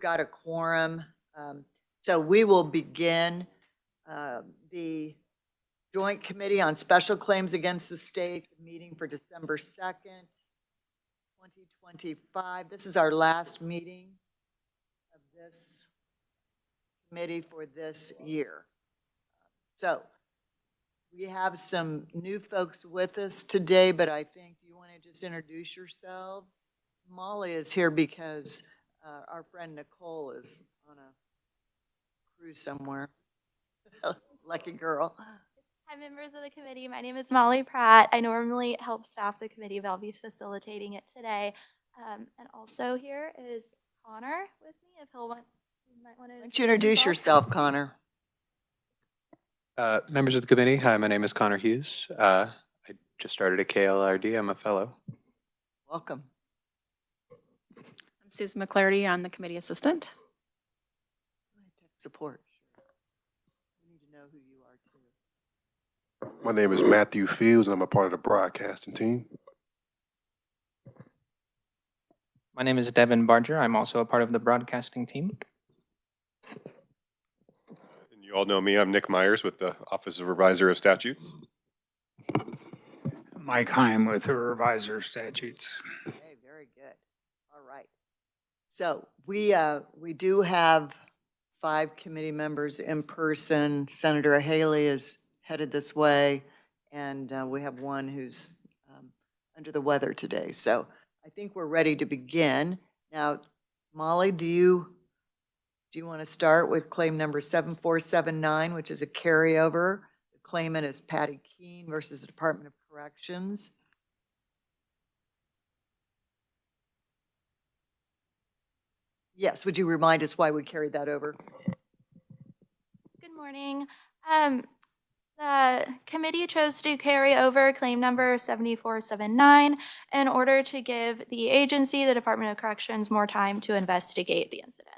got a quorum. So we will begin the Joint Committee on Special Claims Against the State meeting for December 2nd, 2025. This is our last meeting of this committee for this year. So we have some new folks with us today, but I think, do you want to just introduce yourselves? Molly is here because our friend Nicole is on a cruise somewhere. Lucky girl. Hi, members of the committee. My name is Molly Pratt. I normally help staff the committee, but I'll be facilitating it today. And also here is Connor with me. If he'll want, you might want to. Why don't you introduce yourself, Connor? Members of the committee, hi, my name is Connor Hughes. I just started at KLRD. I'm a fellow. Welcome. I'm Susan McClarty. I'm the committee assistant. Support. We need to know who you are too. My name is Matthew Fields, and I'm a part of the broadcasting team. My name is Devin Barger. I'm also a part of the broadcasting team. And you all know me. I'm Nick Myers with the Office of Revisor of Statutes. Mike Heim with the Revisor of Statutes. Okay, very good. All right. So we do have 5 committee members in person. Senator Haley is headed this way, and we have one who's under the weather today. So I think we're ready to begin. Now, Molly, do you want to start with claim number 7479, which is a carryover? The claimant is Patty Keene versus the Department of Corrections. Yes, would you remind us why we carried that over? Good morning. The committee chose to carry over claim number 7479 in order to give the agency, the Department of Corrections, more time to investigate the incident.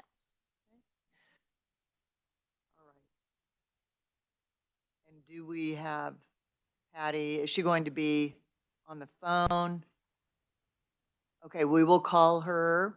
All right. And do we have Patty? Is she going to be on the phone? Okay, we will call her.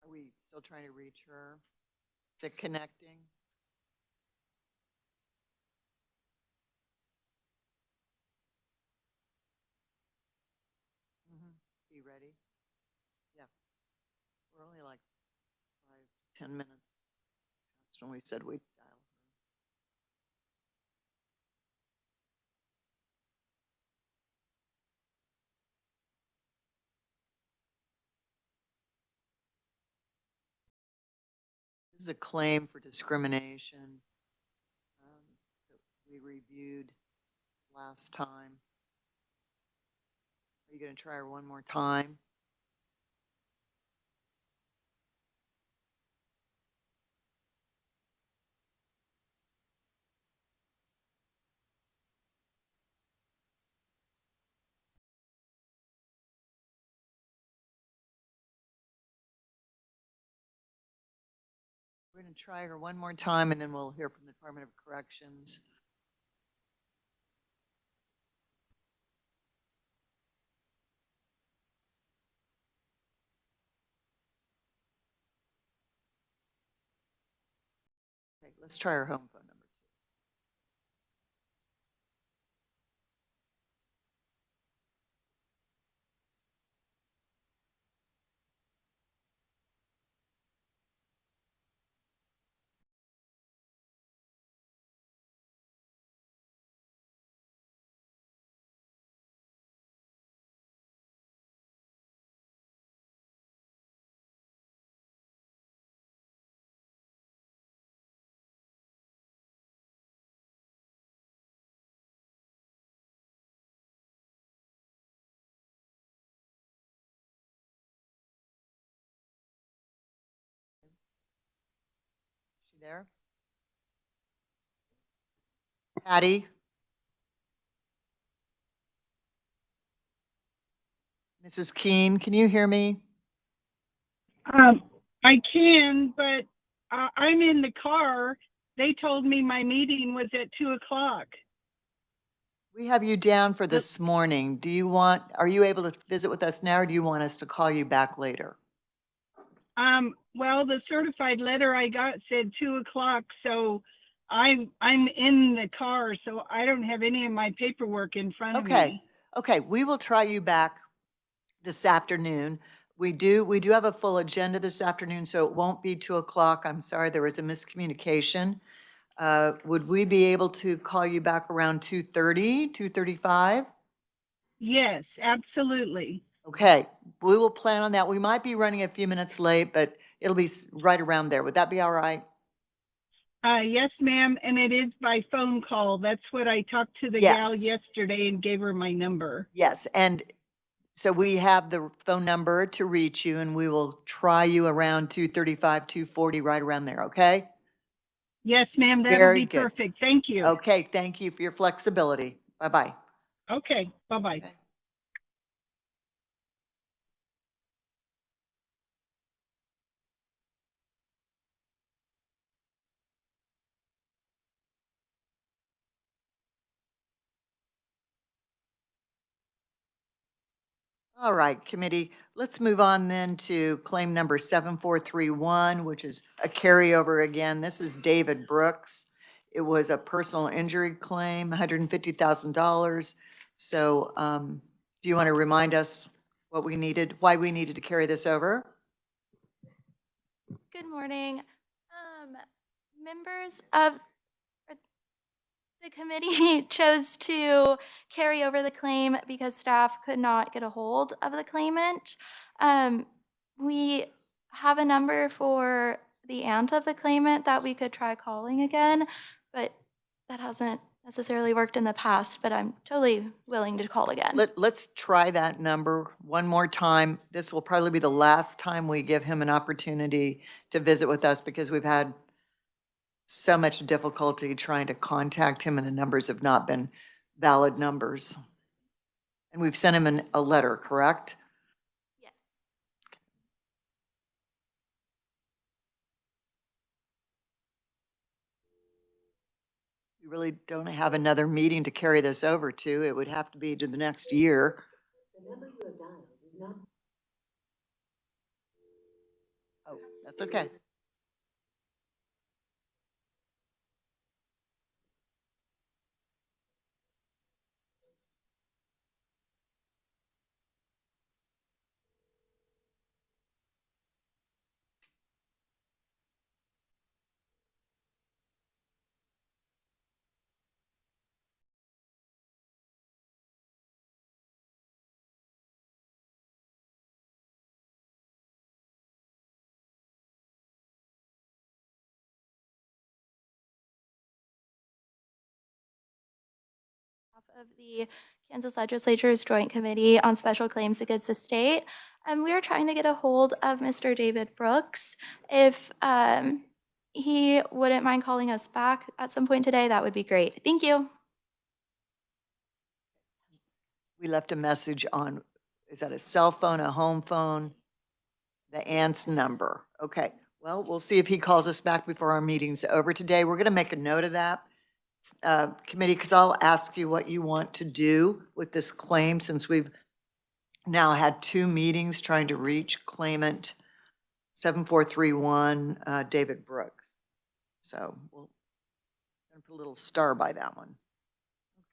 Are we still trying to reach her? Is it connecting? Be ready? Yeah. We're only like 5-10 minutes past when we said we'd dial her. This is a claim for discrimination that we reviewed last time. Are you going to try her one more time? We're going to try her one more time, and then we'll hear from the Department of Corrections. Okay, let's try her home phone number. There? Patty? Mrs. Keen, can you hear me? I can, but I'm in the car. They told me my meeting was at 2:00. We have you down for this morning. Are you able to visit with us now, or do you want us to call you back later? Well, the certified letter I got said 2:00, so I'm in the car, so I don't have any of my paperwork in front of Okay, me. okay, we will try you back this afternoon. We do have a full agenda this afternoon, so it won't be 2:00. I'm sorry, there was a miscommunication. Would we be able to call you back around 2:30, 2:35? Yes, absolutely. Okay, we will plan on that. We might be running a few minutes late, but it'll be right around there. Would that be all right? Yes, ma'am, and it is by phone call. That's what I talked to the gal Yes. yesterday and gave her my number. Yes, and so we have the phone number to reach you, and we will try you around 2:35, 2:40, right around there, okay? Yes, ma'am, that'll Very be good. perfect. Thank you. Okay, thank you for your flexibility. Bye-bye. Okay, bye-bye. Okay. All right, committee, let's move on then to claim number 7431, which is a carryover again. This is David Brooks. It was a personal injury claim, $150,000. So do you want to remind us why we needed to carry this over? Good morning. Members of the committee chose to carry over the claim because staff could not get a hold of the claimant. We have a number for the aunt of the claimant that we could try calling again, but that hasn't necessarily worked in the past, but I'm totally willing to call again. Let's try that number one more time. This will probably be the last time we give him an opportunity to visit with us because we've had so much difficulty trying to contact him and the numbers have not been valid numbers. And we've sent him a letter, correct? Yes. We really don't have another meeting to carry this over to. It would have to be to the next year. Oh, that's okay. Of the Kansas Legislature's Joint Committee on Special Claims Against the State. We are trying to get a hold of Mr. David Brooks. If he wouldn't mind calling us back at some point today, that would be great. Thank you. We left a message on, is that a cell phone, a home phone? The aunt's number. Okay, well, we'll see if he calls us back before our meeting's over today. We're gonna make a note of that, committee, because I'll ask you what you want to do with this claim since we've now had 2 meetings trying to reach claimant 7431, David Brooks. So we'll put a little star by that one.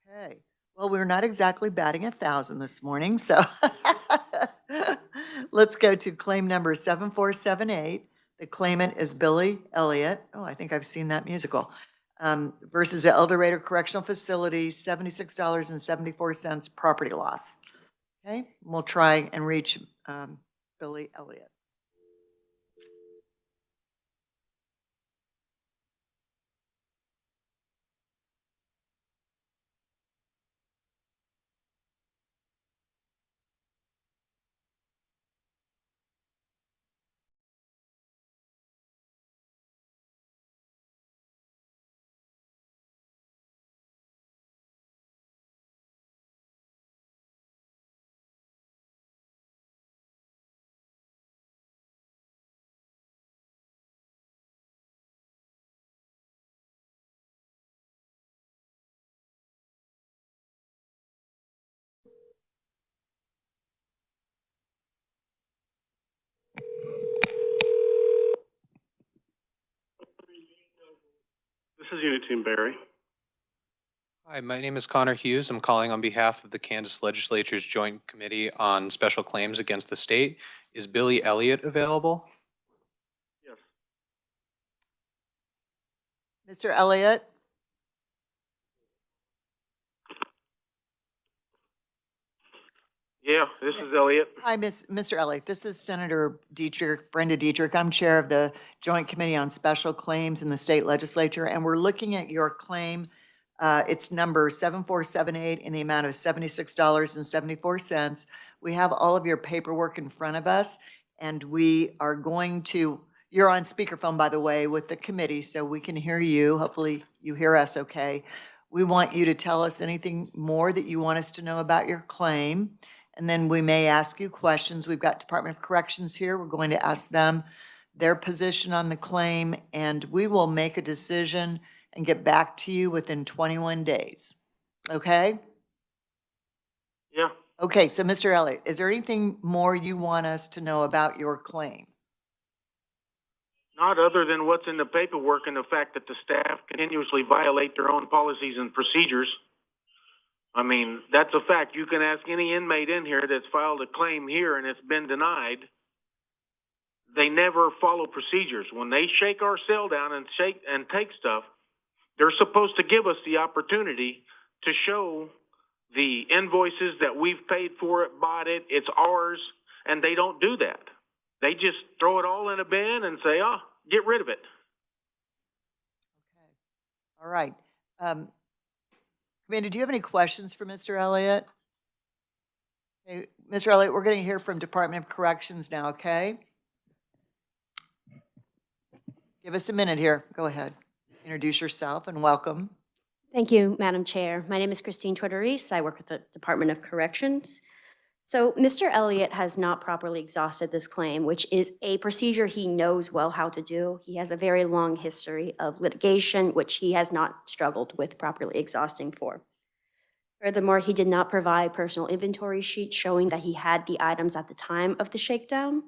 Okay. Well, we're not exactly batting 1,000 this morning, so let's go to claim number 7478. The claimant is Billy Elliott. Oh, I think I've seen that musical. Versus the El Dorado Correctional Facility, $76.74 property loss. Okay, we'll try and reach Billy Elliott. is Unit Team Barry. Hi, my name is Connor Hughes. I'm calling on behalf of the Kansas Legislature's Joint Committee on Special Claims Against the State. Is Billy Elliott available? Yes. Mr. Elliott? Yeah, this is Elliot. Hi, Mr. Elliott. This is Senator Dietrich, Brenda Dietrich. I'm Chair of the Joint Committee on Special Claims in the State Legislature, and we're looking at your claim. It's number 7478 in the amount of $76.74. We have all of your paperwork in front of us, and we are going to, you're on speakerphone, by the way, with the committee, so we can hear you. Hopefully you hear us okay. We want you to tell us anything more that you want us to know about your claim. And then we may ask you questions. We've got Department of Corrections here. We're going to ask them their position on the claim, and we will make a decision and get back to you within 21 days. Okay? Yeah. Okay, so Mr. Elliott, is there anything more you want us to know about your claim? Not other than what's in the paperwork and the fact that the staff continuously violate their own policies and procedures. I mean, that's a fact. You can ask any inmate in here that's filed a claim here and it's been denied. They never follow procedures. When they shake our cell down and take stuff, they're supposed to give us the opportunity to show the invoices that we've paid for it, bought it, it's ours, and they don't do that. They just throw it all in a bin and say, oh, get rid of it. Okay. All right. Amanda, do you have any questions for Mr. Elliott? Okay, Mr. Elliott, we're going to hear from Department of Corrections now, okay? Give us a minute here. Go ahead. Introduce yourself and welcome. Thank you, Madam Chair. My name is Christine Twitteries. I work with the Department of Corrections. So Mr. Elliott has not properly exhausted this claim, which is a procedure he knows well how to do. He has a very long history of litigation, which he has not struggled with properly exhausting for. Furthermore, he did not provide personal inventory sheets showing that he had the items at the time of the shakedown.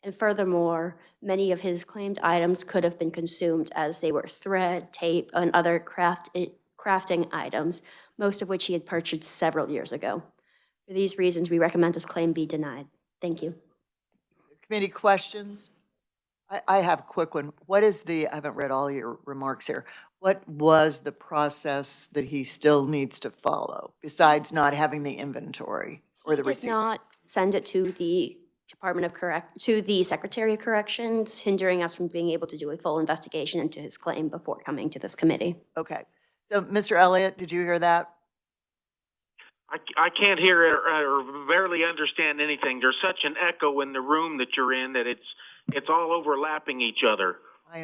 And furthermore, many of his claimed items could have been consumed as they were thread, tape, and other crafting items, most of which he had purchased several years ago. For these reasons, we recommend this claim be denied. Thank you. Committee questions? I have a quick one. What is the, I haven't read all your remarks here. What was the process that he still needs to follow besides not having the inventory or the receipts? He did not send it to the to the Secretary of Corrections, hindering us from being able to do a full investigation into his claim before coming to this committee. Okay. So, Mr. Elliott, did you hear that? I can't hear it or barely understand anything. There's such an echo in the room that you're in that it's all overlapping each other.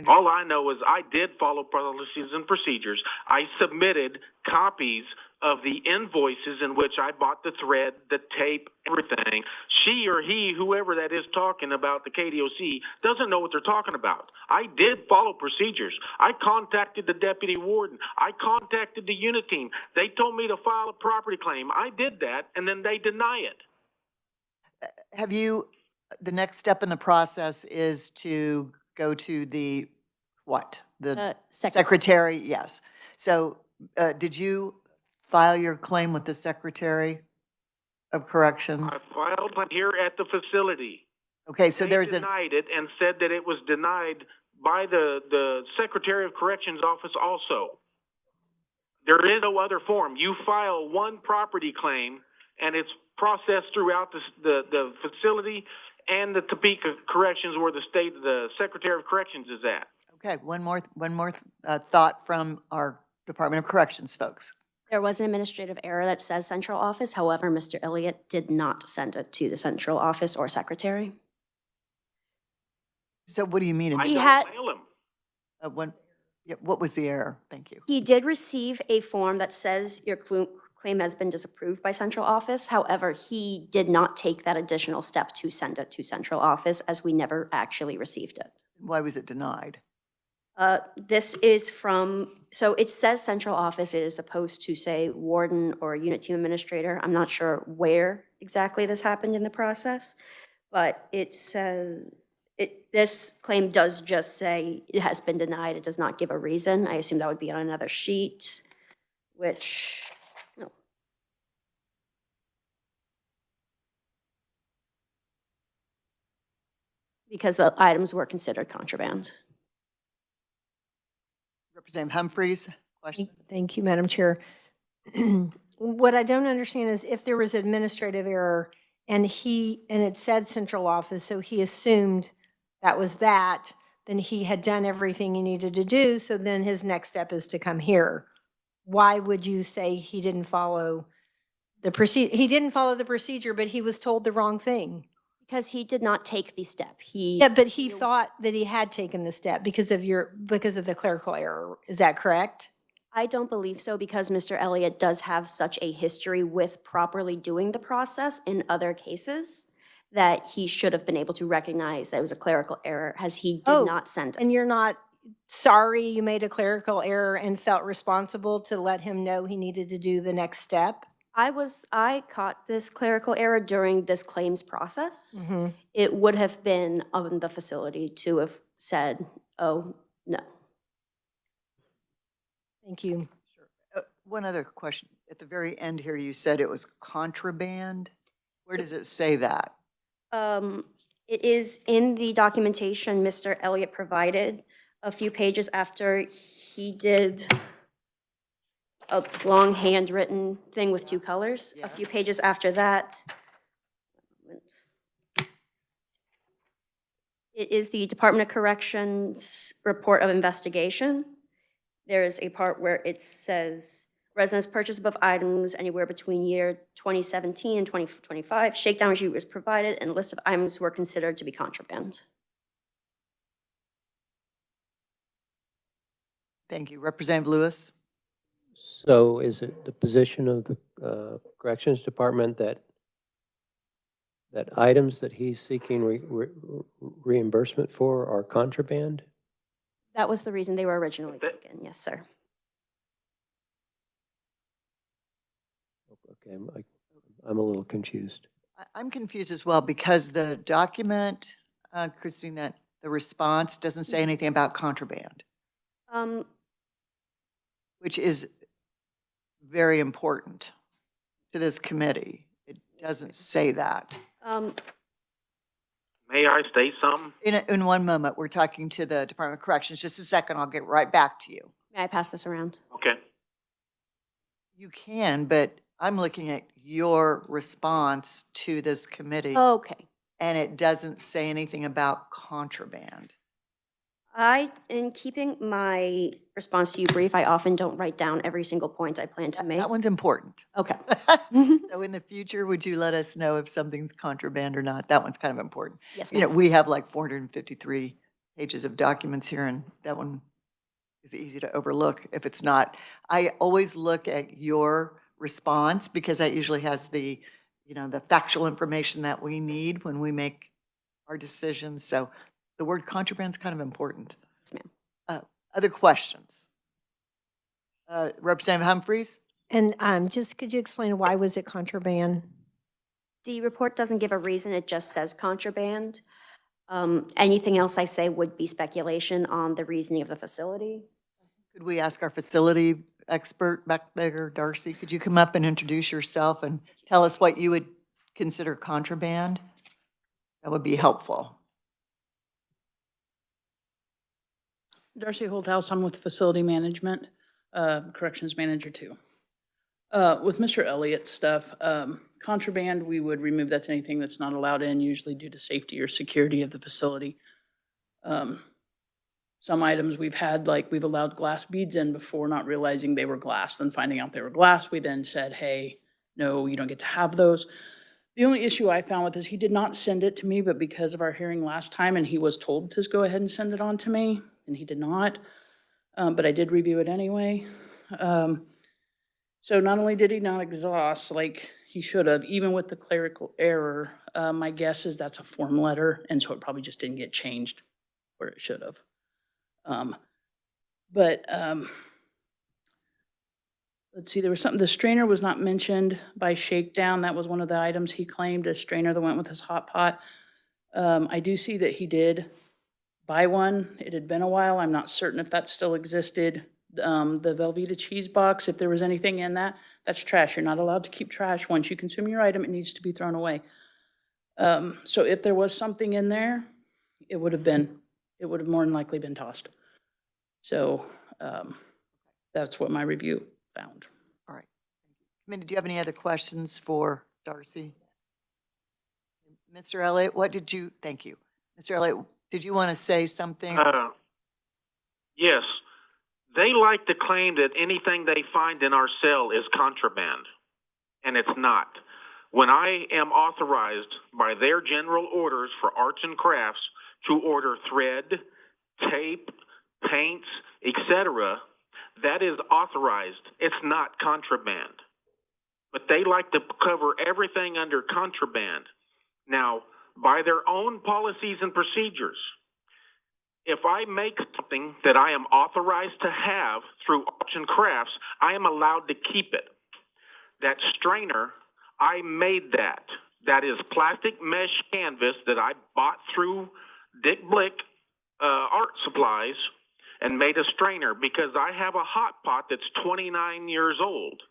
All I know is I did follow policies and procedures. I submitted copies of the invoices in which I bought the thread, the tape, everything. She or he, whoever that is talking about the KDOC, doesn't know what they're talking about. I did follow procedures. I contacted the deputy warden. I contacted the unit team. They told me to file a property claim. I did that, and then they deny it. Have you, the next step in the process is to go to the, what? The secretary, yes. So did you file your claim with the Secretary of Corrections? I filed one here at the facility. Okay, so they denied it and said that it was denied by the Secretary of Corrections office also. There is no other form. You file one property claim and it's processed throughout the facility and the Topeka Corrections where the Secretary of Corrections is at. Okay, one more thought from our Department of Corrections folks. There was an administrative error that says central office. However, Mr. Elliott did not send it to the central office or secretary. So what do you mean? I don't mail him. What was the error? Thank you. He did receive a form that says your claim has been disapproved by central office. However, he did not take that additional step to send it to central office as we never actually received it. Why was it denied? This is from, so it says central office is opposed to say warden or unit team administrator. I'm not sure where exactly this happened in the process, but it says This claim does just say it has been denied. It does not give a reason. I assume that would be on another sheet, which, no. Because the items were considered contraband. Representative Humphries, question? Thank you, Madam Chair. What I don't understand is if there was administrative error and it said central office, so he assumed that was that, then he had done everything he needed to do, so then his next step is to come here. Why would you say he didn't follow the procedure? He didn't follow the procedure, but he was told the wrong thing. Because he did not take the step. Yeah, but he thought that he had taken the step because of the clerical error. Is that correct? I don't believe so, because Mr. Elliott does have such a history with properly doing the process in other cases that he should have been able to recognize that it was a clerical error, as he did not send it. And you're not sorry you made a clerical error and felt responsible to let him know he needed to do the next step? I caught this clerical error during this claims process. Mm-hmm. It would have been on the facility to have said, oh, no. Thank you. Sure. One other question. At the very end here, you said it was contraband. Where does it say that? It is in the documentation Mr. Elliott provided a few pages after he did a long handwritten thing with two colors. A few pages after that. It is the Department of Corrections report of investigation. There is a part where it says residents purchase above items anywhere between year 2017 and 2025. Shakedown sheet was provided and a list of items were considered to be contraband. Thank you. Representative Lewis? So is it the position of the Corrections Department that items that he's seeking reimbursement for are contraband? That was the reason they were originally taken, yes, sir. Okay, I'm a little confused. I'm confused as well because the document, Christine, that the response doesn't say anything about contraband, which is very important to this committee. It doesn't say that. May I say something? In one moment, we're talking to the Department of Corrections. Just a second, I'll get right back to you. May I pass this around? Okay. You can, but I'm looking at your response to this committee. Okay. And it doesn't say anything about contraband. In keeping my response to you brief, I often don't write down every single point I plan to make. That one's important. Okay. So in the future, would you let us know if something's contraband or not? That one's kind of important. Yes, You know, ma'am. we have like 453 pages of documents here, and that one is easy to overlook if it's not. I always look at your response because that usually has the, the factual information that we need when we make our decisions. So the word contraband is kind of important. Yes, ma'am. Other questions? Representative Humphries? And just could you explain why was it contraband? The report doesn't give a reason, it just says contraband. Anything else I say would be speculation on the reasoning of the facility. Could we ask our facility expert back there, Darcy, could you come up and introduce yourself and tell us what you would consider contraband? That would be helpful. Darcy Holthouse, I'm with Facility Management, Corrections Manager too. With Mr. Elliott's stuff, contraband, we would remove that's anything that's not allowed in, usually due to safety or security of the facility. Some items we've had, like we've allowed glass beads in before, not realizing they were glass, then finding out they were glass, we then said, hey, no, you don't get to have those. The only issue I found with this, he did not send it to me, but because of our hearing last time and he was told to go ahead and send it on to me, and he did not, but I did review it anyway. So not only did he not exhaust like he should have, even with the clerical error, my guess is that's a form letter, and so it probably just didn't get changed where it should have. Let's see, there was something, the strainer was not mentioned by Shakedown. That was one of the items he claimed, a strainer that went with his hot pot. I do see that he did buy one. It had been a while. I'm not certain if that still existed. The Velveeta cheese box, if there was anything in that, that's trash. You're not allowed to keep trash. Once you consume your item, it needs to be thrown away. So if there was something in there, it would have more than likely been tossed. So that's what my review found. All right. Committee, do you have any other questions for Darcy? Mr. Elliott, thank you. Mr. Elliott, did you want to say something? Yes. They like to claim that anything they find in our cell is contraband, and it's not. When I am authorized by their general orders for arts and crafts to order thread, tape, paints, etc., that is authorized. It's not contraband. But they like to cover everything under contraband. Now, by their own policies and procedures, if I make something that I am authorized to have through arts and crafts, I am allowed to keep it. That strainer, I made that. That is plastic mesh canvas that I bought through Dick Blick Art Supplies and made a strainer because I have a hot pot that's 29 years old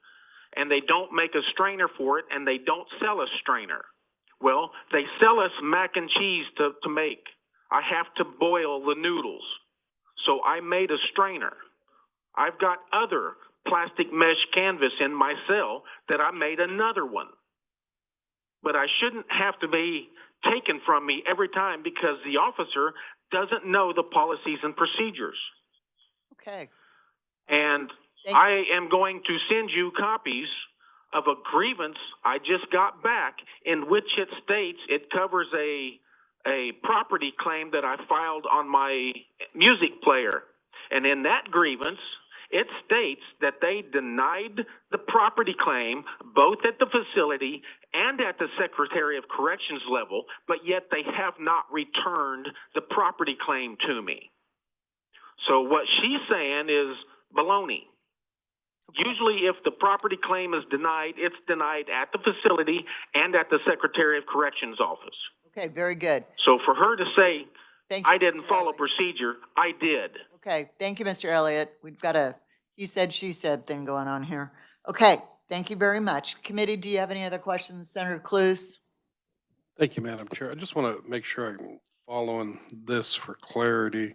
and they don't make a strainer for it and they don't sell a strainer. Well, they sell us mac and cheese to make. I have to boil the noodles. So I made a strainer. I've got other plastic mesh canvas in my cell that I made another one. But I shouldn't have to be taken from me every time because the officer doesn't know the policies and procedures. Okay. And I am going to send you copies of a grievance I just got back in which it states it covers a property claim that I filed on my music player. And in that grievance, it states that they denied the property claim both at the facility and at the Secretary of Corrections level, but yet they have not returned the property claim to me. So what she's saying is baloney. Usually if the property claim is denied, it's denied at the facility and at the Secretary of Corrections office. Okay, very good. So for her to say, Thank you, I didn't Mr. follow Elliott. procedure, I did. Okay, thank you, Mr. Elliott. We've got a he said, she said thing going on here. Okay, thank you very much. Committee, do you have any other questions? Senator Cluse? Thank you, Madam Chair. I just want to make sure I'm following this for clarity.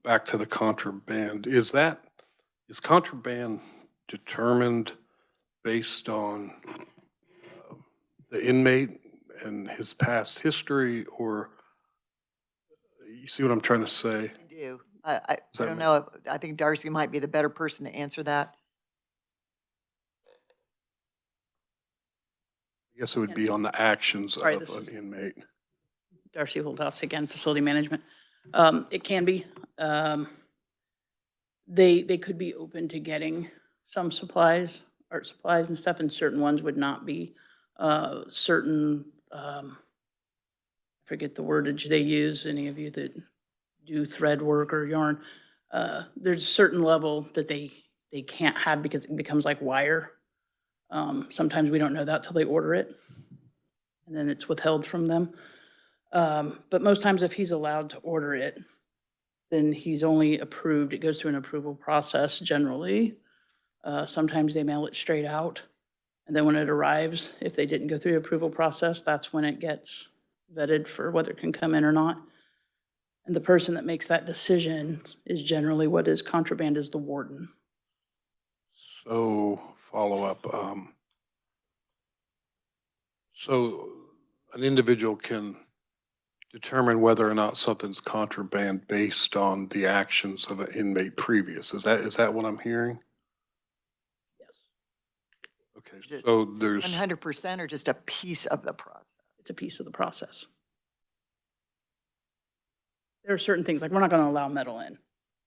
Back to the contraband. Is contraband determined based on the inmate and his past history, or you see what I'm trying to say? I do. I don't know. I think Darcy might be the better person to answer that. I guess it would be on the actions Sorry, of an inmate. Darcy Holdhouse again, Facility Management. It can be. They could be open to getting some supplies, art supplies and stuff, and certain ones would not be. Certain, I forget the wordage they use, any of you that do thread work or yarn, there's a certain level that they can't have because it becomes like wire. Sometimes we don't know that till they order it, and then it's withheld from them. But most times if he's allowed to order it, then he's only approved, it goes through an approval process generally. Sometimes they mail it straight out. And then when it arrives, if they didn't go through the approval process, that's when it gets vetted for whether it can come in or not. And the person that makes that decision is generally what is contraband is the warden. So follow up. So an individual can determine whether or not something's contraband based on the actions of an inmate previous. Is that what I'm hearing? Yes. Okay, so there's 100% or just a piece of the process? It's a piece of the process. There are certain things, like we're not going to allow metal in.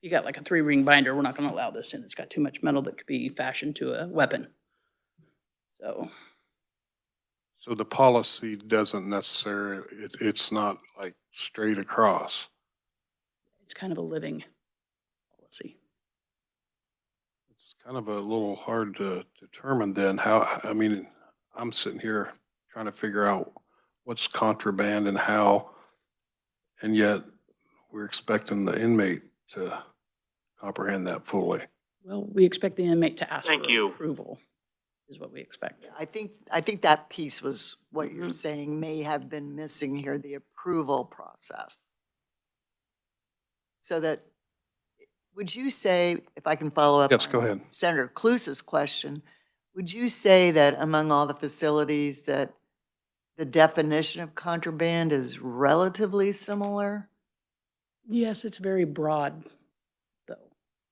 You got like a 3-ring binder, we're not going to allow this in. It's got too much metal that could be fashioned to a weapon. So the policy doesn't necessarily, it's not like straight across. It's kind of a living policy. It's kind of a little hard to determine then how, I mean, I'm sitting here trying to figure out what's contraband and how, and yet we're expecting the inmate to comprehend that fully. Well, we expect the inmate to ask Thank for you. approval, is what we expect. I think that piece was what you're saying may have been missing here, the approval process. So that, would you say, if I can follow up? Yes, on go ahead. Senator Cluse's question, would you say that among all the facilities that the definition of contraband is relatively similar? Yes, it's very broad, though,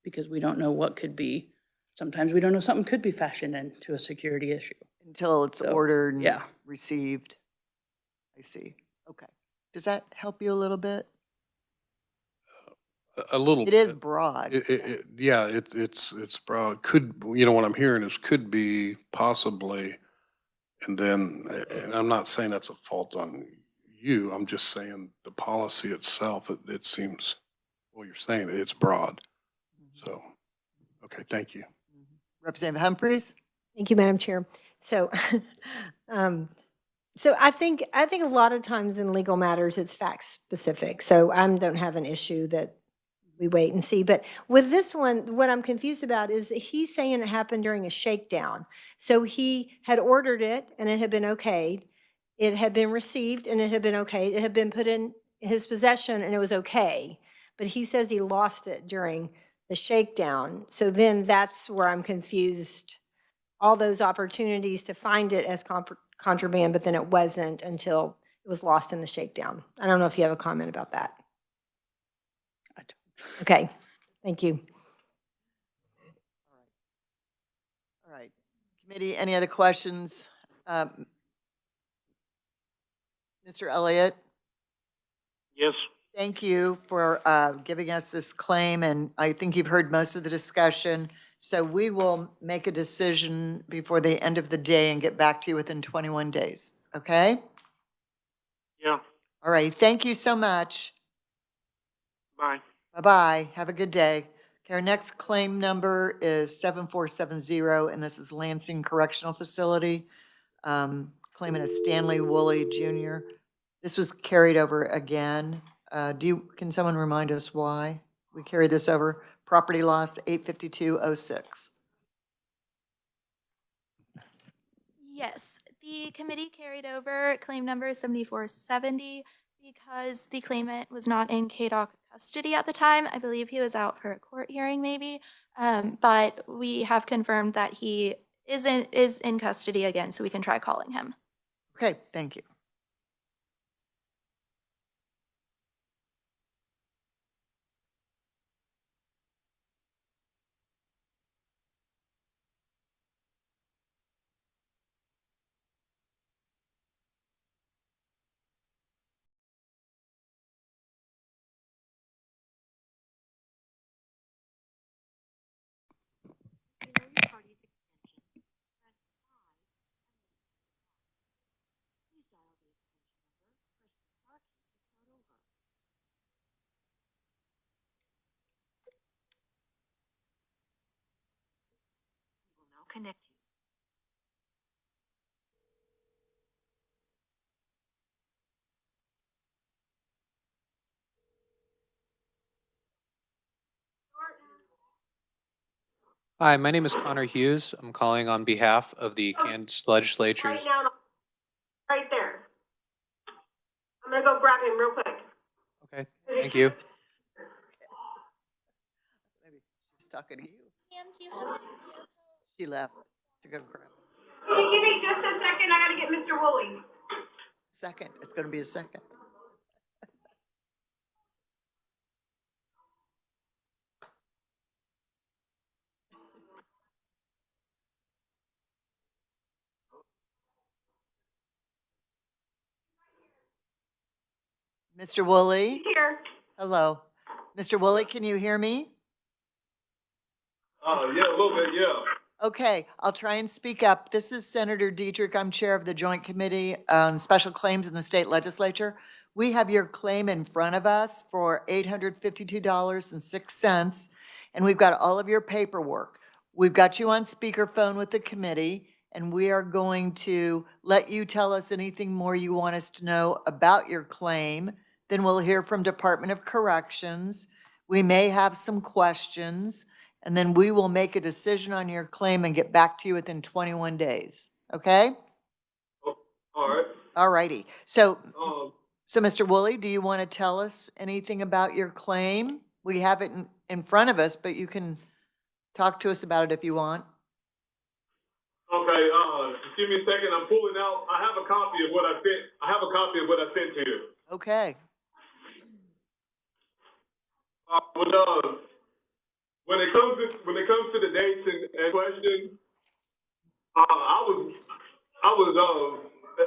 because we don't know what could be. Sometimes we don't know something could be fashioned into a security issue. Until it's So, ordered and yeah. received? I see. Okay. Does that help you a little bit? A little It is bit. broad. Yeah, it's broad. Could, you know, what I'm hearing is could be possibly, and then, and I'm not saying that's a fault on you, I'm just saying the policy itself, it seems, well, you're saying it's broad. So, okay, thank you. Representative Humphries? Thank you, Madam Chair. So, so I think a lot of times in legal matters, it's fact specific. So I don't have an issue that we wait and see. But with this one, what I'm confused about is he's saying it happened during a shakedown. So he had ordered it and it had been okayed. It had been received and it had been okayed. It had been put in his possession and it was okay. But he says he lost it during the shakedown. So then that's where I'm confused. All those opportunities to find it as contraband, but then it wasn't until it was lost in the shakedown. I don't know if you have a comment about that. I don't. Okay, thank you. All right. Committee, any other questions? Mr. Elliott? Yes. Thank you for giving us this claim, and I think you've heard most of the discussion. So we will make a decision before the end of the day and get back to you within 21 days, okay? Yeah. All right, thank you so much. Bye. Bye-bye, have a good day. Okay, our next claim number is 7470, and this is Lansing Correctional Facility. Claimant is Stanley Woolley Jr. This was carried over again. Can someone remind us why we carried this over? Property loss 85206. Yes, the committee carried over claim number 7470 because the claimant was not in ks.gov custody at the time. I believe he was out for a court hearing maybe, but we have confirmed that he is in custody again, so we can try calling him. Okay, thank you. Connect you. Hi, my name is Connor Hughes. I'm calling on behalf of the Kansas Legislature's. Right now, right there. I'm gonna go grab him real quick. Okay, thank you. Maybe she's talking to you. Ma'am, do you have an idea? She left to go grab. Can you give me just a second? I gotta get Mr. Woolley. Second, it's gonna be a second. Mr. Woolley? He's here. Hello. Mr. Woolley, can you hear me? Yeah, a little bit, yeah. Okay, I'll try and speak up. This is Senator Dietrich. I'm chair of the Joint Committee on Special Claims in the State Legislature. We have your claim in front of us for $852.06, and we've got all of your paperwork. We've got you on speakerphone with the committee, and we are going to let you tell us anything more you want us to know about your claim. Then we'll hear from Department of Corrections. We may have some questions, and then we will make a decision on your claim and get back to you within 21 days. Okay? All right. All righty. So, Um, Mr. Woolley, do you want to tell us anything about your claim? We have it in front of us, but you can talk to us about it if you want. okay. Just give me a second. I'm pulling out. I have a copy of what I sent. I have a copy of what I sent to you. Okay. When it comes to the dates and question,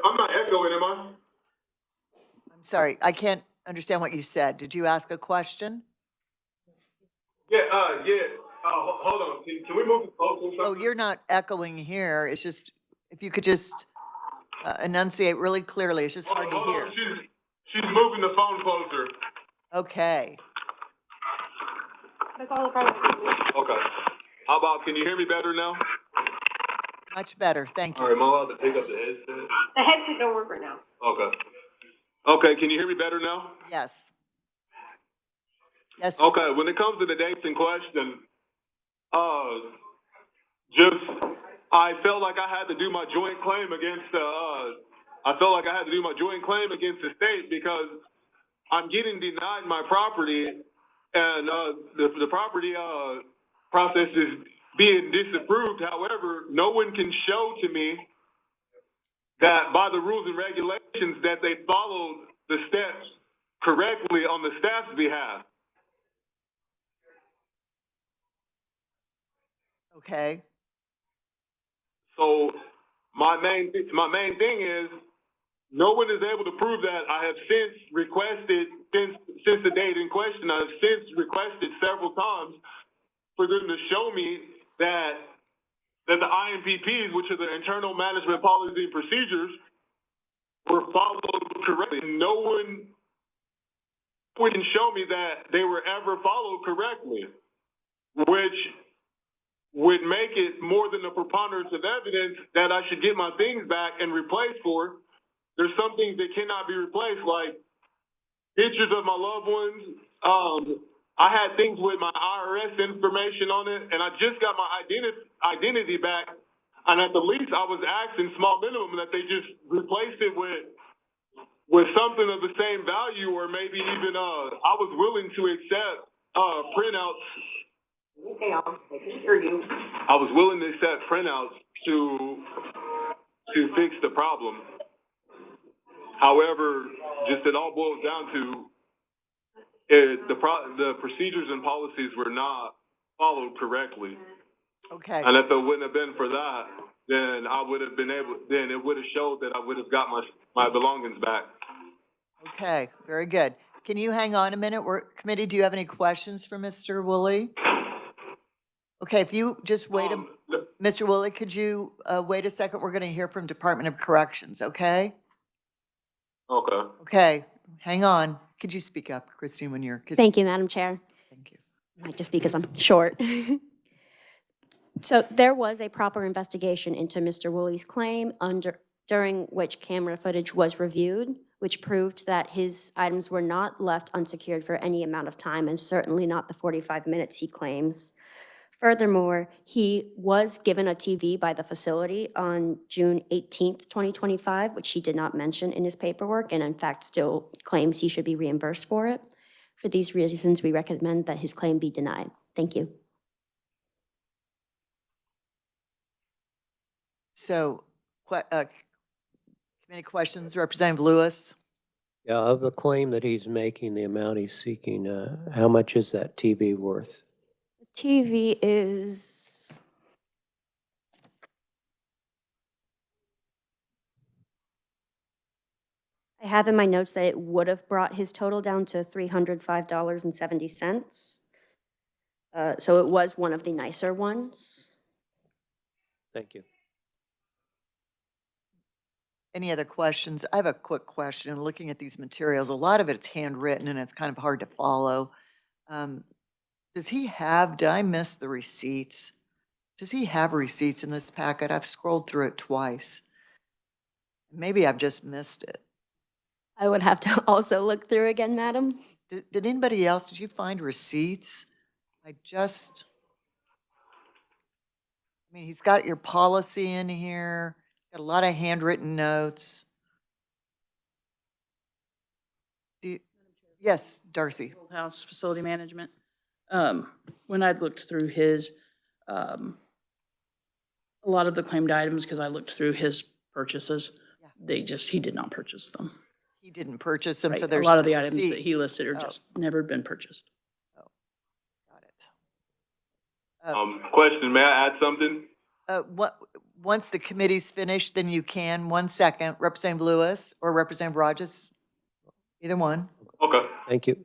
I'm not echoing, am I? I'm sorry, I can't understand what you said. Did you ask a question? Yeah. Hold on. Can we move it closer? Oh, you're not echoing here. It's just, if you could just enunciate really clearly. It's just hard to Hold hear. on. She's moving the phone closer. Okay. Okay. How about, can you hear me better now? Much better. Thank you. All right, am I allowed to pick up the headset? The headset don't work right now. Okay. Okay, can you hear me better now? Yes. Yes. Okay, when it comes to the dates in question, I felt like I had to do my joint claim against the state because I'm getting denied my property, and the property process is being disapproved. However, no one can show to me that by the rules and regulations that they followed the steps correctly on the staff's behalf. Okay. So my main thing is no one is able to prove that. I have since requested, since the date in question, I have since requested several times for them to show me that the IMPPs, which are the internal management policy and procedures, were followed correctly. No one can show me that they were ever followed correctly, which would make it more than a preponderance of evidence that I should get my things back and replaced for. There's some things that cannot be replaced, like pictures of my loved ones. I had things with my IRS information on it, and I just got my identity back. And at the least, I was asking small minimum that they just replace it with something of the same value, or maybe even I was willing to accept printouts. Hang on, I can hear you. I was willing to accept printouts to fix the problem. However, just it all boils down to the procedures and policies were not followed correctly. Okay. And if it wouldn't have been for that, then I would have been able. Then it would have showed that I would have got my belongings back. Okay. Very good. Can you hang on a minute? Committee, do you have any questions for Mr. Woolley? Okay, if you just wait Mr. Woolley, could you wait a second? We're going to hear from Department of Corrections, okay? Okay. Okay, hang on. Could you speak up, Christine, when you're... Thank you, Madam Chair. Thank you. Might just because I'm short. So there was a proper investigation into Mr. Woolley's claim during which camera footage was reviewed, which proved that his items were not left unsecured for any amount of time, and certainly not the 45 minutes he claims. Furthermore, he was given a TV by the facility on June 18th, 2025, which he did not mention in his paperwork, and in fact still claims he should be reimbursed for it. For these reasons, we recommend that his claim be denied. Thank you. So, committee questions, Representative Lewis? Yeah, of the claim that he's making, the amount he's seeking, how much is that TV worth? TV is, I have in my notes that it would have brought his total down to $305.70. So it was one of the nicer ones. Thank you. Any other questions? I have a quick question. Looking at these materials, a lot of it's handwritten and it's kind of hard to follow. Did I miss the receipts? Does he have receipts in this packet? I've scrolled through it twice. Maybe I've just missed it. I would have to also look through again, madam. Did anybody else, did you find receipts? I mean, he's got your policy in here, got a lot of handwritten notes. Yes, Darcy. Old house facility management. When I'd looked through his, a lot of the claimed items, because I looked through his purchases, he did not purchase them. He didn't purchase them, so Right. A there's lot of the no items that he receipts. listed are just never been purchased. Got it. Question, may I add something? Once the committee's finished, then you can. 1 second, Representative Lewis or Representative Rogers, either one. Okay.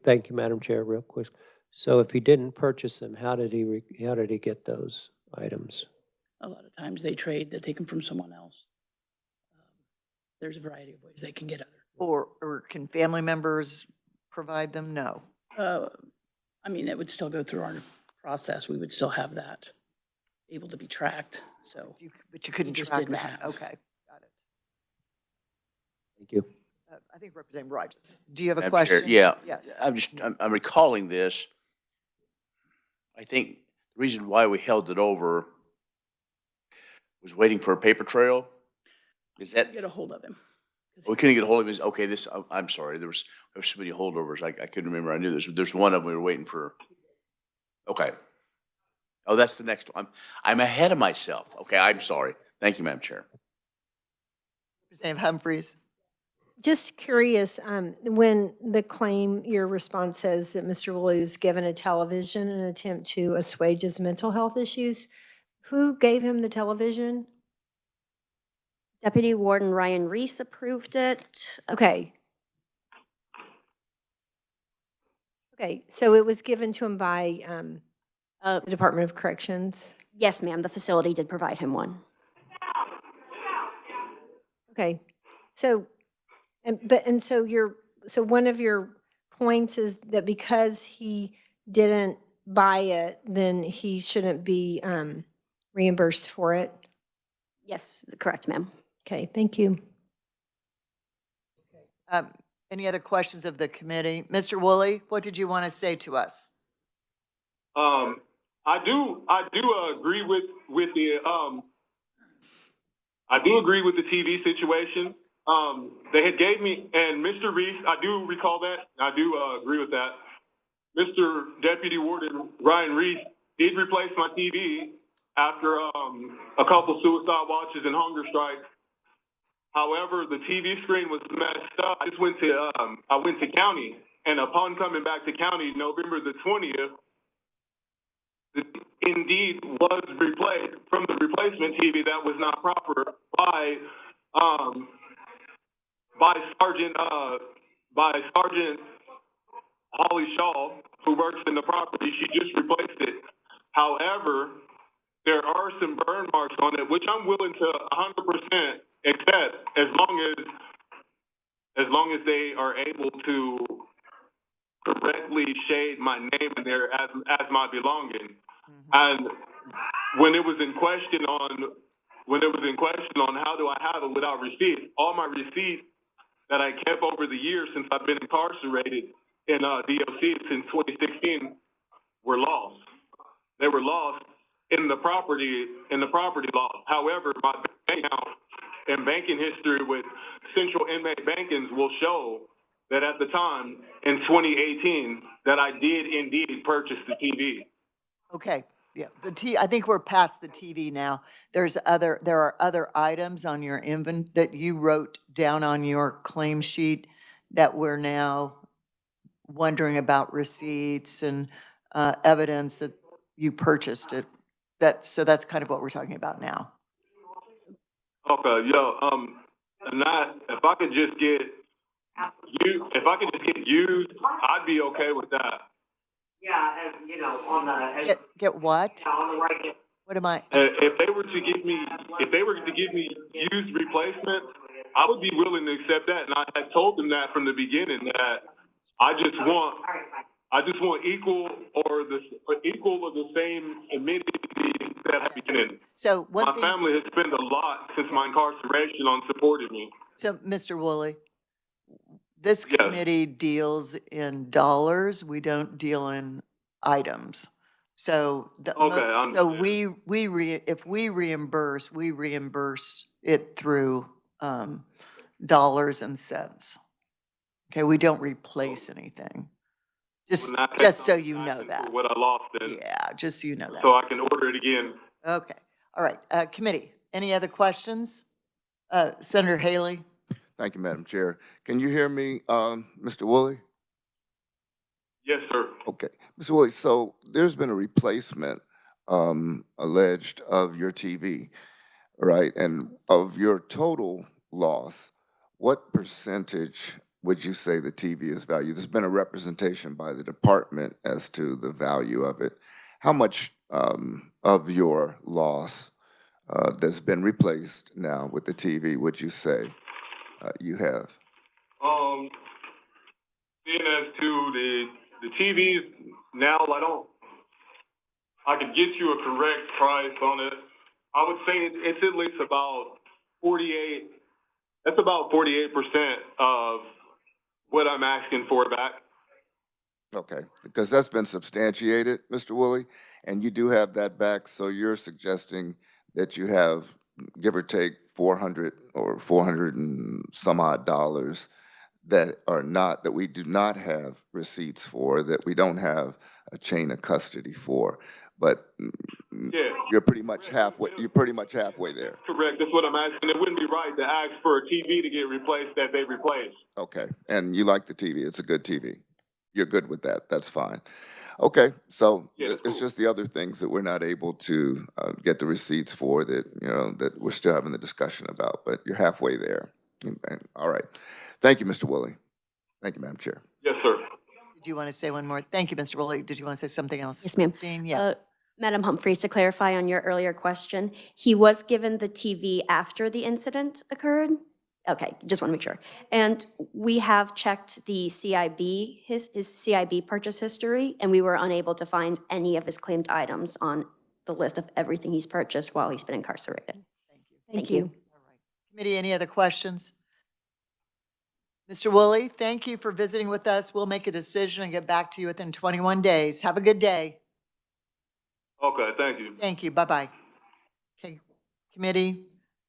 Thank you, Madam Chair, real quick. So if he didn't purchase them, how did he get those items? A lot of times they trade, they take them from someone else. There's a variety of ways they can get other. Or can family members provide them? No. I mean, it would still go through our process. We would still have that able to be tracked, so. But you couldn't just track didn't that. have. Okay, got it. Thank you. I think Representative Rogers, do you have a Madam Chair, question? yeah. Yes. I'm recalling this. I think the reason why we held it over was waiting for a paper trail. Is that, Get a hold of him. we couldn't get a hold of his, okay, I'm sorry, there was so many holdovers, I couldn't remember, I knew there's one of them we were waiting for. Okay. Oh, that's the next one. I'm ahead of myself. Okay, I'm sorry. Thank you, Madam Chair. Representative Humphries. Just curious, when the claim, your response says that Mr. Woolley was given a television in an attempt to assuage his mental health issues, who gave him the television? Deputy Warden Ryan Reese approved it. Okay. Okay, so it was given to him by the Department of Corrections? Yes, ma'am, the facility did provide him one. Okay, so, so one of your points is that because he didn't buy it, then he shouldn't be reimbursed for it? Yes, correct, ma'am. Okay, thank you. Any other questions of the committee? Mr. Woolley, what did you want to say to us? I do agree with the I do agree with the TV situation. They had gave me, and Mr. Reese, I do recall that. I do agree with that. Mr. Deputy Warden Ryan Reese did replace my TV after a couple suicide watches and hunger strikes. However, the TV screen was messed up. I went to county, and upon coming back to county, November the 20th, it indeed was replaced from the replacement TV that was not proper by Sergeant Holly Shaw, who works in the property. She just replaced it. However, there are some burn marks on it, which I'm willing to 100% accept as long as they are able to correctly shade my name in there as my belonging. And when it was in question on how do I have it without receipts, all my receipts that I kept over the years since I've been incarcerated in DOC since 2016 were lost. They were lost in the property law. However, my bank account and banking history with Central Inmate Bankings will show that at the time in 2018 that I did indeed purchase the TV. Okay, yeah, I think we're past the TV now. There are other items on your that you wrote down on your claim sheet that we're now wondering about receipts and evidence that you purchased it. So that's kind of what we're talking about now. Okay, if I could just get used, I'd be okay with that. Yeah, on the. Get what? On the right. What am I? If they were to give me used replacement, I would be willing to accept that. And I had told them that from the beginning that I just want I just want equal or the same amenities that I've been in. So one My thing, family has spent a lot since my incarceration on supporting me. so Mr. Woolley, this Yes. committee deals in dollars. We don't deal in items. So Okay, I so understand. if we reimburse it through dollars and cents. Okay, we don't replace anything. Well, now Just take so some you know action that. for what I lost then, Yeah, just so you know that. so I can order it again. Okay, all right. Committee, any other questions? Senator Haley? Thank you, Madam Chair. Can you hear me, Mr. Woolley? Yes, sir. Okay, Mr. Woolley, so there's been a replacement alleged of your TV, right? And of your total loss, what percentage would you say the TV is valued? There's been a representation by the department as to the value of it. How much of your loss that's been replaced now with the TV would you say you have? Seeing as to the TVs now, I could get you a correct price on it. I would say it's at least about 48. That's about 48% of what I'm asking for back. Okay, because that's been substantiated, Mr. Woolley, and you do have that back, so you're suggesting that you have, give or take, 400 or 400 and some odd dollars that we do not have receipts for, that we don't have a chain of custody for, but Yeah. you're pretty much halfway there. Correct. That's what I'm asking. It wouldn't be right to ask for a TV to get replaced that they replaced. Okay, and you like the TV, it's a good TV. You're good with that, that's fine. Okay, so Yeah, it's just the other things that we're not able to get the receipts for that, that we're still having the discussion about, but you're halfway there. Okay, all right. Thank you, Mr. Woolley. Thank you, Madam Chair. Yes, sir. Did you want to say one more? Thank you, Mr. Woolley. Did you want to say something else? Yes, ma'am. Christine, yes. Madam Humphreys, to clarify on your earlier question, he was given the TV after the incident occurred? Okay, just want to make sure. And we have checked the CIB, his CIB purchase history, and we were unable to find any of his claimed items on the list of everything he's purchased while he's been incarcerated. Thank you. All right. Committee, any other questions? Mr. Woolley, thank you for visiting with us. We'll make a decision and get back to you within 21 days. Have a good day. Okay, thank you. Thank you. Bye-bye. Okay, committee,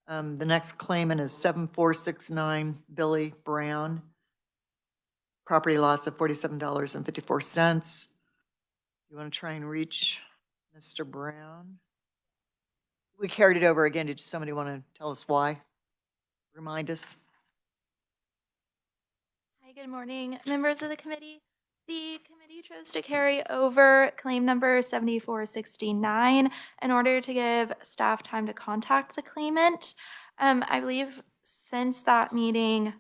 the next claimant is 7469 Billy Brown. Property loss of $47.54. You want to try and reach Mr. Brown? We carried it over again. Did somebody want to tell us why? Remind us. Hi, good morning, members of the committee. The committee chose to carry over claim number 7469 in order to give staff time to contact the claimant. I believe since that meeting,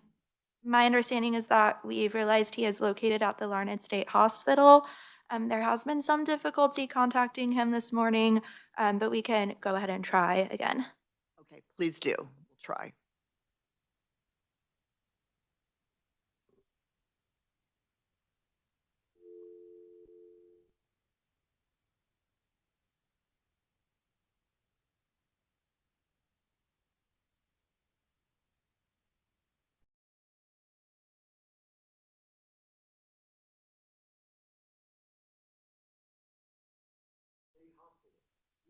my understanding is that we've realized he is located at the Larned State Hospital. There has been some difficulty contacting him this morning, but we can go ahead and try again. Okay, please do. We'll try.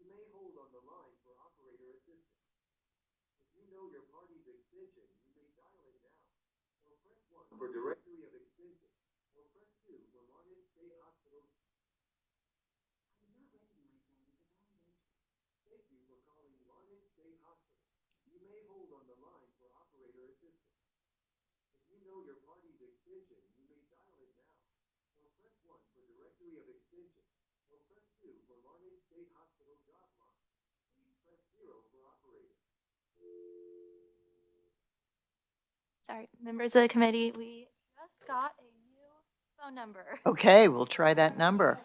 You may hold on the line for operator assistance. If you know your party's extension, you may dial it now, or press 1 for directory of extension, or press 2 for Larned State Hospital. I'm not ready, my friend, because I'm late. Thank you for calling Larned State Hospital. You may hold on the line for operator assistance. If you know your party's extension, you may dial it now, or press 1 for directory of extension, or press 2 for Larned State Hospital job line. Please press 0 for operator. Sorry, members of the committee, we just got a new phone number. Okay, we'll try that number.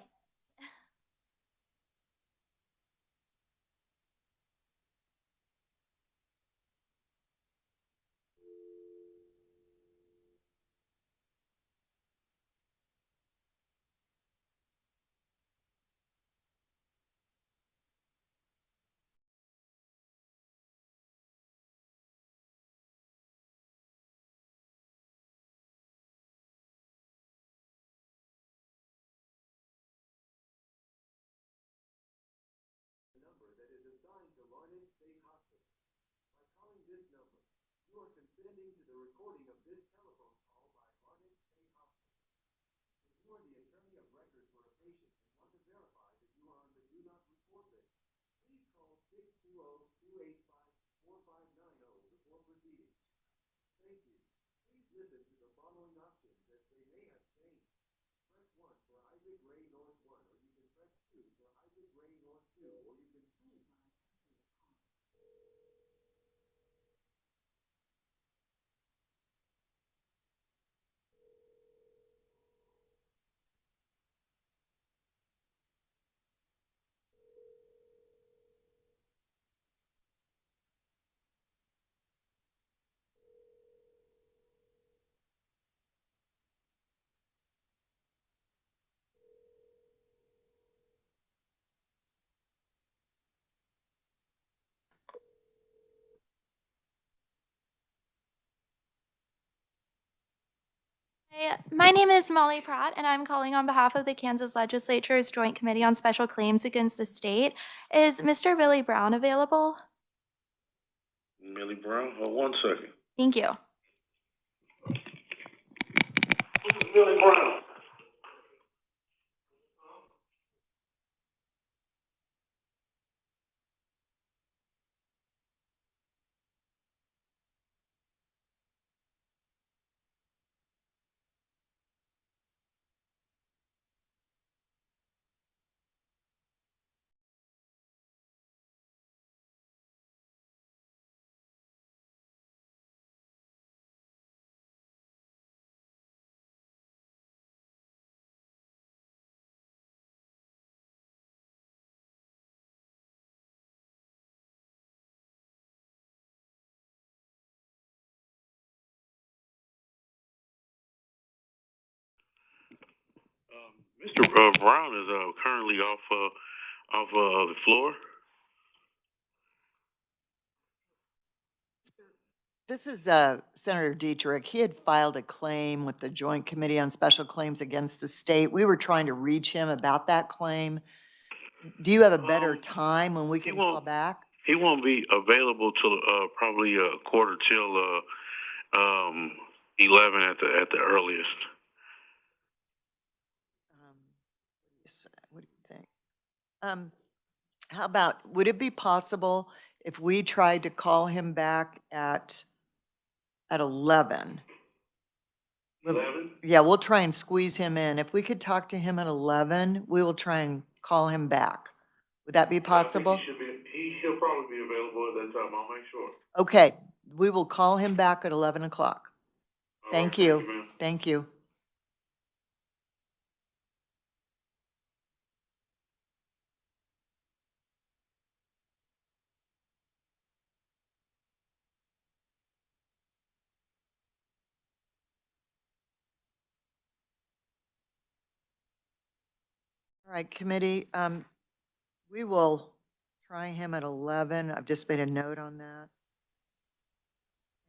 You are consenting to the recording of this telephone call by Martin A. Hopkins. If you are the attorney of record for a patient and want to verify that you are on the do not report list, please call 620-285-4590 before proceeding. Thank you. Please listen to the following options as they may have changed. Press 1 for Isaac Ray North 1, or you can press 2 for Isaac Ray North 2, or you can Hi, my name is Molly Pratt, and I'm calling on behalf of the Kansas Legislature's Joint Committee on Special Claims Against the State. Is Mr. Billy Brown available? Millie Brown, hold 1 second. Thank you. This is Billy Brown. Mr. Brown is currently off the floor. This is Senator Dietrich. He had filed a claim with the Joint Committee on Special Claims Against the State. We were trying to reach him about that claim. Do you have a better time when we can call back? He won't be available till probably a quarter till 11 at the earliest. What do you think? How about, would it be possible if we tried to call him back at 11? 11? Yeah, we'll try and squeeze him in. If we could talk to him at 11, we will try and call him back. Would that be possible? He'll probably be available at that time. I'll make sure. Okay, we will call him back at 11 o'clock. All Thank right, you. ma'am. Thank you. All right, committee, we will try him at 11. I've just made a note on that.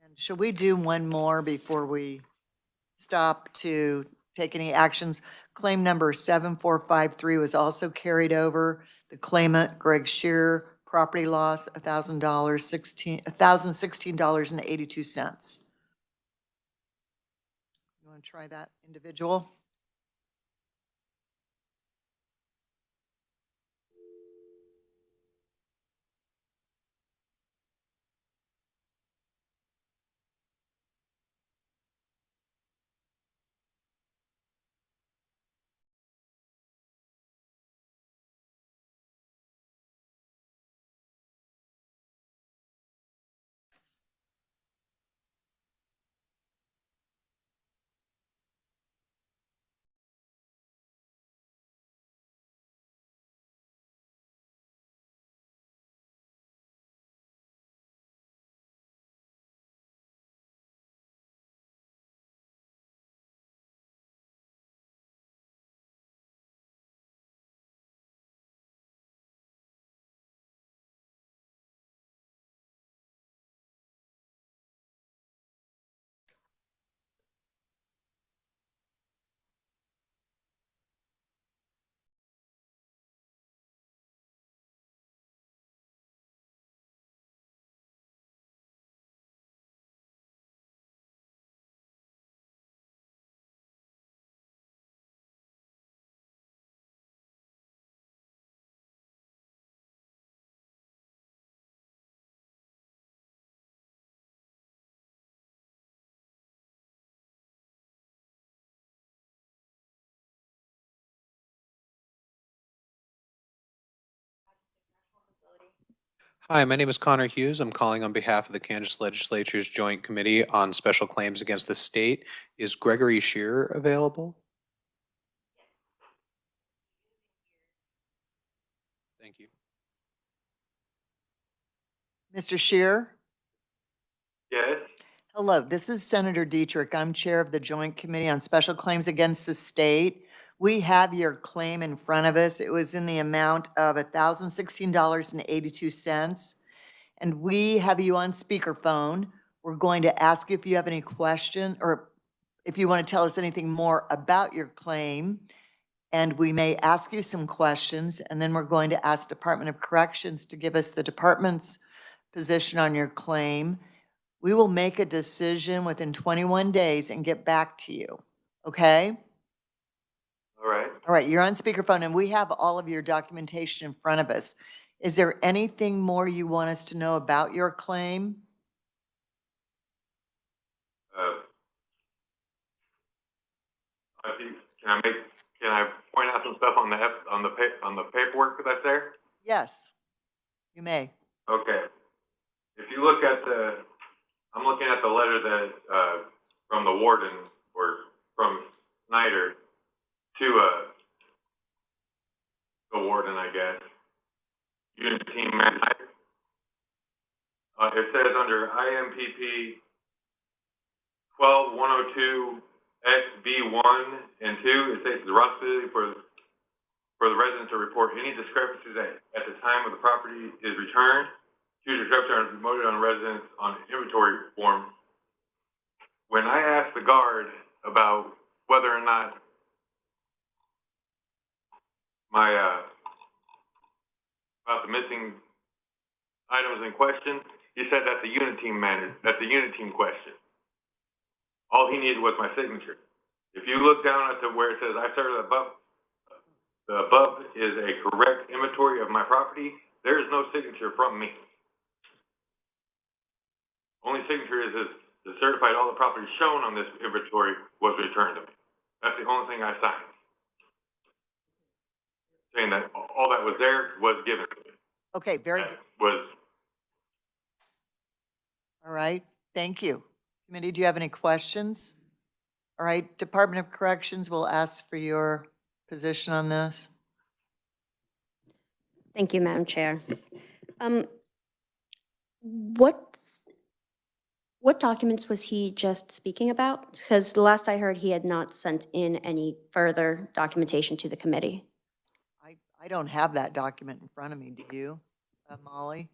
And should we do one more before we stop to take any actions? Claim number 7453 was also carried over. The claimant, Greg Shearer, property loss, $1,016.82. You want to try that individual? Hi, my name is Connor Hughes. I'm calling on behalf of the Kansas Legislature's Joint Committee on Special Claims Against the State. Is Gregory Shearer available? Thank you. Mr. Shear? Yes. Hello, this is Senator Dietrich. I'm Chair of the Joint Committee on Special Claims Against the State. We have your claim in front of us. It was in the amount of $1,016.82. And we have you on speakerphone. We're going to ask you if you have any question or if you want to tell us anything more about your claim. And we may ask you some questions, and then we're going to ask Department of Corrections to give us the department's position on your claim. We will make a decision within 21 days and get back to you, okay? All right. All right, you're on speakerphone, and we have all of your documentation in front of us. Is there anything more you want us to know about your claim? Can I point out some stuff on the paperwork that's there? Yes, you may. Okay. If you look at I'm looking at the letter that, from the warden, or from Snyder to, the warden, I guess. Unit team manager. It says under IMPP 12102 XB1 and 2, it states the responsibility for the resident to report any discrepancies at the time of the property is returned. Huge discrepancies are promoted on residents on inventory form. When I asked the guard about whether or not my about the missing items in question, he said that's the unit team question. All he needed was my signature. If you look down at where it says I started above, the above is a correct inventory of my property. There is no signature from me. Only signature is the certified all the property shown on this inventory was returned to me. That's the only thing I signed. Saying that all that was there was given to me. Okay, very good. All right, thank you. Committee, do you have any questions? All right, Department of Corrections will ask for your position on this. Thank you, Madam Chair. What documents was he just speaking about? Because the last I heard, he had not sent in any further documentation to the committee. I don't have that document in front of me, do you, Molly?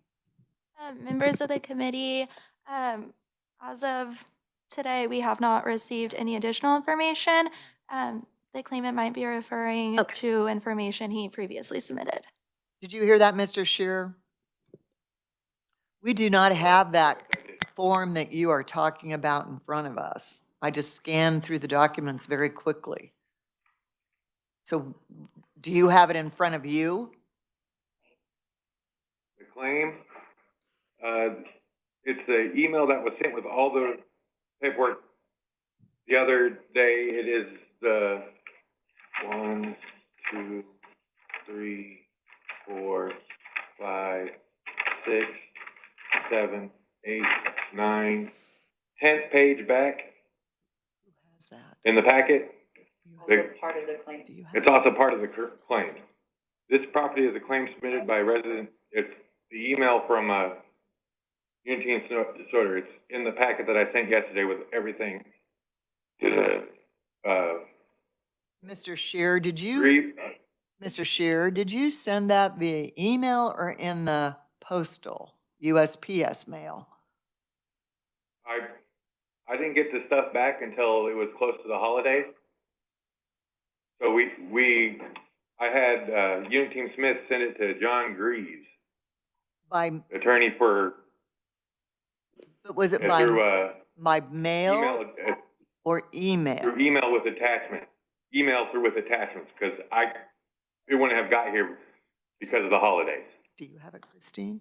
Members of the committee, as of today, we have not received any additional information. The claimant might be referring to information he previously submitted. Did you hear that, Mr. Shearer? We do not have that form that you are talking about in front of us. I just scanned through the documents very quickly. So do you have it in front of you? The claim, it's the email that was sent with all the paperwork the other day. It is the 1, 2, 3, 4, 5, 6, 7, 8, 9, 10th page back. Who has that? In the packet. Part of the claim. It's also part of the claim. This property is a claim submitted by a resident. It's the email from Unity and Disorder. It's in the packet that I sent yesterday with everything to the Mr. Shearer, did you send that via email or in the postal USPS mail? I didn't get the stuff back until it was close to the holidays. So I had Unit Team Smith send it to John Greaves, attorney for. But was it by mail or email? Through email with attachment. Email through with attachments, because it wouldn't have got here because of the holidays. Do you have it, Christine?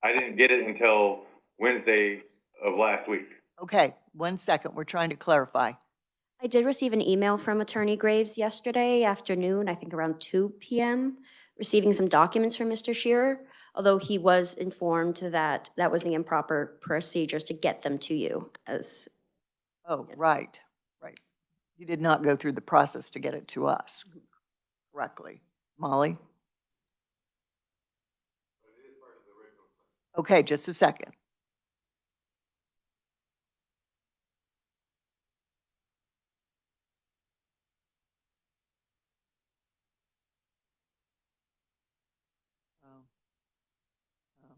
I didn't get it until Wednesday of last week. Okay, 1 second. We're trying to clarify. I did receive an email from Attorney Graves yesterday afternoon, I think around 2 p.m., receiving some documents from Mr. Shearer. although he was informed that that was the improper procedures to get them to you as. Oh, right, right. He did not go through the process to get it to us correctly. Molly? Okay, just a second. Oh. Oh.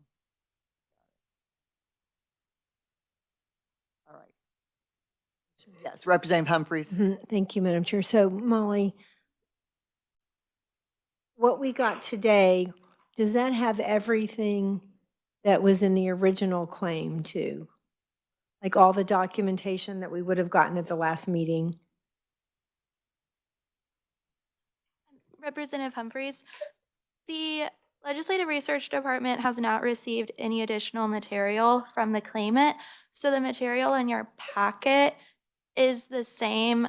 All right. Yes, Representative Humphries. Thank you, Madam Chair. So Molly, what we got today, does that have everything that was in the original claim too? Like all the documentation that we would have gotten at the last meeting? Representative Humphries, the Legislative Research Department has not received any additional material from the claimant, so the material in your packet is the same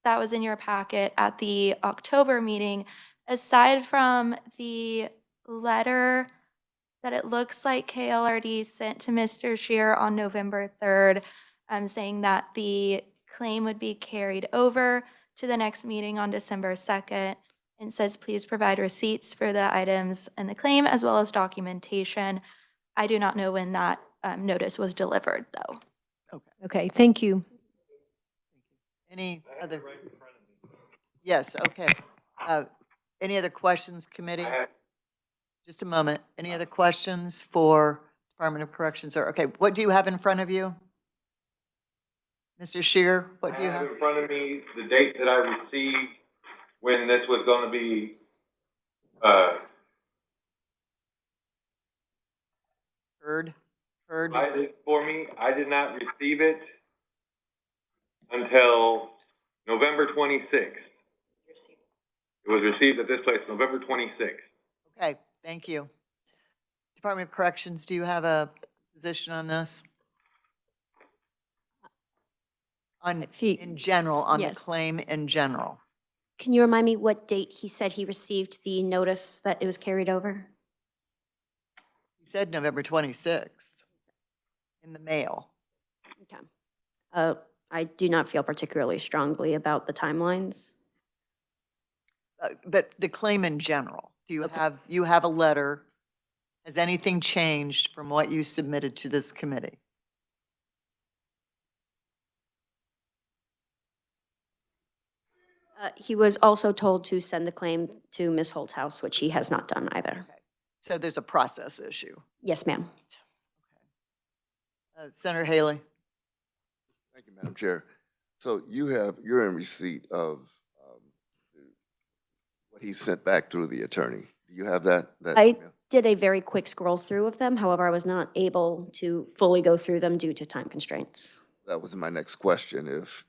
that was in your packet at the October meeting, aside from the letter that it looks like KLRD sent to Mr. Shear on November 3rd, saying that the claim would be carried over to the next meeting on December 2nd. And says, please provide receipts for the items in the claim as well as documentation. I do not know when that notice was delivered, though. Okay, thank you. Any other? Yes, okay. Any other questions, committee? Just a moment. Any other questions for Department of Corrections? Or, okay, what do you have in front of you? Mr. Shear, what do you have? I have in front of me the date that I received when this was going to be Heard? provided for me. I did not receive it until November 26th. It was received at this place November 26th. Okay, thank you. Department of Corrections, do you have a position on this? In general, on the Yes. claim in general? Can you remind me what date he said he received the notice that it was carried over? He said November 26th in the mail. Okay. I do not feel particularly strongly about the timelines. But the claim in general, do you have a letter? Has anything changed from what you submitted to this committee? He was also told to send the claim to Ms. Holthouse, which he has not done either. Okay. So there's a process issue. Yes, ma'am. Senator Haley. Thank you, Madam Chair. So you're in receipt of what he sent back through the attorney. Do you have that? I did a very quick scroll through of them. However, I was not able to fully go through them due to time constraints. That was my next question. If,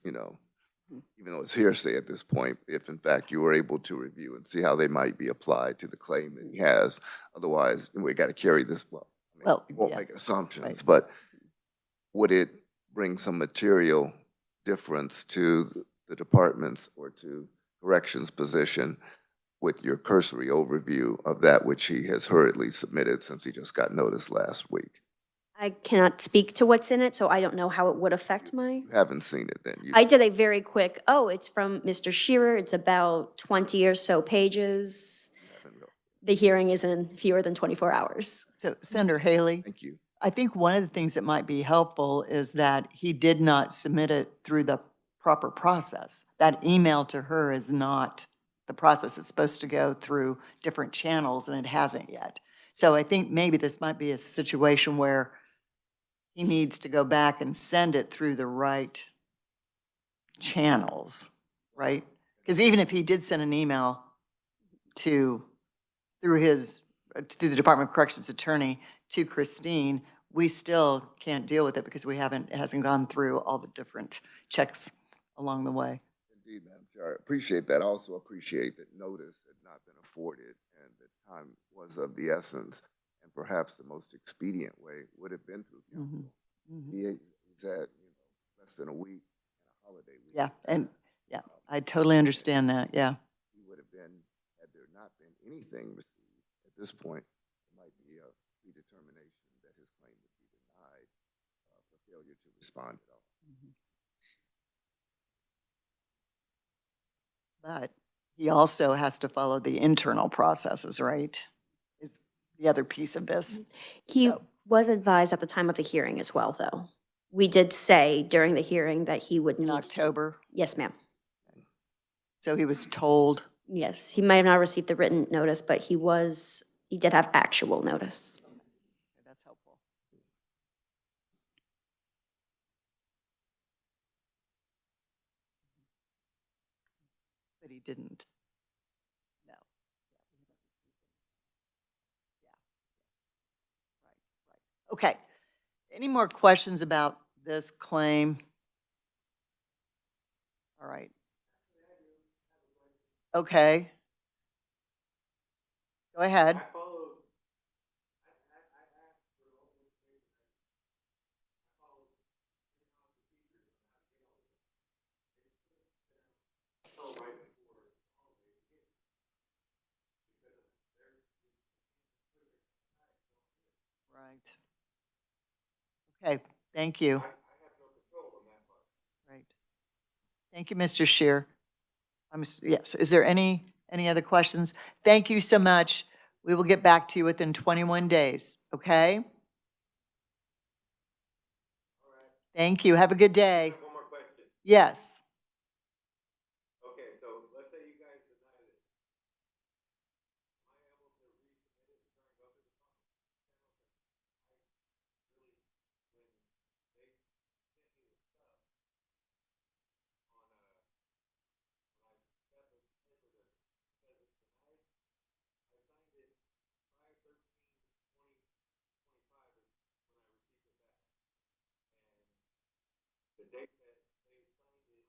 even though it's hearsay at this point, if in fact you were able to review and see how they might be applied to the claim that he has. Otherwise, we got to carry this, we won't make assumptions, but would it bring some material difference to the department's or to corrections position with your cursory overview of that which he has hurriedly submitted since he just got notice last week? I cannot speak to what's in it, so I don't know how it would affect my. You haven't seen it then? I did a very quick, it's from Mr. Shearer. It's about 20 or so pages. The hearing is in fewer than 24 hours. So Senator Haley. Thank you. I think one of the things that might be helpful is that he did not submit it through the proper process. That email to her is not the process. It's supposed to go through different channels, and it hasn't yet. So I think maybe this might be a situation where he needs to go back and send it through the right channels, right? Because even if he did send an email through the Department of Corrections attorney to Christine, we still can't deal with it because it hasn't gone through all the different checks along the way. Indeed, Madam Chair. I appreciate that. I also appreciate that notice had not been afforded and that time was of the essence. And perhaps the most expedient way would have been through counsel. He's had less than a week and a holiday week. Yeah, I totally understand that, yeah. He would have been, had there not been anything received at this point, it might be a failure to respond at all. But he also has to follow the internal processes, right? Is the other piece of this. He So- was advised at the time of the hearing as well, though. We did say during the hearing that he would In need. October, Yes, ma'am. so he was told. Yes, he might have not received the written notice, but he did have actual notice. That's helpful. But he didn't. No. Yeah. Right. Okay. Any more questions about this claim? All right. Okay. Go ahead. Right. Okay, thank you. Right. Thank you, Mr. Shear. Yes, is there any other questions? Thank you so much. We will get back to you within 21 days, okay? Thank you. Have a good day. One more question. Yes. Okay, so let's say you guys deny it. Am I able to resubmit it and try and go through the process? The date that they signed it saying that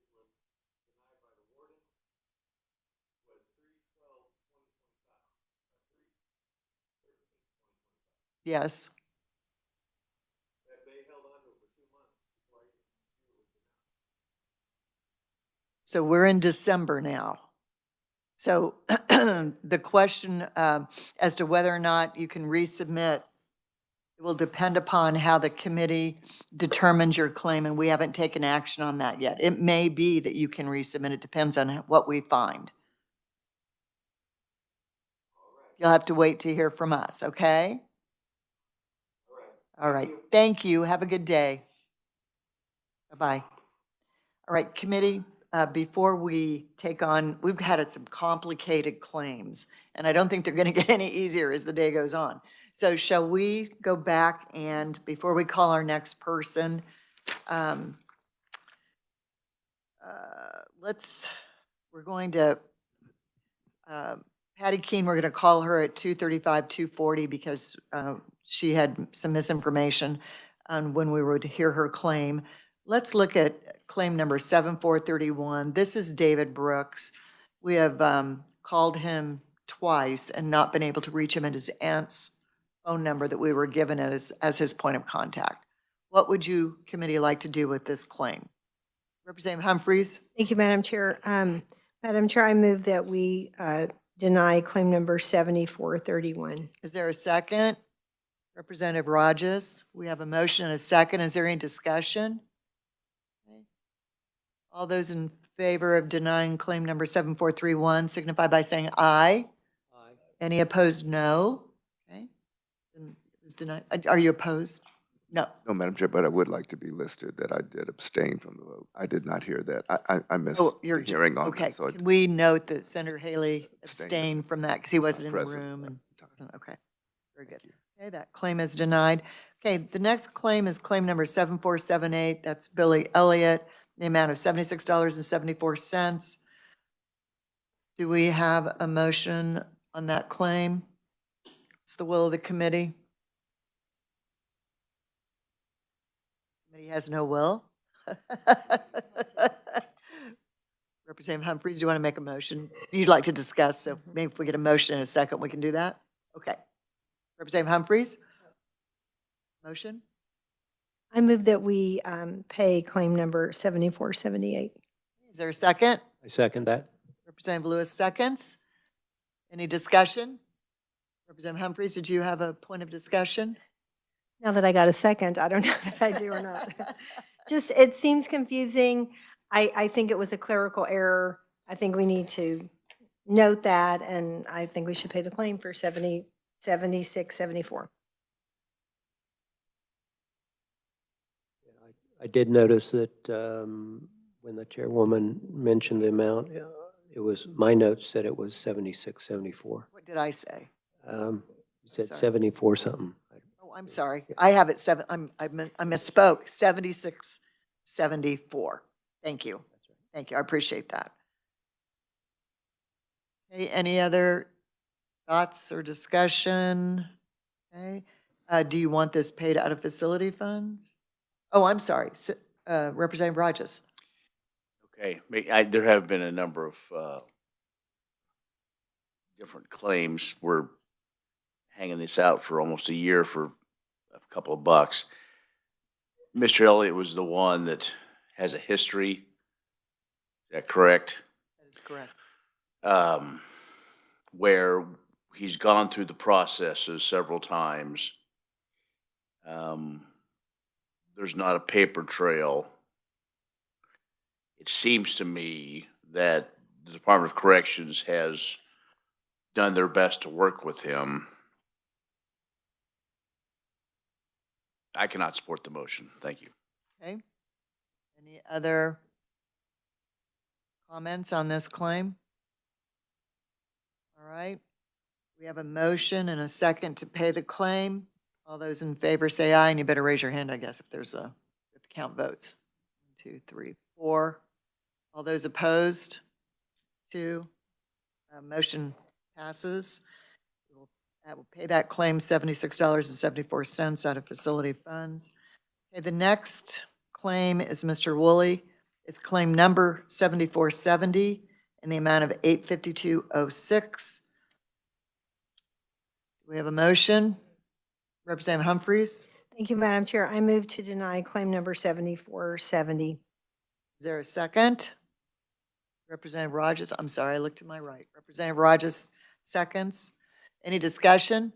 it was denied by the warden was 3/12/2025, 3/13/2025. Yes. That they held on to it for 2 months before I even knew it was denied. So we're in December now. So the question as to whether or not you can resubmit, it will depend upon how the committee determines your claim, and we haven't taken action on that yet. It may be that you can resubmit. It depends on what we find. You'll have to wait to hear from us, okay? All right. Thank you. Have a good day. Bye-bye. All right, committee, before we take on, we've had some complicated claims, and I don't think they're going to get any easier as the day goes on. So shall we go back and, before we call our next person, we're going to, Patty Keene, we're going to call her at 2:35, 2:40 because she had some misinformation on when we would hear her claim. Let's look at claim number 7431. This is David Brooks. We have called him twice and not been able to reach him at his aunt's phone number that we were given as his point of contact. What would you, committee, like to do with this claim? Representative Humphries? Thank you, Madam Chair. Madam Chair, I move that we deny claim number 7431. Is there a second? Representative Rogers, we have a motion and a second. Is there any discussion? Okay. All those in favor of denying claim number 7431 signify by saying aye. Aye. Any opposed, no. Okay. Then it was denied. Are you opposed? No. No, Madam Chair, but I would like to be listed that I did abstain from the vote. I did not hear that. I missed You're the hearing on okay. that. So Can we note that Senator Haley Abstained. abstained from that because he wasn't in the present room? at And the time. okay, very good. Thank you. Okay, that claim is denied. Okay, the next claim is claim number 7478. That's Billy Elliott, the amount of $76.74. Do we have a motion on that claim? It's the will of the committee. Committee has no will. Representative Humphries, do you want to make a motion? You'd like to discuss, so maybe if we get a motion in a second, we can do that? Okay. Representative Humphries? Motion? I move that we pay claim number 7478. Is there a second? I second that. Representative Lewis seconds. Any discussion? Representative Humphries, did you have a point of discussion? Now that I got a second, I don't know that I do or not. Just, it seems confusing. I think it was a clerical error. I think we need to note that, and I think we should pay the claim for 76.74. I did notice that when the chairwoman mentioned the amount, it was, my notes said it was 76.74. What did I say? You said sorry. 74 something. Oh, I'm sorry. I have it I misspoke, 76.74. Thank you. Thank you. I appreciate that. Okay, any other thoughts or discussion? Okay. Do you want this paid out of facility funds? Oh, I'm sorry. Representative Rogers. Okay, there have been a number of different claims. We're hanging this out for almost a year for a couple of bucks. Mr. Elliott was the one that has a history. Is that correct? That is correct. Where he's gone through the processes several times. There's not a paper trail. It seems to me that the Department of Corrections has done their best to work with him. I cannot support the motion. Thank you. Okay. Any other comments on this claim? All right. We have a motion and a second to pay the claim. All those in favor say aye, and you better raise your hand, I guess, if there's a, if the count votes. 1, 2, 3, 4. All those opposed? 2. Motion passes. We'll pay that claim $76.74 out of facility funds. Okay, the next claim is Mr. Woolley. It's claim number 7470 in the amount of $852.06. Do we have a motion? Representative Humphries? Thank you, Madam Chair. I move to deny claim number 7470. Is there a second? Representative Rogers, I'm sorry, I looked to my right. Representative Rogers seconds. Any discussion?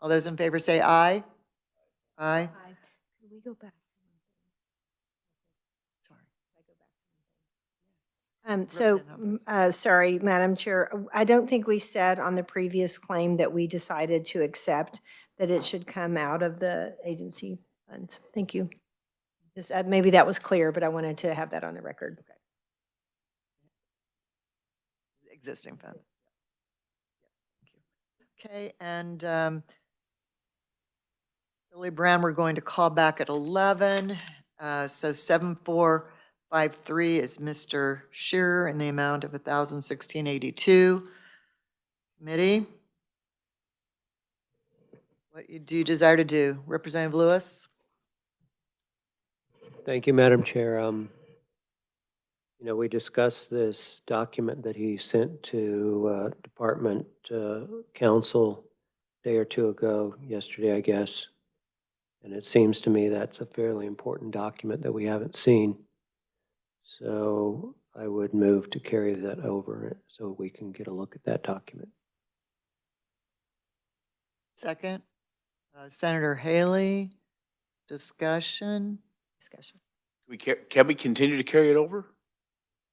All those in favor say aye. Aye. Could we go back? Sorry. Sorry, Madam Chair, I don't think we said on the previous claim that we decided to accept that it should come out of the agency funds. Thank you. Just, maybe that was clear, but I wanted to have that on the record. Okay. Existing funds. Okay, and Billy Brown, we're going to call back at 11. So 7453 is Mr. Shearer in the amount of $1,016.82. Committee, what do you desire to do? Representative Lewis? Thank you, Madam Chair. You know, we discussed this document that he sent to Department Council a day or two ago, yesterday, I guess. And it seems to me that's a fairly important document that we haven't seen. So I would move to carry that over so we can get a look at that document. Second. Senator Haley, discussion. Can we continue to carry it over?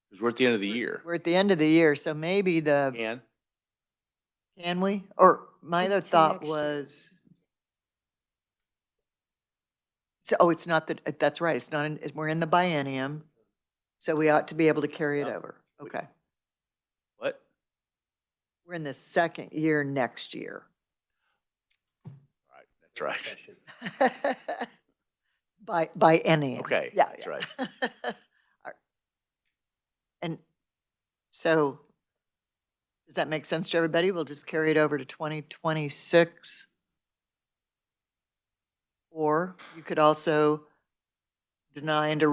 Because we're at the end of the year. We're at the end of the year, so maybe Can we? Or my other Into thought next year. was, oh, it's not that, that's right, it's not, we're in the biennium, so we ought to be able to carry it over. Okay. What? We're in the second year next year. That's right. Biennium. Okay, Yeah, that's yeah. right. And so, does that make sense to everybody? We'll just carry it over to 2026. Or you could also deny and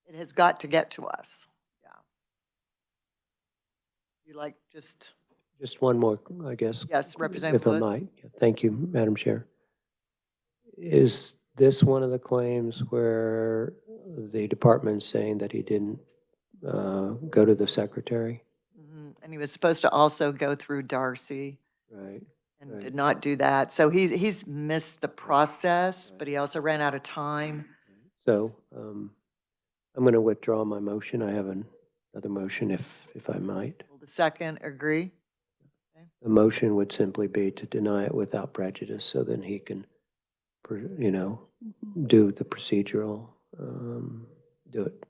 it has got to get to us. Yeah. You like just. Just one more, I guess. Yes, Representative if I Lewis. might. Thank you, Madam Chair. Is this one of the claims where the department's saying that he didn't go to the secretary? And he was supposed to also go through Darcy Right. and Right. did not do that. So he's missed the process, but he also ran out of time. So I'm going to withdraw my motion. I have another motion if I might. Will the second agree? The motion would simply be to deny it without prejudice, so then he can, do the procedural, do it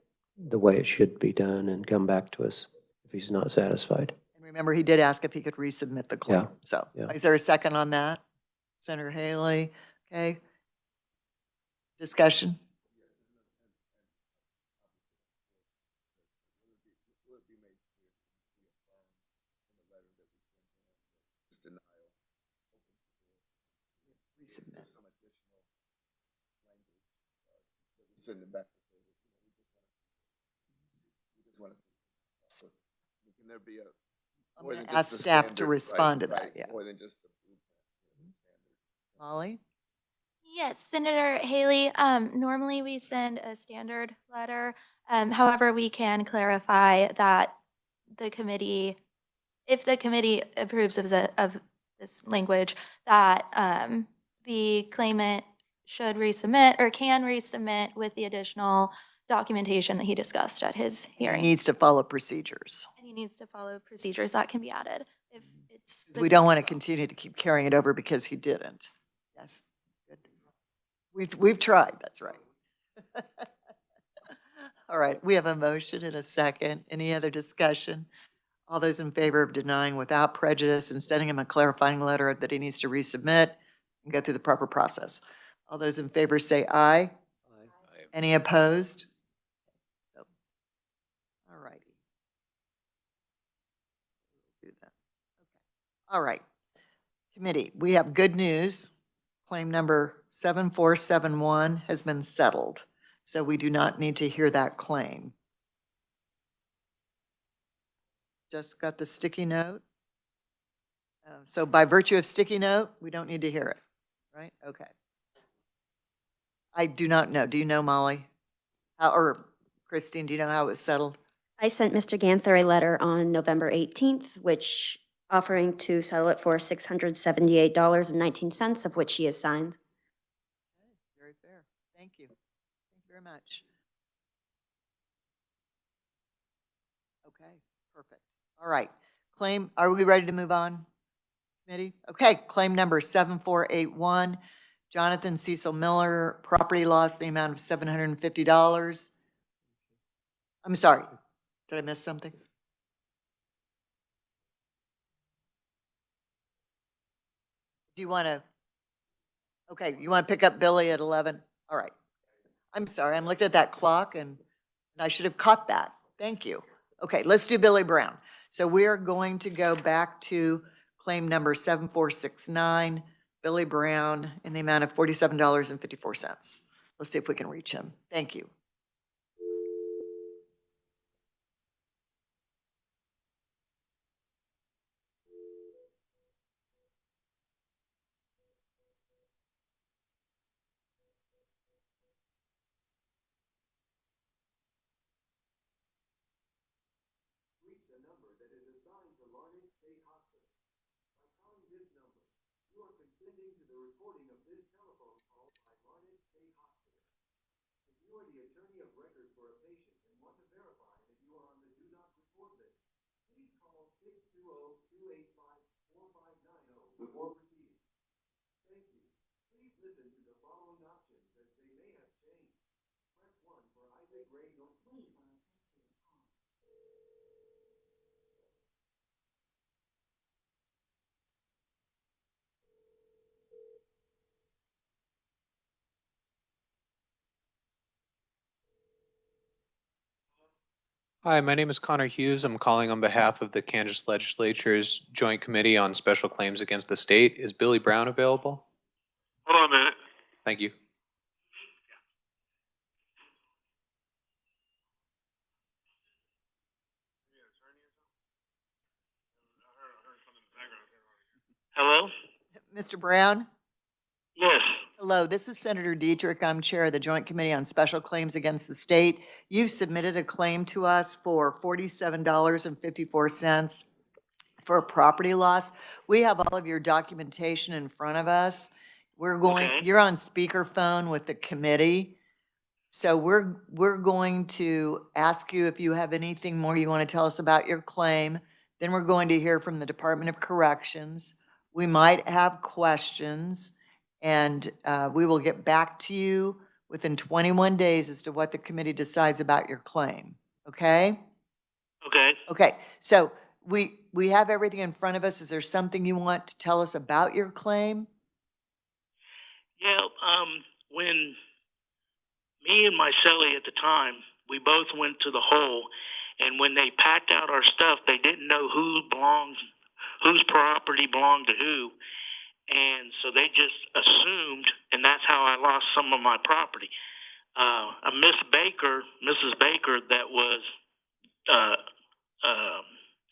the way it should be done and come back to us if he's not satisfied. And remember, he did ask if he could resubmit the claim. Yeah, So yeah. is there a second on that? Senator Haley, okay. Discussion? Resubmit. Send it back. Can there be I'm more gonna than just ask the staff to standard, respond to right, that, right, yeah. more than just the Molly? Yes, Senator Haley, normally we send a standard letter. However, we can clarify that the committee, if the committee approves of this language, that the claimant should resubmit or can resubmit with the additional documentation that he discussed at his He hearing. needs to follow procedures. And he needs to follow procedures that can be added if it's. the We don't want to committee's continue to keep carrying it over because he didn't. Yes. Good. We've tried, that's right. All right, we have a motion and a second. Any other discussion? All those in favor of denying without prejudice and sending him a clarifying letter that he needs to resubmit and go through the proper process. All those in favor say aye. Any opposed? So, all righty. Do that. Okay. All right. Committee, we have good news. Claim number 7471 has been settled, so we do not need to hear that claim. Just got the sticky note. So by virtue of sticky note, we don't need to hear it, right? Okay. I do not know. Do you know, Molly? Or Christine, do you know how it was settled? I sent Mr. Ganther a letter on November 18th, which offering to settle it for $678.19, of which he has signed. Very fair. Thank you. Thank you very much. Okay, perfect. All right. Claim, are we ready to move on, committee? Okay, claim number 7481, Jonathan Cecil Miller, property loss in the amount of $750. I'm sorry, did I miss something? Do you want to, okay, you want to pick up Billy at 11? All right. I'm sorry, I'm looking at that clock and I should have caught that. Thank you. Okay, let's do Billy Brown. So we are going to go back to claim number 7469, Billy Brown, in the amount of $47.54. Let's see if we can reach him. Thank you. reach a number that is assigned to Larned State Hospital. By calling this number, you are consenting to the recording of this telephone call by Larned State Hospital. If you are the attorney of record for a patient and want to verify that you are on the do not record list, please call 620-285-4590 before proceeding. Thank you. Please listen to the following options as they may have changed. Press 1 for Isaac Ray North. Hi, my name is Connor Hughes. I'm calling on behalf of the Kansas Legislature's Joint Committee on Special Claims Against the State. Is Billy Brown available? Hold on a minute. Thank you. Hello? Mr. Brown? Yes. Hello, this is Senator Dietrich. I'm chair of the Joint Committee on Special Claims Against the State. You've submitted a claim to us for $47.54 for a property loss. We have all of your documentation in front of us. You're on speakerphone with the committee. So we're going to ask you if you have anything more you want to tell us about your claim. Then we're going to hear from the Department of Corrections. We might have questions, and we will get back to you within 21 days as to what the committee decides about your claim. Okay? Okay. Okay, so we have everything in front of us. Is there something you want to tell us about your claim? Yeah, when me and my cellie at the time, we both went to the hole, and when they packed out our stuff, they didn't know whose property belonged to who, and so they just assumed, and that's how I lost some of my property. A Mrs. Baker, that was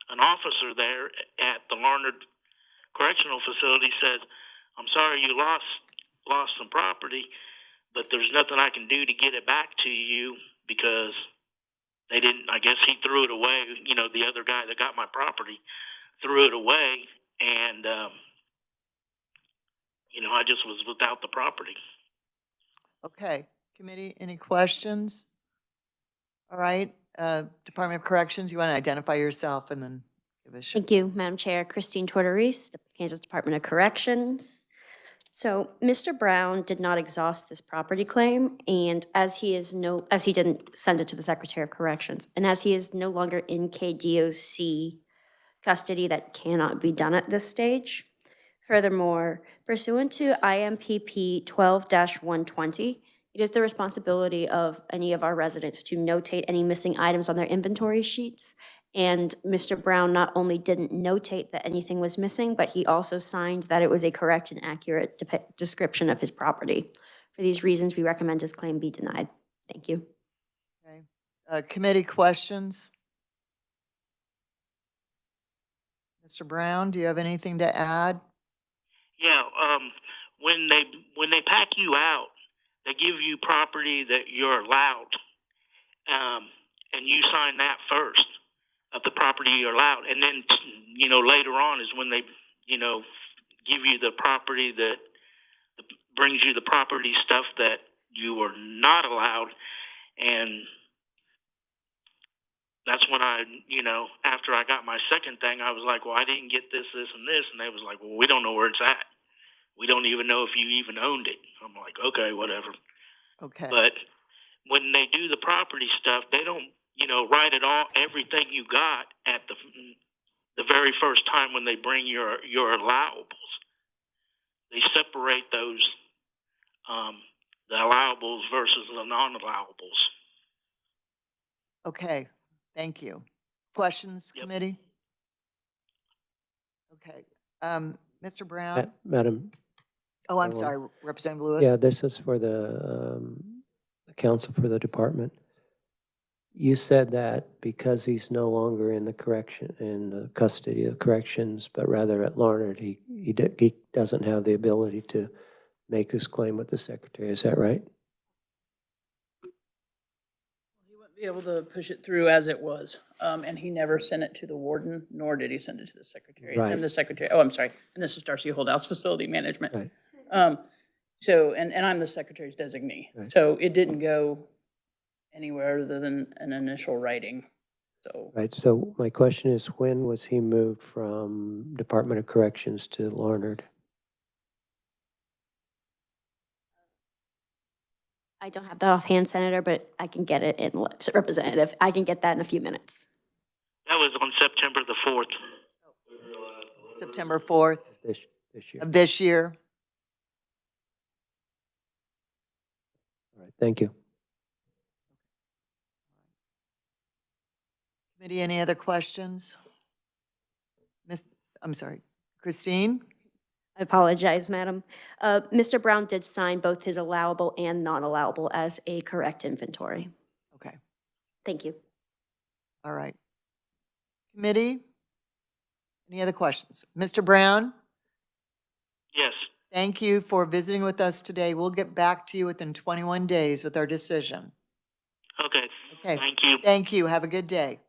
an officer there at the Larned Correctional Facility, said, "I'm sorry you lost some property, but there's nothing I can do to get it back to you because they didn't." I guess he threw it away. You know, the other guy that got my property threw it away, and you know, I just was without the property. Okay, committee, any questions? All right, Department of Corrections, you want to identify yourself and then give us. Thank you, Madam Chair. Christine Tortorese, Kansas Department of Corrections. So Mr. Brown did not exhaust this property claim, and as he didn't send it to the Secretary of Corrections, and as he is no longer in KDOC custody, that cannot be done at this stage. Furthermore, pursuant to IMPP 12-120, it is the responsibility of any of our residents to notate any missing items on their inventory sheets. And Mr. Brown not only didn't notate that anything was missing, but he also signed that it was a correct and accurate description of his property. For these reasons, we recommend his claim be denied. Thank you. Okay. Committee questions? Mr. Brown, do you have anything to add? Yeah, when they pack you out, they give you property that you're allowed, and you sign that first of the property you're allowed, and then you know later on is when they give you the property that brings you the property stuff that you were not allowed, and that's when after I got my second thing, I was like, well, I didn't get this, and this, and they was like, well, we don't know where it's at. We don't even know if you even owned it. I'm like, okay, whatever. Okay. But when they do the property stuff, they don't, write it all, everything you got at the very first time when they bring your allowables. They separate those, the allowables versus the non-allowables. Okay, thank you. Questions, committee? Okay, Mr. Brown? Madam. Oh, I'm sorry, Representative Lewis? Yeah, this is for the counsel for the department. You said that because he's no longer in the custody of corrections, but rather at Larned, he doesn't have the ability to make his claim with the secretary. Is that right? He wouldn't be able to push it through as it was, and he never sent it to the warden, nor did he send it to the secretary. Right. And the secretary, oh, I'm sorry, and this is Darcy Holdhouse, Facility Management. Right. So, and I'm the secretary's designee. Right. So it didn't go anywhere other than an initial writing. So. Right. So my question is, when was he moved from Department of Corrections to Larned? I don't have that offhand, Senator, but I can get it in Representative. I can get that in a few minutes. That was on September the 4th. September 4th? This year. Of this year? All right. Thank you. Committee, any other questions? I'm sorry, Christine? I apologize, Madam. Mr. Brown did sign both his allowable and non-allowable as a correct inventory. Okay. Thank you. All right. Committee, any other questions? Mr. Brown? Yes. Thank you for visiting with us today. We'll get back to you within 21 days with our decision. Okay. Okay. Thank you. Thank you. Have a good day.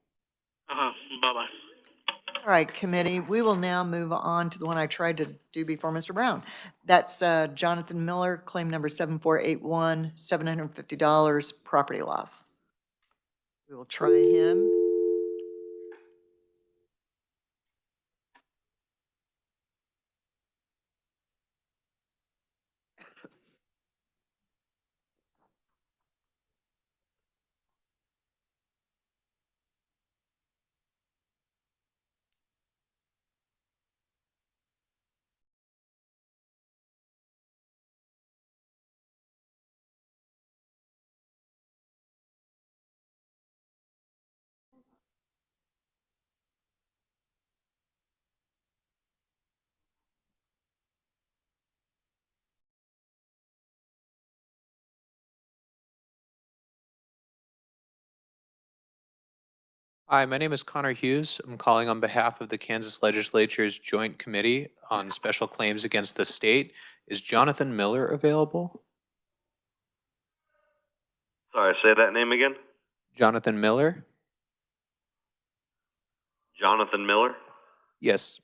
Bye-bye. All right, committee, we will now move on to the one I tried to do before Mr. Brown. That's Jonathan Miller, claim number 7481, $750, property loss. We will try him. Hi, my name is Connor Hughes. I'm calling on behalf of the Kansas Legislature's Joint Committee on Special Claims Against the State. Is Jonathan Miller available? Sorry, say that name again. Jonathan Miller? Jonathan Miller. Yes.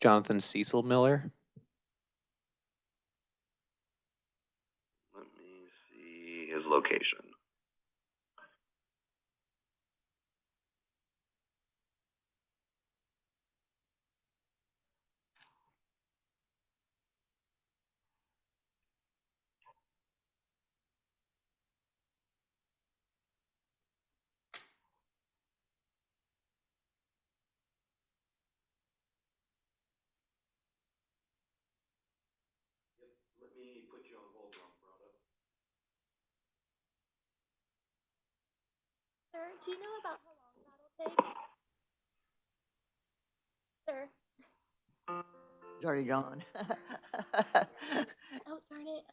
Jonathan Cecil Miller? Let me see his location. Let me put you on hold while I'm brought up. Sir, do you know about how long that'll take? Sir? He's already gone. Oh, darn it.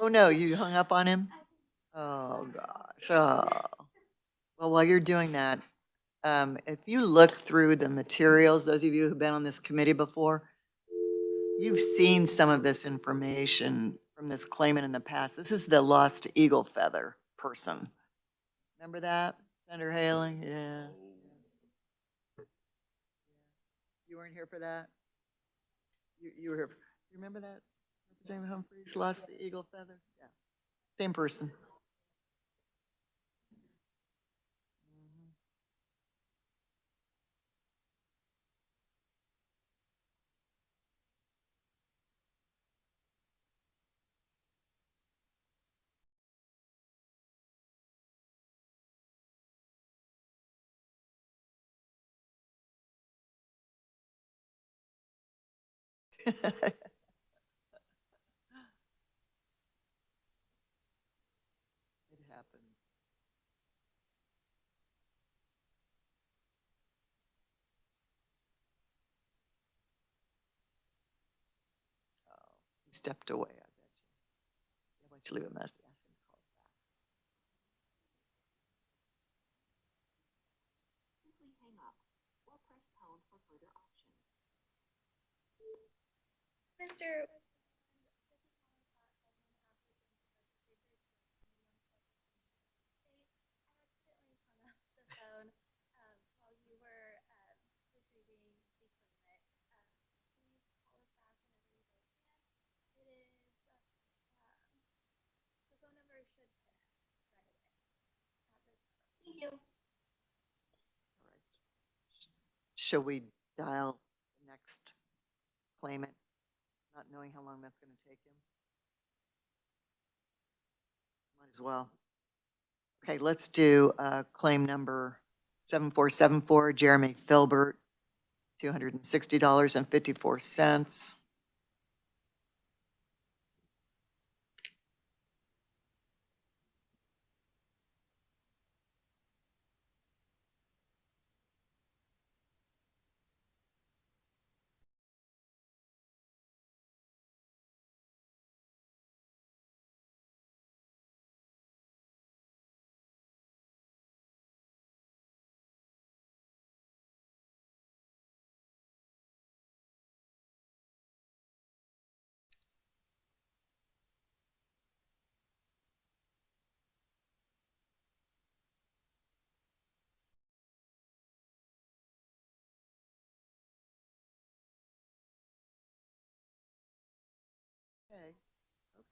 Oh, no, you hung up on him? Oh, gosh. Oh. Well, while you're doing that, if you look through the materials, those of you who've been on this committee before, you've seen some of this information from this claimant in the past. This is the lost eagle feather person. Remember that, Senator Haley? Yeah. You weren't here for that? You were here. You remember that? Representative Humphreys lost the eagle feather? Yeah. Same person. It happens. Oh, he stepped away, I bet you. Why don't you leave a message? Ask him to call us back. Simply hang up or press pound for further options. Mr. Thank you. Shall we dial the next claimant, not knowing how long that's going to take him? Might as well. Okay, let's do claim number 7474, Jeremy Filbert, $260.54.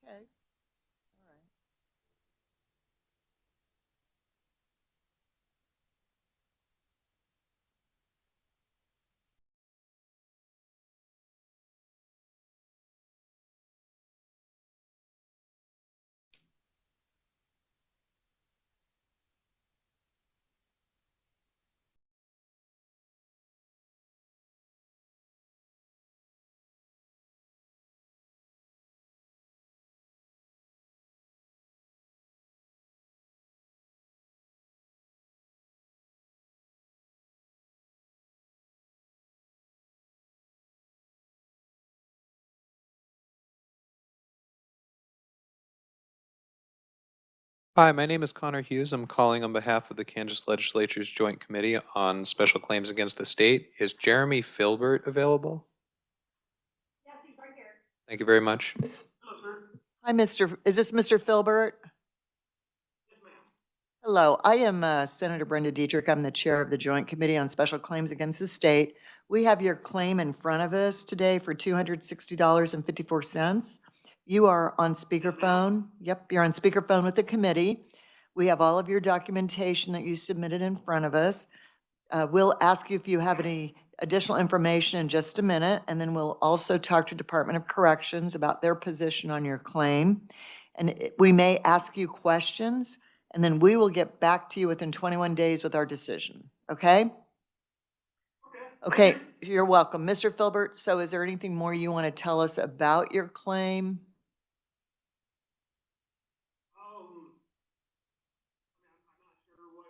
Okay. All right. Hi, my name is Connor Hughes. I'm calling on behalf of the Kansas Legislature's Joint Committee on Special Claims Against the State. Is Jeremy Filbert available? Yes, he's right here. Thank you very much. Hello, sir. Hi, is this Mr. Filbert? Yes, ma'am. Hello, I am Senator Brenda Dietrich. I'm the chair of the Joint Committee on Special Claims Against the State. We have your claim in front of us today for $260.54. You are on speakerphone. Yep, you're on speakerphone with the committee. We have all of your documentation that you submitted in front of us. We'll ask you if you have any additional information in just a minute, and then we'll also talk to Department of Corrections about their position on your claim. And we may ask you questions, and then we will get back to you within 21 days with our decision, okay? Okay, you're welcome. Mr. Filbert, so is there anything more you want to tell us about your claim? I'm not sure what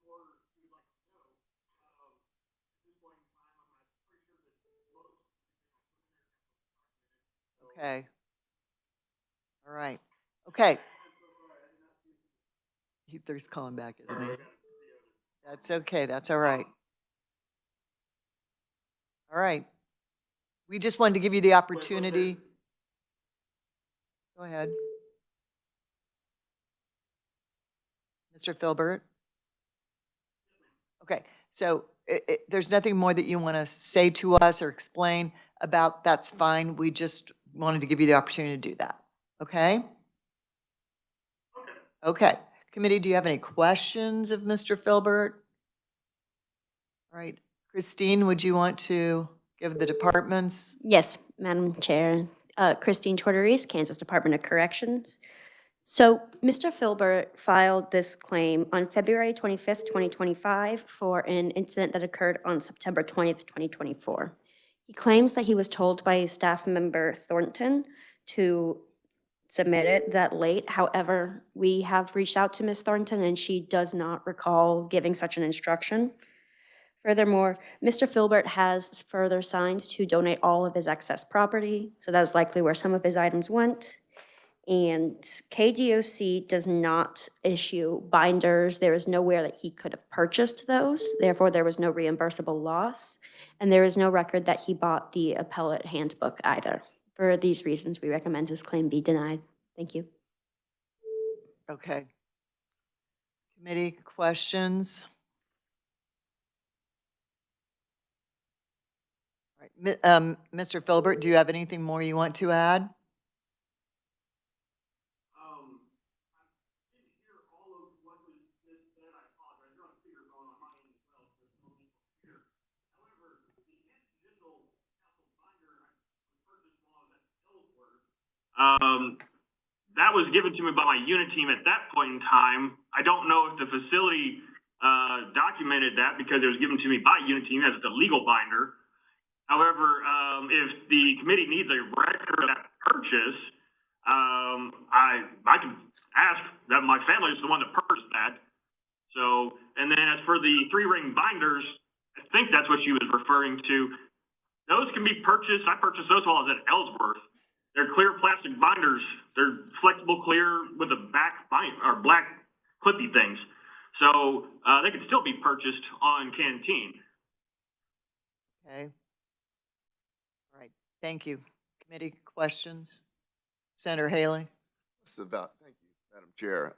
more you'd like to know. At this point in time, I'm pretty sure that most Okay. All right. Okay. He's calling back, isn't he? That's okay. That's all right. All right. We just wanted to give you the opportunity. Go ahead. Mr. Filbert? Okay, so there's nothing more that you want to say to us or explain about, that's fine. We just wanted to give you the opportunity to do that, okay? Okay, committee, do you have any questions of Mr. Filbert? All right, Christine, would you want to give the departments? Yes, Madam Chair. Christine Tortorise, Kansas Department of Corrections. So Mr. Filbert filed this claim on February 25th, 2025 for an incident that occurred on September 20th, 2024. He claims that he was told by staff member Thornton to submit it that late. However, we have reached out to Ms. Thornton and she does not recall giving such an instruction. Furthermore, Mr. Filbert has further signed to donate all of his excess property, so that is likely where some of his items went. And KDOC does not issue binders. There is nowhere that he could have purchased those. Therefore, there was no reimbursable loss. And there is no record that he bought the appellate handbook either. For these reasons, we recommend his claim be denied. Thank you. Okay. Committee questions? All right. Mr. Filbert, do you have anything more you want to add? That was given to me by my unit team at that point in time. I don't know if the facility documented that because it was given to me by unit team as the legal binder. However, if the committee needs a record of that purchase, I can ask that. My family is the one that purchased that. So, and then as for the 3-ring binders, I think that's what she was referring to. Those can be purchased. I purchased those while I was at Ellsworth. They're clear plastic binders. They're flexible, clear with a back bind or black clippy things. So they can still be purchased on Canteen. Okay. All right. Thank you. Committee questions? Senator Haley? Thank you, Madam Chair.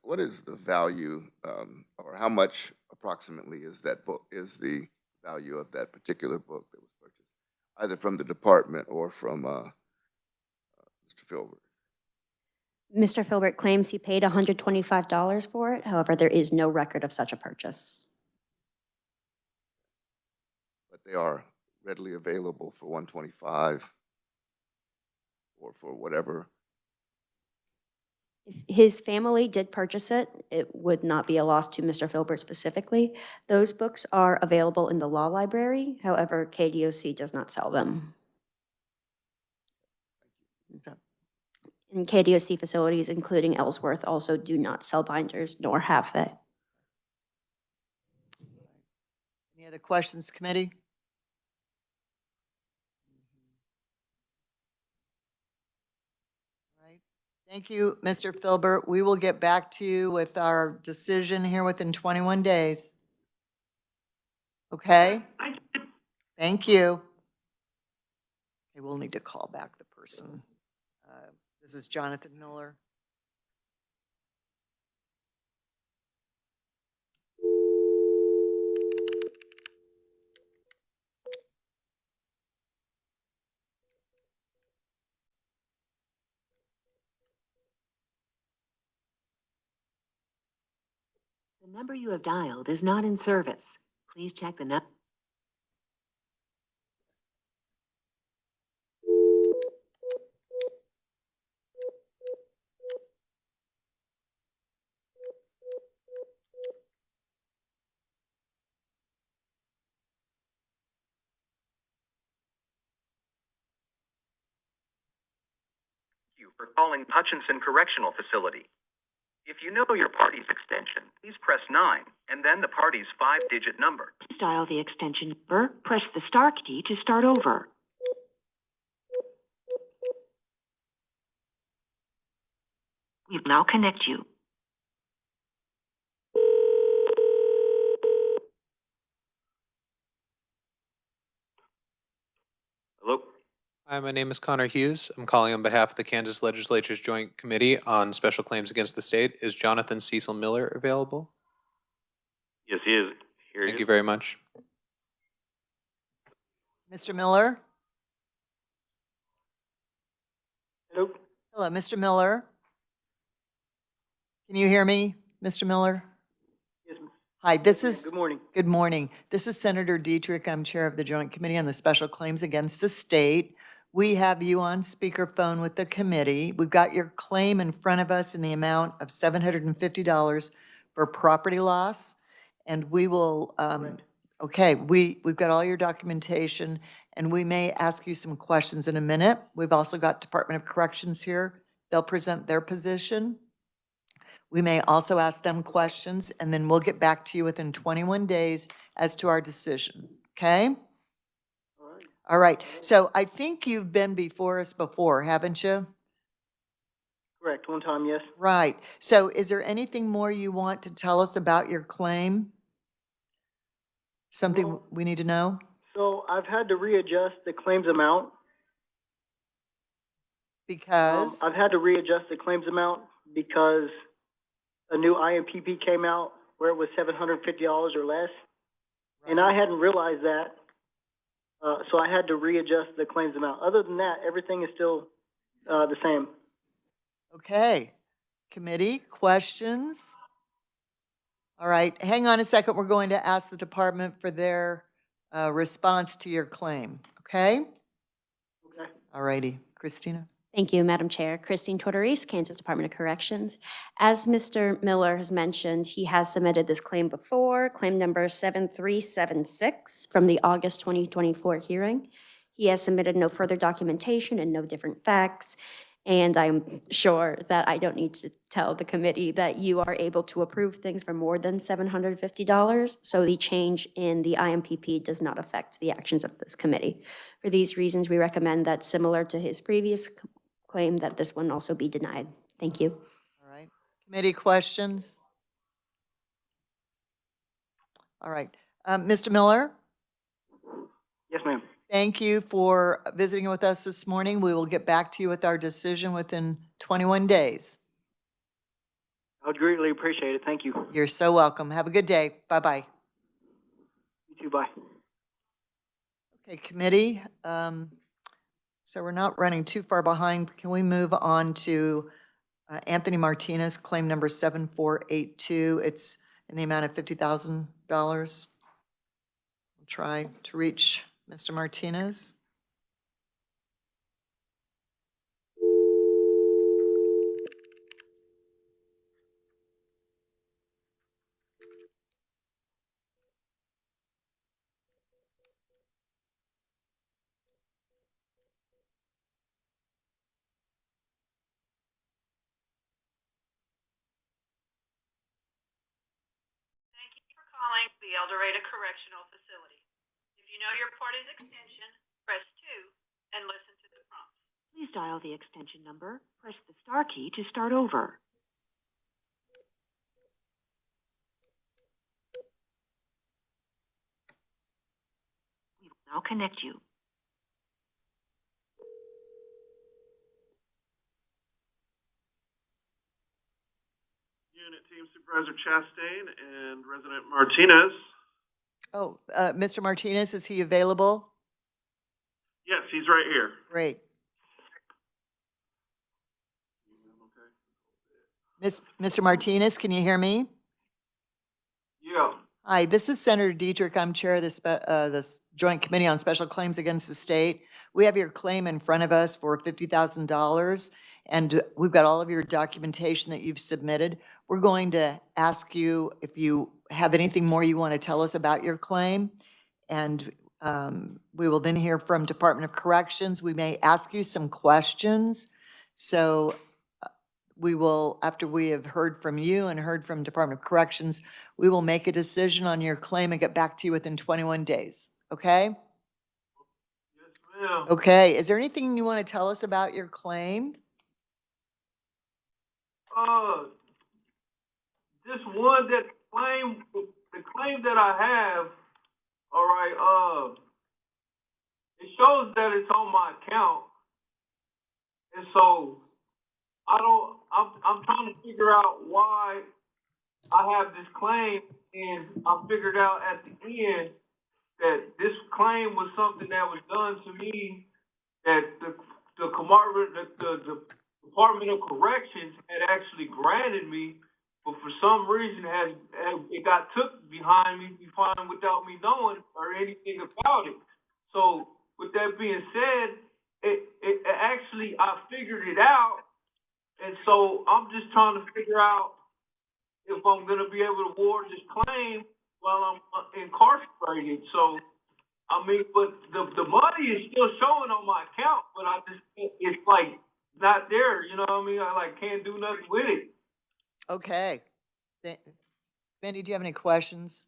What is the value, or how much approximately is that book, is the value of that particular book that was purchased, either from the department or from Mr. Filbert? Mr. Filbert claims he paid $125 for it. However, there is no record of such a purchase. But they are readily available for 125 or for whatever. If his family did purchase it, it would not be a loss to Mr. Filbert specifically. Those books are available in the law library. However, KDOC does not sell them. And KDOC facilities, including Ellsworth, also do not sell binders, nor have they. Any other questions, committee? All right. Thank you, Mr. Filbert. We will get back to you with our decision here within 21 days. Okay? Thank you. Okay, we'll need to call back the person. This is Jonathan Miller. The number you have dialed is not in service. Please check the number. You for calling Hutchinson Correctional Facility. If you know your party's extension, please press 9 and then the party's 5-digit number. Dial the extension number. Press the star key to start over. We will now connect you. Hello? Hi, my name is Connor Hughes. I'm calling on behalf of the Kansas Legislature's Joint Committee on Special Claims Against the State. Is Jonathan Cecil Miller available? Yes, he is. Here he Thank is. you very much. Mr. Miller? Hello? Hello, Mr. Miller? Can you hear me, Mr. Miller? Yes, ma'am. Hi, this is... Good morning. Good morning. This is Senator Dietrich. I'm Chair of the Joint Committee on the Special Claims Against the State. We have you on speakerphone with the committee. We've got your claim in front of us in the amount of $750 for property loss. And we will, okay, we've got all your documentation and we may ask you some questions in a minute. We've also got Department of Corrections here. They'll present their position. We may also ask them questions, and then we'll get back to you within 21 days as to our decision, okay? All right, so I think you've been before us before, haven't you? Correct, one time, yes. Right, so is there anything more you want to tell us about your claim? Something we need to know? So I've had to readjust the claims amount. Because? I've had to readjust the claims amount because a new IMPP came out where it was $750 or less. And I hadn't realized that. So I had to readjust the claims amount. Other than that, everything is still the same. Okay. Committee, questions? All right, hang on a second. We're going to ask the department for their response to your claim, okay? Okay. All righty. Christina? Thank you, Madam Chair. Christine Tortorese, Kansas Department of Corrections. As Mr. Miller has mentioned, he has submitted this claim before, claim number 7376 from the August 2024 hearing. He has submitted no further documentation and no different facts. And I'm sure that I don't need to tell the committee that you are able to approve things for more than $750. So the change in the IMPP does not affect the actions of this committee. For these reasons, we recommend that similar to his previous claim that this one also be denied. Thank you. All right. Committee questions? All right. Mr. Miller? Yes, ma'am. Thank you for visiting with us this morning. We will get back to you with our decision within 21 days. I would greatly appreciate it. Thank you. You're so welcome. Have a good day. Bye-bye. You too. Bye. Okay, committee. So we're not running too far behind. Can we move on to Anthony Martinez, claim number 7482? It's in the amount of $50,000. We'll try to reach Mr. Martinez. Thank you for calling the El Dorado Correctional Facility. If you know your party's extension, press 2 and listen to the prompt. Please dial the extension number. Press the star key to start over. We will now connect you. Unit Team Supervisor Chastain and Resident Martinez. Oh, Mr. Martinez, is he available? Yes, he's right here. Great. Mr. Martinez, can you hear me? Yeah. Hi, this is Senator Dietrich. I'm chair of this Joint Committee on Special Claims Against the State. We have your claim in front of us for $50,000, and we've got all of your documentation that you've submitted. We're going to ask you if you have anything more you want to tell us about your claim, and we will then hear from Department of Corrections. We may ask you some questions. So we will, after we have heard from you and heard from Department of Corrections, we will make a decision on your claim and get back to you within 21 days, okay? Yes, ma'am. Okay, is there anything you want to tell us about your claim? Just one that the claim that I have, all right, it shows that it's on my account. And so I'm trying to figure out why I have this claim, and I figured out at the end that this claim was something that was done to me, that the Department of Corrections had actually granted me, but for some reason it got took behind me without me knowing or anything about it. So with that being said, it actually, I figured it out, and so I'm just trying to figure out if I'm going to be able to award this claim while I'm incarcerated. So, I mean, but the money is still showing on my account, but it's like not there, you know what I mean? I like can't do nothing with it. Okay. Bendy, do you have any questions?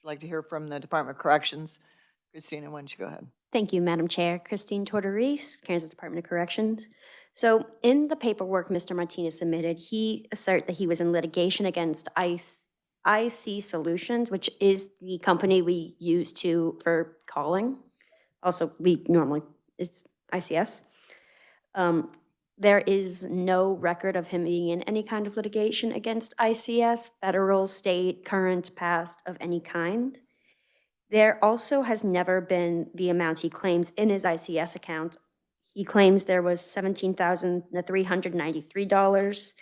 I'd like to hear from the Department of Corrections. Christina, why don't you go ahead? Thank you, Madam Chair. Christine Tortorice, Kansas Department of Corrections. So in the paperwork Mr. Martinez submitted, he asserted that he was in litigation against IC Solutions, which is the company we use for calling. Also, it's ICS. There is no record of him being in any kind of litigation against ICS, federal, state, current, past, of any kind. There also has never been the amount he claims in his ICS account. He claims there was $17,393.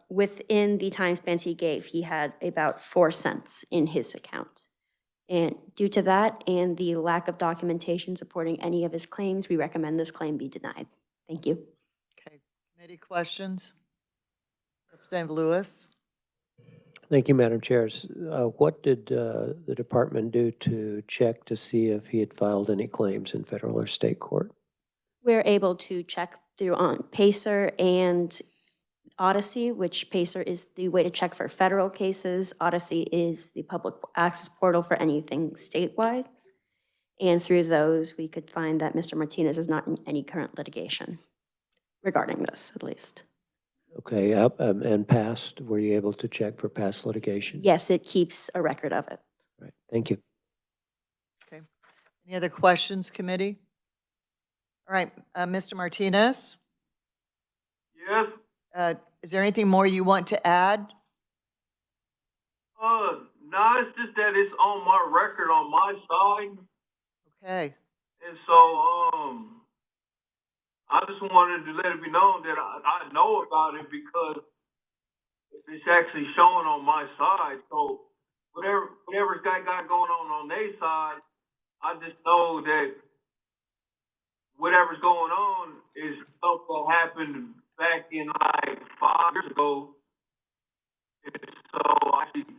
Within the time spans he gave, he had about 4 cents in his account. And due to that and the lack of documentation supporting any of his claims, we recommend this claim be denied. Thank you. Okay, committee questions? Representative Lewis? Thank you, Madam Chair. What did the department do to check to see if he had filed any claims in federal or state court? We're able to check through on Pacer and Odyssey, which Pacer is the way to check for federal cases. Odyssey is the public access portal for anything statewide. And through those, we could find that Mr. Martinez is not in any current litigation regarding this, at least. Okay, and past, were you able to check for past litigation? Yes, it keeps a record of it. Right, thank you. Okay. Any other questions, committee? All right, Mr. Martinez? Yes? Is there anything more you want to add? No, it's just that it's on my record on my side. Okay. And so, I just wanted to let it be known that I know about it because it's actually showing on my side. So whatever's got going on their side, I just know that whatever's going on is stuff that happened back in like 5 years ago. And so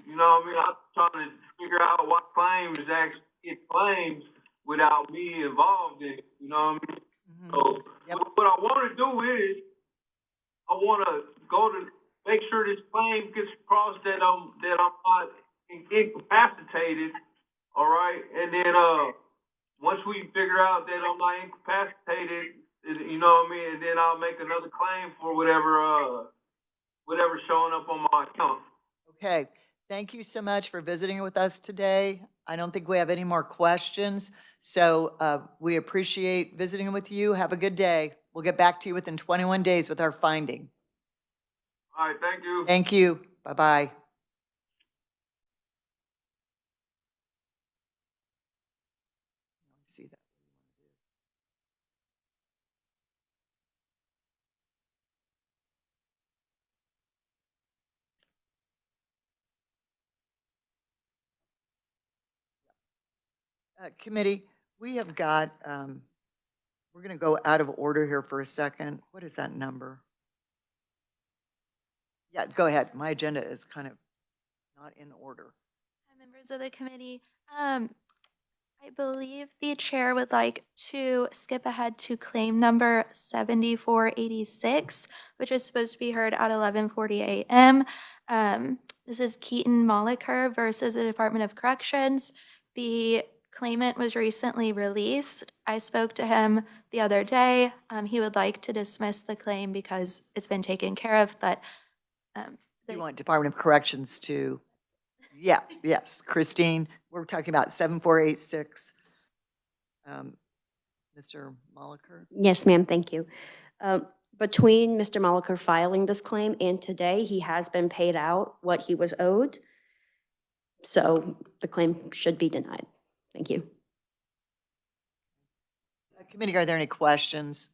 you know what I mean? I'm trying to figure out what claims actually get claims without me involved in it. You know what I mean? So what I want to do is I want to go to make sure this claim gets across that I'm not incapacitated. All right, and then once we figure out that I'm not incapacitated, you know what I mean, and then I'll make another claim for whatever's showing up on my account. Okay, thank you so much for visiting with us today. I don't think we have any more questions, so we appreciate visiting with you. Have a good day. We'll get back to you within 21 days with our finding. All right, thank you. Thank you. Bye-bye. See that. Committee, we have got, we're going to go out of order here for a second. What is that number? Yeah, go ahead. My agenda is kind of not in order. Hi, members of the committee. I believe the chair would like to skip ahead to claim number 7486, which is supposed to be heard at 11:40 a.m. This is Keaton Moliker versus the Department of Corrections. The claimant was recently released. I spoke to him the other day. He would like to dismiss the claim because it's been taken care of, but You want Department of Corrections to, yes, Christine, we're talking about 7486. Mr. Moliker? Yes, ma'am, thank you. Between Mr. Moliker filing this claim and today, he has been paid out what he was owed. So the claim should be denied. Thank you. Committee, are there any questions?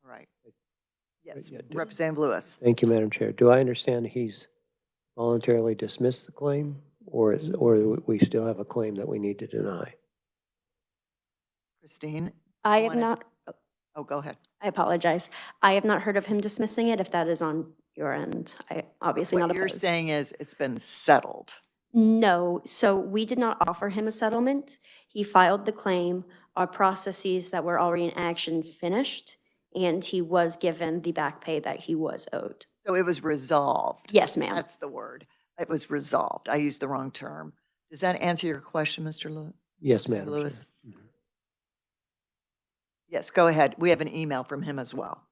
All right. Yes, Representative Lewis. Thank you, Madam Chair. Do I understand he's voluntarily dismissed the claim, or we still have a claim that we need to deny? Christine? I have not. Oh, go ahead. I apologize. I have not heard of him dismissing it. If that is on your end, I obviously not What you're opposed. saying is it's been settled. No, so we did not offer him a settlement. He filed the claim. Our processes that were already in action finished, and he was given the back pay that he was owed. So it was resolved. Yes, ma'am. That's the word. It was resolved. I used the wrong term. Does that answer your question, Mr. Lewis? Yes, Madam Chair. Lewis? Yes, go ahead. We have an email from him as well.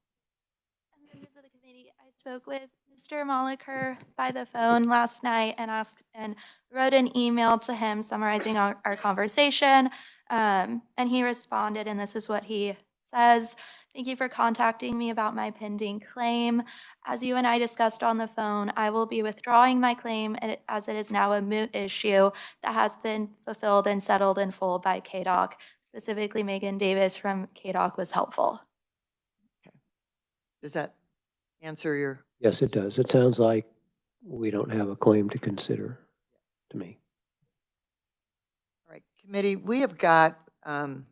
Members of the committee, I spoke with Mr. Moliker by the phone last night and wrote an email to him summarizing our conversation. And he responded, and this is what he says. Thank you for contacting me about my pending claim. As you and I discussed on the phone, I will be withdrawing my claim as it is now a moot issue that has been fulfilled and settled in full by KDOC. Specifically, Megan Davis from KDOC was helpful. Does that answer your? Yes, it does. It sounds like we don't have a claim to consider to me. All right, committee, we have got the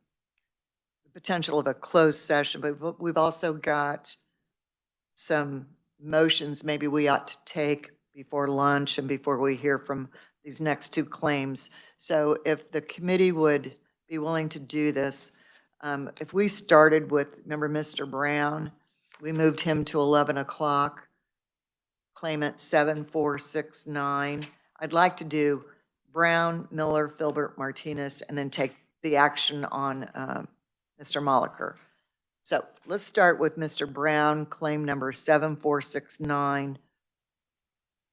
potential of a closed session, but we've also got some motions maybe we ought to take before lunch and before we hear from these next two claims. So if the committee would be willing to do this, if we started with, remember Mr. Brown, we moved him to 11 o'clock, claimant 7469. I'd like to do Brown, Miller, Filbert, Martinez, and then take the action on Mr. Moliker. So let's start with Mr. Brown, claim number 7469.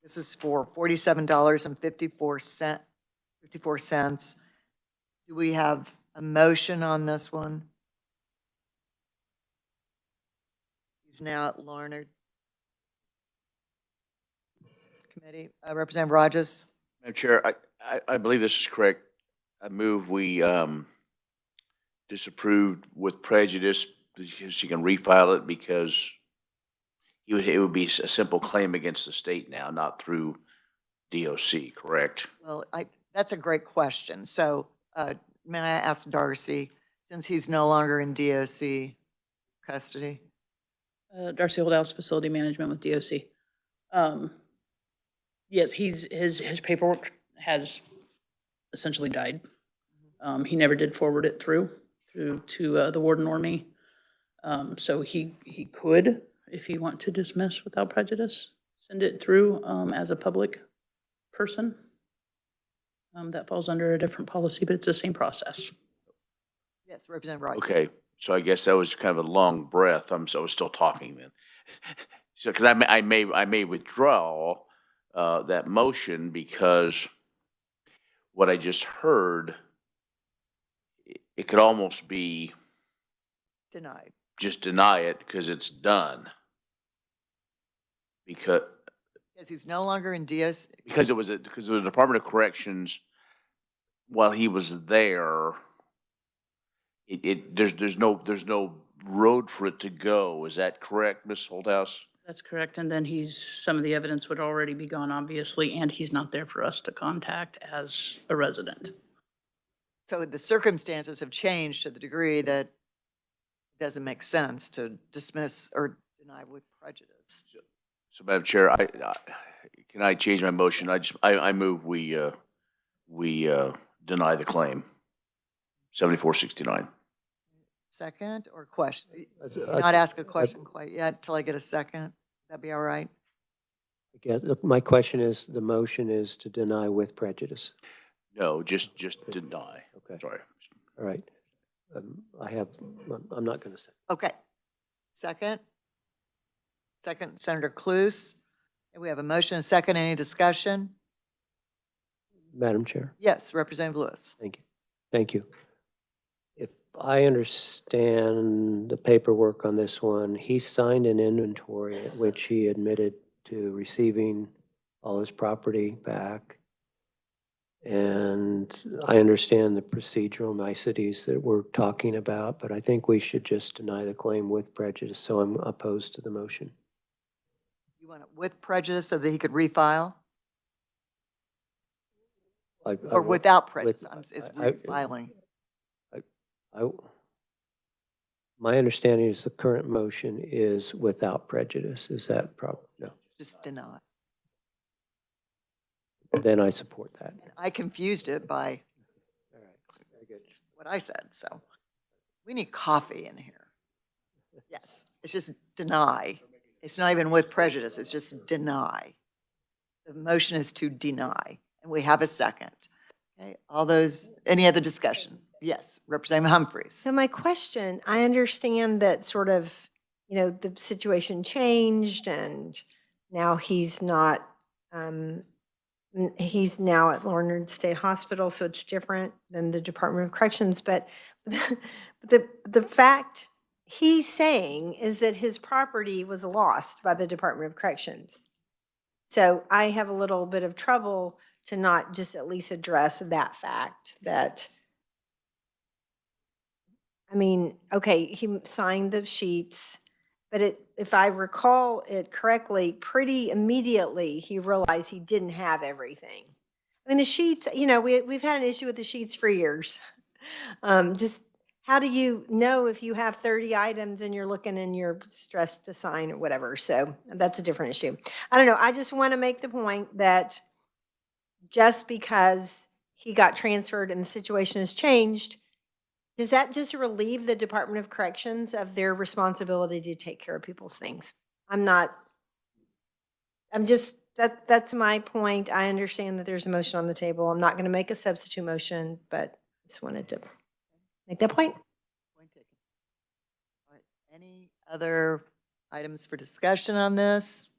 This is for $47.54. Do we have a motion on this one? He's now at Larned. Committee, Representative Rogers. Madam Chair, I believe this is correct. I move we disapproved with prejudice she can refile it because it would be a simple claim against the state now, not through DOC, correct? Well, that's a great question. So, may I ask Darcy, since he's no longer in DOC custody? Darcy Holdhouse, Facility Management with DOC. Yes, his paperwork has essentially died. He never did forward it through to the warden or me. So he could, if he want to dismiss without prejudice, send it through as a public person. That falls under a different policy, but it's the same process. Yes, Representative Wright. Okay, so I guess that was kind of a long breath. I was still talking then. So, because I may withdraw that motion because what I just heard, it could almost be Denied. just deny it because it's done. Because he's no longer in DOC. Because it was the Department of Corrections while he was there. There's no road for it to go. Is that correct, Ms. Holdhouse? That's correct. And then some of the evidence would already be gone, obviously, and he's not there for us to contact as a resident. So the circumstances have changed to the degree that it doesn't make sense to dismiss or deny with prejudice. So, Madam Chair, can I change my motion? I move we deny the claim. 7469. Second or question? Not ask a question quite yet till I get a second. That'd be all right. I guess, look, my question is, the motion is to deny with prejudice. No, just deny. Okay. Sorry. All right. I'm not going to say. Okay. Second, Senator Cluse. We have a motion and a second. Any discussion? Madam Chair. Yes, Representative Lewis. Thank you. Thank you. If I understand the paperwork on this one, he signed an inventory at which he admitted to receiving all his property back. And I understand the procedural niceties that we're talking about, but I think we should just deny the claim with prejudice. So I'm opposed to the motion. You want it with prejudice so that he could refile? Or without prejudice? Is refiling. My understanding is the current motion is without prejudice. Is that proper? No. Just deny. Then I support that. I confused it by All right. Very good. what I said, so we need coffee in here. Yes, it's just deny. It's not even with prejudice, it's just deny. The motion is to deny, and we have a second. Okay, any other discussion? Yes, Representative Humphreys. So my question, I understand that sort of, the situation changed and now he's not, he's now at Larned State Hospital, so it's different than the Department of Corrections. But the fact he's saying is that his property was lost by the Department of Corrections. So I have a little bit of trouble to not just at least address that fact that, okay, he signed the sheets, but if I recall it correctly, pretty immediately he realized he didn't have everything. The sheets, we've had an issue with the sheets for years. Just how do you know if you have 30 items and you're looking and you're stressed to sign or whatever? So that's a different issue. I don't know. I just want to make the point that just because he got transferred and the situation has changed, does that just relieve the Department of Corrections of their responsibility to take care of people's things? That's my point. I understand that there's a motion on the table. I'm not going to make a substitute motion, but just wanted to make that point. Point taken. All right. Any other items for discussion on this?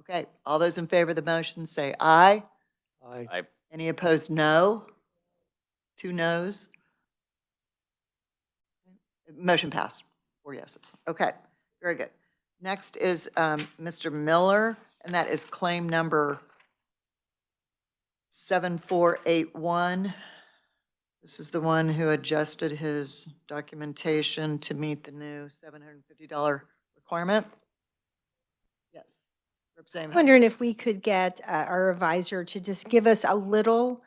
Okay, all those in favor of the motion say aye. Aye. Any opposed, no? 2 noes. Motion passed. 4 yeses. Okay, very good. Next is Mr. Miller, and that is claim number 7481. This is the one who adjusted his documentation to meet the new $750 requirement? Yes. Representative. I'm wondering if we could get our advisor to just give us a little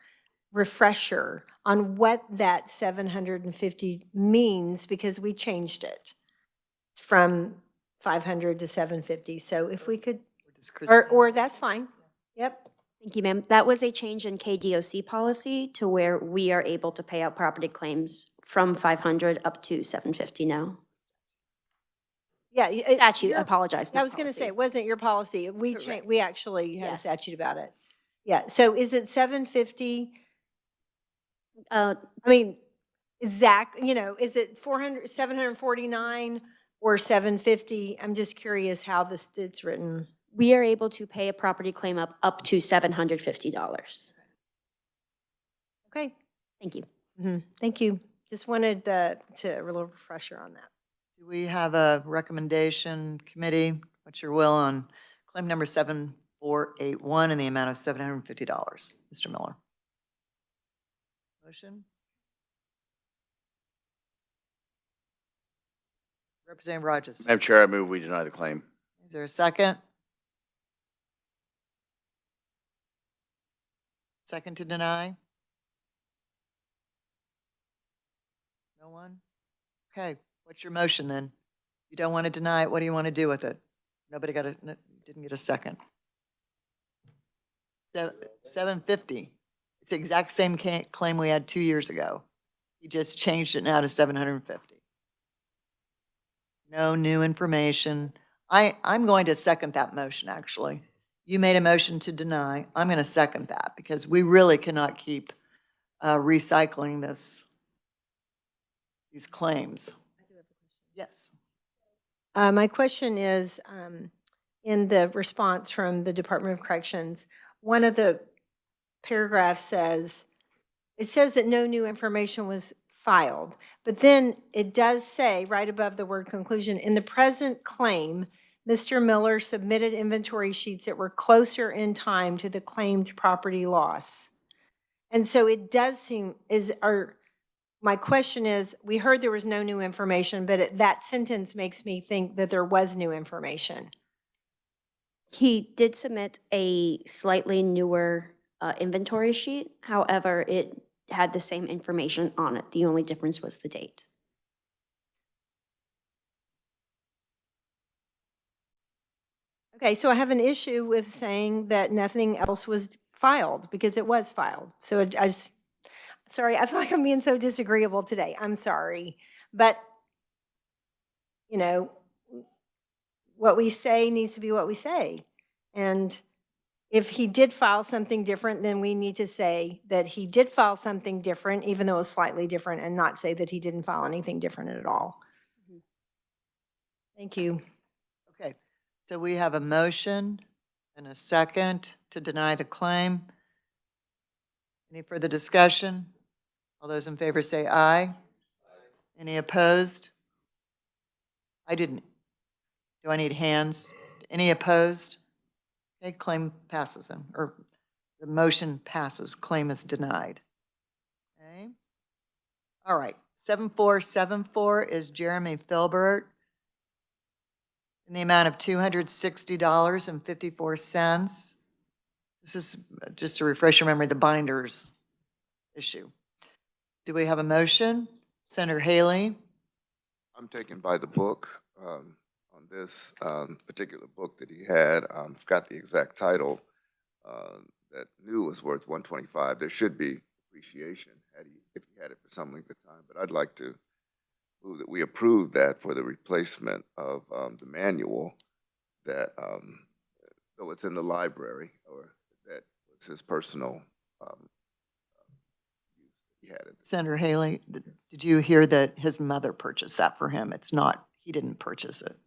refresher on what that 750 means, because we changed it from 500 to 750. So if we could, or that's fine. Yep. Thank you, ma'am. That was a change in KDOC policy to where we are able to pay out property claims from 500 up to 750 now. Yeah. Statute, I apologize. I was going to say, it wasn't your policy. We changed, we actually had a statute about it. Yeah. So is it 750? I mean, exact, is it 749 or 750? I'm just curious how it's written. We are able to pay a property claim up to $750. Okay. Thank you. Thank you. Just wanted a little refresher on that. Do we have a recommendation committee? What's your will on claim number 7481 in the amount of $750? Mr. Miller. Motion? Representative Rogers. Madam Chair, I move we deny the claim. Is there a second? Second to deny? No one? Okay, what's your motion then? You don't want to deny it, what do you want to do with it? Nobody didn't get a second. 750. It's the exact same claim we had 2 years ago. You just changed it now to 750. No new information. I'm going to second that motion, actually. You made a motion to deny. I'm going to second that because we really cannot keep recycling these claims. Yes. My question is, in the response from the Department of Corrections, one of the paragraphs says, it says that no new information was filed, but then it does say right above the word conclusion, in the present claim, Mr. Miller submitted inventory sheets that were closer in time to the claimed property loss. And so it does seem, my question is, we heard there was no new information, but that sentence makes me think that there was new information. He did submit a slightly newer inventory sheet. However, it had the same information on it. The only difference was the date. Okay, so I have an issue with saying that nothing else was filed because it was filed. So sorry, I feel like I'm being so disagreeable today. I'm sorry. But, what we say needs to be what we say. And if he did file something different, then we need to say that he did file something different, even though it was slightly different, and not say that he didn't file anything different at all. Thank you. Okay, so we have a motion and a second to deny the claim. Any further discussion? All those in favor say aye. Any opposed? I didn't. Do I need hands? Any opposed? Okay, claim passes then, or the motion passes, claim is denied. Okay. All right, 7474 is Jeremy Filbert in the amount of $260.54. This is just to refresh your memory, the binders issue. Do we have a motion? Senator Haley? I'm taken by the book on this particular book that he had. Forgot the exact title. That new was worth $125. There should be appreciation if he had it for some length of time. But I'd like to move that we approve that for the replacement of the manual that, though it's in the library, or that was his personal he had it. Senator Haley, did you hear that his mother purchased that for him? It's not, he didn't purchase it.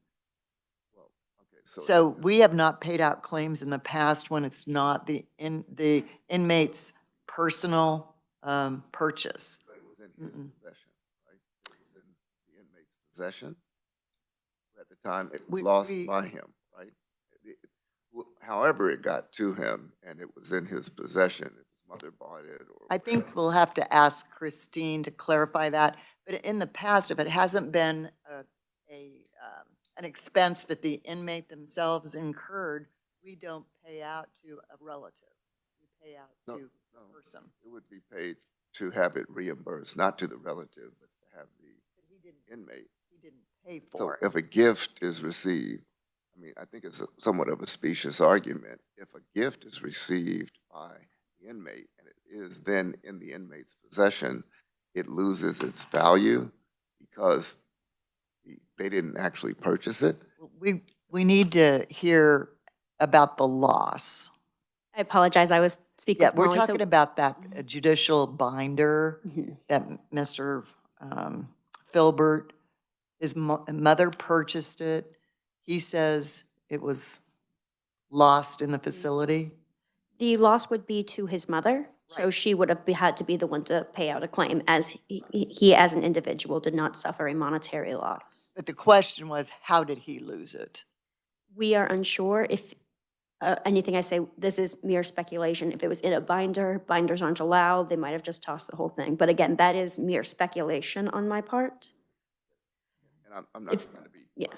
Well, okay, so So we have not paid out claims in the past when it's not the inmate's personal purchase. it was in his possession, right? It was in the inmate's possession. At the time, it was lost by him, right? However it got to him and it was in his possession, it was mother bought it or. I think we'll have to ask Christine to clarify that. But in the past, if it hasn't been an expense that the inmate themselves incurred, we don't pay out to a relative. We pay out No, to no, the person. It would be paid to have it reimbursed, not to the relative, but to have the inmate. He didn't pay So for it. if a gift is received, I mean, I think it's somewhat of a specious argument. If a gift is received by the inmate and it is then in the inmate's possession, it loses its value because they didn't actually purchase it. We need to hear about the loss. I apologize, I was speaking Yeah, with we're Molly, so- talking about that judicial binder Mhm. that Mr. Filbert, his mother purchased it. He says it was lost in the facility. The loss would be to his mother, so she would have had to be the one to pay out a claim, as he as an individual did not suffer a monetary loss. But the question was, how did he lose it? We are unsure if, anything I say, this is mere speculation. If it was in a binder, binders aren't allowed, they might have just tossed the whole thing. But again, that is mere speculation on my part. And I'm not trying to be. Yeah.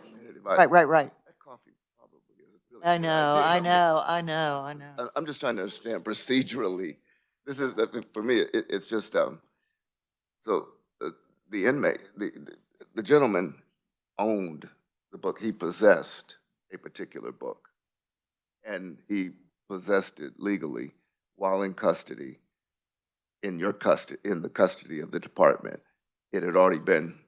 argumentative. Right. That coffee probably is a really I good know, idea. I know. I'm just trying to understand procedurally. This is, for me, it's just, so the inmate, the gentleman owned the book. He possessed a particular book. And he possessed it legally while in custody, in the custody of the department. It had already been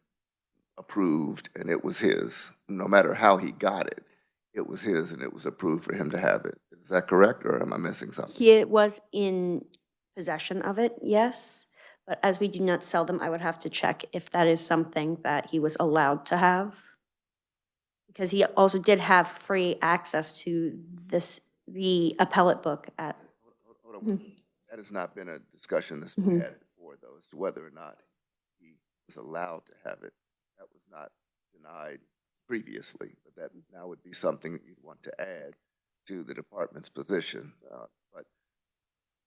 approved and it was his. No matter how he got it, it was his and it was approved for him to have it. Is that correct, or am I missing something? He was in possession of it, yes. But as we do not sell them, I would have to check if that is something that he was allowed to have. Because he also did have free access to the appellate book at. Hold on. That has not been a discussion that's been had before, though, as to whether or not he was allowed to have it. That was not denied previously, but that now would be something that you'd want to add to the department's position. But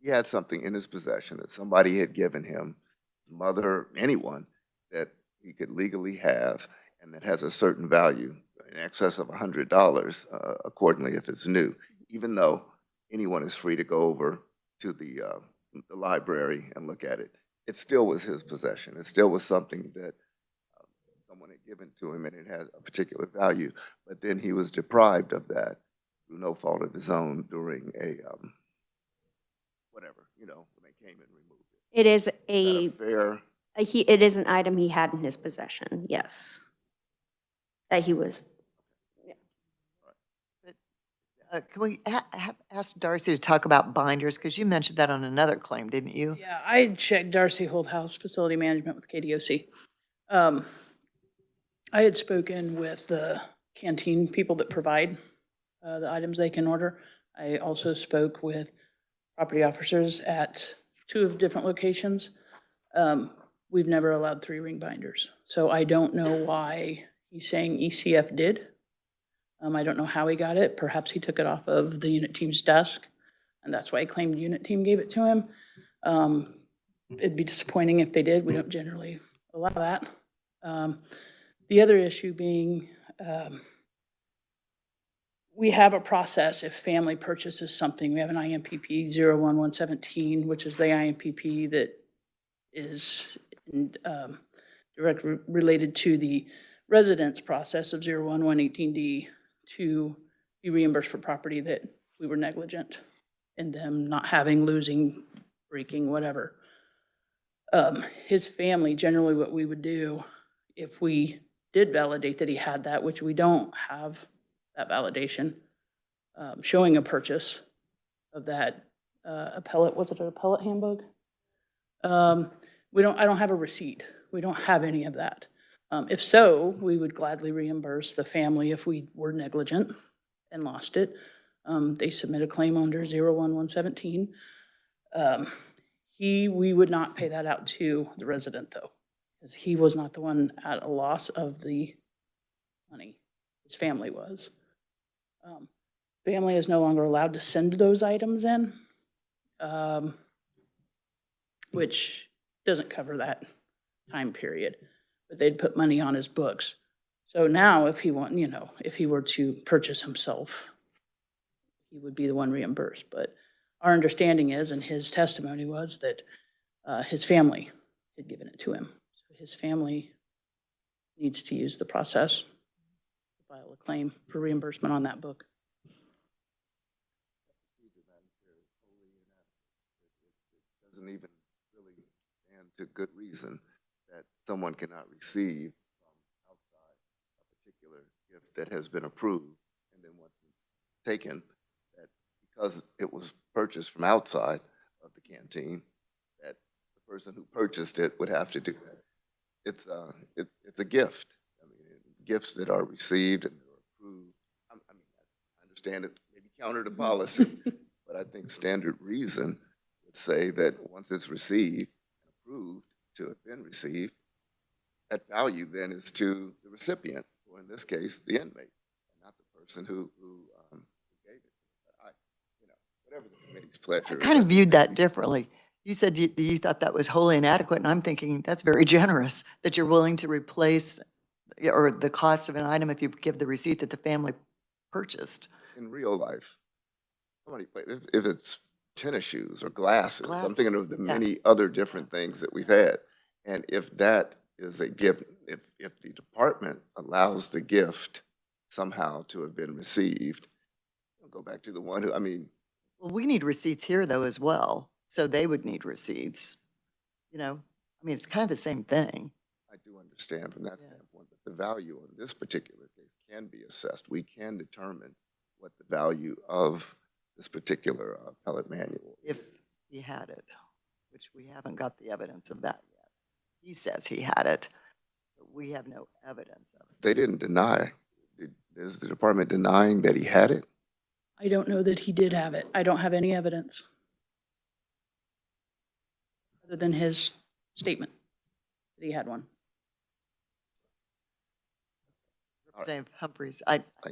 he had something in his possession that somebody had given him, his mother, anyone, that he could legally have, and that has a certain value in excess of $100, accordingly, if it's new, even though anyone is free to go over to the library and look at it. It still was his possession. It still was something that someone had given to him and it had a particular value, but then he was deprived of that through no fault of his own during a, whatever, when they came and removed it. It is Is that fair? It is an item he had in his possession, yes. That he was. Can we ask Darcy to talk about binders? Because you mentioned that on another claim, didn't you? Yeah, I checked Darcy Holdhouse Facility Management with KDOC. I had spoken with the canteen people that provide the items they can order. I also spoke with property officers at 2 of different locations. We've never allowed 3-ring binders. So I don't know why he's saying ECF did. I don't know how he got it. Perhaps he took it off of the unit team's desk, and that's why he claimed unit team gave it to him. It'd be disappointing if they did. We don't generally allow that. The other issue being, we have a process if family purchases something. We have an IMPP 01117, which is the IMPP that is directly related to the residence process of 01118D to be reimbursed for property that we were negligent in them not having, losing, breaking, whatever. His family, generally what we would do if we did validate that he had that, which we don't have that validation, showing a purchase of that appellate, was it an appellate handbook? I don't have a receipt. We don't have any of that. If so, we would gladly reimburse the family if we were negligent and lost it. They submit a claim under 01117. We would not pay that out to the resident though, because he was not the one at a loss of the money. His family was. Family is no longer allowed to send those items in. which doesn't cover that time period, but they'd put money on his books. So now if he if he were to purchase himself, he would be the one reimbursed. But our understanding is, and his testimony was, that his family had given it to him. So his family needs to use the process to file a claim for reimbursement on that book. Doesn't even really stand to good reason that someone cannot receive from outside a particular gift that has been approved, and then once it's taken, that because it was purchased from outside of the canteen, that the person who purchased it would have to do that. It's a gift. I mean, gifts that are received and are approved. I mean, I understand it may be counter to policy, but I think standard reason would say that once it's received and approved to have been received, that value then is to the recipient, or in this case, the inmate, not the person who gave it. But whatever the committee's pleasure. I kind of viewed that differently. You said you thought that was wholly inadequate, and I'm thinking that's very generous, that you're willing to replace or the cost of an item if you give the receipt that the family purchased. In real life, somebody, if it's tennis shoes or glasses, I'm thinking of the many other different things that we've had. And if that is a gift, if the department allows the gift somehow to have been received, I'll go back to the one who, Well, we need receipts here though as well. So they would need receipts, it's kind of the same thing. I do understand from that standpoint, but the value in this particular case can be assessed. We can determine what the value of this particular appellate manual is. If he had it, which we haven't got the evidence of that yet. He says he had it, but we have no evidence of it. They didn't deny. Is the department denying that he had it? I don't know that he did have it. I don't have any evidence other than his statement that he had one. Representative Humphreys,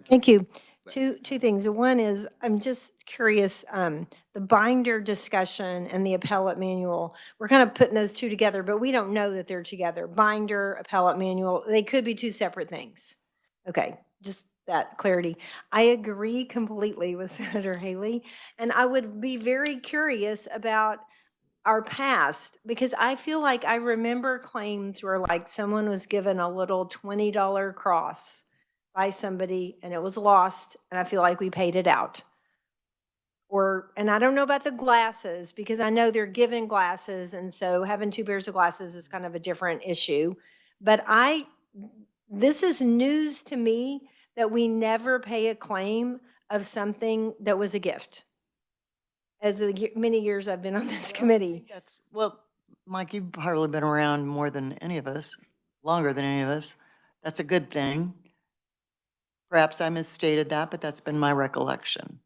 Thank you. Two things. One is, I'm just curious, the binder discussion and the appellate manual, we're kind of putting those two together, but we don't know that they're together. Binder, appellate manual, they could be two separate things. Okay, just that clarity. I agree completely with Senator Haley, and I would be very curious about our past, because I feel like I remember claims where like someone was given a little $20 cross by somebody and it was lost, and I feel like we paid it out. And I don't know about the glasses, because I know they're given glasses, and so having two pairs of glasses is kind of a different issue. But this is news to me that we never pay a claim of something that was a gift. As many years I've been on this committee. Well, Mike, you've probably been around more than any of us, longer than any of us. That's a good thing. Perhaps I misstated that, but that's been my recollection.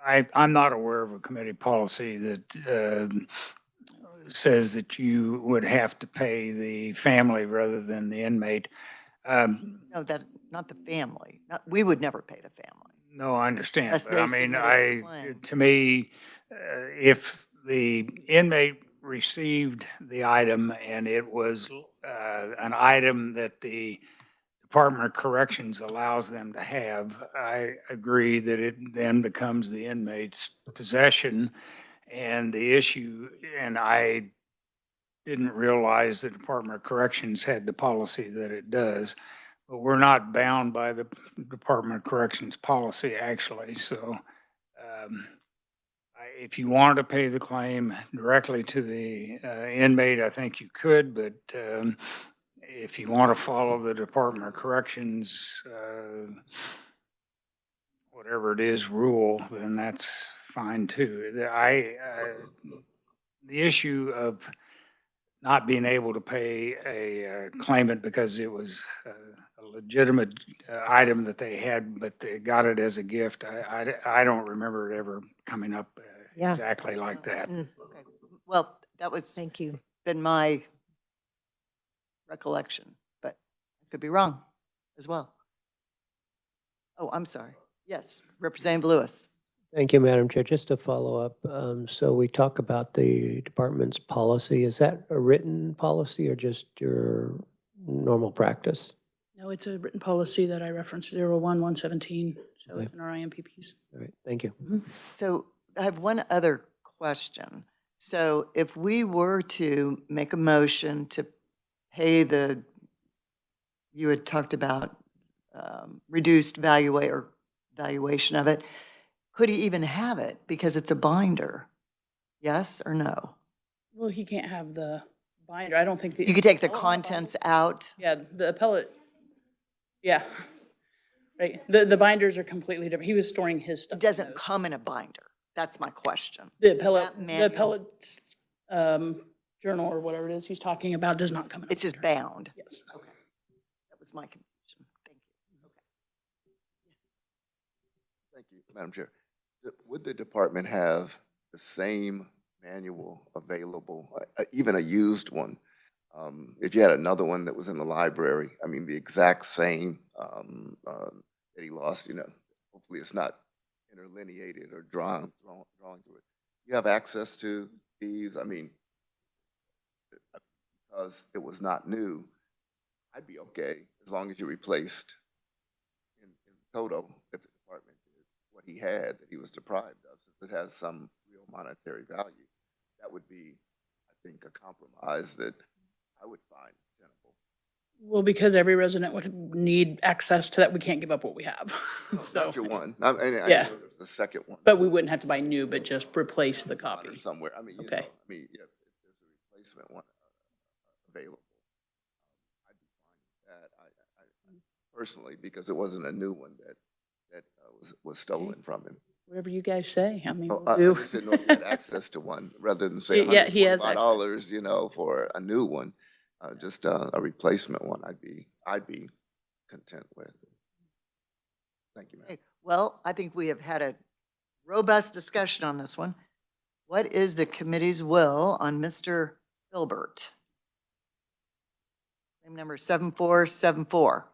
I'm not aware of a committee policy that says that you would have to pay the family rather than the inmate. No, not the family. We would never pay the family. No, I understand. Unless But they I mean, submitted the claim. to me, if the inmate received the item and it was an item that the Department of Corrections allows them to have, I agree that it then becomes the inmate's possession. And the issue, and I didn't realize the Department of Corrections had the policy that it does, but we're not bound by the Department of Corrections policy, actually. So if you wanted to pay the claim directly to the inmate, I think you could, but if you want to follow the Department of Corrections, whatever it is, rule, then that's fine too. The issue of not being able to pay a claimant because it was a legitimate item that they had, but they got it as a gift, I don't remember it ever coming up exactly like that. Okay. Well, that was Thank you. been my recollection, but I could be wrong as well. Oh, I'm sorry. Yes, Representative Lewis. Thank you, Madam Chair. Just to follow up, so we talk about the department's policy. Is that a written policy or just your normal practice? No, it's a written policy that I referenced, 01-117, so Okay. it's in our IMPPs. All right, thank you. So I have one other question. So if we were to make a motion to pay you had talked about reduced valuation of it, could he even have it because it's a binder? Yes or no? Well, he can't have the binder. I don't think the. You could take the contents out? Yeah, the appellate, yeah. Right, the binders are completely different. He was storing his stuff. It doesn't come in a binder. That's my question. The Is appellate, that the manual- appellate journal or whatever it is he's talking about does not come in. It's just bound? Yes. Okay. That was my confusion. Thank you. Okay. Thank you, Madam Chair. Would the department have the same manual available, even a used one? If you had another one that was in the library, I mean, the exact same that he lost, hopefully it's not interlineated or drawn through it. You have access to these, I mean, because it was not new, I'd be okay as long as you replaced in total, if the department did what he had that he was deprived of. If it has some real monetary value, that would be, I think, a compromise that I would find tenable. Well, because every resident would need access to that, we can't give up what we have. So, Not your one. I Yeah. know there's the second one. but we wouldn't have to buy new, but just replace the copy. Or somewhere. I mean, Okay. yeah, if there's a replacement one available, I'd be fine with that. I personally, because it wasn't a new one that was stolen from him. Whatever you guys say. I mean, Oh, we'll I do. just didn't know if he had access to one, rather than say Yeah, he has $145, for a new one, just a replacement one. I'd be content with. Thank you, ma'am. Okay. Well, I think we have had a robust discussion on this one. What is the committee's will on Mr. Filbert? Claim number 7474.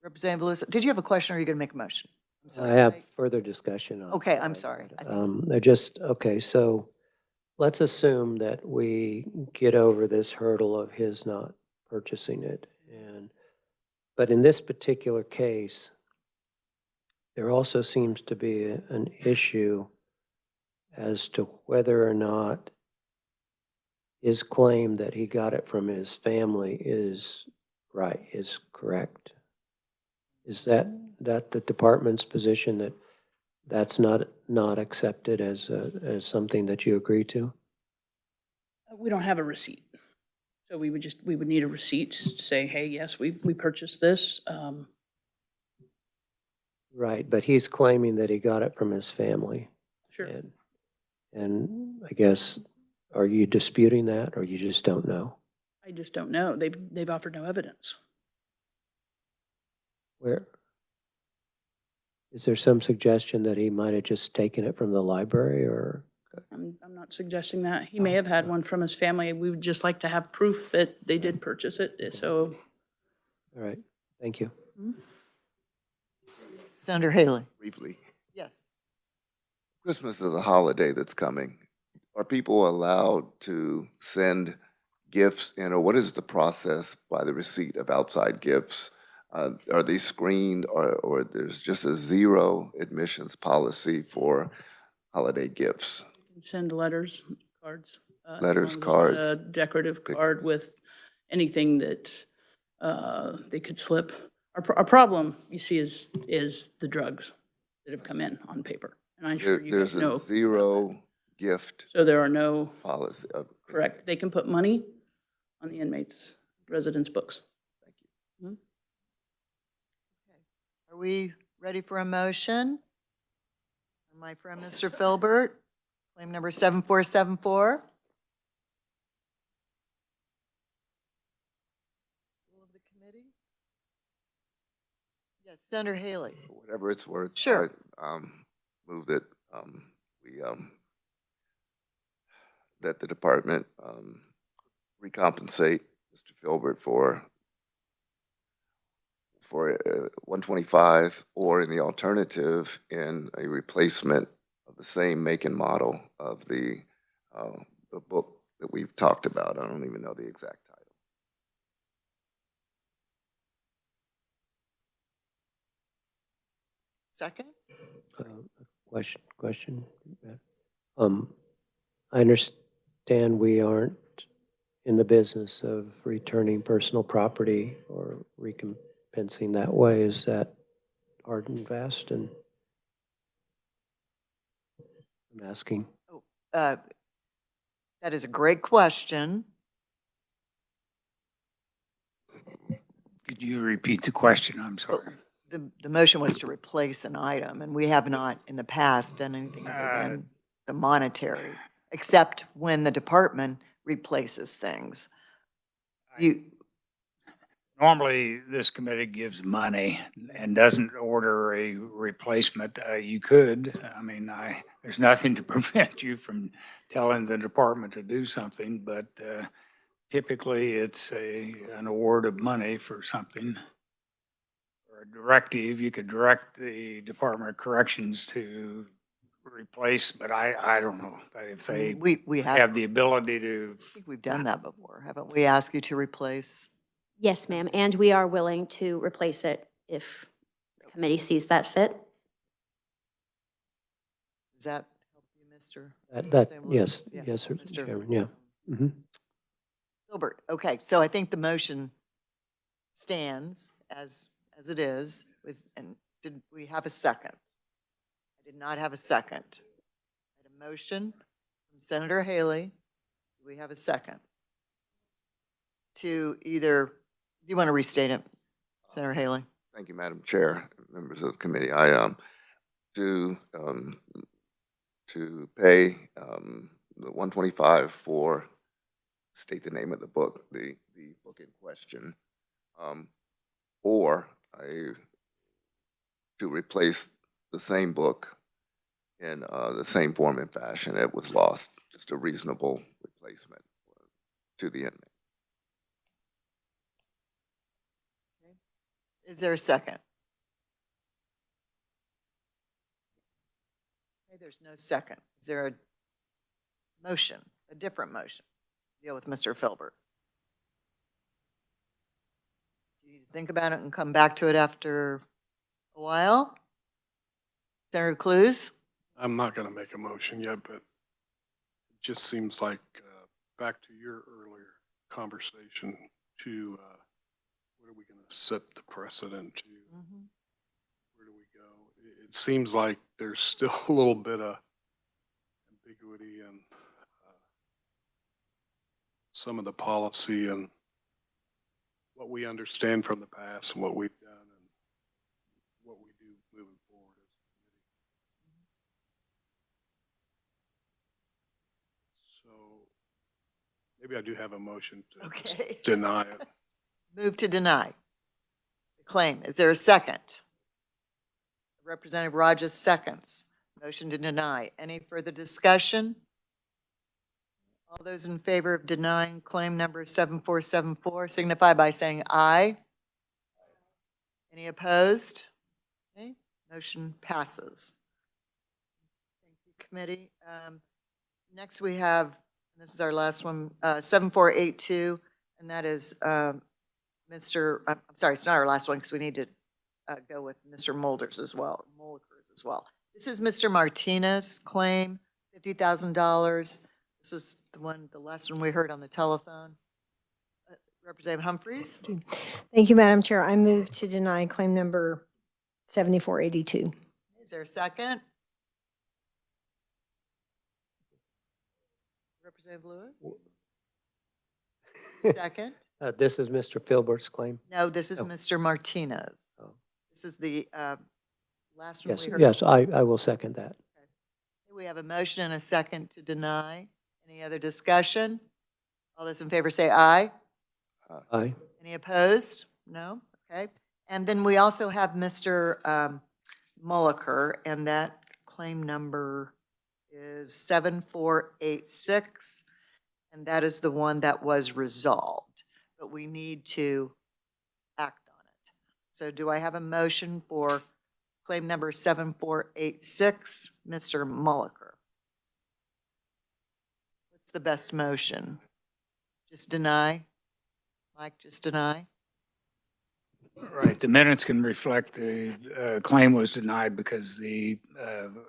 Representative Lewis, did you have a question or are you going to make a motion? I'm sorry. I have further discussion on. Okay, I'm sorry. Okay, so let's assume that we get over this hurdle of his not purchasing it. But in this particular case, there also seems to be an issue as to whether or not his claim that he got it from his family is correct. Is that the department's position that that's not accepted as something that you agree to? We don't have a receipt. So we would need a receipt to say, hey, yes, we purchased this. Right, but he's claiming that he got it from his family. Sure. And I guess, are you disputing that or you just don't know? I just don't know. They've offered no evidence. Where? Is there some suggestion that he might have just taken it from the library or? I'm not suggesting that. He may have had one from his family. We would just like to have proof that they did purchase it, so. All right, thank you. Senator Haley. Briefly, Yes. Christmas is a holiday that's coming. Are people allowed to send gifts in, or what is the process by the receipt of outside gifts? Are they screened, or there's just a zero admissions policy for holiday gifts? Send letters, cards. Letters, as long as it's cards, not a decorative card with anything that they could slip. Our problem, you see, is the drugs that have come in on paper. And I'm sure you guys There's know. a zero gift So there are no, policy. correct. They can put money on the inmates' residence books. Thank you. Are we ready for a motion? My friend, Mr. Filbert, claim number 7474. Will of the committee? Yes, Senator Haley. For whatever it's worth. Sure. I move that that the department recompensate Mr. Filbert for 125, or in the alternative, in a replacement of the same make and model of the book that we've talked about. I don't even know the exact title. Second? Question. I understand we aren't in the business of returning personal property or recompensing that way. Is that hard and fast? And I'm asking. That is a great question. Could you repeat the question? I'm sorry. The motion was to replace an item, and we have not in the past done anything other than the monetary, except when the department replaces things. Normally, this committee gives money and doesn't order a replacement. You could, I mean, there's nothing to prevent you from telling the department to do something, but typically it's an award of money for something. Or a directive, you could direct the Department of Corrections to replace, but I don't know if they we have the ability to. I think we've done that before, haven't we? Asked you to replace? Yes, ma'am, and we are willing to replace it if the committee sees that fit. Does that help you, Mr.? Yes, Yeah. yes, sir, Mr. Chairman, yeah. Mm-hmm. Gilbert, okay, so I think the motion stands as it is. And did we have a second? I did not have a second. I had a motion from Senator Haley. Do we have a second? To either, do you want to restate it, Senator Haley? Thank you, Madam Chair, members of the committee. To pay the $125 for, state the name of the book, the book in question, or to replace the same book in the same form and fashion it was lost, just a reasonable replacement to the inmate. Is there a second? Okay, there's no second. Is there a motion, a different motion? Deal with Mr. Filbert. Do you think about it and come back to it after a while? Senator Clues? I'm not going to make a motion yet, but it just seems like, back to your earlier conversation, to what are we going to set the precedent to? Mm-hmm. Where do we go? It seems like there's still a little bit of ambiguity in some of the policy and what we understand from the past and what we've done and what we do moving forward as a committee. So maybe I do have a motion to just deny it. Move to deny the claim. Is there a second? Representative Rogers seconds. Motion to deny. Any further discussion? All those in favor of denying claim number 7474 signify by saying aye. Any opposed? Okay, motion passes. Thank you, committee. Next we have, this is our last one, 7482, and that is I'm sorry, it's not our last one because we need to go with Mr. Mulder's as well, Mulder's as well. This is Mr. Martinez claim, $50,000. This was the last one we heard on the telephone. Representative Humphreys. Thank you, Madam Chair. I move to deny claim number 7482. Is there a second? Representative Lewis? Second? This is Mr. Filbert's claim? No, this is Mr. Martinez. Oh. This is the last one Yes, we heard. yes, I will second that. Okay. We have a motion and a second to deny. Any other discussion? All those in favor say aye. Aye. Any opposed? No? Okay. And then we also have Mr. Mulliker, and that claim number is 7486, and that is the one that was resolved, but we need to act on it. So do I have a motion for claim number 7486, Mr. Mulliker. What's the best motion? Just deny? Mike, just deny? Right, the minutes can reflect the claim was denied because the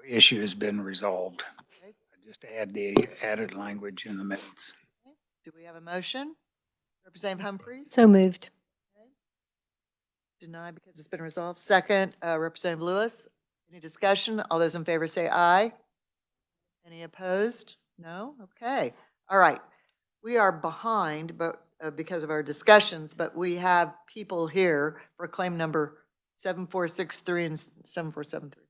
issue has been resolved. Okay. Just add the added language in the minutes. Do we have a motion? Representative Humphries? So moved. Deny because it's been resolved. Second, Representative Lewis. Any discussion? All those in favor say aye. Any opposed? No? Okay. All right. We are behind, but because of our discussions, but we have people here for claim number 7463 and 7473.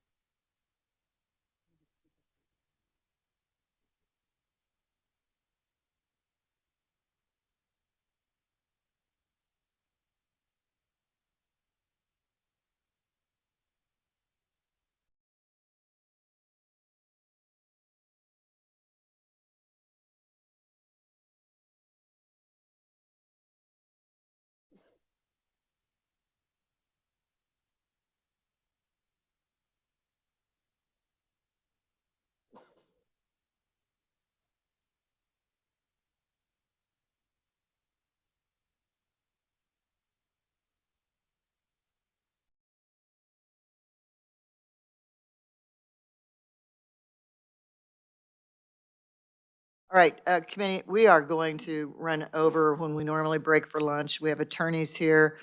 All right, committee, we are going to run over when we normally break for lunch. We have attorneys here.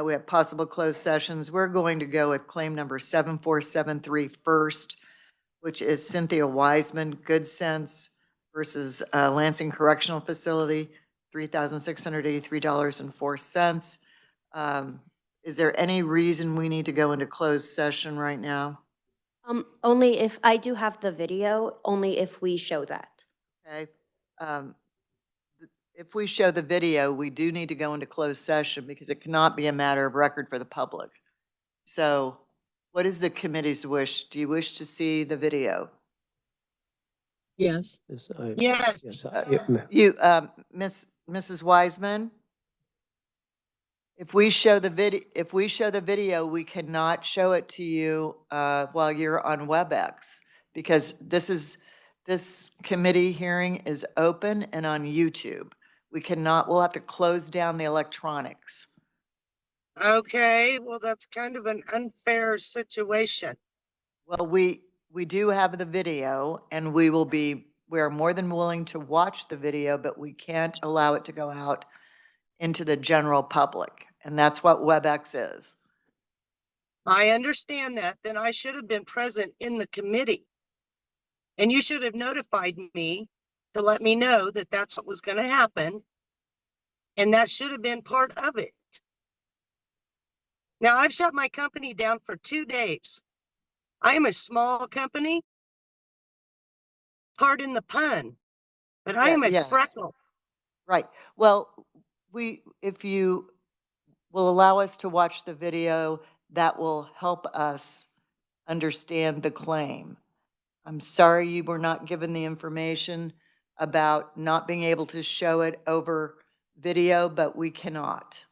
We have possible closed sessions. We're going to go with claim number 7473 first, which is Cynthia Wiseman, Good Sense versus Lansing Correctional Facility, $3,683.04. Is there any reason we need to go into closed session right now? Only if, I do have the video, only if we show that. Okay. If we show the video, we do need to go into closed session because it cannot be a matter of record for the public. So what is the committee's wish? Do you wish to see the video? Yes. Yes. You, Mrs. Wiseman? If we show the video, we cannot show it to you while you're on WebEx because this committee hearing is open and on YouTube. We cannot, we'll have to close down the electronics. Okay, well, that's kind of an unfair situation. Well, we do have the video and we are more than willing to watch the video, but we can't allow it to go out into the general public. And that's what WebEx is. I understand that. Then I should have been present in the committee. And you should have notified me to let me know that that's what was going to happen. And that should have been part of it. Now, I've shut my company down for 2 days. I am a small company. Pardon the pun, but I am a Yes. freckle. Right. Well, if you will allow us to watch the video, that will help us understand the claim. I'm sorry you were not given the information about not being able to show it over video, but we cannot.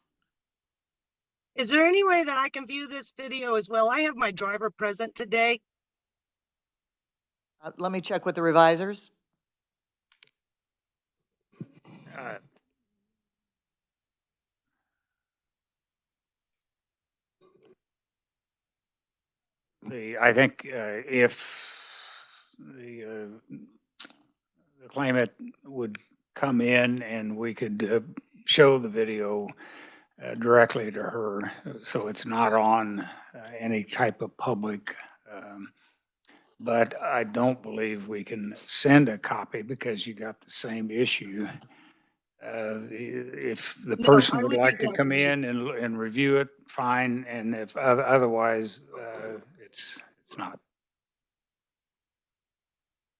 Is there any way that I can view this video as well? I have my driver present today. Let me check with the revisers. I think if the claimant would come in and we could show the video directly to her, so it's not on any type of public. But I don't believe we can send a copy because you got the same issue. If the person would like to come in and review it, fine, and if otherwise, it's not.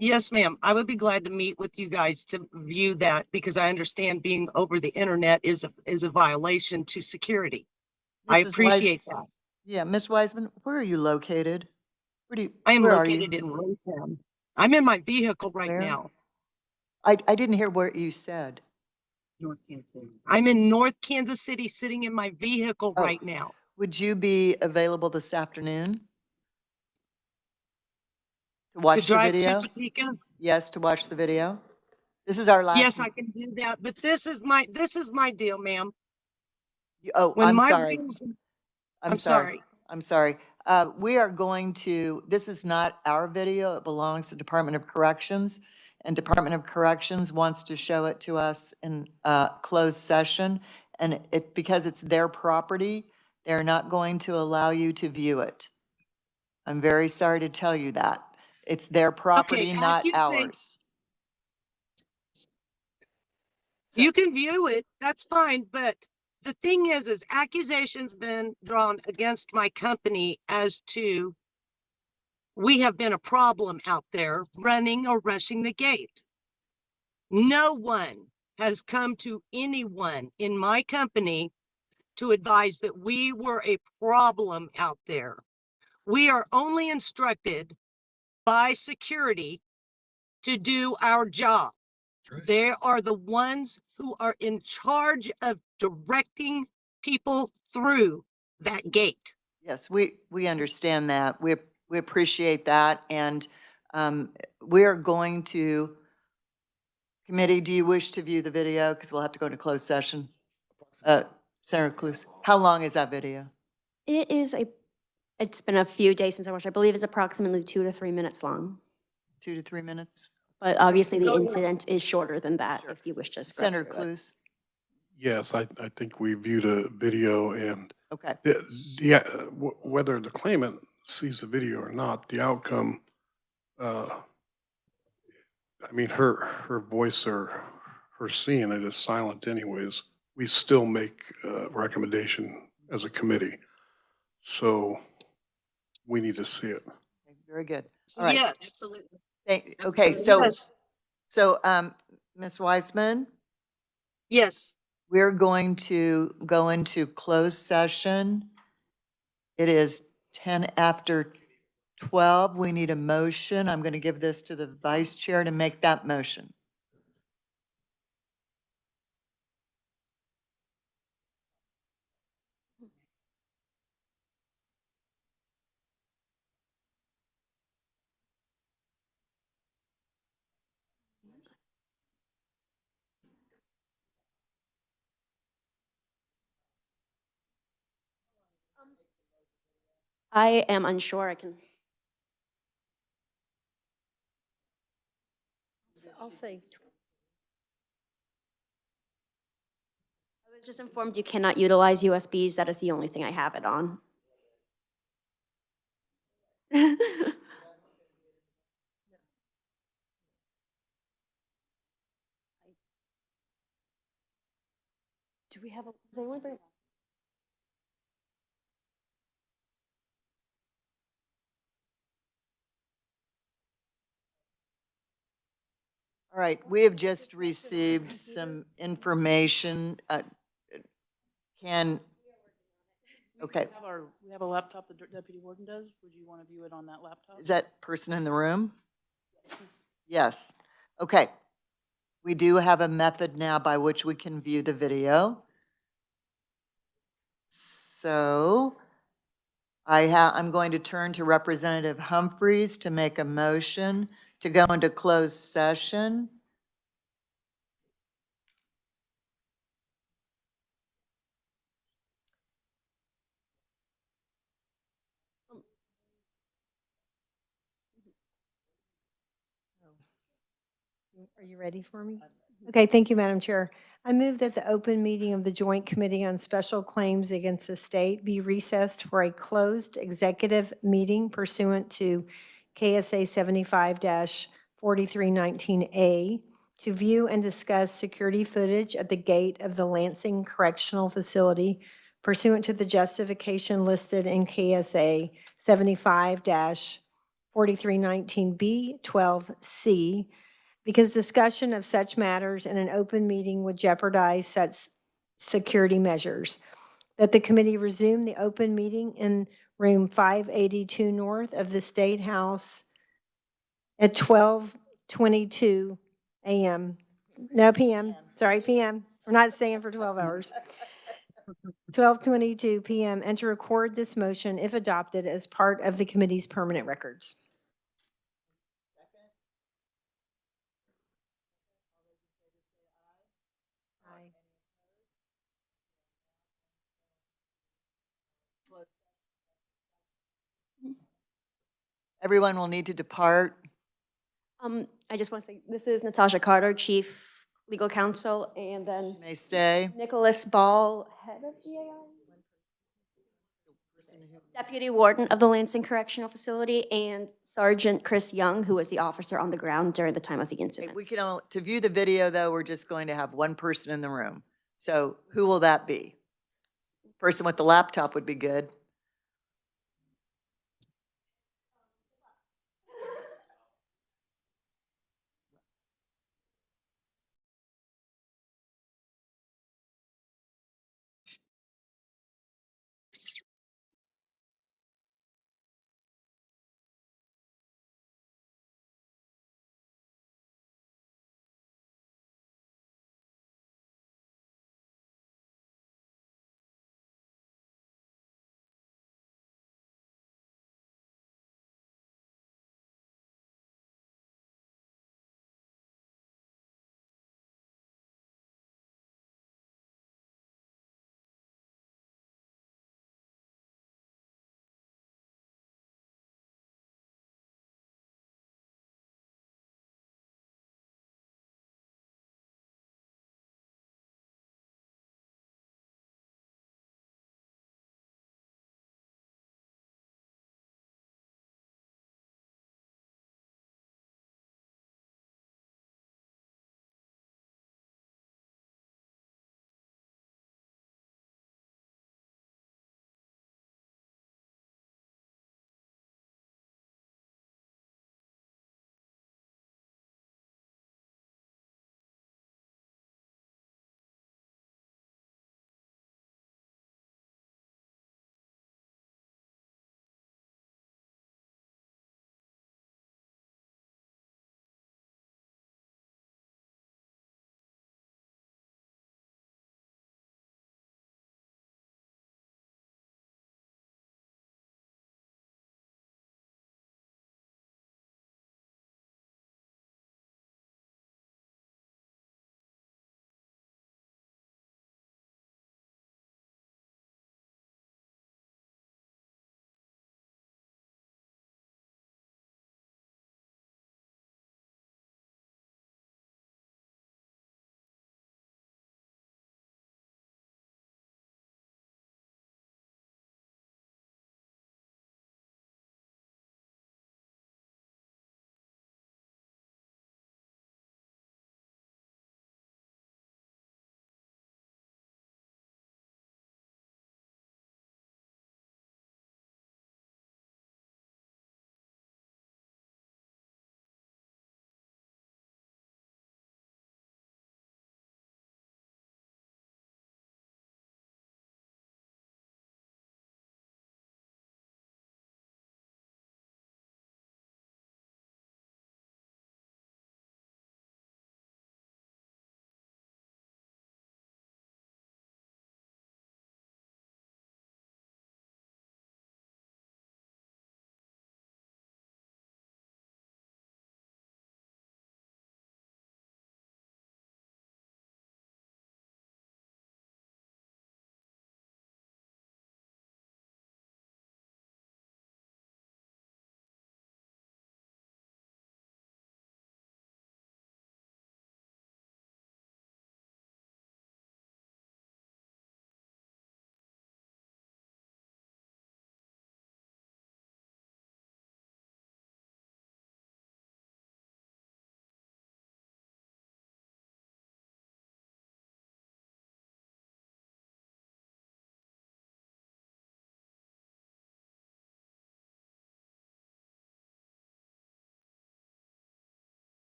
Yes, ma'am. I would be glad to meet with you guys to view that because I understand being over the internet is a violation to security. I Mrs. appreciate that. Yeah, Ms. Wiseman, where are you located? I am where are you? located in Raytown. I'm in my vehicle right Where? now. I didn't hear what you said. North Kansas City. I'm in North Kansas City, sitting in my vehicle right now. Would you be available this afternoon? To watch the drive video? to Topeka? Yes, to watch the video. This is our last. Yes, I can do that, but this is my deal, ma'am. Oh, When I'm my sorry. rules- I'm sorry. I'm sorry. We are going to, this is not our video. It belongs to Department of Corrections. And Department of Corrections wants to show it to us in closed session. And because it's their property, they're not going to allow you to view it. I'm very sorry to tell you that. It's their property, not ours. You can view it, that's fine, but the thing is accusations been drawn against my company as to we have been a problem out there running or rushing the gate. No one has come to anyone in my company to advise that we were a problem out there. We are only instructed by security to do our job. They are the ones who are in charge of directing people through that gate. Yes, we understand that. We appreciate that. And we are going to, committee, do you wish to view the video? Because we'll have to go into closed session. Senator Cluse, how long is that video? It's been a few days since I watched. I believe it's approximately 2 to 3 minutes long. 2 to 3 minutes? But obviously the incident is shorter than that if you wish to scrub Senator through it. Cluse? Yes, I think we viewed a video and Okay. whether the claimant sees the video or not, the outcome, I mean, her voice or her seeing it is silent anyways. We still make a recommendation as a committee. So we need to see it. Okay, very good. All right. Yes, absolutely. Okay, Yes. so Ms. Weissman? Yes. We're going to go into closed session. It is 10 after 12. We need a motion. I'm going to give this to the vice chair to make that motion. I am unsure. I'll say. I was just informed you cannot utilize USBs. That is the only thing I have it on. Do we have a, does anyone bring? All right, we have just received some information. Okay, We have a laptop the deputy warden does. Would you want to view it on that laptop? is that person in the room? Yes. Okay. We do have a method now by which we can view the video. So I'm going to turn to Representative Humphreys to make a motion to go into closed session. Are you ready for me? Okay, thank you, Madam Chair. I move that the open meeting of the Joint Committee on Special Claims Against the State be recessed for a closed executive meeting pursuant to KSA 75-4319A to view and discuss security footage at the gate of the Lansing Correctional Facility pursuant to the justification listed in KSA 75-4319B 12C, because discussion of such matters in an open meeting would jeopardize such security measures. That the committee resume the open meeting in room 582 north of the State House at 12:22 a.m. No, p.m. Sorry, p.m. We're not staying for 12 hours. 12:22 p.m. and to record this motion, if adopted, as part of the committee's permanent records. Everyone will need to depart. I just want to say, this is Natasha Carter, Chief Legal Counsel, and then May stay. Nicholas Ball, Head of EAI? Deputy Warden of the Lansing Correctional Facility, and Sergeant Chris Young, who was the officer on the ground during the time of the incident. We can, to view the video though, we're just going to have one person in the room. So who will that be? Person with the laptop would be good.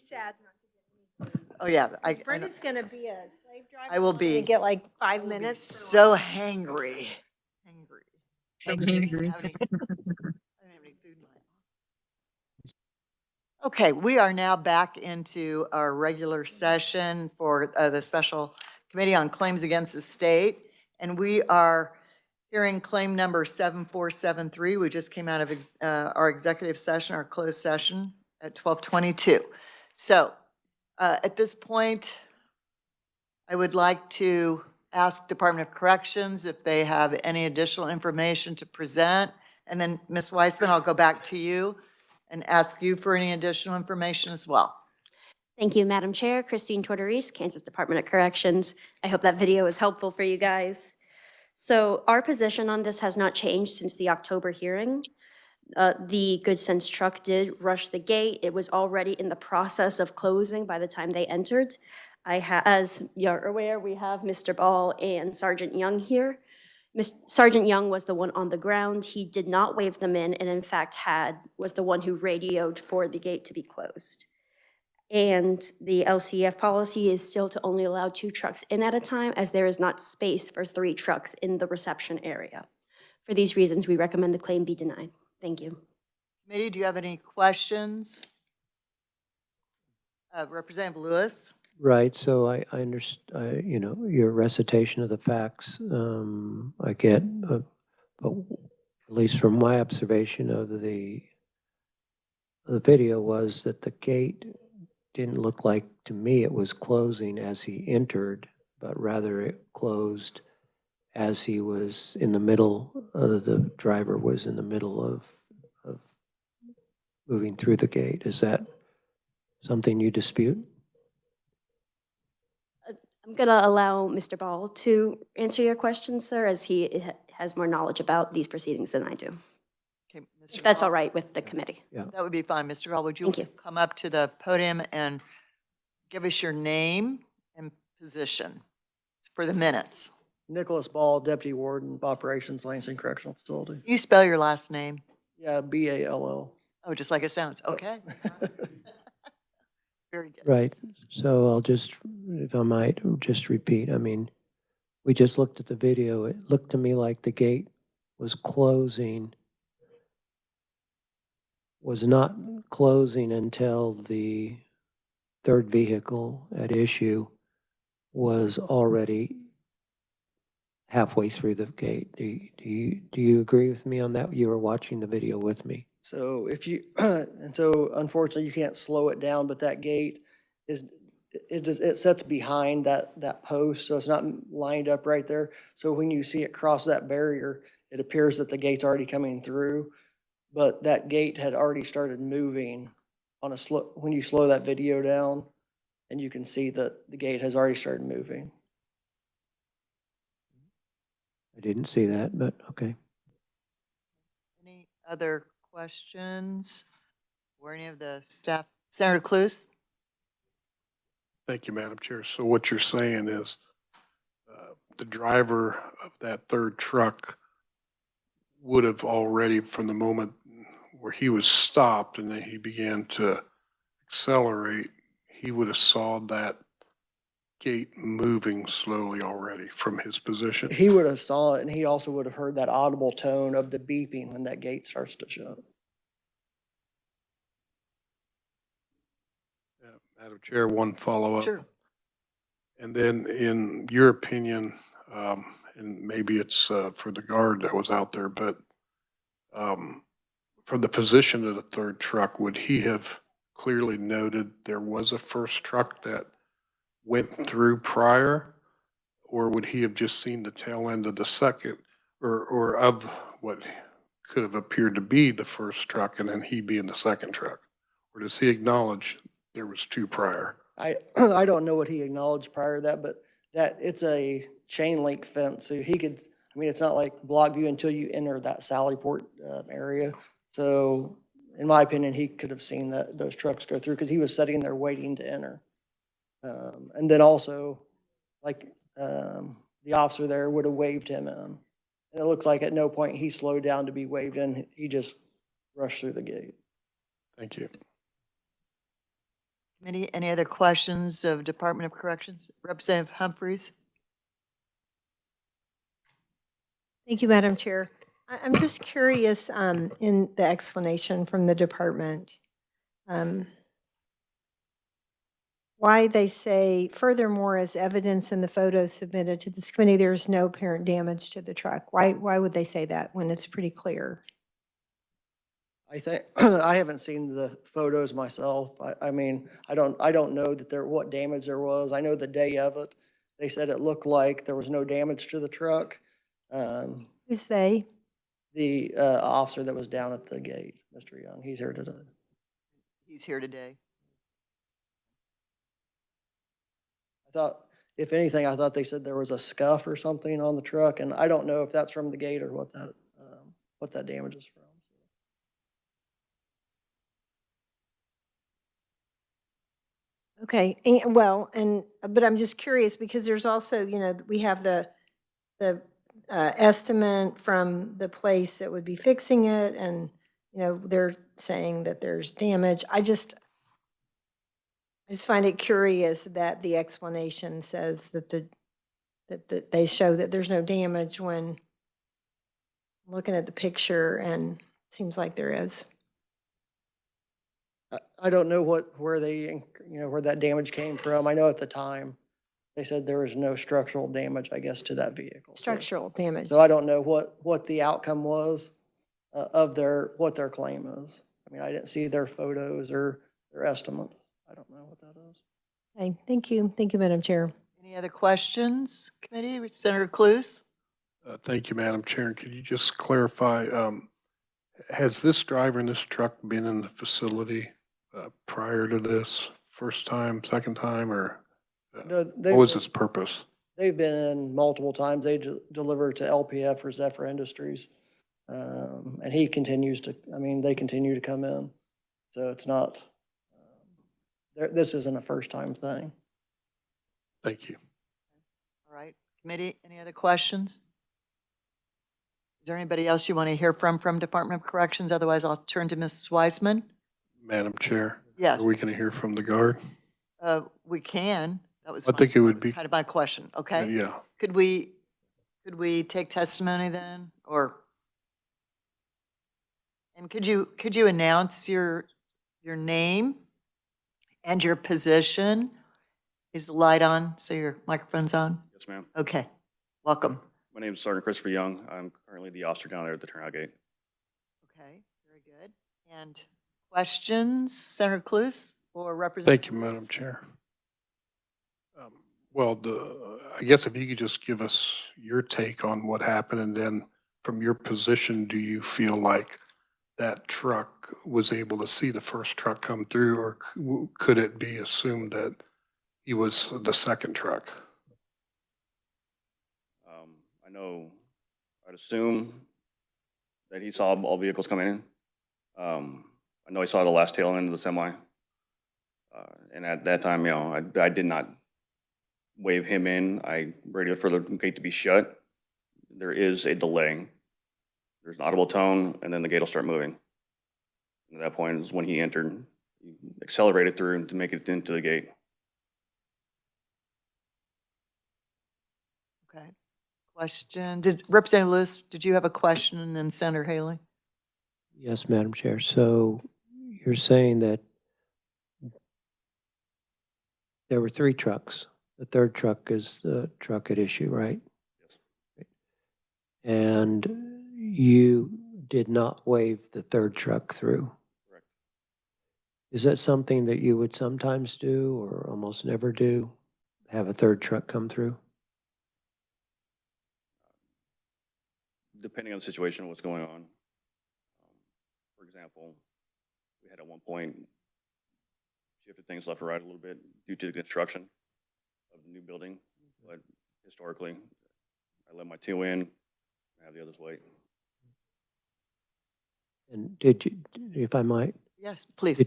sad. Oh, yeah, I know. Brenda's gonna be a slave driver. I will We're gonna be. get like 5 minutes. So hangry. So hungry. I don't have any food in my office. Okay, we are now back into our regular session for the Special Committee on Claims Against the State. And we are hearing claim number 7473. We just came out of our executive session, our closed session at 12:22. So at this point, I would like to ask Department of Corrections if they have any additional information to present. And then Ms. Weissman, I'll go back to you and ask you for any additional information as well. Thank you, Madam Chair. Christine Tortorese, Kansas Department of Corrections. I hope that video is helpful for you guys. So our position on this has not changed since the October hearing. The Good Sense truck did rush the gate. It was already in the process of closing by the time they entered. As you're aware, we have Mr. Ball and Sergeant Young here. Sergeant Young was the one on the ground. He did not wave them in, and in fact was the one who radioed for the gate to be closed. And the LCF policy is still to only allow 2 trucks in at a time, as there is not space for 3 trucks in the reception area. For these reasons, we recommend the claim be denied. Thank you. Committee, do you have any questions? Representative Lewis? Right, so I understand, you know, your recitation of the facts, I get, but at least from my observation of the video was that the gate didn't look like, to me, it was closing as he entered, but rather it closed as he was in the middle, the driver was in the middle of moving through the gate. Is that something you dispute? I'm going to allow Mr. Ball to answer your question, sir, as he has more knowledge about these proceedings than I do. Okay, Mr. If that's Hall? all right with the committee. Yeah. That would be fine. Mr. Hall, would you Thank you. come up to the podium and give us your name and position for the minutes? Nicholas Ball, Deputy Warden of Operations, Lansing Correctional Facility. Can you spell your last name? Yeah, B-A-L-L. Oh, just like it sounds. Okay. Very good. Right, so I'll just, if I might, just repeat, I mean, we just looked at the video. It looked to me like the gate was closing, was not closing until the third vehicle at issue was already halfway through the gate. Do you agree with me on that? You were watching the video with me. So if you, and so unfortunately you can't slow it down, but that gate is, it sets behind that post, so it's not lined up right there. So when you see it cross that barrier, it appears that the gate's already coming through, but that gate had already started moving on a slow, when you slow that video down, and you can see that the gate has already started moving. I didn't see that, but okay. Any other questions or any of the staff? Senator Clues? Thank you, Madam Chair. So what you're saying is the driver of that third truck would have already, from the moment where he was stopped and then he began to accelerate, he would have saw that gate moving slowly already from his position. He would have saw it, and he also would have heard that audible tone of the beeping when that gate starts to shut. Madam Chair, one follow-up. Sure. And then in your opinion, and maybe it's for the guard that was out there, but from the position of the third truck, would he have clearly noted there was a first truck that went through prior? Or would he have just seen the tail end of the second, or of what could have appeared to be the first truck and then he being the second truck? Or does he acknowledge there was 2 prior? I don't know what he acknowledged prior to that, but that it's a chain link fence, so he could, I mean, it's not like block view until you enter that Sallyport area. So in my opinion, he could have seen those trucks go through because he was sitting there waiting to enter. And then also, like, the officer there would have waved him in. And it looks like at no point he slowed down to be waved in. He just rushed through the gate. Thank you. Any other questions of Department of Corrections? Representative Humphries? Thank you, Madam Chair. I'm just curious, in the explanation from the department, why they say, furthermore, as evidence in the photos submitted to this committee, there is no apparent damage to the truck. Why would they say that when it's pretty clear? I think, I haven't seen the photos myself. I mean, I don't know that what damage there was. I know the day of it, they said it looked like there was no damage to the truck. Who's they? The officer that was down at the gate, Mr. Young, he's here today. He's here today. I thought, if anything, I thought they said there was a scuff or something on the truck, and I don't know if that's from the gate or what that damage is from. Okay, but I'm just curious because there's also, we have the estimate from the place that would be fixing it, and, they're saying that there's damage. I just find it curious that the explanation says that that they show that there's no damage when looking at the picture, and it seems like there is. I don't know where that damage came from. I know at the time, they said there was no structural damage, I guess, to that vehicle. Structural damage. So I don't know what the outcome was of what their claim is. I mean, I didn't see their photos or their estimate. I don't know what that is. Okay, thank you. Thank you, Madam Chair. Any other questions, committee? Senator Cluse? Thank you, Madam Chair. And could you just clarify, has this driver in this truck been in the facility prior to this? First time, second time, or No, what was its purpose? They've been in multiple times. They deliver to LPF or Zephyr Industries. And they continue to come in. So it's not, this isn't a first time thing. Thank you. All right, committee, any other questions? Is there anybody else you want to hear from Department of Corrections? Otherwise, I'll turn to Mrs. Wiseman. Madam Chair? Yes. Are we going to hear from the guard? We can. That was I think it would be kind of my question, okay? Yeah. Could we take testimony then, or? And could you announce your name and your position? Is the light on, so your microphone's on? Yes, ma'am. Okay, welcome. My name is Sergeant Christopher Young. I'm currently the officer down there at the turnout gate. Okay, very good. And questions, Senator Cluse or Representative? Thank you, Madam Chair. Well, I guess if you could just give us your take on what happened, and then from your position, do you feel like that truck was able to see the first truck come through, or could it be assumed that he was the second truck? I know, I'd assume that he saw all vehicles coming in. I know he saw the last tail end of the semi. And at that time, I did not wave him in. I radioed for the gate to be shut. There is a delay. There's an audible tone, and then the gate will start moving. And at that point is when he entered, he accelerated through to make it into the gate. Okay. Question, Representative Lewis, did you have a question, and then Senator Haley? Yes, Madam Chair. So you're saying that there were 3 trucks. The third truck is the truck at issue, right? Yes. And you did not wave the third truck through? Correct. Is that something that you would sometimes do or almost never do? Have a third truck come through? Depending on the situation, what's going on. For example, we had at one point shifted things left or right a little bit due to the construction of the new building. But historically, I let my 2 in, I have the others wait. And did you, if I might? Yes, please.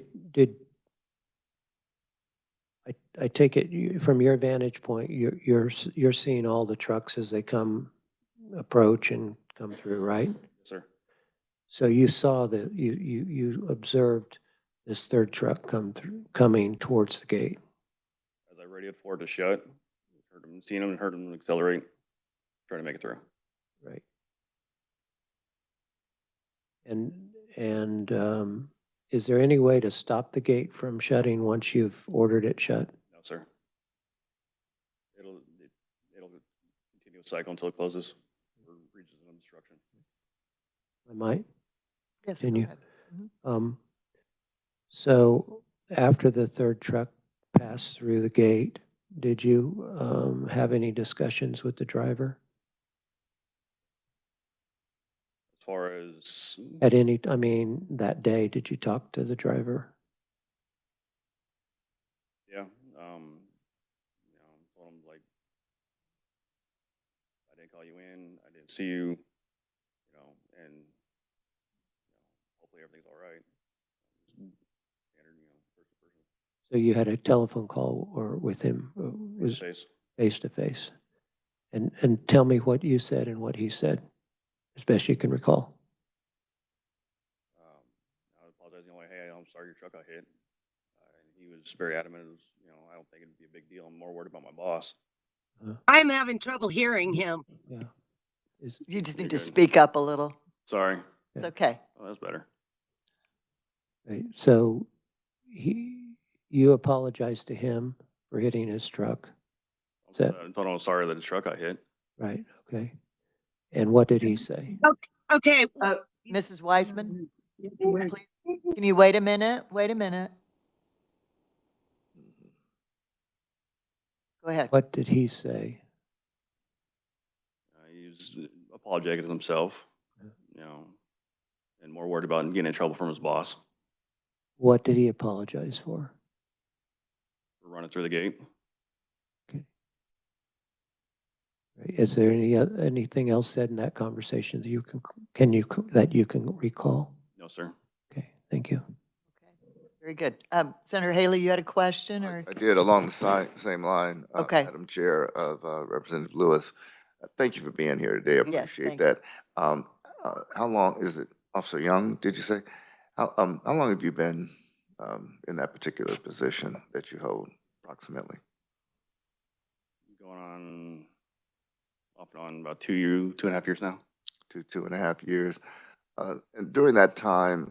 I take it from your vantage point, you're seeing all the trucks as they approach and come through, right? Yes, sir. So you saw you observed this third truck coming towards the gate? As I radioed for it to shut, seen him and heard him accelerate, trying to make it through. Right. And is there any way to stop the gate from shutting once you've ordered it shut? No, sir. It'll continue a cycle until it closes or reaches an obstruction. I might? Yes, Can go you? ahead. So after the third truck passed through the gate, did you have any discussions with the driver? As far as That day, did you talk to the driver? yeah, told him like I didn't call you in, I didn't see you, and hopefully everything's all right. Standard, person to person. So you had a telephone call or with him? Was Face. face to face? And tell me what you said and what he said, as best you can recall. I was apologizing, like, hey, I'm sorry your truck got hit. And he was very adamant. It was, I don't think it'd be a big deal. I'm more worried about my boss. I'm having trouble hearing him. Yeah. You just need You're to good. speak up a little. Sorry. It's okay. Oh, that's better. Right. So you apologized to him for hitting his truck. Is that I told him I was sorry that his truck got hit. right? Okay. And what did he say? Okay. Mrs. Wiseman, please, can you wait a minute? Wait a minute. Go ahead. What did he say? He was apologetic to himself, and more worried about getting in trouble from his boss What did he apologize for? for running through the gate. Right. Is there anything else said in that conversation that you can recall? No, sir. Okay, thank you. Very good. Senator Haley, you had a question or? I did along the same line, Okay. Madam Chair of Representative Lewis. Thank you for being here today. I Yes, appreciate thank you. that. How long is it, Officer Young, did you say? How long have you been in that particular position that you hold approximately? Going on off and on about 2.5 years now. 2.5 years. And during that time,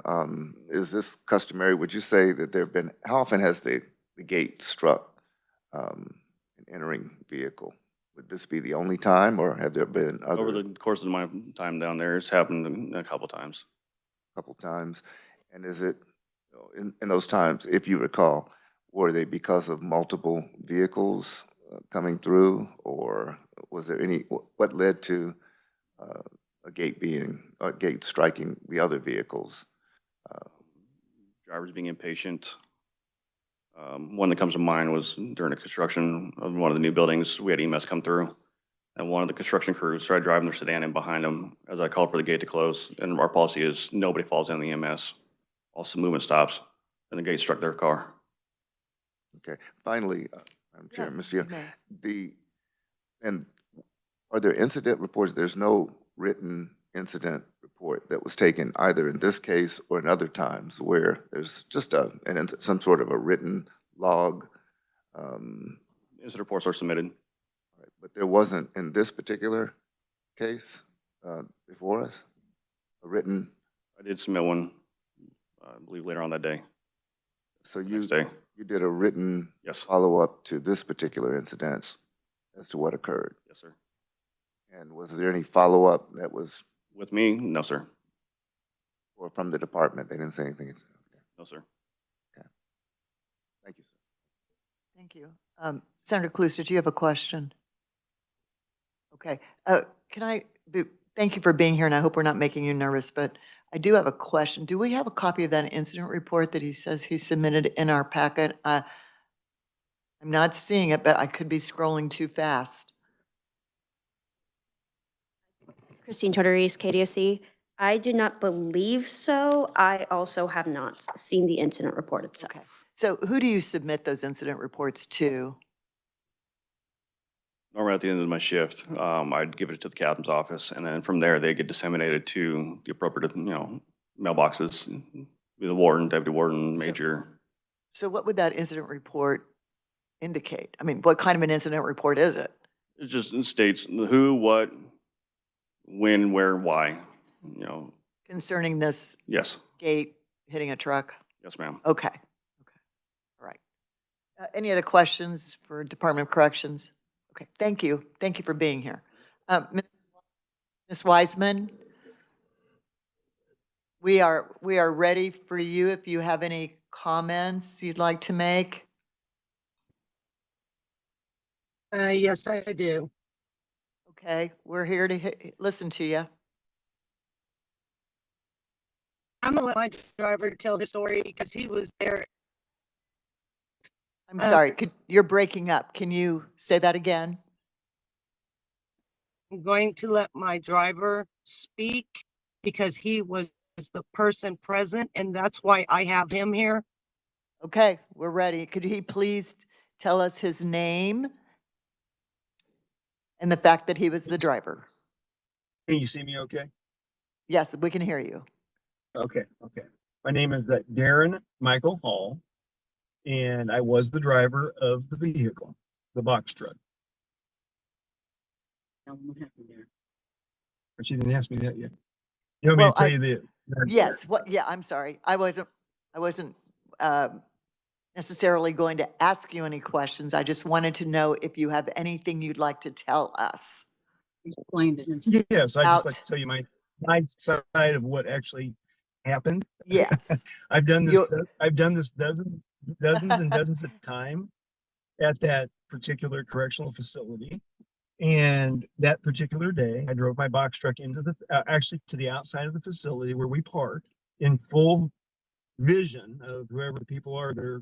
is this customary? Would you say that there have been, how often has the gate struck an entering vehicle? Would this be the only time, or have there been other? Over the course of my time down there, it's happened a couple times. Couple times. And is it, in those times, if you recall, were they because of multiple vehicles coming through, or was there what led to a gate striking the other vehicles? Drivers being impatient. One that comes to mind was during the construction of one of the new buildings. We had EMS come through, and one of the construction crews started driving their sedan in behind them as I called for the gate to close. And our policy is nobody falls in the EMS. All movement stops, and the gate struck their car. Okay. Finally, Madam Chair, Mr. Young, may. and are there incident reports? There's no written incident report that was taken either in this case or in other times where there's just some sort of a written log. Incident reports are submitted. Right, but there wasn't in this particular case before us a written. I did submit one, I believe, later on that day. So you did a written follow-up to this particular incident as to what occurred? Yes, sir. And was there any follow-up that was? With me? No, sir. Or from the department? They didn't say anything? Okay. No, sir. Okay. Thank you, sir. Thank you. Senator Cluse, did you have a question? Okay. Thank you for being here, and I hope we're not making you nervous, but I do have a question. Do we have a copy of that incident report that he says he submitted in our packet? I'm not seeing it, but I could be scrolling too fast. Christine Tortorese, KDOC. I do not believe so. I also have not seen the incident report itself. Okay. So who do you submit those incident reports to? Normally at the end of my shift, I'd give it to the captain's office, and then from there they get disseminated to the appropriate, mailboxes Be the warden, deputy warden, major. So what would that incident report indicate? I mean, what kind of an incident report is it? It just states who, what, when, where, why, you know. Concerning this Yes, gate hitting a truck? yes, ma'am. Okay. Okay. All right. Any other questions for Department of Corrections? Okay, thank you. Thank you for being here. Ms. Wiseman, we are ready for you if you have any comments you'd like to make. Yes, I do. Okay, we're here to listen to you. I'm gonna let my driver tell the story because he was there. I'm sorry, you're breaking up. Can you say that again? I'm going to let my driver speak because he was the person present, and that's why I have him here. Okay, we're ready. Could he please tell us his name and the fact that he was the driver? Can you see me okay? Yes, we can hear you. Okay. My name is Darren Michael Hall, and I was the driver of the vehicle, the box truck. What happened there? But she didn't ask me that yet. You want me to tell you the? Yes, yeah, I'm sorry. I wasn't necessarily going to ask you any questions. I just wanted to know if you have anything you'd like to tell us. Explained it. Yes, I'd just like to tell you my side of what actually happened. Yes. I've done this dozens and dozens of times at that particular correctional facility. And that particular day, I drove my box truck into the, actually to the outside of the facility where we park in full vision of whoever the people are that are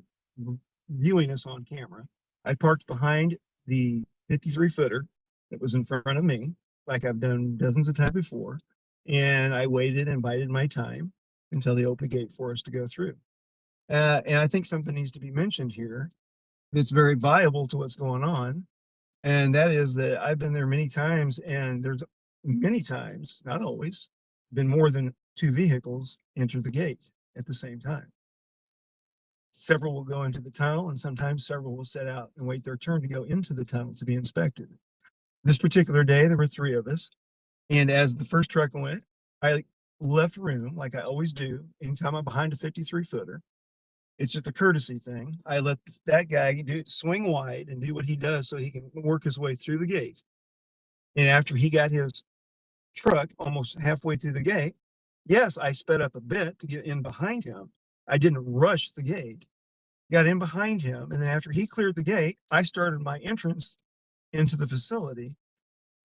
viewing us on camera. I parked behind the 53-footer that was in front of me, like I've done dozens of times before. And I waited and bided my time until they opened the gate for us to go through. And I think something needs to be mentioned here that's very viable to what's going on. And that is that I've been there many times, and there's many times, not always, been more than 2 vehicles enter the gate at the same time. Several will go into the tunnel, and sometimes several will set out and wait their turn to go into the tunnel to be inspected. This particular day, there were 3 of us. And as the first truck went, I left room like I always do anytime I'm behind a 53-footer. It's just a courtesy thing. I let that guy swing wide and do what he does so he can work his way through the gate. And after he got his truck almost halfway through the gate, yes, I sped up a bit to get in behind him. I didn't rush the gate, got in behind him. And then after he cleared the gate, I started my entrance into the facility.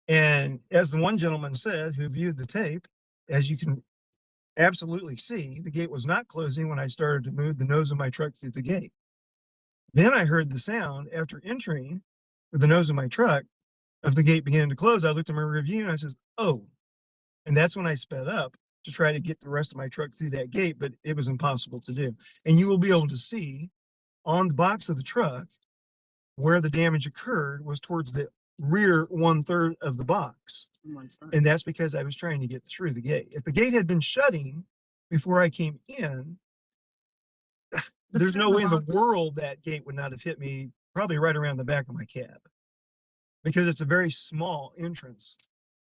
And as the one gentleman said, who viewed the tape, as you can absolutely see, the gate was not closing when I started to move the nose of my truck through the gate. Then I heard the sound after entering with the nose of my truck of the gate beginning to close. I looked at my rear view and I says, oh, and that's when I sped up to try to get the rest of my truck through that gate, but it was impossible to do. And you will be able to see on the box of the truck where the damage occurred was towards the rear 1/3 of the box. And that's because I was trying to get through the gate. If the gate had been shutting before I came in, there's no way in the world that gate would not have hit me probably right around the back of my cab, because it's a very small entrance.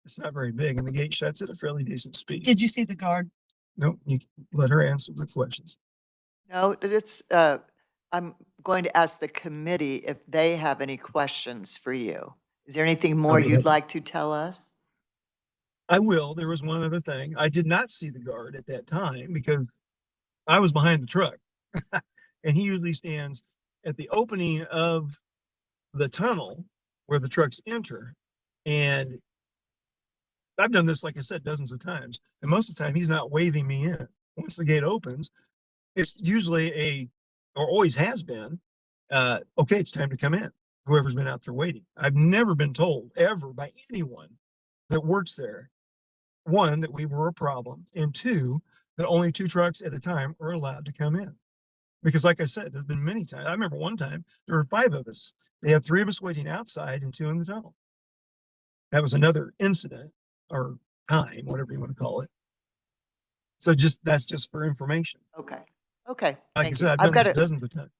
It's not very big, and the gate shuts at a fairly decent speed. Did you see the guard? No, you let her answer the questions. No, it's, I'm going to ask the committee if they have any questions for you. Is there anything more you'd like to tell us? I will. There was one other thing. I did not see the guard at that time because I was behind the truck. And he usually stands at the opening of the tunnel where the trucks enter. And I've done this, like I said, dozens of times. And most of the time, he's not waving me in. Once the gate opens, it's usually or always has been, okay, it's time to come in. Whoever's been out there waiting. I've never been told ever by anyone that works there, 1, that we were a problem, and 2, that only 2 trucks at a time are allowed to come in. Because like I said, there's been many times. I remember one time there were 5 of us. They had 3 of us waiting outside and 2 in the tunnel. That was another incident or time, whatever you want to call it. So that's just for information. Okay, okay, Like I thank said, you. I've I've done got this it. dozens of times.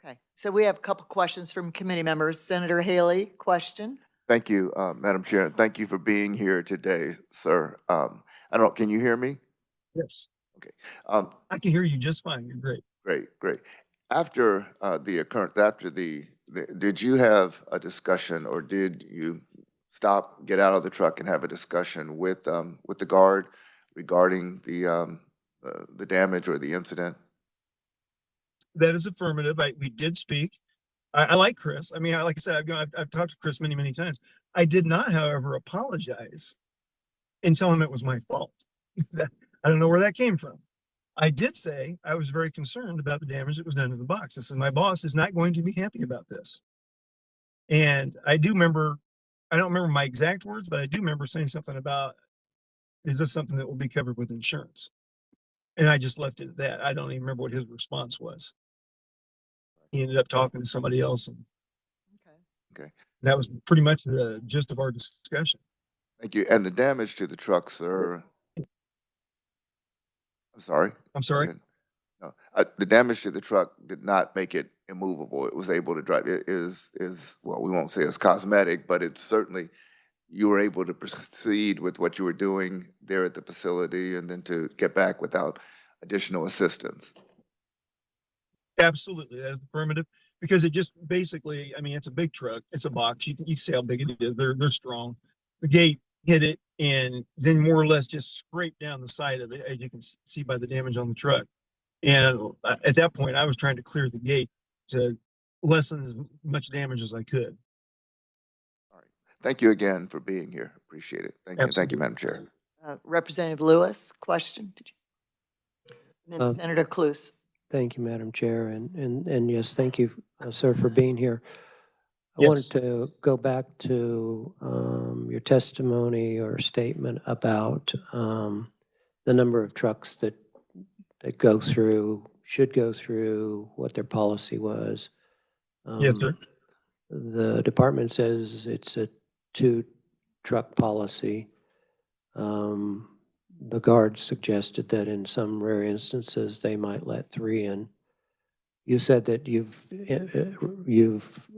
Okay, so we have a couple questions from committee members. Senator Haley, question? Thank you, Madam Chair. Thank you for being here today, sir. I don't, can you hear me? Yes. Okay. I can hear you just fine. You're great. Great. After the occurrence, did you have a discussion, or did you stop, get out of the truck and have a discussion with the guard regarding the damage or the incident? That is affirmative. We did speak. I like Chris. I mean, like I said, I've talked to Chris many, many times. I did not, however, apologize and tell him it was my fault. I don't know where that came from. I did say I was very concerned about the damage that was done to the box. I said, my boss is not going to be happy about this. And I don't remember my exact words, but I do remember saying something about, is this something that will be covered with insurance? And I just left it at that. I don't even remember what his response was. He ended up talking to somebody else, and Okay. that was pretty much the gist of our discussion. Thank you. And the damage to the trucks are, I'm sorry. I'm sorry? Go ahead. No, the damage to the truck did not make it immovable. It was able to drive. It is well, we won't say it's cosmetic, but it's certainly, you were able to proceed with what you were doing there at the facility and then to get back without additional assistance. Absolutely, that is affirmative, because it just basically, I mean, it's a big truck, it's a box. You can see how big it is. They're strong. The gate hit it and then more or less just scraped down the side of it, as you can see by the damage on the truck. And at that point, I was trying to clear the gate to lessen as much damage as I could. Thank you again for being here. Appreciate it. Thank you. Thank you, Absolutely. Madam Chair. Representative Lewis, question? Did you? And then Senator Cluse. Thank you, Madam Chair, and yes, thank you, sir, for being here. I Yes. wanted to go back to your testimony or statement about the number of trucks that go through, should go through, what their policy was. Yes, sir. The department says it's a 2-truck policy. The guard suggested that in some rare instances, they might let 3 in. You said that you've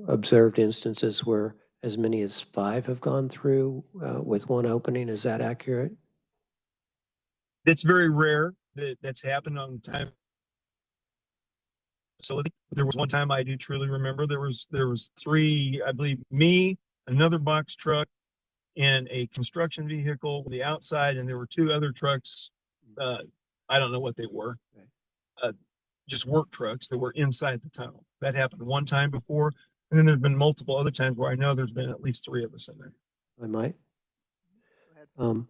observed instances where as many as 5 have gone through with 1 opening. Is that accurate? It's very rare that that's happened on the time facility. There was one time I do truly remember there was 3, I believe, me, another box truck, and a construction vehicle on the outside, and there were 2 other trucks. I don't know what they were. Just work trucks that were inside the tunnel. That happened one time before, and then there's been multiple other times where I know there's been at least 3 of us in there. I might. Go ahead.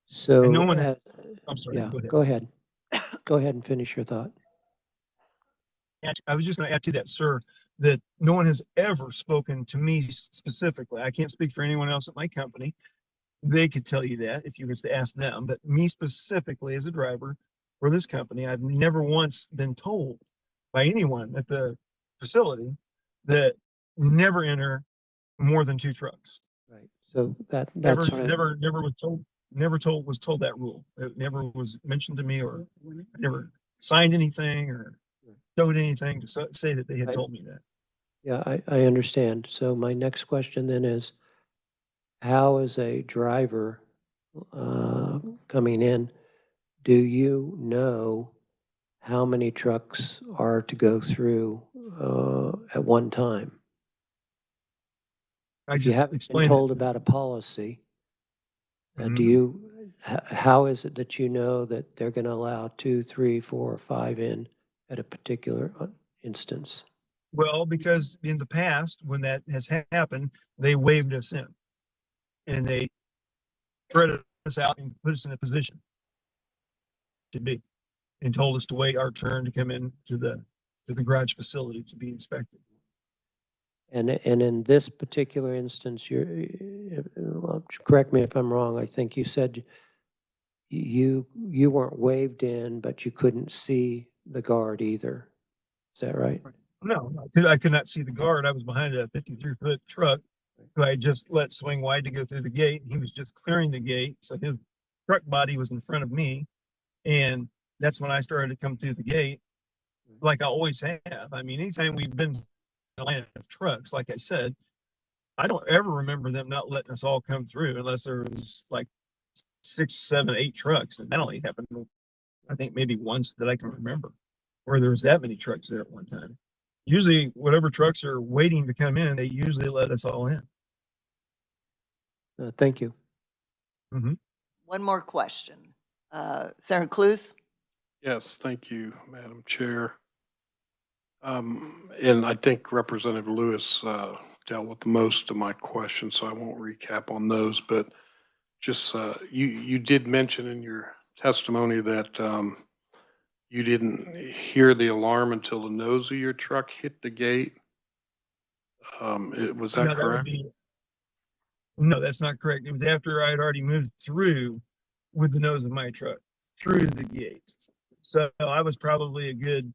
So, and no one had, I'm sorry. yeah, Go ahead. Go ahead and finish your thought. I was just going to add to that, sir, that no one has ever spoken to me specifically. I can't speak for anyone else at my company. They could tell you that if you was to ask them, but me specifically as a driver for this company, I've never once been told by anyone at the facility that never enter more than 2 trucks. Right. So that's Never what was told that rule. It never was mentioned to me, or I never signed anything or showed anything to say that they had told me that. Yeah, I understand. So my next question then is, how as a driver coming in, do you know how many trucks are to go through at one time? If you haven't been told about a policy, do you, how is it that you know that they're going to allow 2, 3, 4, or 5 in at a particular instance? Well, because in the past, when that has happened, they waived us in, and they spread us out and put us in a position to be, and told us to wait our turn to come in to the garage facility to be inspected. And in this particular instance, well, correct me if I'm wrong, I think you said you weren't waved in, but you couldn't see the guard either. Is that right? No, I could not see the guard. I was behind a 53-foot truck who I just let swing wide to go through the gate. He was just clearing the gate, so his truck body was in front of me. And that's when I started to come through the gate, like I always have. I mean, anytime we've been in a line of trucks, like I said, I don't ever remember them not letting us all come through unless there was like 6, 7, 8 trucks. And that only happened, I think, maybe once that I can remember where there was that many trucks there at one time. Usually whatever trucks are waiting to come in, they usually let us all in. Thank you. One more question. Senator Cluse? Yes, thank you, Madam Chair. And I think Representative Lewis dealt with most of my questions, so I won't recap on those. But just you did mention in your testimony that you didn't hear the alarm until the nose of your truck hit the gate. Was that No, correct? No, that's not correct. It was after I had already moved through with the nose of my truck through the gate. So I was probably a good,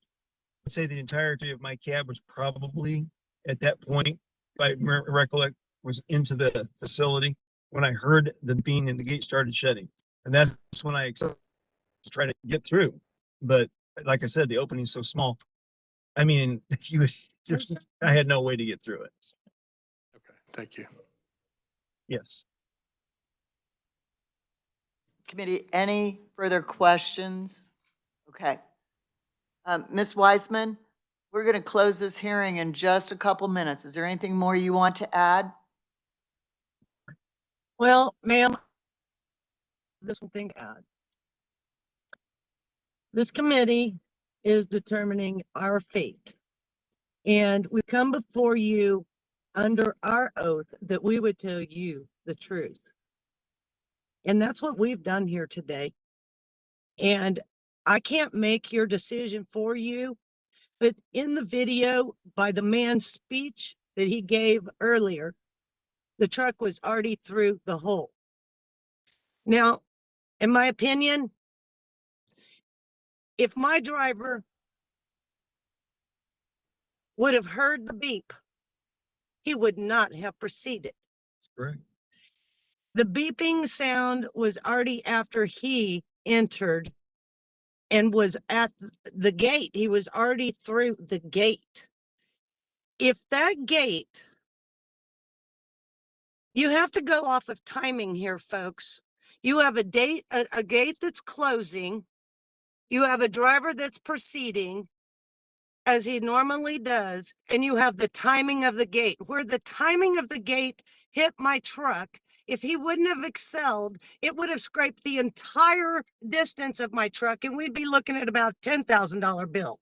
I'd say the entirety of my cab was probably at that point, if I recollect, was into the facility when I heard the being and the gate started shutting. And that's when I accepted to try to get through. But like I said, the opening is so small. I mean, I had no way to get through it. Okay, thank you. Yes. Committee, any further questions? Okay. Ms. Wiseman, we're going to close this hearing in just a couple minutes. Is there anything more you want to add? Well, ma'am, this one thing to add. This committee is determining our fate. And we come before you under our oath that we would tell you the truth. And that's what we've done here today. And I can't make your decision for you, but in the video by the man's speech that he gave earlier, the truck was already through the hole. Now, in my opinion, if my driver would have heard the beep, he would not have proceeded. That's correct. The beeping sound was already after he entered and was at the gate. He was already through the gate. If that gate, you have to go off of timing here, folks. You have a gate that's closing. You have a driver that's proceeding as he normally does, and you have the timing of the gate. Where the timing of the gate hit my truck, if he wouldn't have excelled, it would have scraped the entire distance of my truck, and we'd be looking at about $10,000 bill.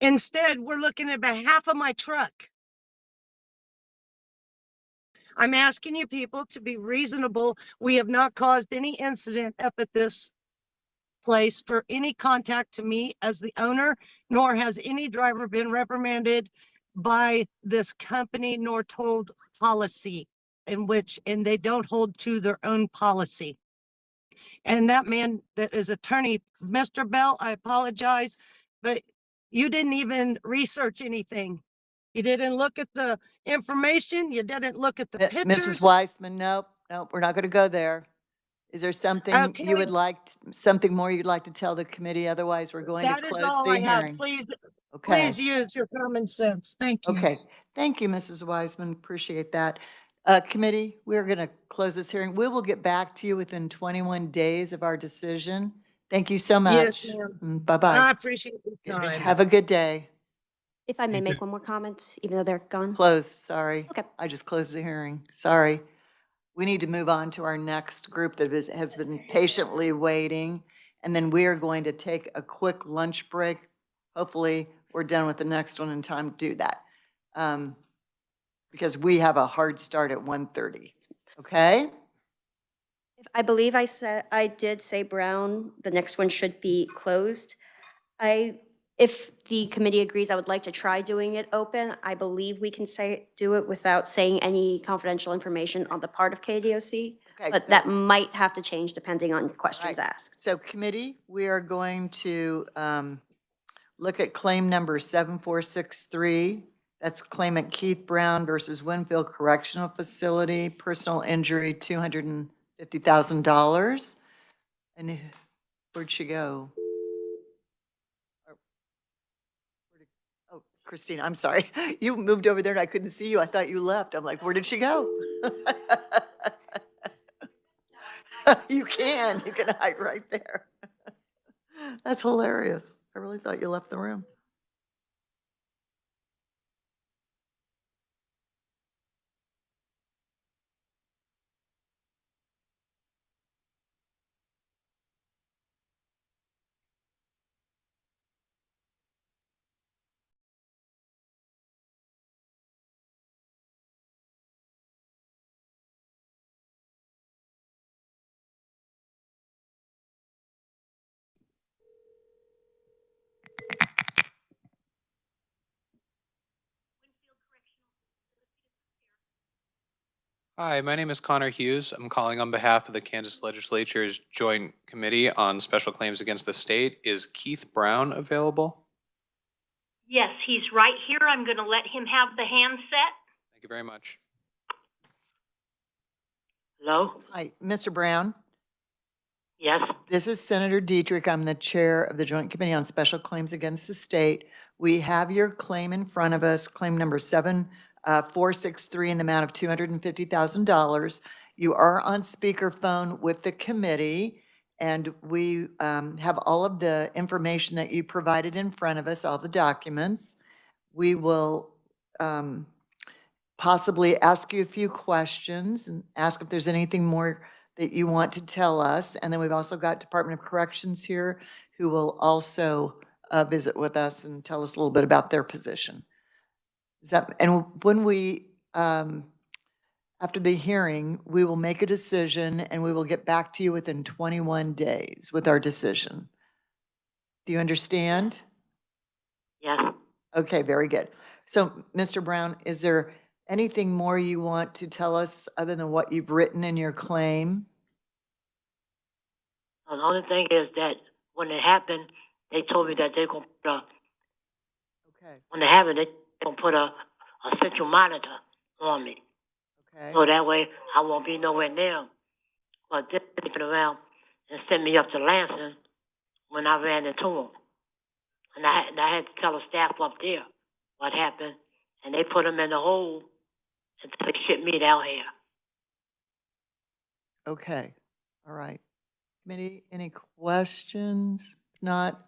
Instead, we're looking at about half of my truck. I'm asking you people to be reasonable. We have not caused any incident up at this place for any contact to me as the owner, nor has any driver been reprimanded by this company nor told policy and they don't hold to their own policy. And that man that is attorney, Mr. Bell, I apologize, but you didn't even research anything. You didn't look at the information. You didn't look at the pictures. Mrs. Wiseman, nope, we're not going to go there. Is there something you would like, something more you'd like to tell the committee? Otherwise, we're going to That is close all the I have. hearing. Please, Okay. please use your common sense. Thank you. Okay. Thank you, Mrs. Wiseman. Appreciate that. Committee, we're going to close this hearing. We will get back to you within 21 days of our decision. Thank you so much. Yes, ma'am. Bye-bye. I appreciate your time. Have a good day. If I may make one more comment, even though they're gone. Closed, sorry. Okay. I just closed the hearing. Sorry. We need to move on to our next group that has been patiently waiting. And then we are going to take a quick lunch break. Hopefully, we're done with the next one in time to do that. Because we have a hard start at 1:30. Okay? I believe I did say Brown, the next one should be closed. If the committee agrees, I would like to try doing it open. I believe we can do it without saying any confidential information on the part of KDOC, Okay, but so- that might have to change depending on questions Right. asked. So committee, we are going to look at claim number 7463. That's claimant Keith Brown versus Winfield Correctional Facility, personal injury, $230. $50,000. And where'd she go? Oh, Christine, I'm sorry. You moved over there and I couldn't see you. I thought you left. I'm like, where did she go? You can hide right there. That's hilarious. I really thought you left the room. Hi, my name is Connor Hughes. I'm calling on behalf of the Kansas Legislature's Joint Committee on Special Claims Against the State. Is Keith Brown available? Yes, he's right here. I'm going to let him have the handset. Thank you very much. Hello? Hi, Mr. Brown. Yes. This is Senator Dietrich. I'm the chair of the Joint Committee on Special Claims Against the State. We have your claim in front of us, claim number 7463 in the amount of $250,000. You are on speakerphone with the committee, and we have all of the information that you provided in front of us, all the documents. We will possibly ask you a few questions and ask if there's anything more that you want to tell us. And then we've also got Department of Corrections here who will also visit with us and tell us a little bit about their position. Is that, and when we, after the hearing, we will make a decision and we will get back to you within 21 days with our decision. Do you understand? Yes. Okay, very good. So, Mr. Brown, is there anything more you want to tell us other than what you've written in your claim? The only thing is that when it happened, they told me that they're going to put a, when it happened, they're going to put a central monitor on me. Okay. So that way I won't be nowhere near them. But they turned around and sent me up to Lansing when I ran into them. And I had to tell the staff up there what happened, and they put them in the hole until they shipped me down here. Okay, all right. Committee, any questions? If not,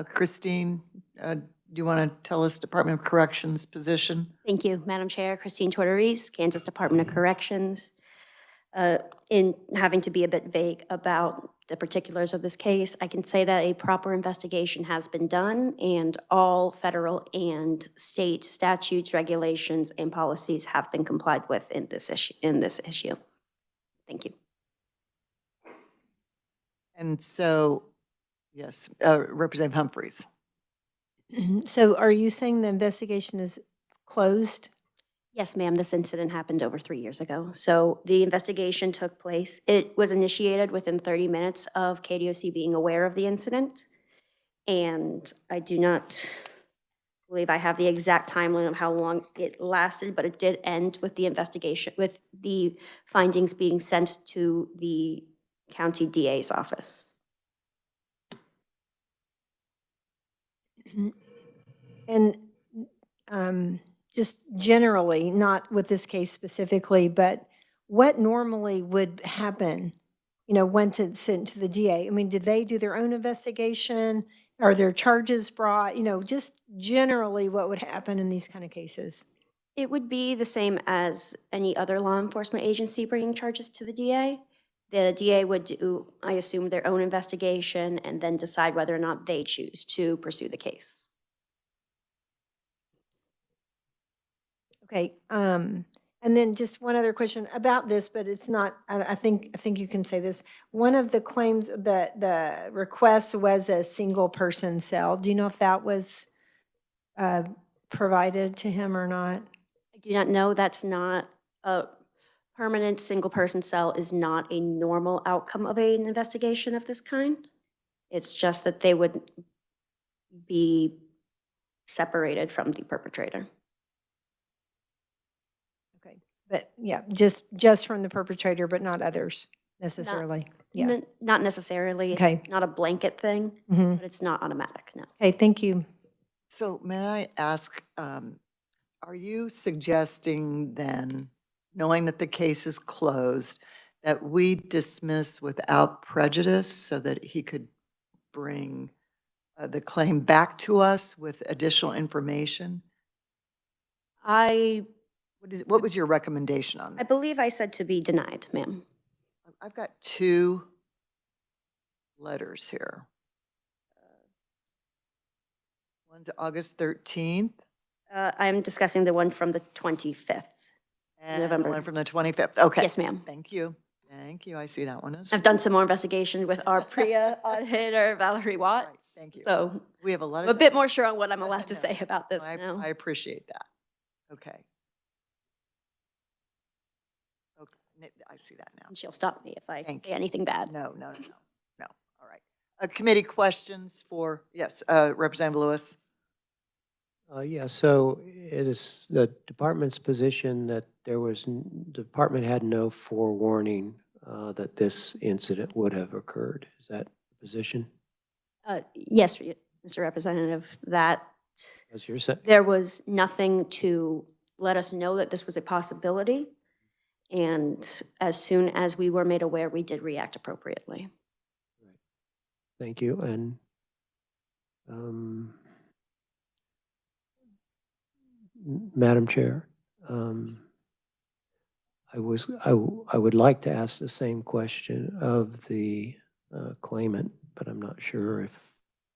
Christine, do you want to tell us Department of Corrections position? Thank you, Madam Chair. Christine Tortorese, Kansas Department of Corrections. In having to be a bit vague about the particulars of this case, I can say that a proper investigation has been done and all federal and state statutes, regulations, and policies have been complied with in this issue. Thank you. And so, yes, Representative Humphreys. So are you saying the investigation is closed? Yes, ma'am. This incident happened over 3 years ago. So the investigation took place. It was initiated within 30 minutes of KDOC being aware of the incident. And I do not believe I have the exact timeline of how long it lasted, but it did end with the investigation, with the findings being sent to the county DA's office. And just generally, not with this case specifically, but what normally would happen, you know, once it's sent to the DA? I mean, did they do their own investigation? Are there charges brought? You know, just generally what would happen in these kind of cases? It would be the same as any other law enforcement agency bringing charges to the DA. The DA would do, I assume, their own investigation and then decide whether or not they choose to pursue the case. Okay, and then just one other question about this, but it's not, I think you can say this. One of the claims, the request was a single person cell. Do you know if that was provided to him or not? I do not know. That's not a permanent single person cell is not a normal outcome of an investigation of this kind. It's just that they would be separated from the perpetrator. Okay, but yeah, just from the perpetrator, but not others. necessarily. Yeah. Not necessarily. It's Okay. not a blanket thing, Mhm. but it's not automatic, no. Okay, thank you. So may I ask, are you suggesting then, knowing that the case is closed, that we dismiss without prejudice so that he could bring the claim back to us with additional information? What was your recommendation on I that? believe I said to be denied, ma'am. I've got 2 letters here. One's August 13th. I'm discussing the one from the 25th. And the November. one from the 25th. Okay. Yes, ma'am. Thank you. Thank you. I see that one as I've done some more investigation with our PRIA auditor, Valerie Watts. Thank you. So We have a lot I'm of. a bit more sure on what I'm allowed to No, say about this I now. appreciate that. Okay. Okay, I see that now. And she'll stop me if I Thank say anything bad. No. All right. Committee questions for, yes, Representative Lewis? Yeah, so it is the department's position that the department had no forewarning that this incident would have occurred. Is that the position? Yes, Mr. Representative, that As you're saying? there was nothing to let us know that this was a possibility. And as soon as we were made aware, we did react appropriately. Thank you. And Madam Chair, I would like to ask the same question of the claimant, but I'm not sure if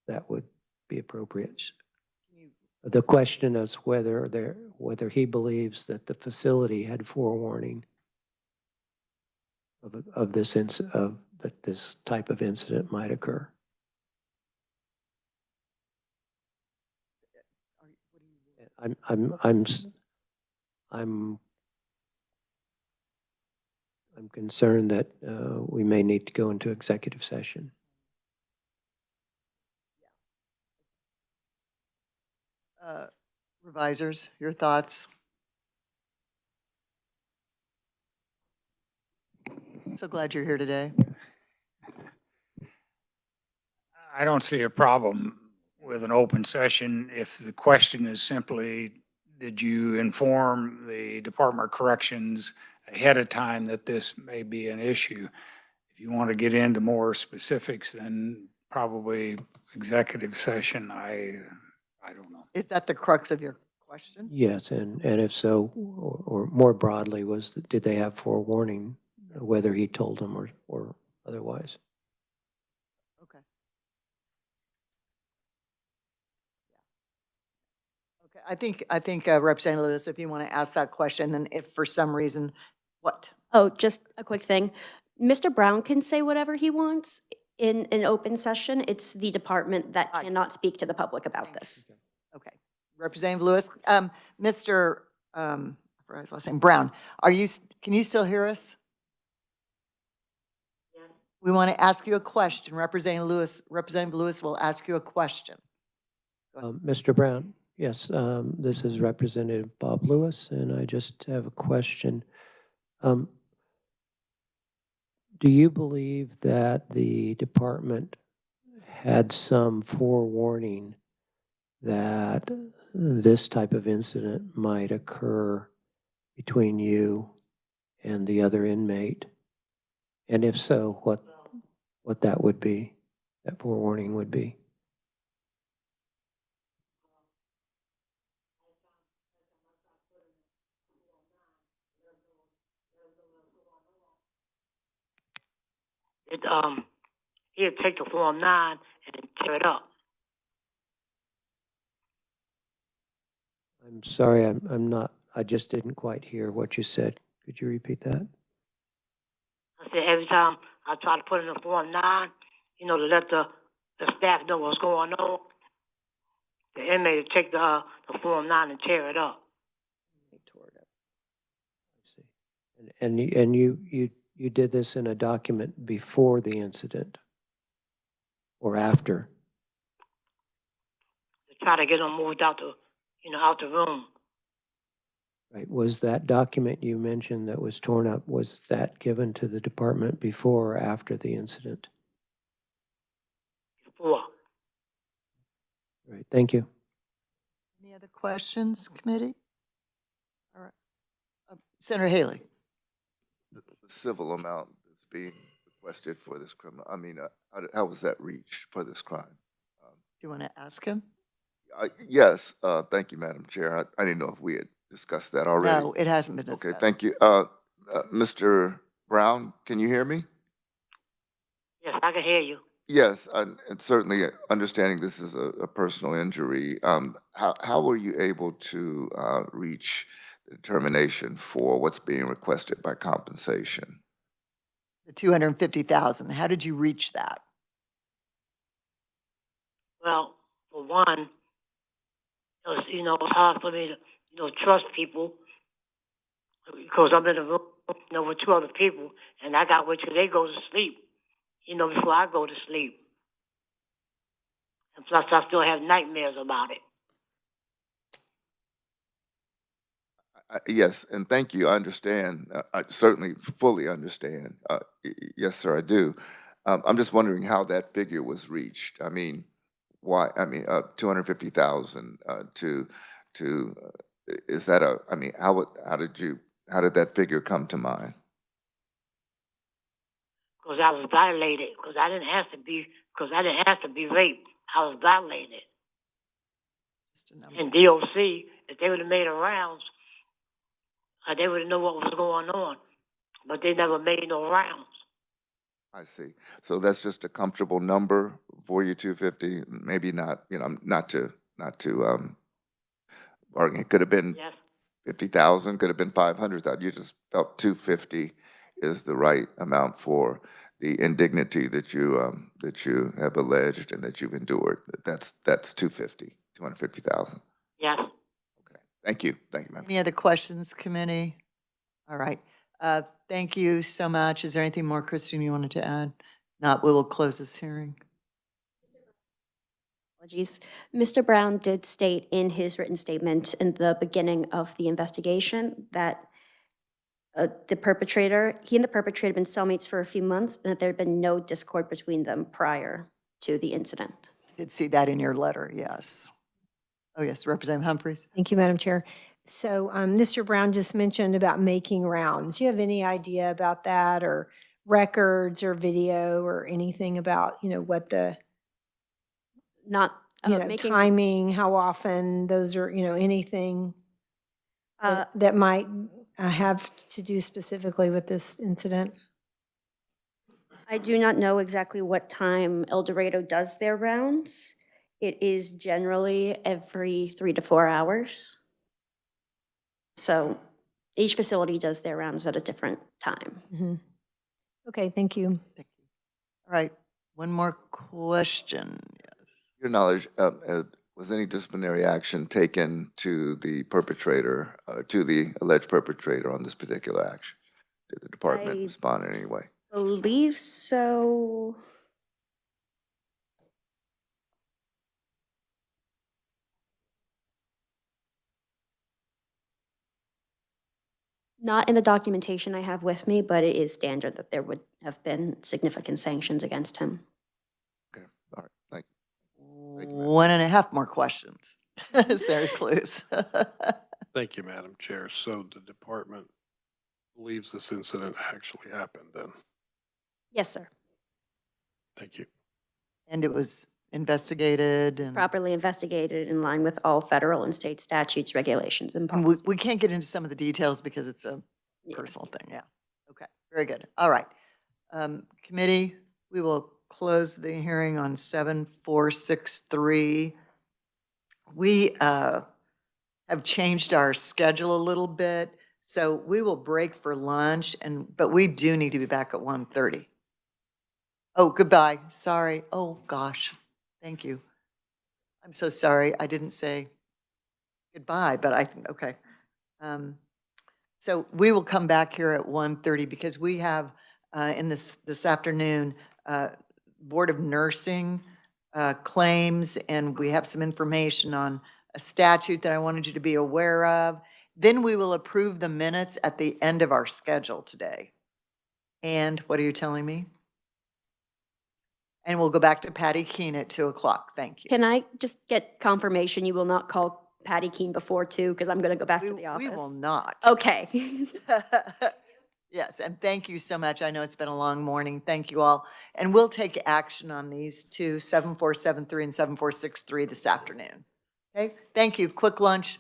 that would be appropriate. The question is whether he believes that the facility had forewarning of that this type of incident might occur. I'm concerned that we may need to go into executive session. Revisers, your thoughts? So glad you're here today. I don't see a problem with an open session if the question is simply, did you inform the Department of Corrections ahead of time that this may be an issue? If you want to get into more specifics, then probably executive session, I don't know. Is that the crux of your question? Yes, and if so, or more broadly, did they have forewarning, whether he told them or otherwise? Okay. Okay, I think Representative Lewis, if you want to ask that question, and if for some reason, what? Oh, just a quick thing. Mr. Brown can say whatever he wants in an open session. It's the department that cannot speak to the public about this. Okay, Representative Lewis, Mr. I forgot his last name, Brown, can you still hear us? Yeah. We want to ask you a question. Representative Lewis will ask you a question. Mr. Brown, yes, this is Representative Bob Lewis, and I just have a question. Do you believe that the department had some forewarning that this type of incident might occur between you and the other inmate? And if so, what that would be, that forewarning would be? He'd take the Form 9 and tear it up. I'm sorry, I'm not, I just didn't quite hear what you said. Could you repeat that? I said every time I try to put in the Form 9, to let the staff know what's going on, the inmate would take the Form 9 and tear it up. And you did this in a document before the incident or after? To try to get them moved out the room. Right, was that document you mentioned that was torn up, was that given to the department before or after the incident? Before. Right, thank you. Any other questions, committee? All right. Senator Haley. The civil amount that's being requested for this criminal, how was that reached for this crime? Do you want to ask him? Yes, thank you, Madam Chair. I didn't know if we had discussed that already. No, it hasn't been discussed. Okay, thank you. Mr. Brown, can you hear me? Yes, I can hear you. Yes, and certainly understanding this is a personal injury, how were you able to reach the determination for what's being requested by compensation? The 250,000. How did you reach that? Well, for one, it's hard for me to, trust people because I'm in a room, with two other people, and I got to wait till they go to sleep, before I go to sleep. And plus, I still have nightmares about it. Yes, and thank you. I understand. I certainly fully understand. Yes, sir, I do. I'm just wondering how that figure was reached. I mean, why? 250,000 is that how did that figure come to mind? Because I was violated. Because I didn't ask to be raped. I was violated. And DOC, if they would have made a rounds, they would have known what was going on. But they never made no rounds. I see. So that's just a comfortable number for you, 250. Maybe not. Not to bargain. It could have been 50,000. Could have been 500,000. You just felt 250 is the right amount for the indignity that you have alleged and that you've endured. That's 250,000. Yes. Okay. Thank you. Thank you, ma'am. Any other questions, committee? All right. Thank you so much. Is there anything more, Christine, you wanted to add? Not, we will close this hearing. Apologies. Mr. Brown did state in his written statement in the beginning of the investigation that he and the perpetrator had been cellmates for a few months and that there had been no discord between them prior to the incident. Did see that in your letter, yes. Oh, yes, Representative Humphries. Thank you, Madam Chair. So Mr. Brown just mentioned about making rounds. Do you have any idea about that, or records or video or anything about, what the timing, how often those are, anything that might have to do specifically with this incident? I do not know exactly what time El Dorado does their rounds. It is generally every 3 to 4 hours. So each facility does their rounds at a different time. Mm-hmm. Okay, thank you. Thank you. All right, one more question. Yes. Your knowledge, was any disciplinary action taken to the perpetrator, to the alleged perpetrator on this particular action? Did the department respond in any way? I believe so. Not in the documentation I have with me, but it is standard that there would have been significant sanctions against him. Okay, all right, thank you. Thank you, 1.5 more questions. Sarah Clues. Thank you, Madam Chair. So the department believes this incident actually happened then? Yes, sir. Thank you. And it was investigated and Properly investigated in line with all federal and state statutes, regulations, and policies. we can't get into some of the details because it's a personal thing. Yeah. Okay. Very good. All right. Committee, we will close the hearing on 7463. We have changed our schedule a little bit, so we will break for lunch, but we do need to be back at 1:30. Oh, goodbye. Sorry. Oh, gosh. Thank you. I'm so sorry. I didn't say goodbye, but okay. So we will come back here at 1:30 because we have in this afternoon Board of Nursing claims, and we have some information on a statute that I wanted you to be aware of. Then we will approve the minutes at the end of our schedule today. And what are you telling me? And we'll go back to Patty Keene at 2:00. Thank you. Can I just get confirmation you will not call Patty Keene before 2, because I'm going to go back to the We office? will not. Okay. Yes, and thank you so much. I know it's been a long morning. Thank you all. And we'll take action on these two, 7473 and 7463 this afternoon. Okay, thank you. Quick lunch.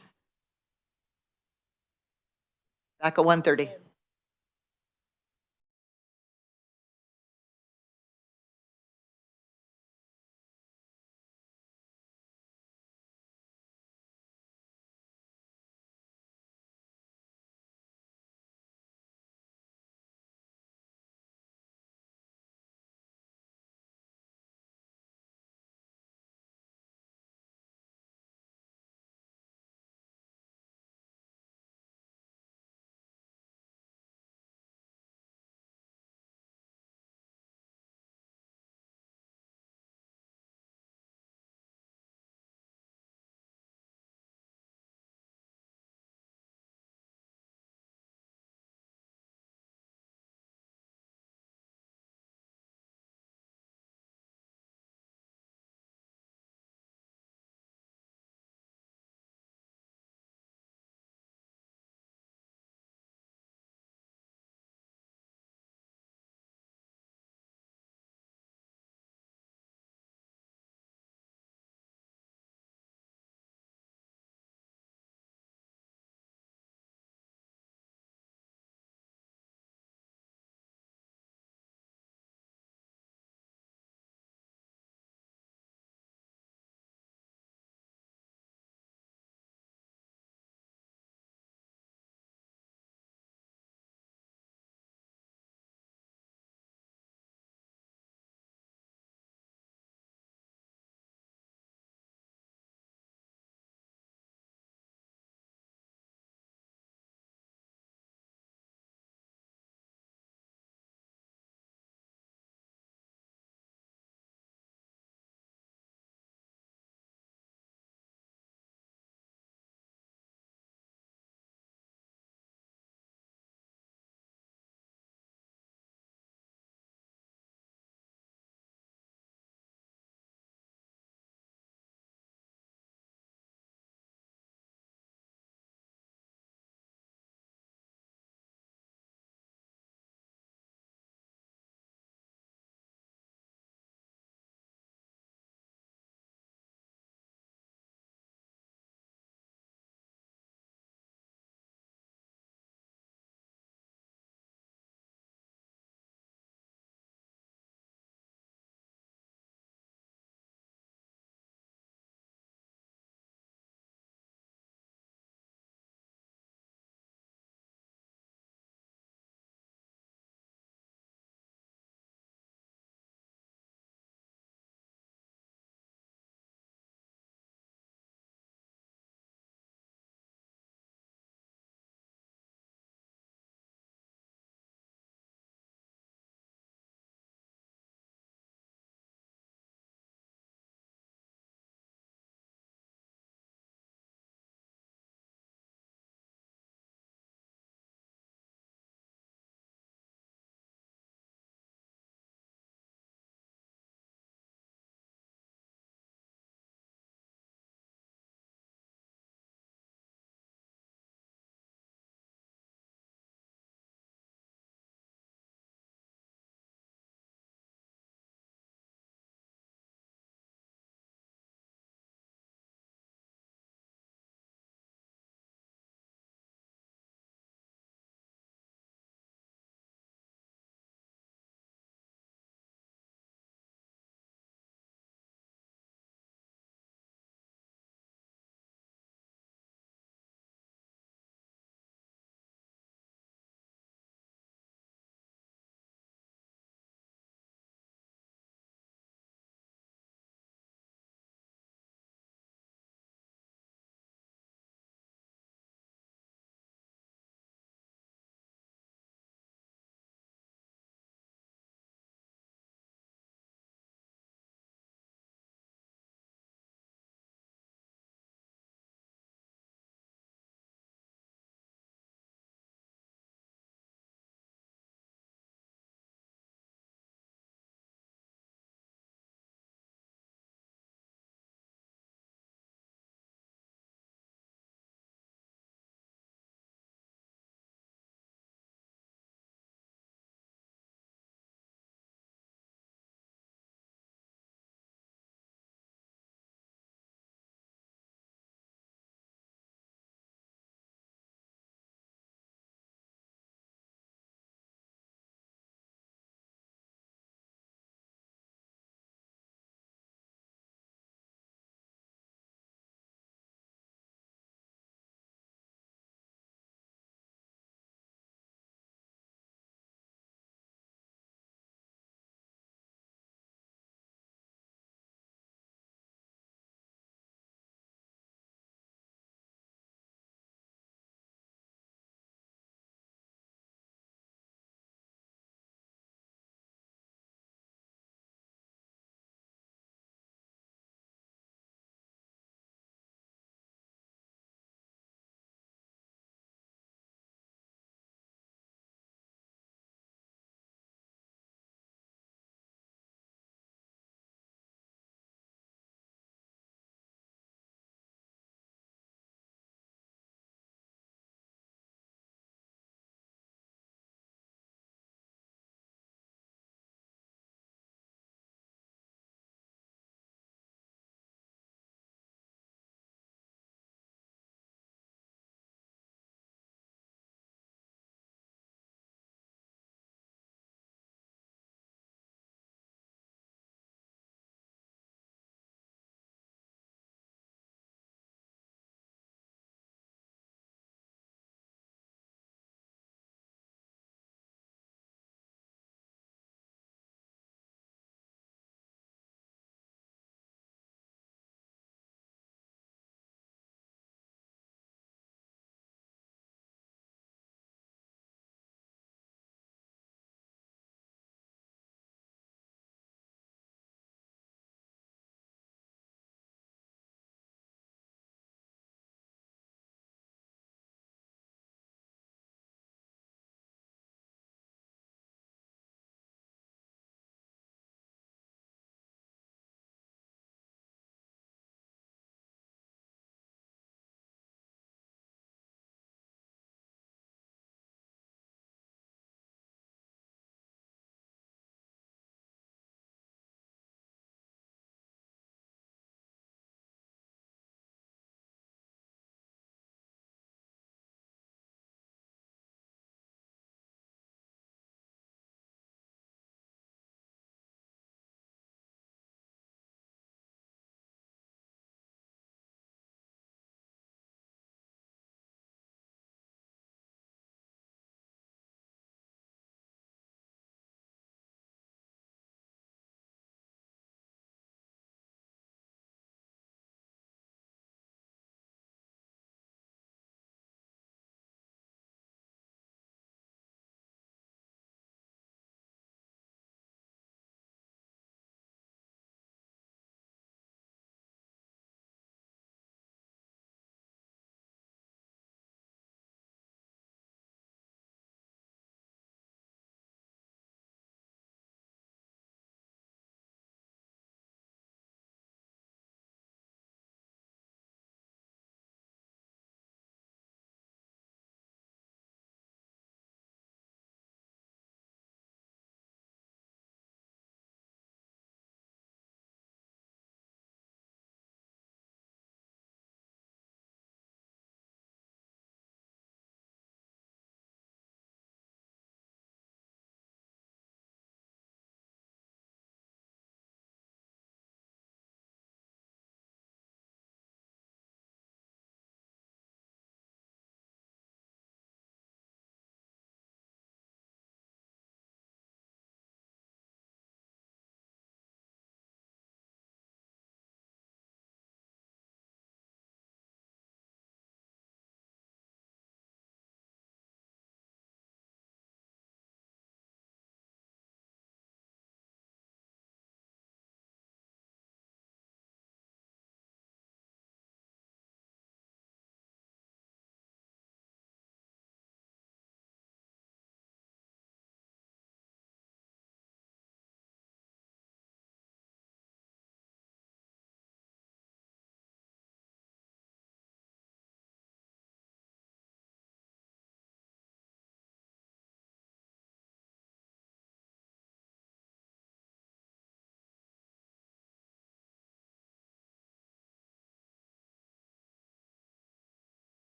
Back at 1:30.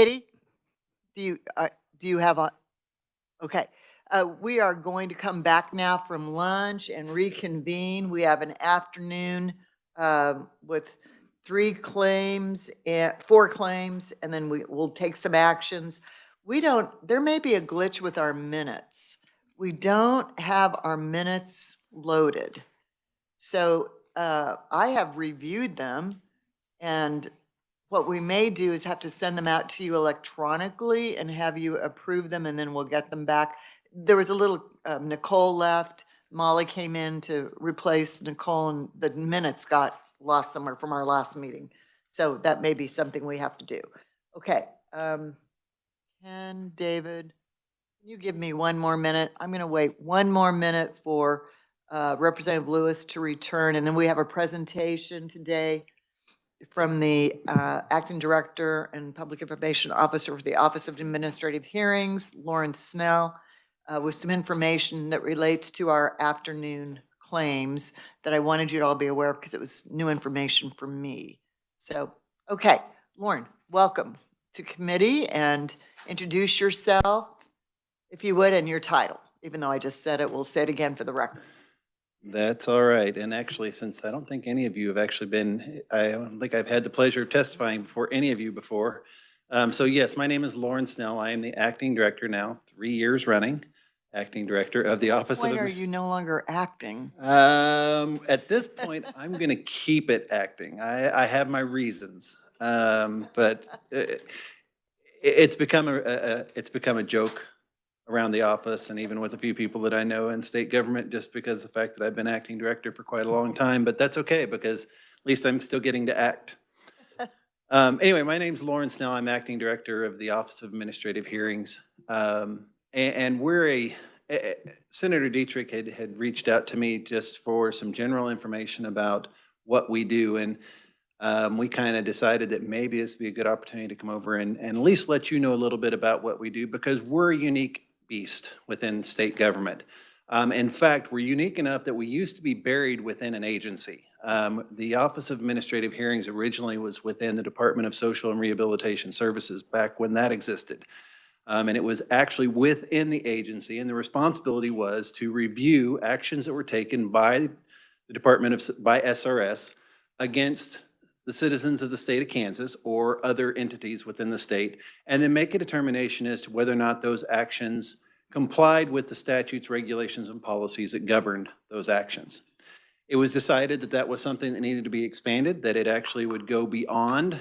Committee, do you have a, okay. We are going to come back now from lunch and reconvene. We have an afternoon with 4 claims, and then we'll take some actions. There may be a glitch with our minutes. We don't have our minutes loaded. So I have reviewed them, and what we may do is have to send them out to you electronically and have you approve them, and then we'll get them back. There was a little, Nicole left, Molly came in to replace Nicole, and the minutes got lost somewhere from our last meeting. So that may be something we have to do. Okay, Ken, David, can you give me 1 more minute? I'm gonna wait 1 more minute for Representative Lewis to return, and then we have a presentation today from the Acting Director and Public Information Officer for the Office of Administrative Hearings, Lauren Snell, with some information that relates to our afternoon claims that I wanted you to all be aware of because it was new information for me. So, okay, Lauren, welcome to committee, and introduce yourself, if you would, and your title. Even though I just said it, we'll say it again for the record. That's all right. And actually, since I don't think any of you have actually been, I don't think I've had the pleasure of testifying before any of you before. So yes, my name is Lauren Snell. I am the acting director now, 3 years running, acting director of the Office of. When are you no longer acting? At this point, I'm going to keep it acting. I have my reasons, but it's become a joke around the office, and even with a few people that I know in state government, just because of the fact that I've been acting director for quite a long time. But that's okay, because at least I'm still getting to act. Anyway, my name's Lauren Snell. I'm acting director of the Office of Administrative Hearings, and we're Senator Dietrich had reached out to me just for some general information about what we do, and we kind of decided that maybe this would be a good opportunity to come over and at least let you know a little bit about what we do, because we're a unique beast within state government. In fact, we're unique enough that we used to be buried within an agency. The Office of Administrative Hearings originally was within the Department of Social and Rehabilitation Services back when that existed. And it was actually within the agency, and the responsibility was to review actions that were taken by the by SRS against the citizens of the state of Kansas or other entities within the state, and then make a determination as to whether or not those actions complied with the statutes, regulations, and policies that governed those actions. It was decided that that was something that needed to be expanded, that it actually would go beyond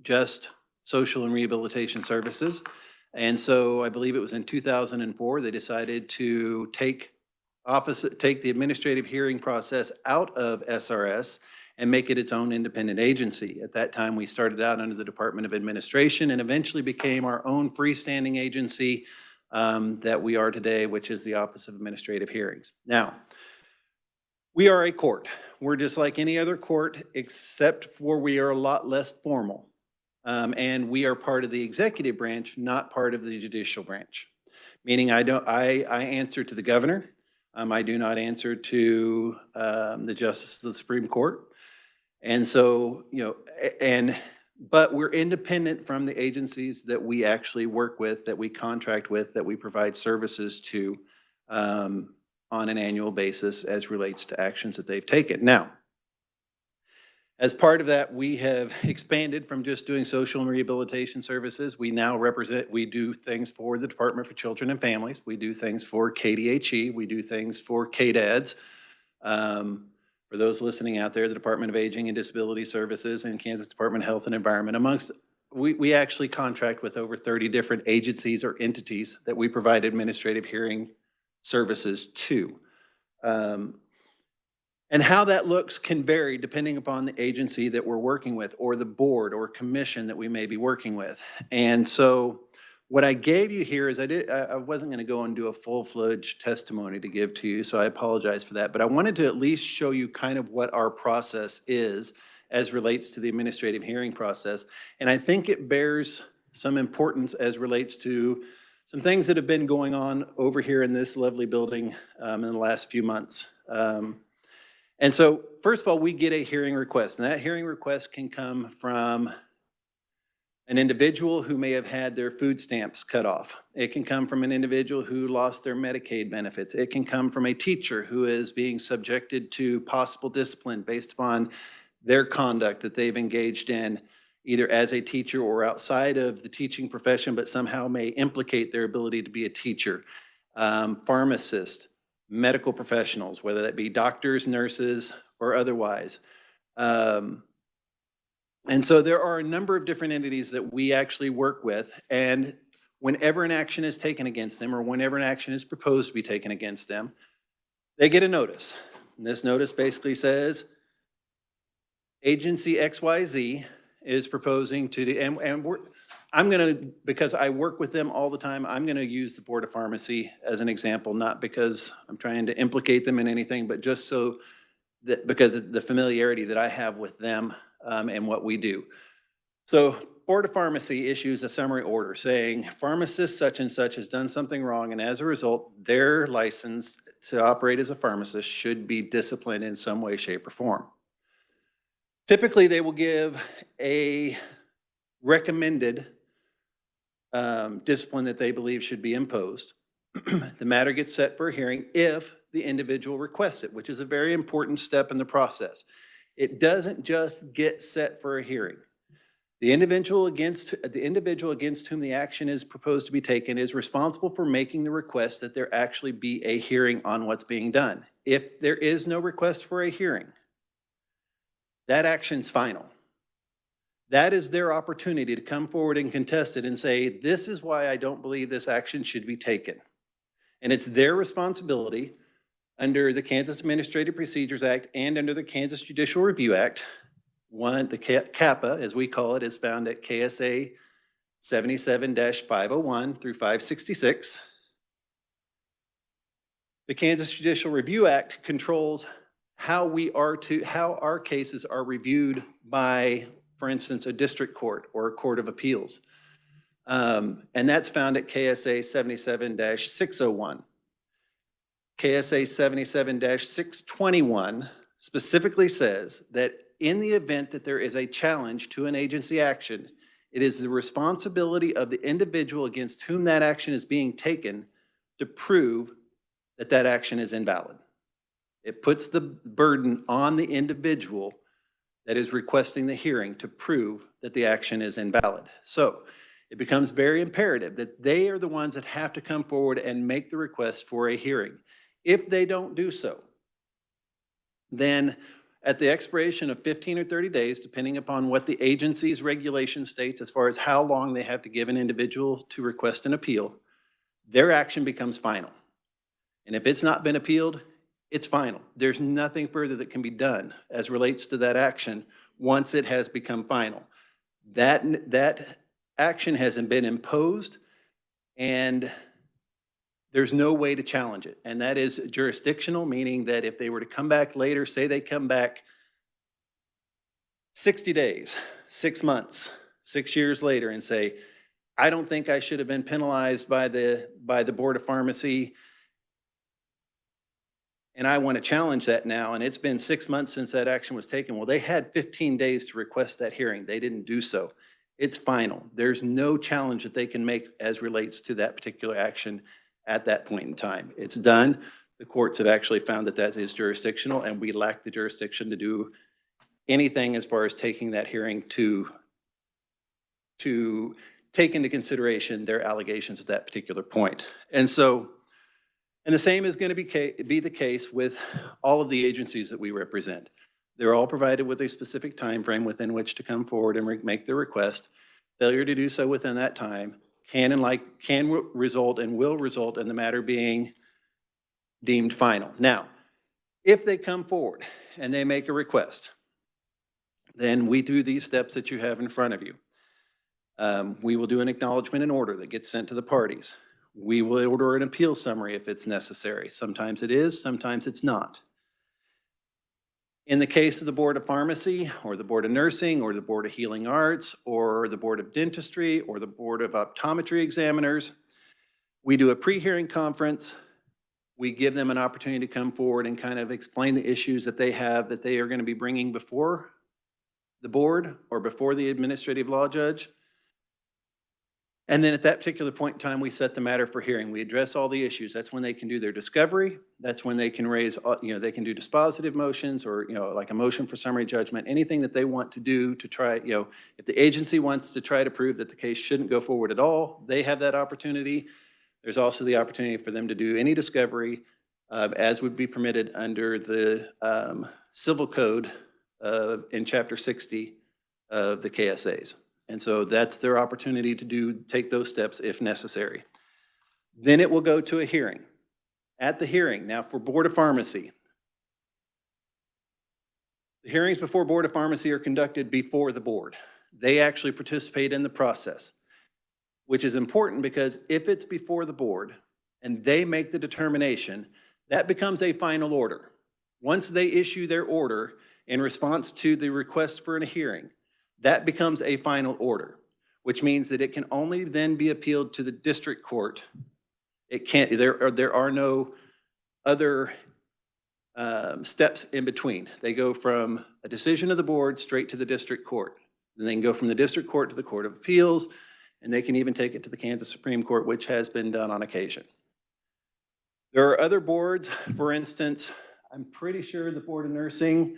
just social and rehabilitation services. And so I believe it was in 2004, they decided to take the administrative hearing process out of SRS and make it its own independent agency. At that time, we started out under the Department of Administration and eventually became our own freestanding agency that we are today, which is the Office of Administrative Hearings. Now, we are a court. We're just like any other court, except for we are a lot less formal. And we are part of the executive branch, not part of the judicial branch. Meaning I answer to the governor. I do not answer to the justices of the Supreme Court. And so, but we're independent from the agencies that we actually work with, that we contract with, that we provide services to on an annual basis as relates to actions that they've taken. Now, as part of that, we have expanded from just doing social and rehabilitation services. We now we do things for the Department for Children and Families. We do things for KDHE. We do things for KDADS. For those listening out there, the Department of Aging and Disability Services and Kansas Department of Health and Environment. We actually contract with over 30 different agencies or entities that we provide administrative hearing services to. And how that looks can vary depending upon the agency that we're working with, or the board or commission that we may be working with. And so what I gave you here is I wasn't going to go and do a full-fledged testimony to give to you, so I apologize for that. But I wanted to at least show you kind of what our process is as relates to the administrative hearing process. And I think it bears some importance as relates to some things that have been going on over here in this lovely building in the last few months. And so, first of all, we get a hearing request, and that hearing request can come from an individual who may have had their food stamps cut off. It can come from an individual who lost their Medicaid benefits. It can come from a teacher who is being subjected to possible discipline based upon their conduct that they've engaged in, either as a teacher or outside of the teaching profession, but somehow may implicate their ability to be a teacher. Pharmacists, medical professionals, whether that be doctors, nurses, or otherwise. And so there are a number of different entities that we actually work with, and whenever an action is taken against them or whenever an action is proposed to be taken against them, they get a notice. And this notice basically says, Agency XYZ is proposing to, I'm going to, because I work with them all the time, I'm going to use the Board of Pharmacy as an example, not because I'm trying to implicate them in anything, but just so that, because of the familiarity that I have with them and what we do. So Board of Pharmacy issues a summary order saying pharmacist such and such has done something wrong, and as a result, their license to operate as a pharmacist should be disciplined in some way, shape, or form. Typically, they will give a recommended discipline that they believe should be imposed. The matter gets set for a hearing if the individual requests it, which is a very important step in the process. It doesn't just get set for a hearing. The individual against whom the action is proposed to be taken is responsible for making the request that there actually be a hearing on what's being done. If there is no request for a hearing, that action's final. That is their opportunity to come forward and contest it and say, this is why I don't believe this action should be taken. And it's their responsibility under the Kansas Administrative Procedures Act and under the Kansas Judicial Review Act. One, the CAPA, as we call it, is found at KSA 77-501 through 566. The Kansas Judicial Review Act controls how our cases are reviewed by, for instance, a district court or a court of appeals. And that's found at KSA 77-601. KSA 77-621 specifically says that in the event that there is a challenge to an agency action, it is the responsibility of the individual against whom that action is being taken to prove that that action is invalid. It puts the burden on the individual that is requesting the hearing to prove that the action is invalid. So it becomes very imperative that they are the ones that have to come forward and make the request for a hearing. If they don't do so, then at the expiration of 15 or 30 days, depending upon what the agency's regulation states as far as how long they have to give an individual to request an appeal, their action becomes final. And if it's not been appealed, it's final. There's nothing further that can be done as relates to that action once it has become final. That action hasn't been imposed, and there's no way to challenge it. And that is jurisdictional, meaning that if they were to come back later, say they come back 60 days, 6 months, 6 years later and say, I don't think I should have been penalized by the Board of Pharmacy, and I want to challenge that now, and it's been 6 months since that action was taken. Well, they had 15 days to request that hearing. They didn't do so. It's final. There's no challenge that they can make as relates to that particular action at that point in time. It's done. The courts have actually found that that is jurisdictional, and we lack the jurisdiction to do anything as far as taking that hearing to take into consideration their allegations at that particular point. And so, and the same is going to be the case with all of the agencies that we represent. They're all provided with a specific time frame within which to come forward and make their request. Failure to do so within that time can result and will result in the matter being deemed final. Now, if they come forward and they make a request, then we do these steps that you have in front of you. We will do an acknowledgement and order that gets sent to the parties. We will order an appeal summary if it's necessary. Sometimes it is, sometimes it's not. In the case of the Board of Pharmacy, or the Board of Nursing, or the Board of Healing Arts, or the Board of Dentistry, or the Board of Optometry Examiners, we do a pre-hearing conference. We give them an opportunity to come forward and kind of explain the issues that they have that they are going to be bringing before the board or before the administrative law judge. And then at that particular point in time, we set the matter for hearing. We address all the issues. That's when they can do their discovery. That's when they can raise, they can do dispositive motions or, like a motion for summary judgment, anything that they want to do to try, if the agency wants to try to prove that the case shouldn't go forward at all, they have that opportunity. There's also the opportunity for them to do any discovery as would be permitted under the Civil Code in Chapter 60 of the KSAs. And so that's their opportunity to take those steps if necessary. Then it will go to a hearing. At the hearing, now for Board of Pharmacy, the hearings before Board of Pharmacy are conducted before the board. They actually participate in the process, which is important because if it's before the board and they make the determination, that becomes a final order. Once they issue their order in response to the request for a hearing, that becomes a final order, which means that it can only then be appealed to the district court. It can't, there are no other steps in between. They go from a decision of the board straight to the district court. Then they can go from the district court to the Court of Appeals, and they can even take it to the Kansas Supreme Court, which has been done on occasion. There are other boards, for instance, I'm pretty sure the Board of Nursing,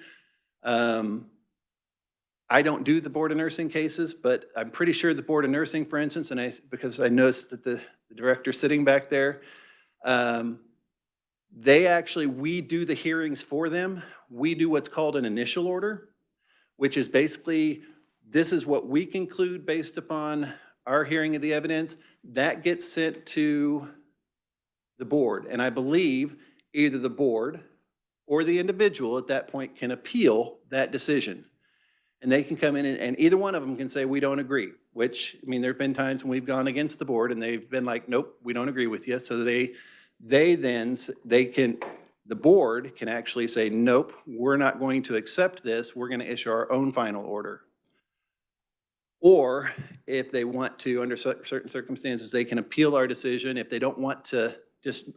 I don't do the Board of Nursing cases, but I'm pretty sure the Board of Nursing, for instance, because I noticed that the director's sitting back there, we do the hearings for them. We do what's called an initial order, which is basically, this is what we conclude based upon our hearing of the evidence. That gets sent to the board. And I believe either the board or the individual at that point can appeal that decision. And they can come in and either one of them can say, we don't agree, which, I mean, there've been times when we've gone against the board and they've been like, nope, we don't agree with you. So the board can actually say, nope, we're not going to accept this. We're going to issue our own final order. Or if they want to, under certain circumstances, they can appeal our decision. If they don't want to just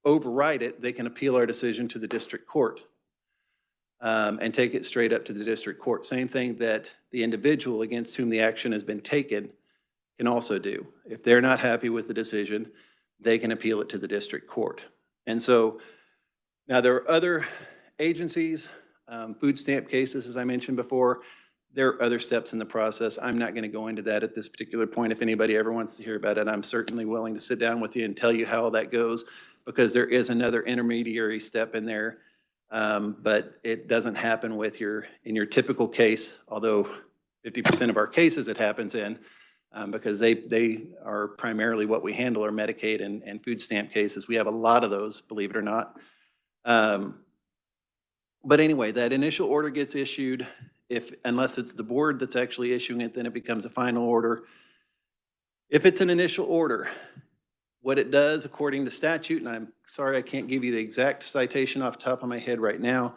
override it, they can appeal our decision to the district court and take it straight up to the district court. Same thing that the individual against whom the action has been taken can also do. If they're not happy with the decision, they can appeal it to the district court. And so now there are other agencies, food stamp cases, as I mentioned before. There are other steps in the process. I'm not going to go into that at this particular point. If anybody ever wants to hear about it, I'm certainly willing to sit down with you and tell you how that goes, because there is another intermediary step in there. But it doesn't happen in your typical case, although 50% of our cases it happens in, because they are primarily what we handle are Medicaid and food stamp cases. We have a lot of those, believe it or not. But anyway, that initial order gets issued. Unless it's the board that's actually issuing it, then it becomes a final order. If it's an initial order, what it does according to statute, and I'm sorry I can't give you the exact citation off the top of my head right now,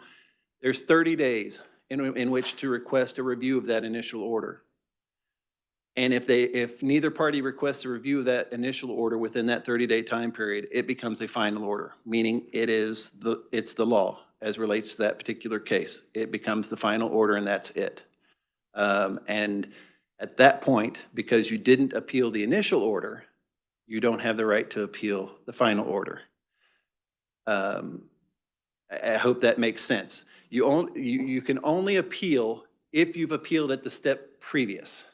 there's 30 days in which to request a review of that initial order. And if neither party requests a review of that initial order within that 30-day time period, it becomes a final order, meaning it's the law as relates to that particular case. It becomes the final order and that's it. And at that point, because you didn't appeal the initial order, you don't have the right to appeal the final order. I hope that makes sense. You can only appeal if you've appealed at the step previous.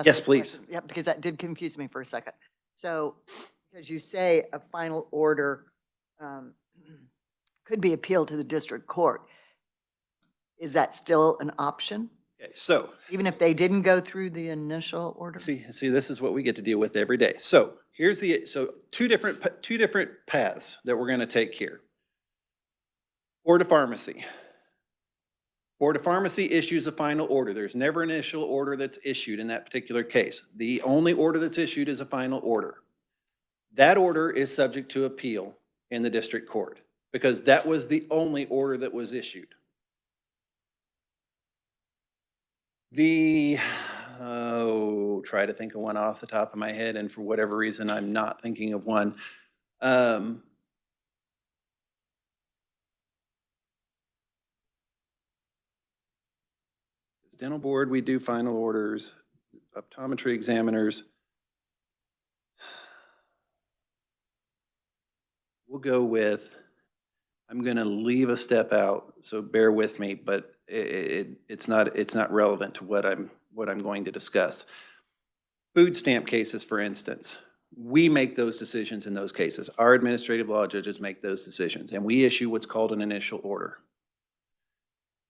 Yes, please. Yeah, because that did confuse me for a second. So, because you say a final order could be appealed to the district court, is that still an option? Okay, so even if they didn't go through the initial order? See, this is what we get to deal with every day. So here's two different paths that we're going to take here. Board of Pharmacy. Board of Pharmacy issues a final order. There's never an initial order that's issued in that particular case. The only order that's issued is a final order. That order is subject to appeal in the district court because that was the only order that was issued. Try to think of one off the top of my head, and for whatever reason, I'm not thinking of one. Dental board, we do final orders. optometry examiners. We'll go with, I'm going to leave a step out, so bear with me, but it's not relevant to what I'm going to discuss. Food stamp cases, for instance, we make those decisions in those cases. Our administrative law judges make those decisions, and we issue what's called an initial order.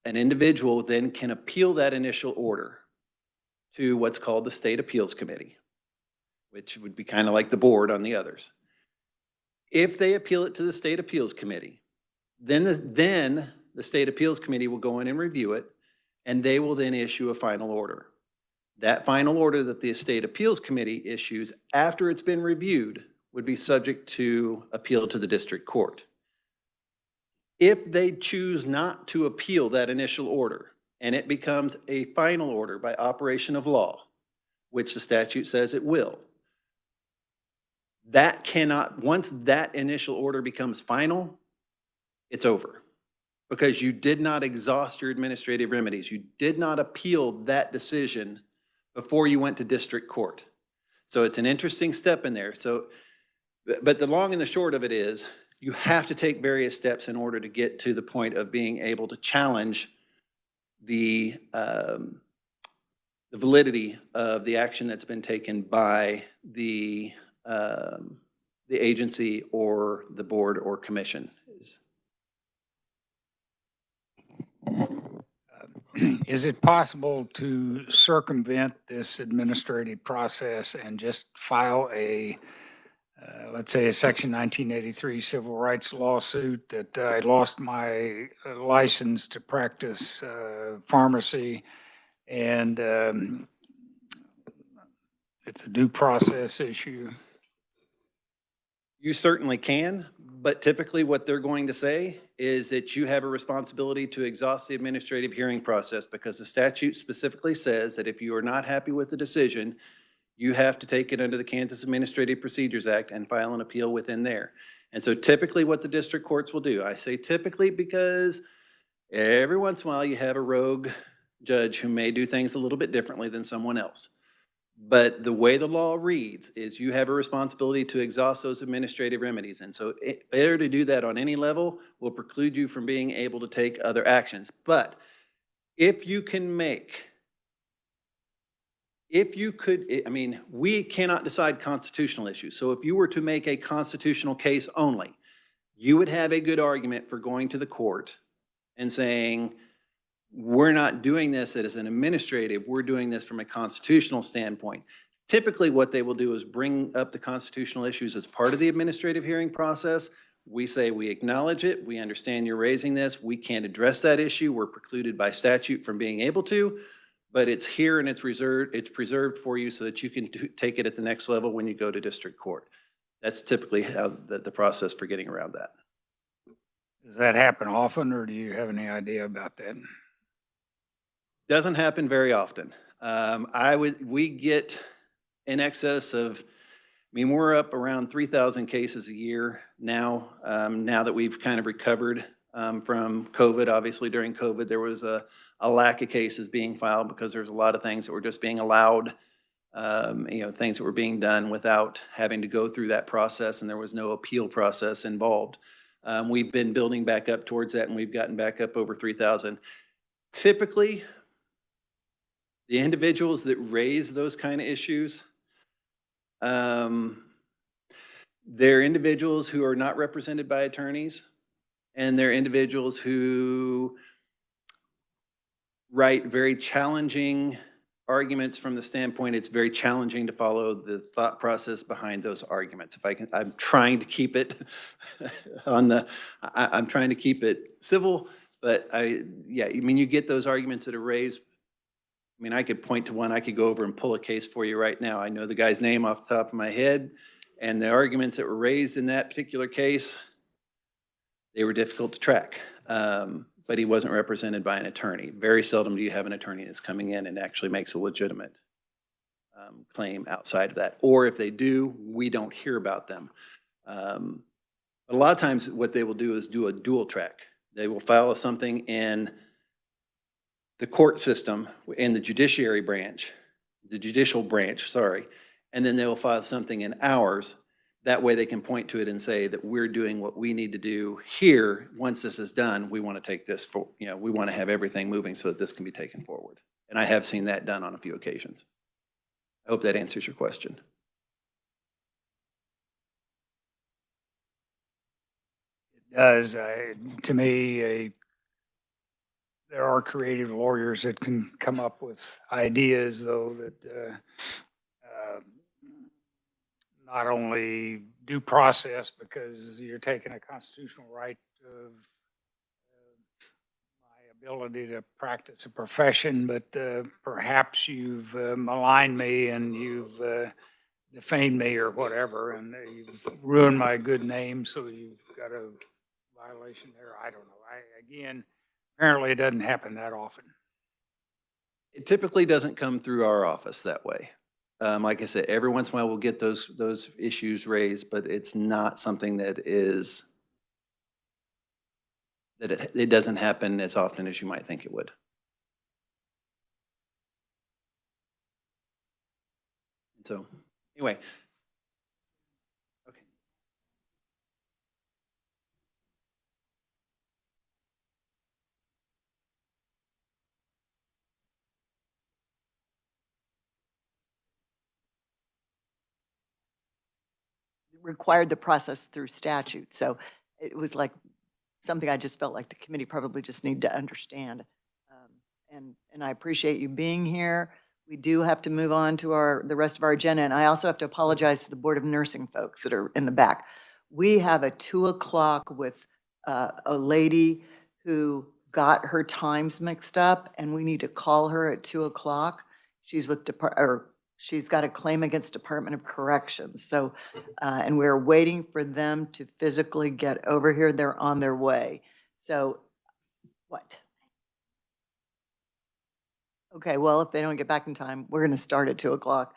An individual then can appeal that initial order to what's called the State Appeals Committee, which would be kind of like the board on the others. If they appeal it to the State Appeals Committee, then the State Appeals Committee will go in and review it, and they will then issue a final order. That final order that the State Appeals Committee issues after it's been reviewed would be subject to appeal to the district court. If they choose not to appeal that initial order and it becomes a final order by operation of law, which the statute says it will, that cannot, once that initial order becomes final, it's over. Because you did not exhaust your administrative remedies. You did not appeal that decision before you went to district court. So it's an interesting step in there. So, but the long and the short of it is, you have to take various steps in order to get to the point of being able to challenge the validity of the action that's been taken by the agency or the board or commission. Is it possible to circumvent this administrative process and just file a, let's say, a Section 1983 civil rights lawsuit that I lost my license to practice pharmacy, and it's a due process issue? You certainly can, but typically what they're going to say is that you have a responsibility to exhaust the administrative hearing process, because the statute specifically says that if you are not happy with the decision, you have to take it under the Kansas Administrative Procedures Act and file an appeal within there. And so typically what the district courts will do, I say typically because every once in a while you have a rogue judge who may do things a little bit differently than someone else. But the way the law reads is you have a responsibility to exhaust those administrative remedies. And so failure to do that on any level will preclude you from being able to take other actions. But if you can make, I mean, we cannot decide constitutional issues. So if you were to make a constitutional case only, you would have a good argument for going to the court and saying, we're not doing this as an administrative, we're doing this from a constitutional standpoint. Typically what they will do is bring up the constitutional issues as part of the administrative hearing process. We say we acknowledge it, we understand you're raising this, we can't address that issue, we're precluded by statute from being able to, but it's here and it's preserved for you so that you can take it at the next level when you go to district court. That's typically how the process for getting around that. Does that happen often, or do you have any idea about that? Doesn't happen very often. We get in excess of, I mean, we're up around 3,000 cases a year now, now that we've kind of recovered from COVID. Obviously during COVID, there was a lack of cases being filed because there's a lot of things that were just being allowed, things that were being done without having to go through that process, and there was no appeal process involved. We've been building back up towards that, and we've gotten back up over 3,000. Typically, the individuals that raise those kind of issues, they're individuals who are not represented by attorneys, and they're individuals who write very challenging arguments from the standpoint it's very challenging to follow the thought process behind those arguments. I'm trying to keep it I'm trying to keep it civil, but you get those arguments that are raised. I mean, I could point to one, I could go over and pull a case for you right now. I know the guy's name off the top of my head, and the arguments that were raised in that particular case, they were difficult to track. But he wasn't represented by an attorney. Very seldom do you have an attorney that's coming in and actually makes a legitimate claim outside of that. Or if they do, we don't hear about them. But a lot of times what they will do is do a dual track. They will file something in the court system, in the judiciary branch, the judicial branch, sorry, and then they'll file something in ours. That way they can point to it and say that we're doing what we need to do here. Once this is done, we want to take this for, we want to have everything moving so that this can be taken forward. And I have seen that done on a few occasions. I hope that answers your question. It does. To me, there are creative lawyers that can come up with ideas, though, that not only due process, because you're taking a constitutional right of my ability to practice a profession, but perhaps you've maligned me and you've defamed me or whatever, and you've ruined my good name, so you've got a violation there. I don't know. Again, apparently it doesn't happen that often. It typically doesn't come through our office that way. Like I said, every once in a while we'll get those issues raised, but it's not something that it doesn't happen as often as you might think it would. So anyway. Okay. Required the process through statute. So it was like something I just felt like the committee probably just need to understand. And I appreciate you being here. We do have to move on to the rest of our agenda. And I also have to apologize to the Board of Nursing folks that are in the back. We have a 2 o'clock with a lady who got her times mixed up, and we need to call her at 2 o'clock. She's with she's got a claim against Department of Corrections. So, and we're waiting for them to physically get over here. They're on their way. So, what? Okay, well, if they don't get back in time, we're gonna start at 2 o'clock.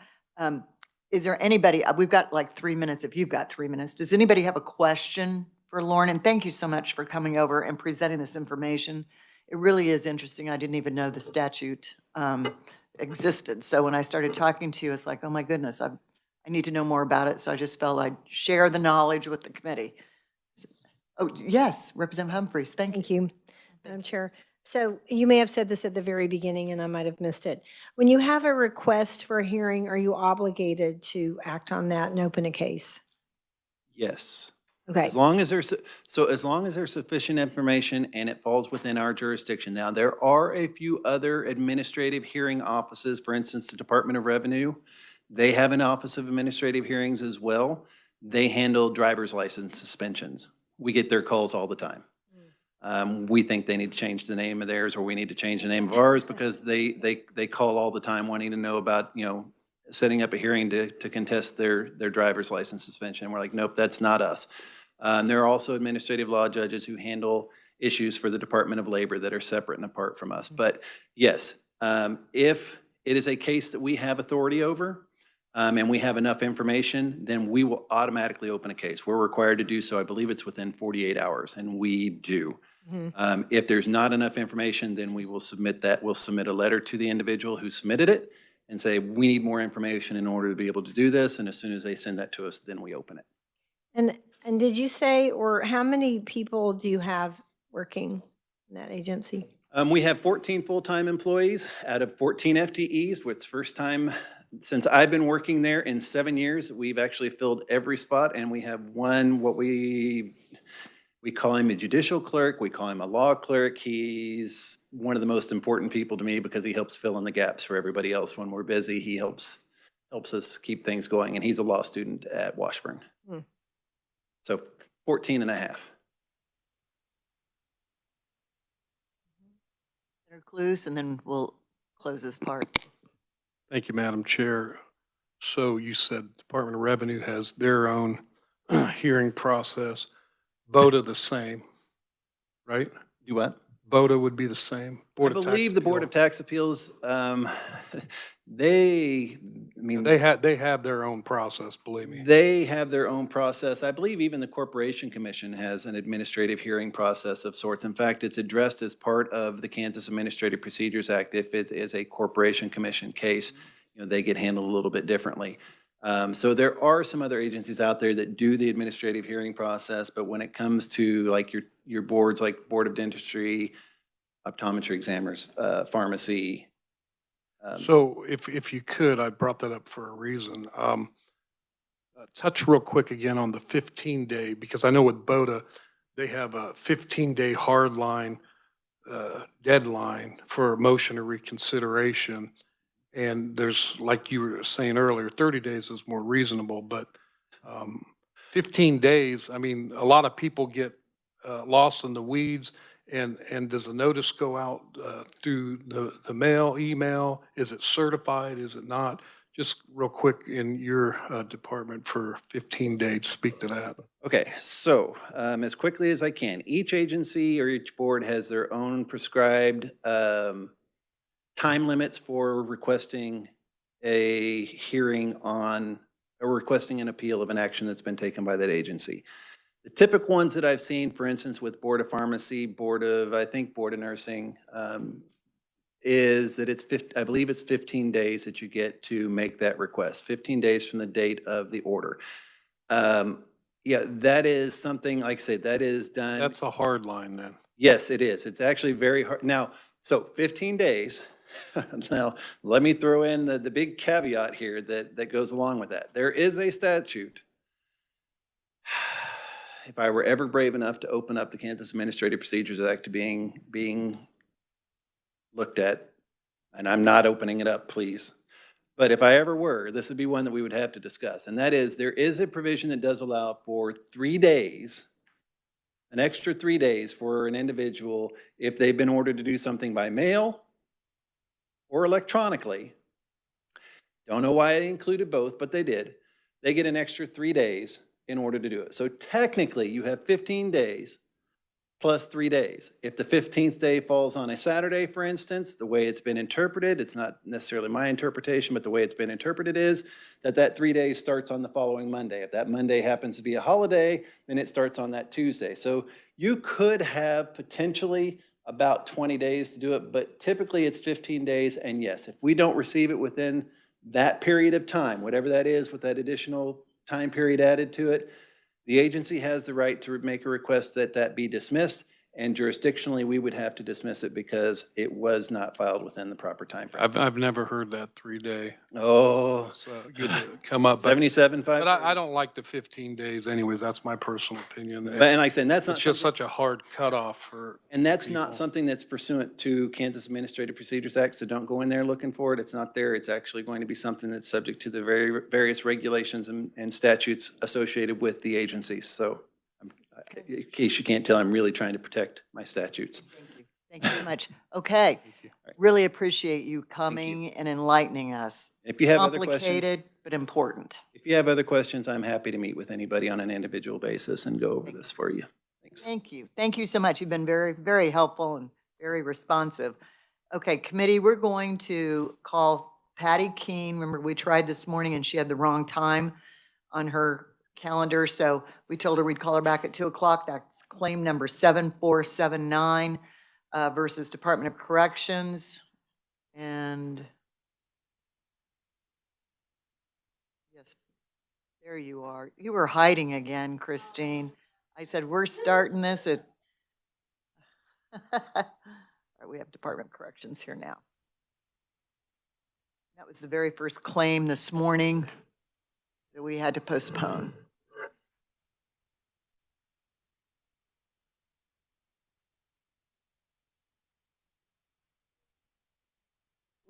Is there anybody, we've got like 3 minutes, if you've got 3 minutes. Does anybody have a question for Lauren? And thank you so much for coming over and presenting this information. It really is interesting. I didn't even know the statute existed. So when I started talking to you, it's like, oh my goodness, I need to know more about it. So I just felt I'd share the knowledge with the committee. Oh, yes, Representative Humphreys, thank you. Thank you, Madam Chair. So you may have said this at the very beginning and I might have missed it. When you have a request for a hearing, are you obligated to act on that and open a case? Yes. Okay. As long as there's sufficient information and it falls within our jurisdiction. Now, there are a few other administrative hearing offices, for instance, the Department of Revenue. They have an Office of Administrative Hearings as well. They handle driver's license suspensions. We get their calls all the time. We think they need to change the name of theirs, or we need to change the name of ours, because they call all the time wanting to know about, setting up a hearing to contest their driver's license suspension. And we're like, nope, that's not us. There are also administrative law judges who handle issues for the Department of Labor that are separate and apart from us. But yes, if it is a case that we have authority over, and we have enough information, then we will automatically open a case. We're required to do so. I believe it's within 48 hours, and we do. If there's not enough information, then we will submit that. We'll submit a letter to the individual who submitted it and say, we need more information in order to be able to do this. And as soon as they send that to us, then we open it. And did you say, or how many people do you have working in that agency? We have 14 full-time employees out of 14 FTEs, which is first time since I've been working there in 7 years. We've actually filled every spot, and we have one, what we call him a judicial clerk. We call him a law clerk. He's one of the most important people to me because he helps fill in the gaps for everybody else when we're busy. He helps us keep things going, and he's a law student at Washburn. So 14 and a half. Clues, and then we'll close this part. Thank you, Madam Chair. So you said Department of Revenue has their own hearing process. BOTA the same, right? Do what? BOTA would be the same. I believe the Board of Tax Appeals, they have their own process, believe me. They have their own process. I believe even the Corporation Commission has an administrative hearing process of sorts. In fact, it's addressed as part of the Kansas Administrative Procedures Act. If it is a Corporation Commission case, they get handled a little bit differently. So there are some other agencies out there that do the administrative hearing process, but when it comes to like your boards, like Board of Dentistry, optometry examiners, pharmacy. So if you could, I brought that up for a reason. Touch real quick again on the 15-day, because I know with BOTA, they have a 15-day hard line deadline for motion or reconsideration. And there's, like you were saying earlier, 30 days is more reasonable, but 15 days, I mean, a lot of people get lost in the weeds. And does the notice go out through the mail, email? Is it certified? Is it not? Just real quick in your department for 15 days, speak to that. Okay, so as quickly as I can, each agency or each board has their own prescribed time limits for requesting a hearing on, or requesting an appeal of an action that's been taken by that agency. The typical ones that I've seen, for instance, with Board of Pharmacy, Board of Nursing, is that I believe it's 15 days that you get to make that request, 15 days from the date of the order. Yeah, that is something, like I said, that is done. That's a hard line then. Yes, it is. It's actually very hard. Now, so 15 days. Now, let me throw in the big caveat here that goes along with that. There is a statute. If I were ever brave enough to open up the Kansas Administrative Procedures Act to being looked at, and I'm not opening it up, please. But if I ever were, this would be one that we would have to discuss. And that is, there is a provision that does allow for 3 days, an extra 3 days for an individual if they've been ordered to do something by mail or electronically. Don't know why they included both, but they did. They get an extra 3 days in order to do it. So technically, you have 15 days plus 3 days. If the 15th day falls on a Saturday, for instance, the way it's been interpreted, it's not necessarily my interpretation, but the way it's been interpreted is that 3 days starts on the following Monday. If that Monday happens to be a holiday, then it starts on that Tuesday. So you could have potentially about 20 days to do it, but typically it's 15 days. And yes, if we don't receive it within that period of time, whatever that is with that additional time period added to it, the agency has the right to make a request that be dismissed, and jurisdictionally, we would have to dismiss it because it was not filed within the proper time frame. I've never heard that 3-day. Oh. It's good to come up. 77, 5. But I don't like the 15 days anyways. That's my personal opinion. But, and like I said, that's not It's just such a hard cutoff for. And that's not something that's pursuant to Kansas Administrative Procedures Act, so don't go in there looking for it. It's not there. It's actually going to be something that's subject to the various regulations and statutes associated with the agencies. So in case you can't tell, I'm really trying to protect my statutes. Thank you. Thank you so much. Okay. Really appreciate you coming and enlightening us. If you have other questions. Complicated, but important. If you have other questions, I'm happy to meet with anybody on an individual basis and go over this for you. Thanks. Thank you. Thank you so much. You've been very, very helpful and very responsive. Okay, committee, we're going to call Patty Keene. Remember, we tried this morning and she had the wrong time on her calendar, so we told her we'd call her back at 2 o'clock. That's claim number 7479 versus Department of Corrections. And yes, there you are. You were hiding again, Christine. I said, we're starting this at, all right, we have Department of Corrections here now. That was the very first claim this morning that we had to postpone.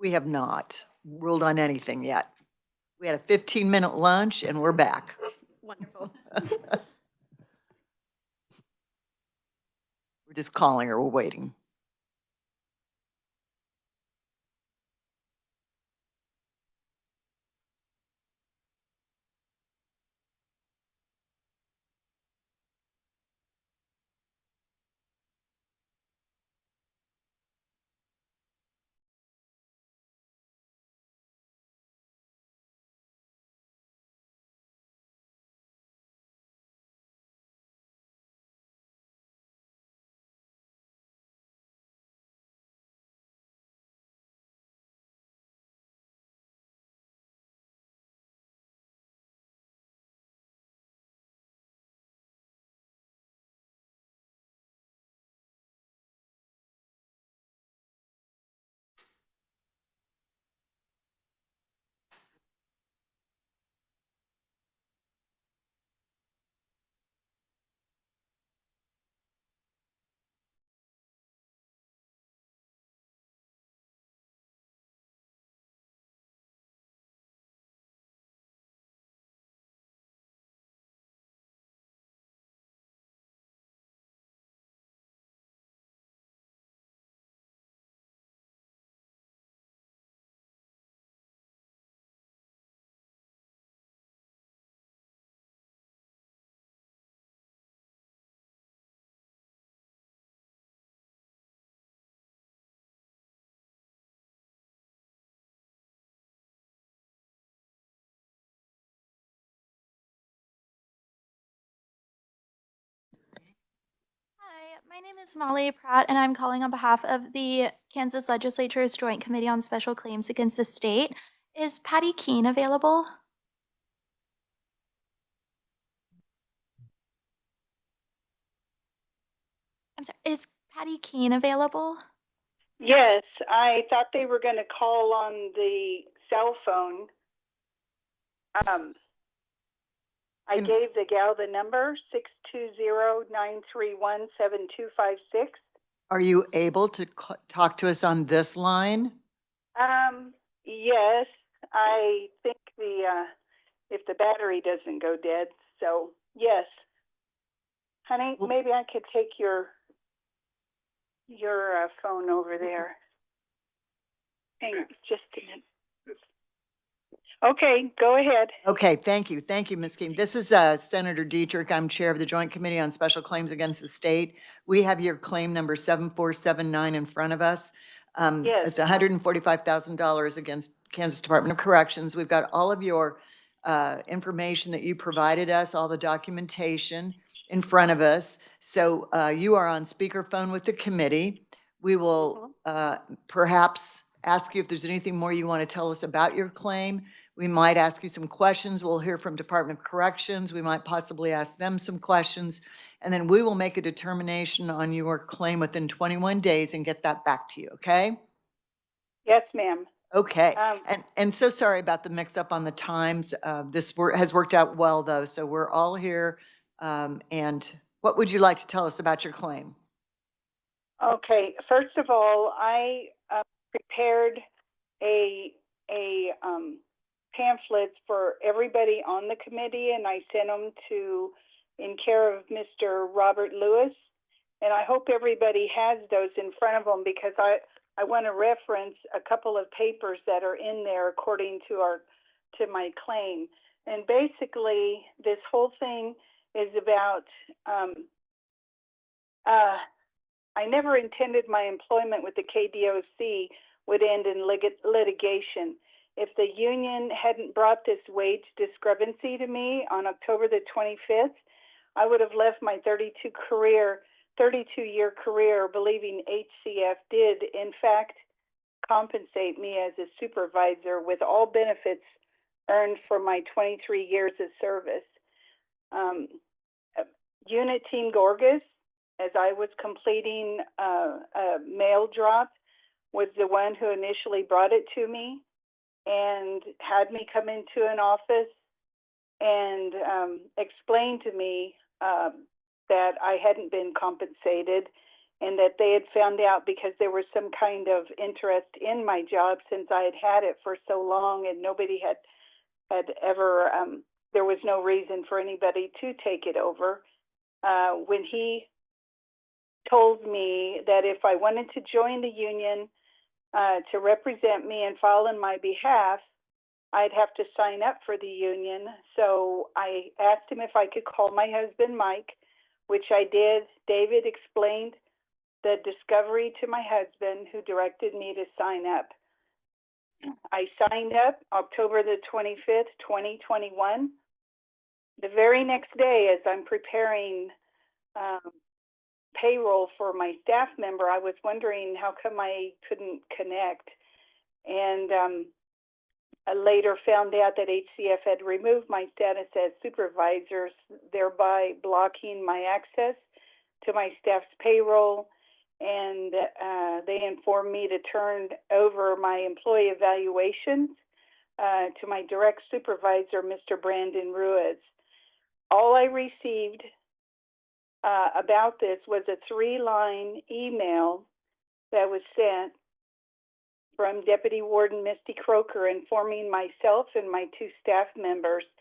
We have not ruled on anything yet. We had a 15-minute lunch and we're back. Wonderful. We're just calling her, we're waiting. my name is Molly Pratt, and I'm calling on behalf of the Kansas Legislature's Joint Committee on Special Claims Against the State. Is Patty Keene available? I'm sorry, is Patty Keene available? Yes, I thought they were going to call on the cell phone. I gave the gal the number 620-931-7256. Are you able to talk to us on this line? Yes, I think if the battery doesn't go dead, so yes. Honey, maybe I could take your phone over there. Hang on just a minute. Okay, go ahead. Okay, thank you. Thank you, Ms. Keene. This is Senator Dietrich. I'm Chair of the Joint Committee on Special Claims Against the State. We have your claim number 7479 in front of us. Yes. It's $145,000 against Kansas Department of Corrections. We've got all of your information that you provided us, all the documentation in front of us. So you are on speakerphone with the committee. We will perhaps ask you if there's anything more you want to tell us about your claim. We might ask you some questions. We'll hear from Department of Corrections. We might possibly ask them some questions. And then we will make a determination on your claim within 21 days and get that back to you, okay? Yes, ma'am. Okay. And so sorry about the mix up on the times. This has worked out well though. So we're all here. And what would you like to tell us about your claim? Okay, first of all, I prepared a pamphlets for everybody on the committee, and I sent them in care of Mr. Robert Lewis. And I hope everybody has those in front of them, because I want to reference a couple of papers that are in there according to my claim. And basically, this whole thing is about I never intended my employment with the KDOC would end in litigation. If the union hadn't brought this wage discrepancy to me on October the 25th, I would have left my 32-year career believing HCF did, in fact, compensate me as a supervisor with all benefits earned for my 23 years of service. Unit Team Gorgas, as I was completing a mail drop, was the one who initially brought it to me and had me come into an office and explain to me that I hadn't been compensated, and that they had found out because there was some kind of interest in my job since I had had it for so long, and nobody had ever, there was no reason for anybody to take it over. When he told me that if I wanted to join the union to represent me and file on my behalf, I'd have to sign up for the union. So I asked him if I could call my husband, Mike, which I did. David explained the discovery to my husband, who directed me to sign up. I signed up October the 25th, 2021. The very next day, as I'm preparing payroll for my staff member, I was wondering how come I couldn't connect. And I later found out that HCF had removed my status as supervisor, thereby blocking my access to my staff's payroll. And they informed me to turn over my employee evaluations to my direct supervisor, Mr. Brandon Ruiz. All I received about this was a 3-line email that was sent from Deputy Warden Misty Croker, informing myself and my 2 staff members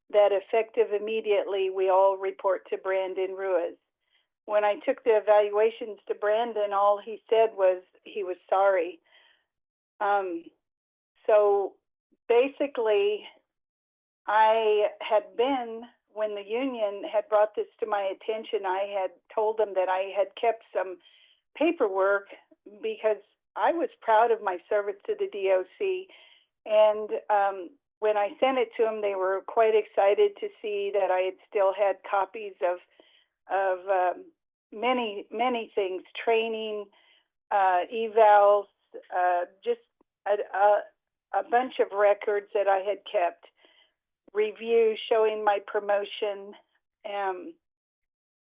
that effective immediately, we all report to Brandon Ruiz. When I took the evaluations to Brandon, all he said was he was sorry. So basically, I had been, when the union had brought this to my attention, I had told them that I had kept some paperwork because I was proud of my service to the DOC. And when I sent it to them, they were quite excited to see that I had still had copies of many things, training, evals, just a bunch of records that I had kept, reviews showing my promotion.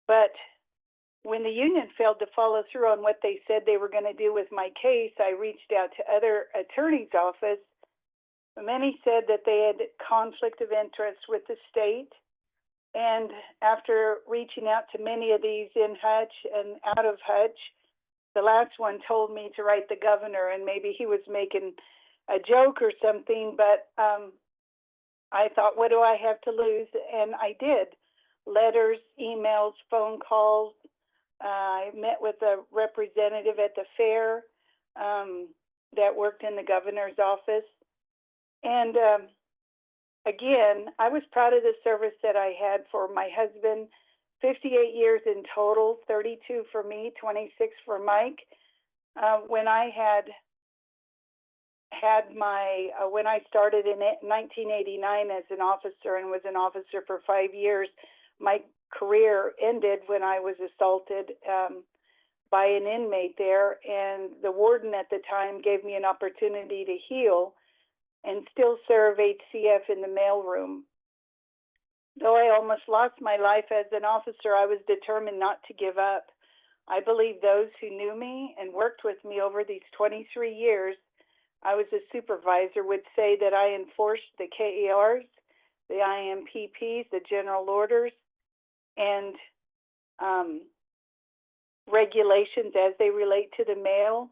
But when the union failed to follow through on what they said they were going to do with my case, I reached out to other attorneys' office. Many said that they had conflict of interest with the state. And after reaching out to many of these in Hutch and out of Hutch, the last one told me to write the governor, and maybe he was making a joke or something, but I thought, what do I have to lose? And I did. Letters, emails, phone calls. I met with a representative at the fair that worked in the governor's office. And again, I was proud of the service that I had for my husband. 58 years in total, 32 for me, 26 for Mike. When I when I started in 1989 as an officer and was an officer for 5 years, my career ended when I was assaulted by an inmate there, and the warden at the time gave me an opportunity to heal and still serve HCF in the mailroom. Though I almost lost my life as an officer, I was determined not to give up. I believe those who knew me and worked with me over these 23 years, I was a supervisor, would say that I enforced the KERs, the IMPPs, the general orders, and regulations as they relate to the mail.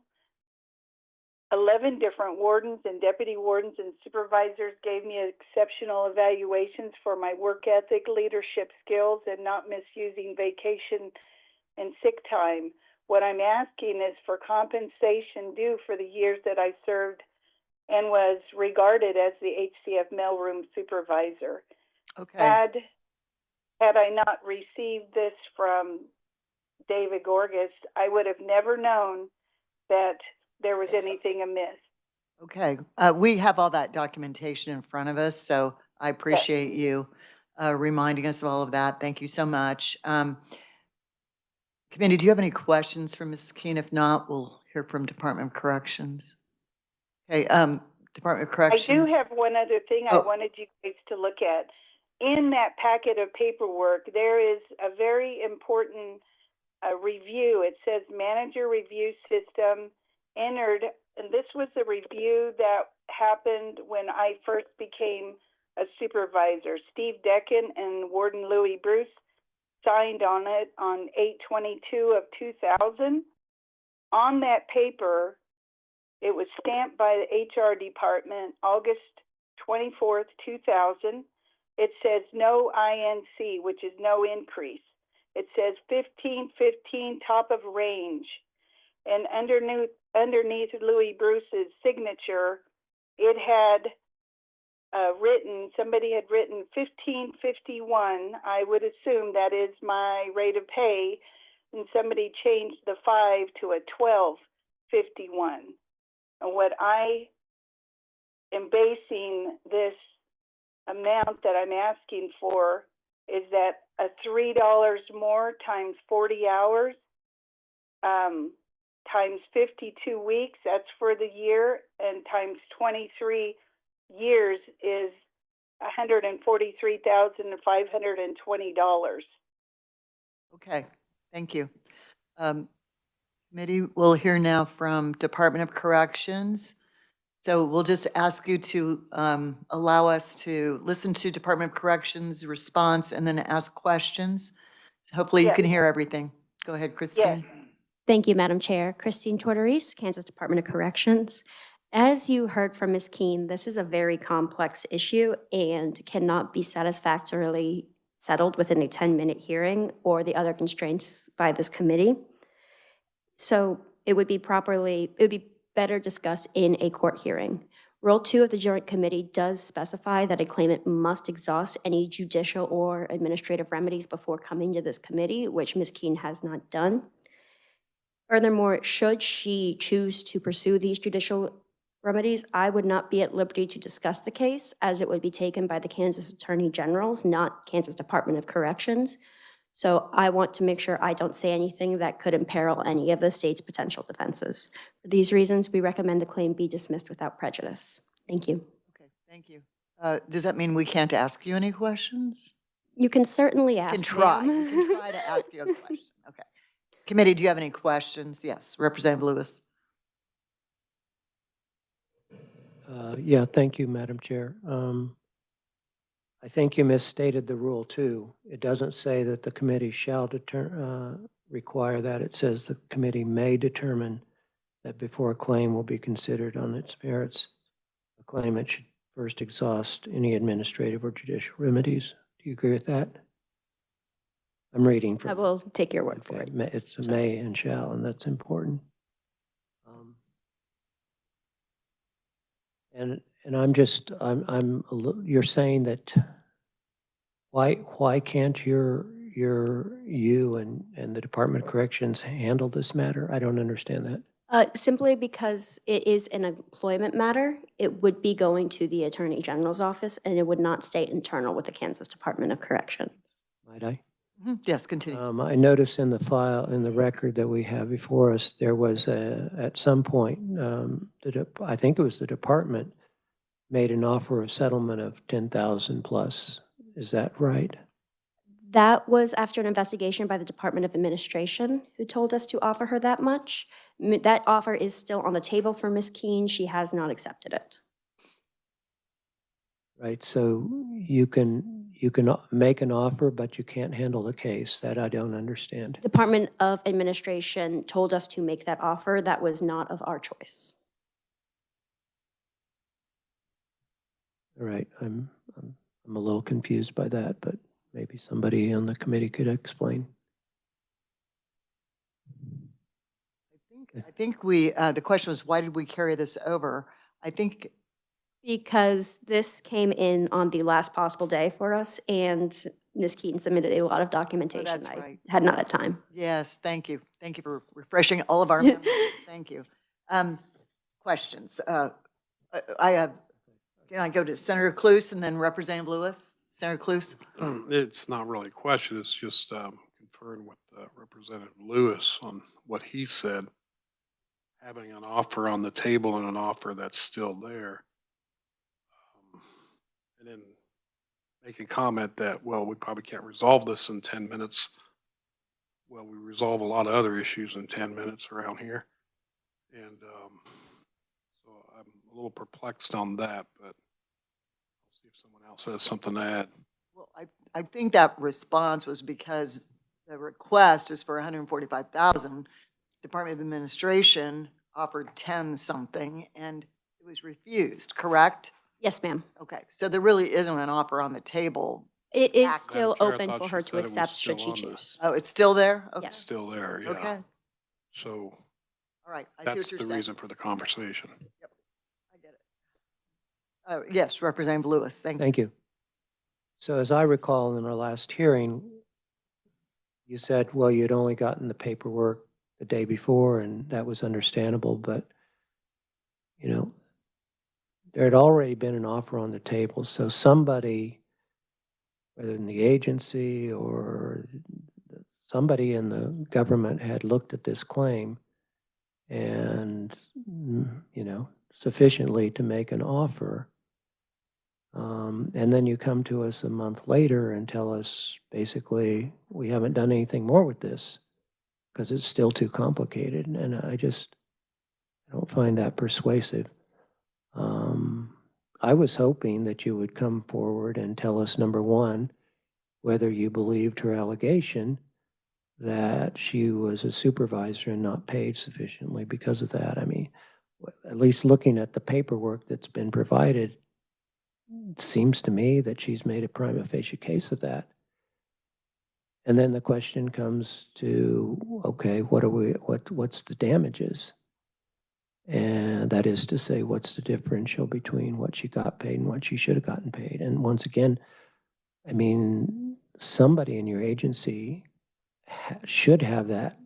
11 different wardens and deputy wardens and supervisors gave me exceptional evaluations for my work ethic, leadership skills, and not misusing vacation and sick time. What I'm asking is for compensation due for the years that I served and was regarded as the HCF mailroom supervisor. Okay. Had I not received this from David Gorgas, I would have never known that there was anything amiss. Okay. We have all that documentation in front of us, so I appreciate you reminding us of all of that. Thank you so much. Committee, do you have any questions for Ms. Keene? If not, we'll hear from Department of Corrections. Okay, Department of Corrections. I do have one other thing I Oh. wanted you guys to look at. In that packet of paperwork, there is a very important review. It says manager review system entered, and this was the review that happened when I first became a supervisor. Steve Decken and Warden Louis Bruce signed on it on 8/22 of 2000. On that paper, it was stamped by the HR department, August 24th, 2000. It says no INC, which is no increase. It says 1515 top of range. And underneath Louis Bruce's signature, it had somebody had written 1551. I would assume that is my rate of pay. And somebody changed the 5 to a 1251. And what I am basing this amount that I'm asking for is that a $3 more times 40 hours, times 52 weeks, that's for the year, and times 23 years is $143,520. Okay, thank you. Committee, we'll hear now from Department of Corrections. So we'll just ask you to allow us to listen to Department of Corrections response and then ask questions. So hopefully you can hear everything. Go ahead, Christine. Thank you, Madam Chair. Christine Tortorese, Kansas Department of Corrections. As you heard from Ms. Keene, this is a very complex issue and cannot be satisfactorily settled within a 10-minute hearing or the other constraints by this committee. So it would be better discussed in a court hearing. Rule 2 of the Joint Committee does specify that a claimant must exhaust any judicial or administrative remedies before coming to this committee, which Ms. Keene has not done. Furthermore, should she choose to pursue these judicial remedies, I would not be at liberty to discuss the case, as it would be taken by the Kansas Attorney General's, not Kansas Department of Corrections. So I want to make sure I don't say anything that could imperil any of the state's potential defenses. For these reasons, we recommend the claim be dismissed without prejudice. Thank you. Okay, thank you. Does that mean we can't ask you any questions? You can certainly We ask, can try. ma'am. We can try to ask you a question. Okay. Committee, do you have any questions? Yes, Representative Lewis. Yeah, thank you, Madam Chair. I think you misstated the rule too. It doesn't say that the committee shall require that. It says the committee may determine that before a claim will be considered on its merits, the claimant should first exhaust any administrative or judicial remedies. Do you agree with that? I'm reading from. I will take your word for it. It's a may and shall, and that's important. And you're saying that why can't you and the Department of Corrections handle this matter? I don't understand that. Simply because it is an employment matter, it would be going to the Attorney General's office and it would not stay internal with the Kansas Department of Corrections. Might I? Yes, continue. I noticed in the file, in the record that we have before us, there was at some point, I think it was the department made an offer of settlement of 10,000 plus. Is that right? That was after an investigation by the Department of Administration, who told us to offer her that much. That offer is still on the table for Ms. Keene. She has not accepted it. Right, so you can make an offer, but you can't handle the case. That I don't understand. Department of Administration told us to make that offer. That was not of our choice. All right, I'm a little confused by that, but maybe somebody on the committee could explain. I think the question was, why did we carry this over? I think Because this came in on the last possible day for us, and Ms. Keaton submitted a lot of documentation. that's right. I had not had time. Yes, thank you. Thank you for refreshing all of our memories. Thank you. Questions? I have, can I go to Senator Cluse and then Representative Lewis? Senator Cluse? It's not really a question, it's just conferring with Representative Lewis on what he said. Having an offer on the table and an offer that's still there. And then make a comment that, well, we probably can't resolve this in 10 minutes. Well, we resolve a lot of other issues in 10 minutes around here. And so I'm a little perplexed on that, but I'll see if someone else has something to add. Well, I think that response was because the request is for 145,000. Department of Administration offered 10 something and it was refused, correct? Yes, ma'am. Okay, so there really isn't an offer on the table. It is Active. still Chair, I open thought for she her said to it was accept still should she on the- choose. Oh, it's still there? Okay. Yes. Still there, yeah. Okay, So all right. I see that's what you're the saying. reason for the conversation. I get it. Yes, Representative Lewis, thank you. Thank you. So as I recall in our last hearing, you said, well, you'd only gotten the paperwork the day before, and that was understandable, but, you know, there had already been an offer on the table, so somebody, whether in the agency or somebody in the government had looked at this claim and, you know, sufficiently to make an offer. And then you come to us a month later and tell us basically we haven't done anything more with this because it's still too complicated. And I don't find that persuasive. I was hoping that you would come forward and tell us, number one, whether you believed her allegation that she was a supervisor and not paid sufficiently because of that. I mean, at least looking at the paperwork that's been provided, it seems to me that she's made a prima facie case of that. And then the question comes to, okay, what's the damages? And that is to say, what's the differential between what she got paid and what she should have gotten paid? And once again, I mean, somebody in your agency should have that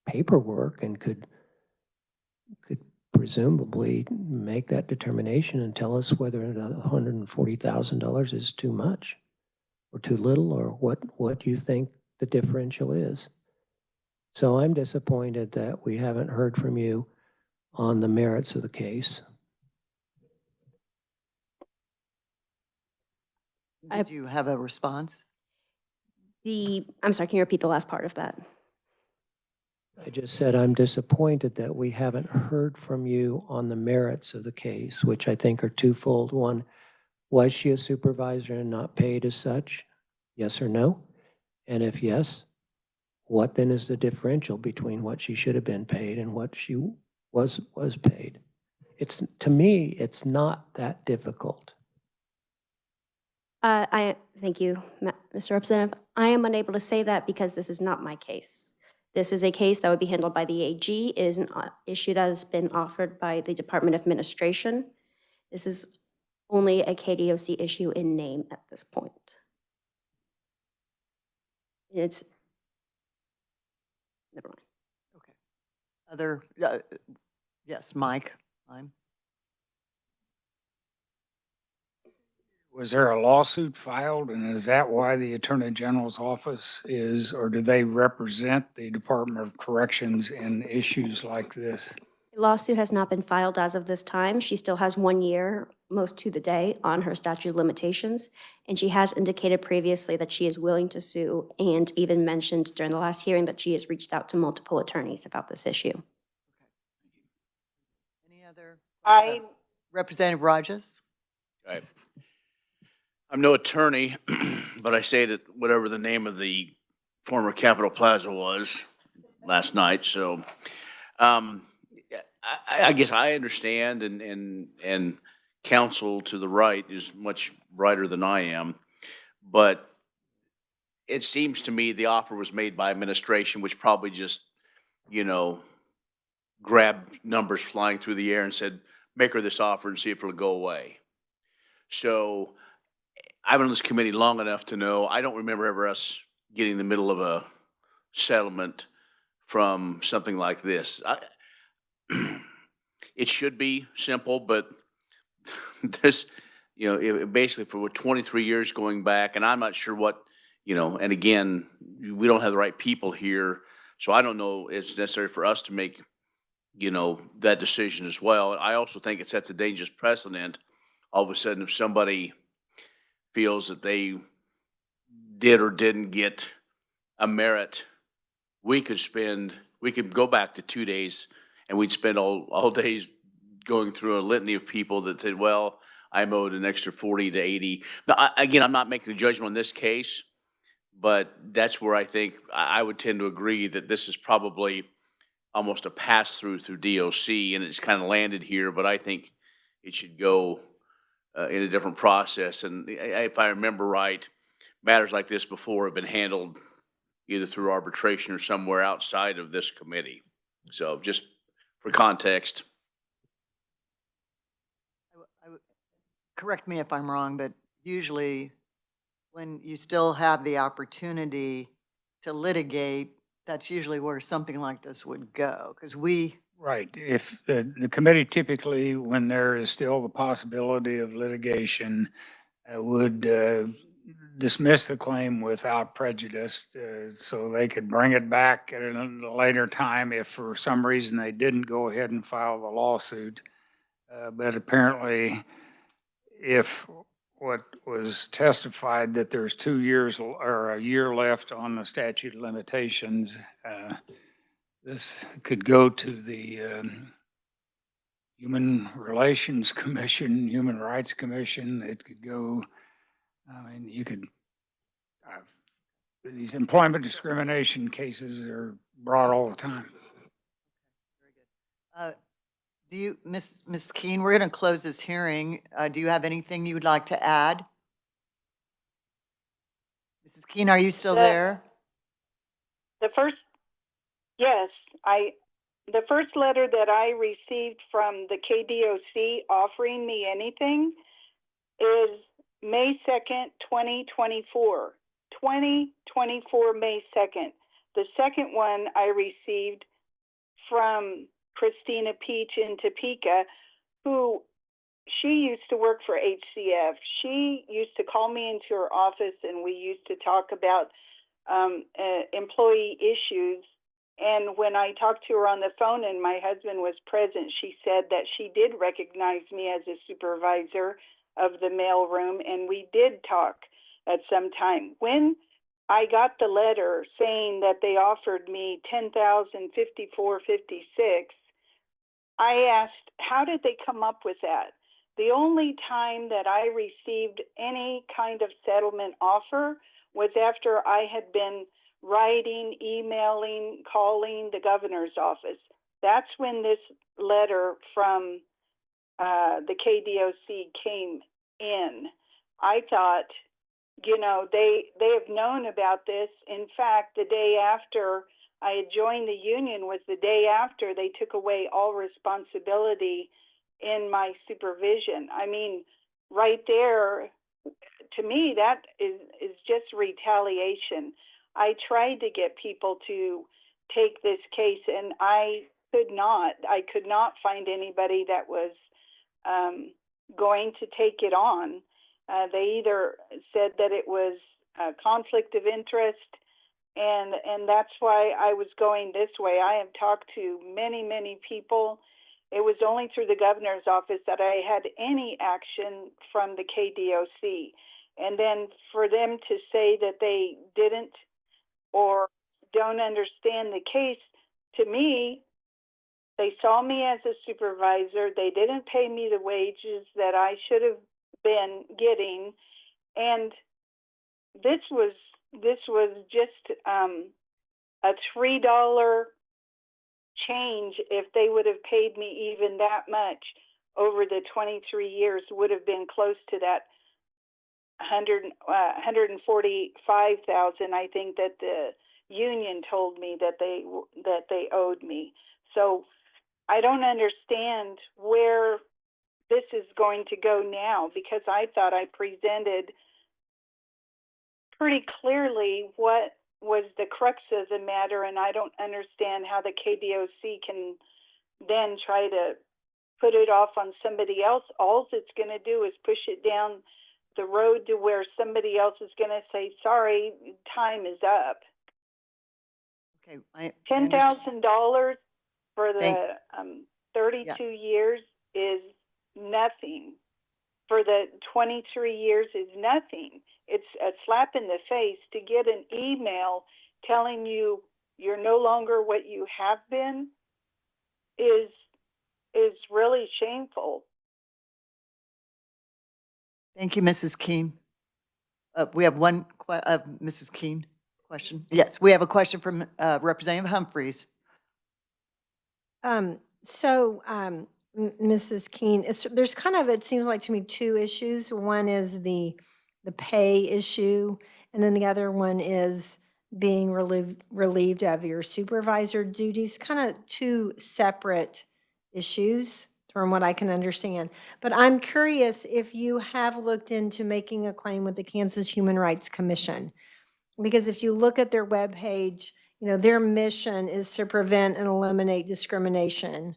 paperwork and could presumably make that determination and tell us whether $140,000 is too much or too little, or what you think the differential is. So I'm disappointed that we haven't heard from you on the merits of the case. Did you have a response? I'm sorry, can you repeat the last part of that? I just said I'm disappointed that we haven't heard from you on the merits of the case, which I think are twofold. One, was she a supervisor and not paid as such? Yes or no? And if yes, what then is the differential between what she should have been paid and what she was paid? It's, to me, it's not that difficult. Thank you, Mr. Representative. I am unable to say that because this is not my case. This is a case that would be handled by the AG. It is an issue that has been offered by the Department of Administration. This is only a KDOC issue in name at this point. It's, never mind. Okay. Other, yes, Mike. Was there a lawsuit filed, and is that why the Attorney General's office is, or do they represent the Department of Corrections in issues like this? A lawsuit has not been filed as of this time. She still has 1 year, most to the day, on her statute of limitations, and she has indicated previously that she is willing to sue, and even mentioned during the last hearing that she has reached out to multiple attorneys about this issue. Any other? I Representative Rogers? Okay. I'm no attorney, but I say that whatever the name of the former Capitol Plaza was last night, so I guess I understand, and counsel to the right is much brighter than I am, but it seems to me the offer was made by administration, which probably just, grabbed numbers flying through the air and said, make her this offer and see if it'll go away. So I've been on this committee long enough to know, I don't remember ever us getting in the middle of a settlement from something like this. It should be simple, but there's, basically for 23 years going back, and I'm not sure what, and again, we don't have the right people here, so I don't know it's necessary for us to make, that decision as well. I also think it sets a dangerous precedent. All of a sudden, if somebody feels that they did or didn't get a merit, we could go back to 2 days and we'd spend all days going through a litany of people that said, well, I'm owed an extra 40 to 80. Now, again, I'm not making a judgment on this case, but that's where I think I would tend to agree that this is probably almost a pass-through through DOC, and it's kind of landed here, but I think it should go in a different process. And if I remember right, matters like this before have been handled either through arbitration or somewhere outside of this committee. So just for context. Correct me if I'm wrong, but usually when you still have the opportunity to litigate, that's usually where something like this would go, because Right. If the committee typically, when there is still the possibility of litigation, would dismiss the claim without prejudice, so they could bring it back at a later time if for some reason they didn't go ahead and file the lawsuit. But apparently, if what was testified that there's 2 years or a year left on the statute of limitations, this could go to the Human Relations Commission, Human Rights Commission. It could go, you could, these employment discrimination cases are brought all the time. do you, Ms. Keen, we're going to close this hearing. Do you have anything you would like to add? Mrs. Keen, are you still there? Yes, the first letter that I received from the KDOC offering me anything is May 2nd, 2024. 2024, May 2nd. The second one I received from Christina Peach in Topeka, who she used to work for HCF. She used to call me into her office and we used to talk about employee issues. And when I talked to her on the phone and my husband was present, she said that she did recognize me as a supervisor of the mailroom, and we did talk at some time. When I got the letter saying that they offered me $10,054.56, I asked, how did they come up with that? The only time that I received any kind of settlement offer was after I had been writing, emailing, calling the governor's office. That's when this letter from the KDOC came in. I thought, you know, they have known about this. In fact, the day after I had joined the union was the day after they took away all responsibility in my supervision. I mean, right there, to me, that is just retaliation. I tried to get people to take this case, and I could not. I could not find anybody that was going to take it on. They either said that it was a conflict of interest, and that's why I was going this way. I have talked to many people. It was only through the governor's office that I had any action from the KDOC. And then for them to say that they didn't or don't understand the case, to me, they saw me as a supervisor. They didn't pay me the wages that I should have been getting. And this was just a $3 change. If they would have paid me even that much over the 23 years, would have been close to that 145,000, I think, that the union told me that they owed me. So I don't understand where this is going to go now, because I thought I presented pretty clearly what was the crux of the matter, and I don't understand how the KDOC can then try to put it off on somebody else. All it's going to do is push it down the road to where somebody else is going to say, sorry, time is up. Okay. $10,000 for Thank- the 32 years is nothing. For the 23 years is nothing. It's a slap in the face to get an email telling you you're no longer what you have been is really shameful. Thank you, Mrs. Keene. We have one, Mrs. Keene, question. Yes, we have a question from Representative Humphreys. Mrs. Keene, there's kind of, it seems like to me, two issues. One is the pay issue, and then the other one is being relieved of your supervisor duties, kind of two separate issues from what I can understand. But I'm curious if you have looked into making a claim with the Kansas Human Rights Commission. Because if you look at their webpage, you know, their mission is to prevent and eliminate discrimination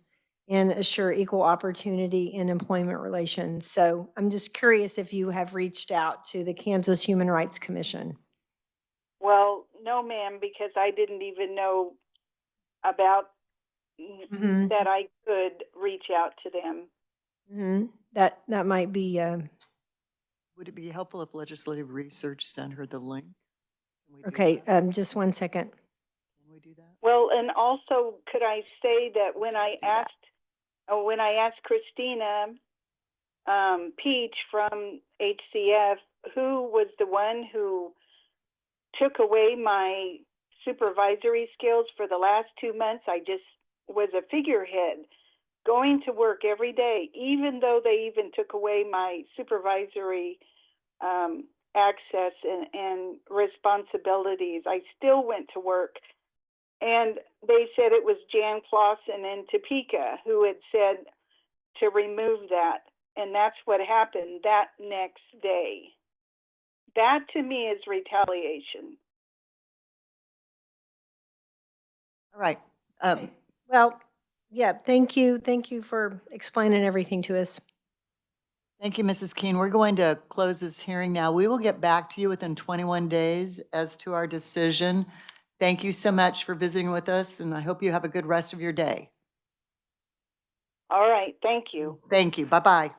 and assure equal opportunity in employment relations. So I'm just curious if you have reached out to the Kansas Human Rights Commission. Well, no, ma'am, because I didn't even know about that I could reach out to them. That might be. Would it be helpful if Legislative Research sent her the link? Okay, just 1 second. Can we do that? Well, and also, could I say that when I asked Christina Peach from HCF, who was the one who took away my supervisory skills for the last 2 months, I just was a figurehead, going to work every day, even though they even took away my supervisory access and responsibilities. I still went to work. And they said it was Jan Clausen in Topeka who had said to remove that. And that's what happened that next day. That to me is retaliation. All right. Well, yeah, thank you. Thank you for explaining everything to us. Thank you, Mrs. Keen. We're going to close this hearing now. We will get back to you within 21 days as to our decision. Thank you so much for visiting with us, and I hope you have a good rest of your day. All right, thank you. Thank you. Bye-bye.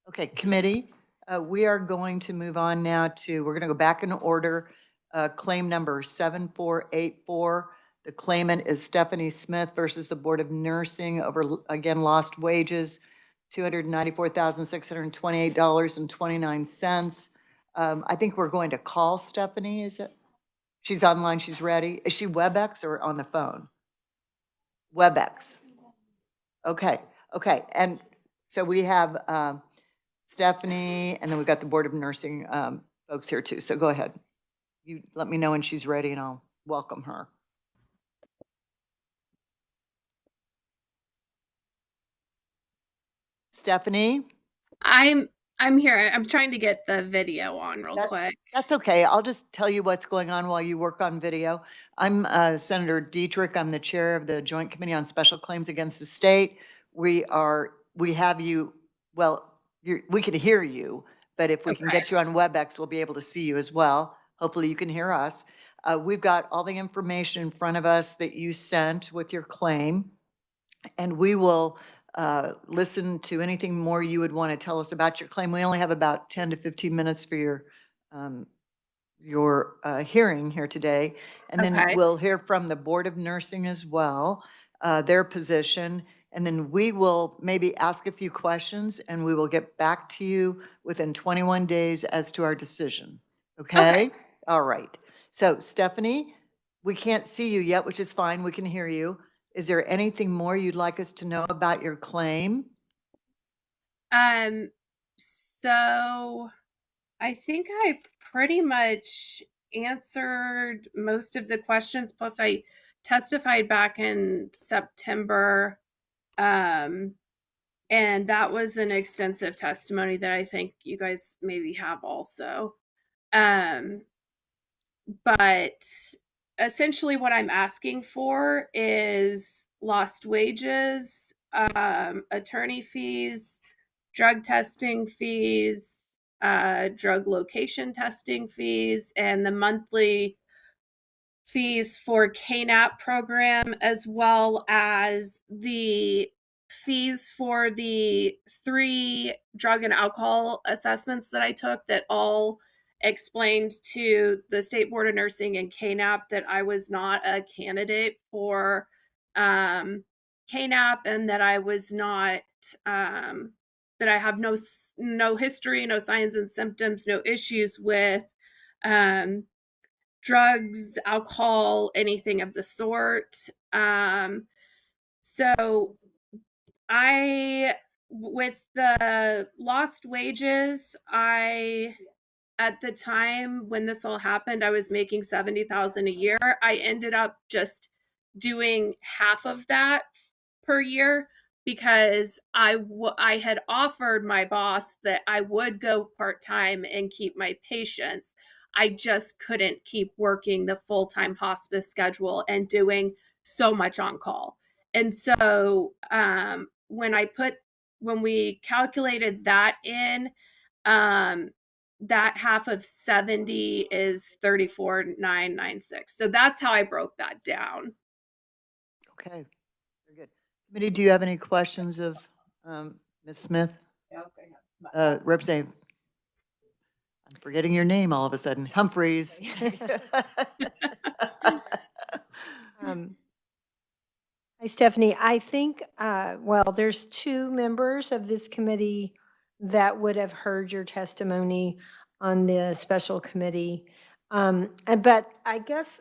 Okay, committee, we are going to move on now to, we're going to go back in order. Claim number 7484. The claimant is Stephanie Smith versus the Board of Nursing over, again, lost wages, $294,628.29. I think we're going to call Stephanie, is it? She's online, she's ready. Is she WebEx or on the phone? WebEx. Okay, okay. And so we have Stephanie, and then we've got the Board of Nursing folks here too. So go ahead. You let me know when she's ready and I'll welcome her. Stephanie? I'm here. I'm trying to get the video on real quick. That's okay. I'll just tell you what's going on while you work on video. I'm Senator Dietrich. I'm the chair of the Joint Committee on Special Claims Against the State. We have you, well, we can hear you, but if we can get you on WebEx, we'll be able to see you as well. Hopefully you can hear us. We've got all the information in front of us that you sent with your claim, and we will listen to anything more you would want to tell us about your claim. We only have about 10 to 15 minutes for your hearing here today. And then we'll hear from the Board of Nursing as well, their position. And then we will maybe ask a few questions and we will get back to you within 21 days as to our decision. Okay? All right. So Stephanie, we can't see you yet, which is fine. We can hear you. Is there anything more you'd like us to know about your claim? So I think I pretty much answered most of the questions. Plus I testified back in September. And that was an extensive testimony that I think you guys maybe have also. But essentially what I'm asking for is lost wages, attorney fees, drug testing fees, drug location testing fees, and the monthly fees for KNAP program, as well as the fees for the 3 drug and alcohol assessments that I took that all explained to the State Board of Nursing and KNAP that I was not a candidate for KNAP, and that I was not, that I have no history, no signs and symptoms, no issues with drugs, alcohol, anything of the sort. So with the lost wages, at the time when this all happened, I was making $70,000 a year. I ended up just doing half of that per year because I had offered my boss that I would go part-time and keep my patients. I just couldn't keep working the full-time hospice schedule and doing so much on call. And so when we calculated that in, that half of 70 is 34,996. So that's how I broke that down. Okay, very good. Committee, do you have any questions of Ms. Smith? Representative, I'm forgetting your name all of a sudden, Humphreys. Hi, Stephanie. I think, well, there's 2 members of this committee that would have heard your testimony on the special committee. But I guess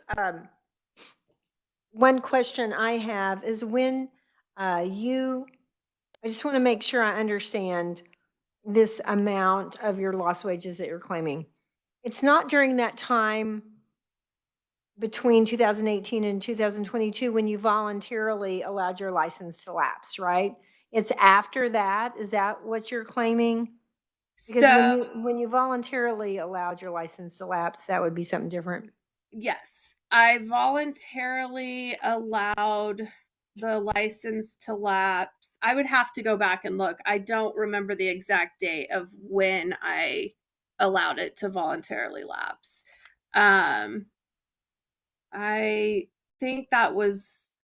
one question I have is when I just want to make sure I understand this amount of your lost wages that you're claiming. It's not during that time between 2018 and 2022 when you voluntarily allowed your license to lapse, right? It's after that. Is that what you're claiming? Because when you voluntarily allowed your license to lapse, that would be something different. Yes, I voluntarily allowed the license to lapse. I would have to go back and look. I don't remember the exact date of when I allowed it to voluntarily lapse. I think that was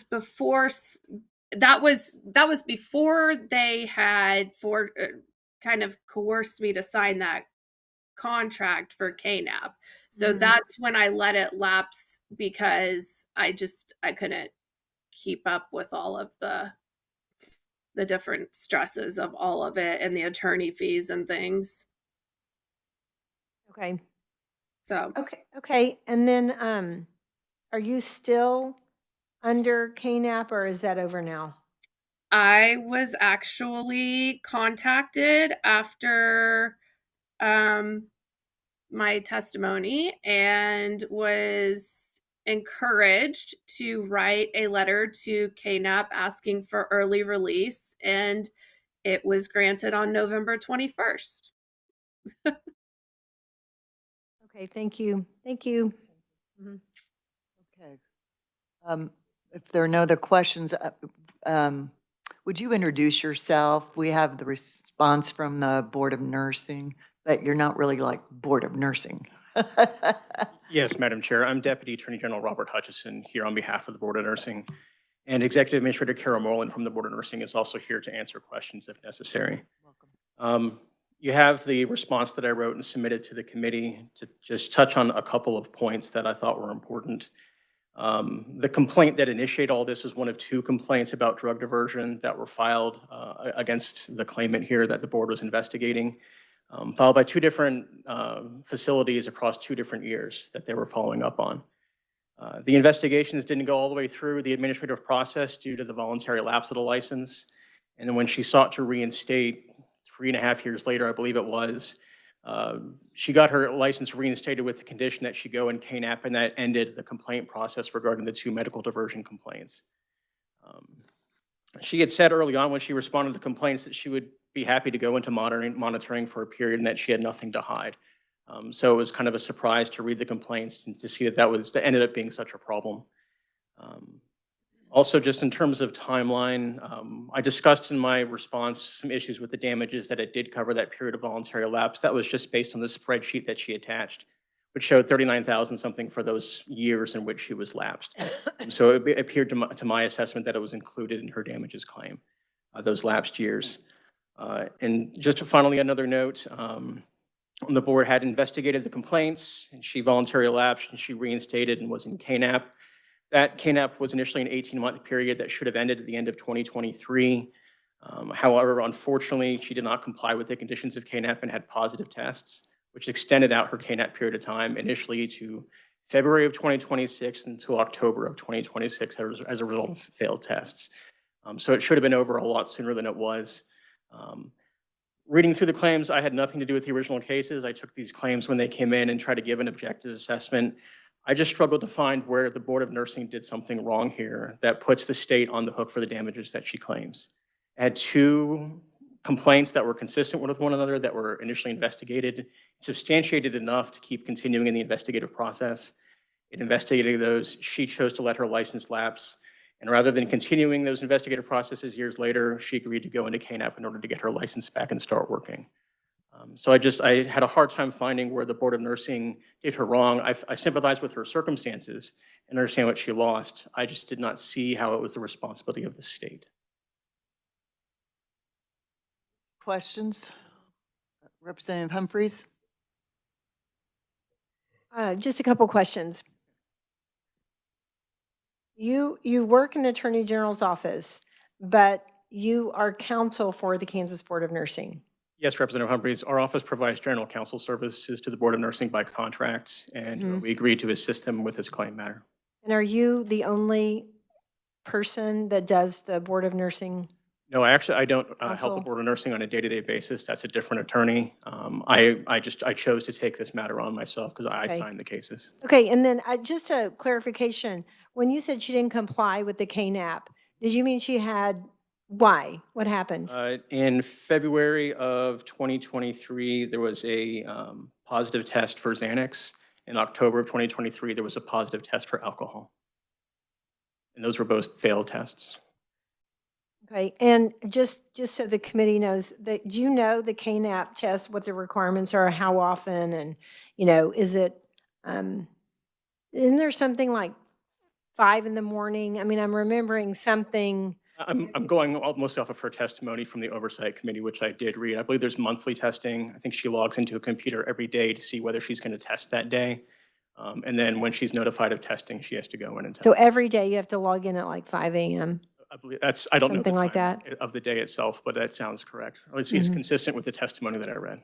before that was before they had kind of coerced me to sign that contract for KNAP. So that's when I let it lapse because I couldn't keep up with all of the different stresses of all of it and the attorney fees and things. Okay. So Okay. And then, are you still under KNAP or is that over now? I was actually contacted after my testimony and was encouraged to write a letter to KNAP asking for early release, and it was granted on November 21st. Okay, thank you. Thank you. Okay. If there are no other questions, would you introduce yourself? We have the response from the Board of Nursing, but you're not really like Board of Nursing. Yes, Madam Chair. I'm Deputy Attorney General Robert Hutchison here on behalf of the Board of Nursing. And Executive Administrator Carol Moreland from the Board of Nursing is also here to answer questions if necessary. You have the response that I wrote and submitted to the committee to just touch on a couple of points that I thought were important. The complaint that initiated all this was one of two complaints about drug diversion that were filed against the claimant here that the board was investigating, filed by two different facilities across 2 different years that they were following up on. The investigations didn't go all the way through the administrative process due to the voluntary lapse of the license. And then when she sought to reinstate 3.5 years later, I believe it was, she got her license reinstated with the condition that she go in KNAP, and that ended the complaint process regarding the 2 medical diversion complaints. She had said early on when she responded to complaints that she would be happy to go into monitoring for a period and that she had nothing to hide. So it was kind of a surprise to read the complaints and to see that ended up being such a problem. Also, just in terms of timeline, I discussed in my response some issues with the damages that it did cover that period of voluntary lapse. That was just based on the spreadsheet that she attached, which showed 39,000 something for those years in which she was lapsed. So it appeared to my assessment that it was included in her damages claim, those lapsed years. And just finally, another note, the board had investigated the complaints, and she voluntarily lapsed, and she reinstated and was in KNAP. That KNAP was initially an 18-month period that should have ended at the end of 2023. However, unfortunately, she did not comply with the conditions of KNAP and had positive tests, which extended out her KNAP period of time initially to February of 2026 until October of 2026 as a result of failed tests. So it should have been over a lot sooner than it was. Reading through the claims, I had nothing to do with the original cases. I took these claims when they came in and tried to give an objective assessment. I just struggled to find where the Board of Nursing did something wrong here that puts the state on the hook for the damages that she claims. I had 2 complaints that were consistent with one another that were initially investigated, substantiated enough to keep continuing in the investigative process. In investigating those, she chose to let her license lapse. And rather than continuing those investigative processes years later, she agreed to go into KNAP in order to get her license back and start working. So I had a hard time finding where the Board of Nursing did her wrong. I sympathize with her circumstances and understand what she lost. I just did not see how it was the responsibility of the state. Questions? Representative Humphreys? Just a couple questions. You work in the Attorney General's office, but you are counsel for the Kansas Board of Nursing. Yes, Representative Humphreys, our office provides general counsel services to the Board of Nursing by contract, and we agreed to assist them with this claim matter. And are you the only person that does the Board of Nursing? No, I don't help the Counsel? Board of Nursing on a day-to-day basis. That's a different attorney. I chose to take this matter on myself because I Okay. signed the cases. Okay, and then just a clarification. When you said she didn't comply with the KNAP, did you mean she had, why? What happened? In February of 2023, there was a positive test for Xanax, In October of 2023, there was a positive test for alcohol. And those were both failed tests. Okay, and just so the committee knows, that, do you know the KNAP test, what the requirements are, how often, and, you know, is it, isn't there something like 5 in the morning? I mean, I'm remembering something. I'm going mostly off of her testimony from the Oversight Committee, which I did read. I believe there's monthly testing. I think she logs into a computer every day to see whether she's going to test that day. And then when she's notified of testing, she has to go in and test. So every day you have to log in at like 5 a.m.? I believe that's, I don't know the Something like time that? of the day itself, but that sounds correct. Or at least it's consistent with the testimony that I read.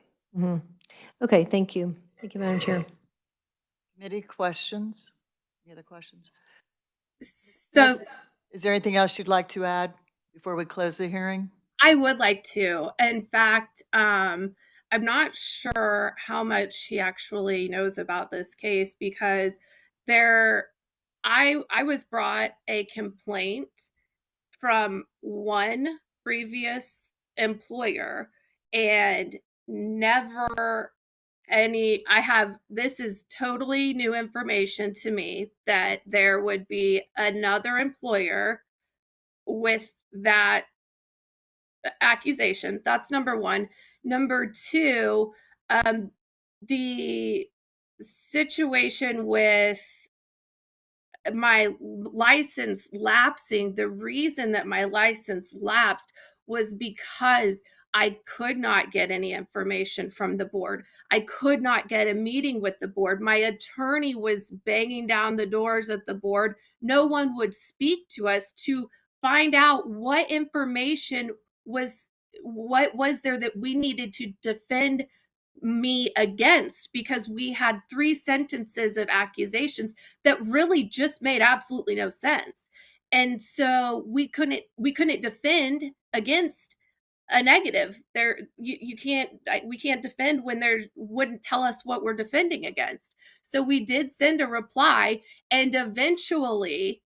Okay, thank you. Thank you, Madam Chair. Committee questions? Any other questions? So Is there anything else you'd like to add before we close the hearing? I would like to. In fact, I'm not sure how much he actually knows about this case because I was brought a complaint from one previous employer and never this is totally new information to me that there would be another employer with that accusation. That's number one. Number two, the situation with my license lapsing, the reason that my license lapsed was because I could not get any information from the board. I could not get a meeting with the board. My attorney was banging down the doors at the board. No one would speak to us to find out what information what was there that we needed to defend me against, because we had 3 sentences of accusations that really just made absolutely no sense. And so we couldn't defend against a negative. We can't defend when there wouldn't tell us what we're defending against. So we did send a reply, and eventually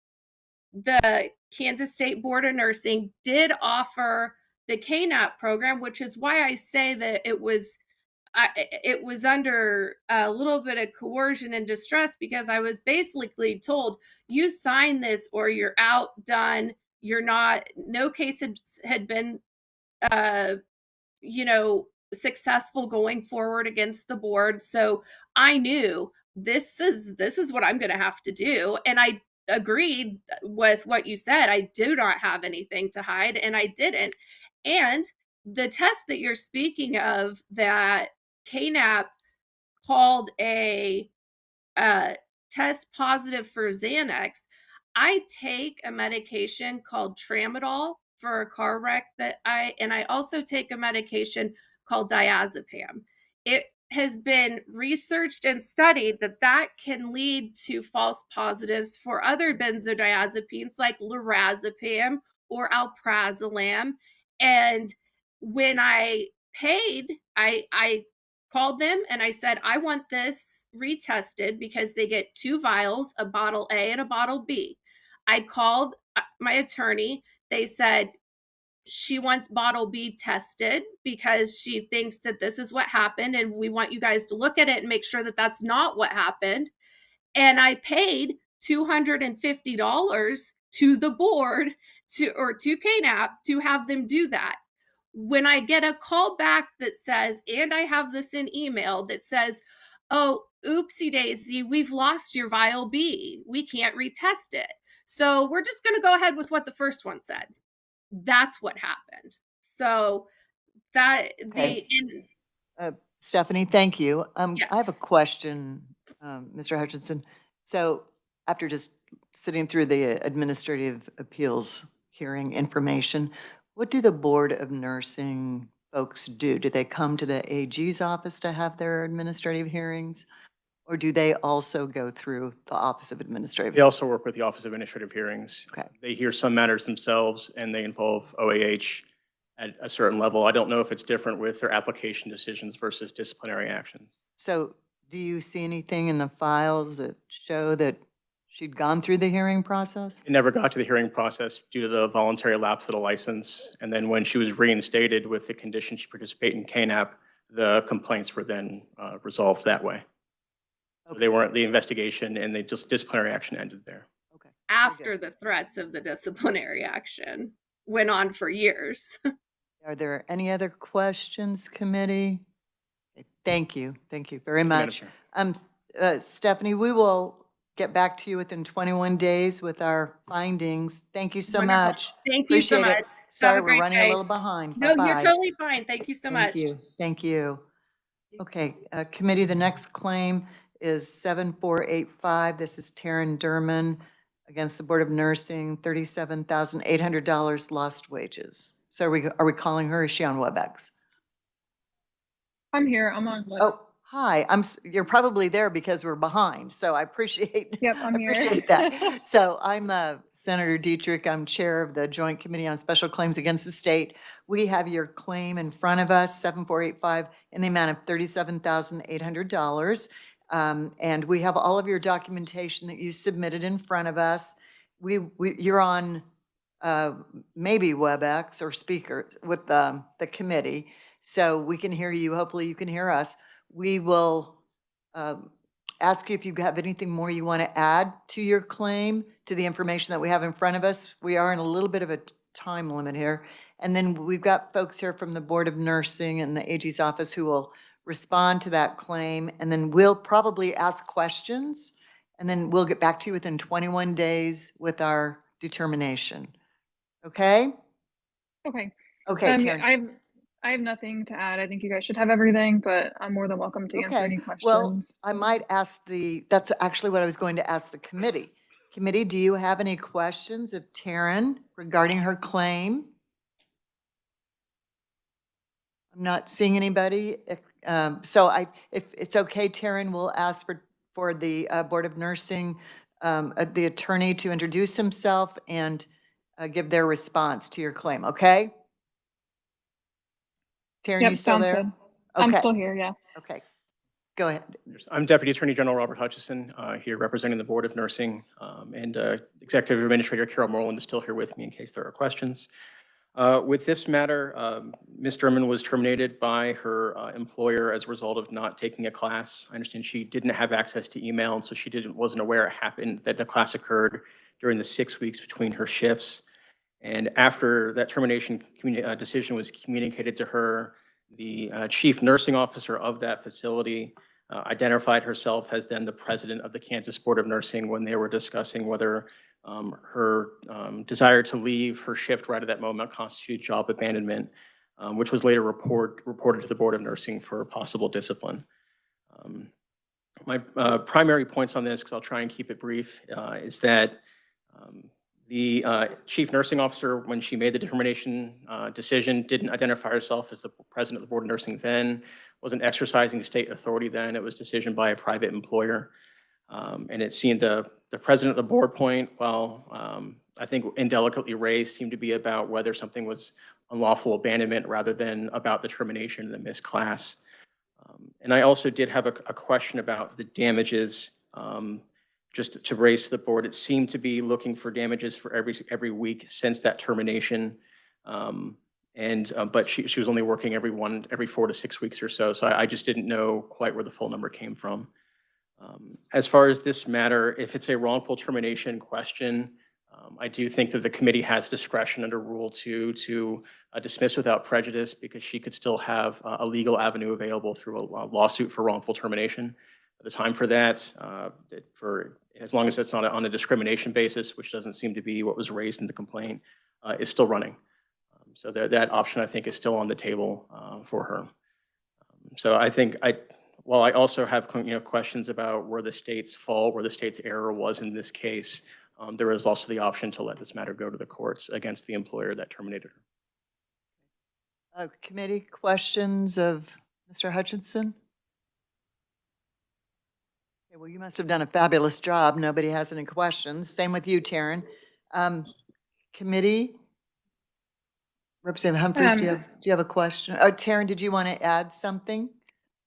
the Kansas State Board of Nursing did offer the KNAP program, which is why I say that it was under a little bit of coercion and distress, because I was basically told, you sign this or you're out, done. You're not, no case had been, successful going forward against the board. So I knew this is what I'm going to have to do. And I agreed with what you said. I do not have anything to hide, and I didn't. And the test that you're speaking of, that KNAP called a test positive for Xanax, I take a medication called tramadol for a car wreck and I also take a medication called diazepam. It has been researched and studied that can lead to false positives for other benzodiazepines like lorazepam or alprazolam. And when I paid, I called them and I said, I want this retested because they get 2 vials, a bottle A and a bottle B. I called my attorney. They said she wants bottle B tested because she thinks that this is what happened, and we want you guys to look at it and make sure that that's not what happened. And I paid $250 to the board to KNAP to have them do that. When I get a call back that says, and I have this in email that says, oh, oopsie daisy, we've lost your vial B. We can't retest it. So we're just going to go ahead with what the first one said. That's what happened. So that Okay. Stephanie, thank you. Yes. I have a question, Mr. Hutchinson. So after just sitting through the administrative appeals hearing information, what do the Board of Nursing folks do? Do they come to the AG's office to have their administrative hearings? Or do they also go through the Office of Administrative? They also work with the Office of Administrative Hearings. Okay. They hear some matters themselves, and they involve OAH at a certain level. I don't know if it's different with their application decisions versus disciplinary actions. So do you see anything in the files that show that she'd gone through the hearing process? It never got to the hearing process due to the voluntary lapse of the license. And then when she was reinstated with the condition she participate in KNAP, the complaints were then resolved that way. They weren't the investigation, and they just disciplinary action ended there. Okay. After the threats of the disciplinary action went on for years. Are there any other questions, committee? Okay, thank you. Thank you very Madam much. Chair. Stephanie, we will get back to you within 21 days with our findings. Thank you so Wonderful. much. Thank you so Appreciate much. it. Sorry, Have a we're great running a day. little behind. No, Bye-bye. you're totally fine. Thank you so much. Thank you. Thank you. Okay, committee, the next claim is 7485. This is Taryn Derman against the Board of Nursing, $37,800 lost wages. So are we calling her? Is she on WebEx? I'm here. I'm on. Oh, hi. You're probably there because we're behind. So I appreciate. Yep, I'm here. Appreciate that. So I'm Senator Dietrich. I'm chair of the Joint Committee on Special Claims Against the State. We have your claim in front of us, 7485, in the amount of $37,800. And we have all of your documentation that you submitted in front of us. You're on maybe WebEx or speaker with the committee, so we can hear you. Hopefully you can hear us. We will ask you if you have anything more you want to add to your claim, to the information that we have in front of us. We are in a little bit of a time limit here. And then we've got folks here from the Board of Nursing and the AG's office who will respond to that claim. And then we'll probably ask questions, and then we'll get back to you within 21 days with our determination. Okay? Okay. Okay, Taryn. I have nothing to add. I think you guys should have everything, but I'm more than welcome to answer any questions. Well, I might ask that's actually what I was going to ask the committee. Committee, do you have any questions of Taryn regarding her claim? I'm not seeing anybody. So if it's okay, Taryn, we'll ask for the Board of Nursing, the attorney to introduce himself and give their response to your claim, okay? Taryn, Yep, you still sounds there? good. Okay. I'm still here, yeah. Okay, go ahead. I'm Deputy Attorney General Robert Hutchison, here representing the Board of Nursing, and Executive Administrator Carol Moreland is still here with me in case there are questions. With this matter, Ms. Derman was terminated by her employer as a result of not taking a class. I understand she didn't have access to email, and so she wasn't aware it happened, that the class occurred during the 6 weeks between her shifts. And after that termination decision was communicated to her, the chief nursing officer of that facility identified herself as then the president of the Kansas Board of Nursing when they were discussing whether her desire to leave her shift right at that moment constituted job abandonment, which was later reported to the Board of Nursing for possible discipline. My primary points on this, because I'll try and keep it brief, is that the chief nursing officer, when she made the determination decision, didn't identify herself as the president of the Board of Nursing then, wasn't exercising state authority then. It was a decision by a private employer. And it seemed the president of the board point, well, I think indelicately raised, seemed to be about whether something was unlawful abandonment rather than about the termination of the missed class. And I also did have a question about the damages. Just to raise to the board, it seemed to be looking for damages for every week since that termination. But she was only working every 4 to 6 weeks or so. So I just didn't know quite where the full number came from. As far as this matter, if it's a wrongful termination question, I do think that the committee has discretion under Rule 2 to dismiss without prejudice, because she could still have a legal avenue available through a lawsuit for wrongful termination. The time for that, for as long as it's not on a discrimination basis, which doesn't seem to be what was raised in the complaint, is still running. So that option, I think, is still on the table for her. So I think while I also have questions about where the state's fault, where the state's error was in this case, there is also the option to let this matter go to the courts against the employer that terminated her. Committee questions of Mr. Hutchinson? Okay, well, you must have done a fabulous job. Nobody has any questions. Same with you, Taryn. Committee? Representative Humphreys, do you have a question? Taryn, did you want to add something?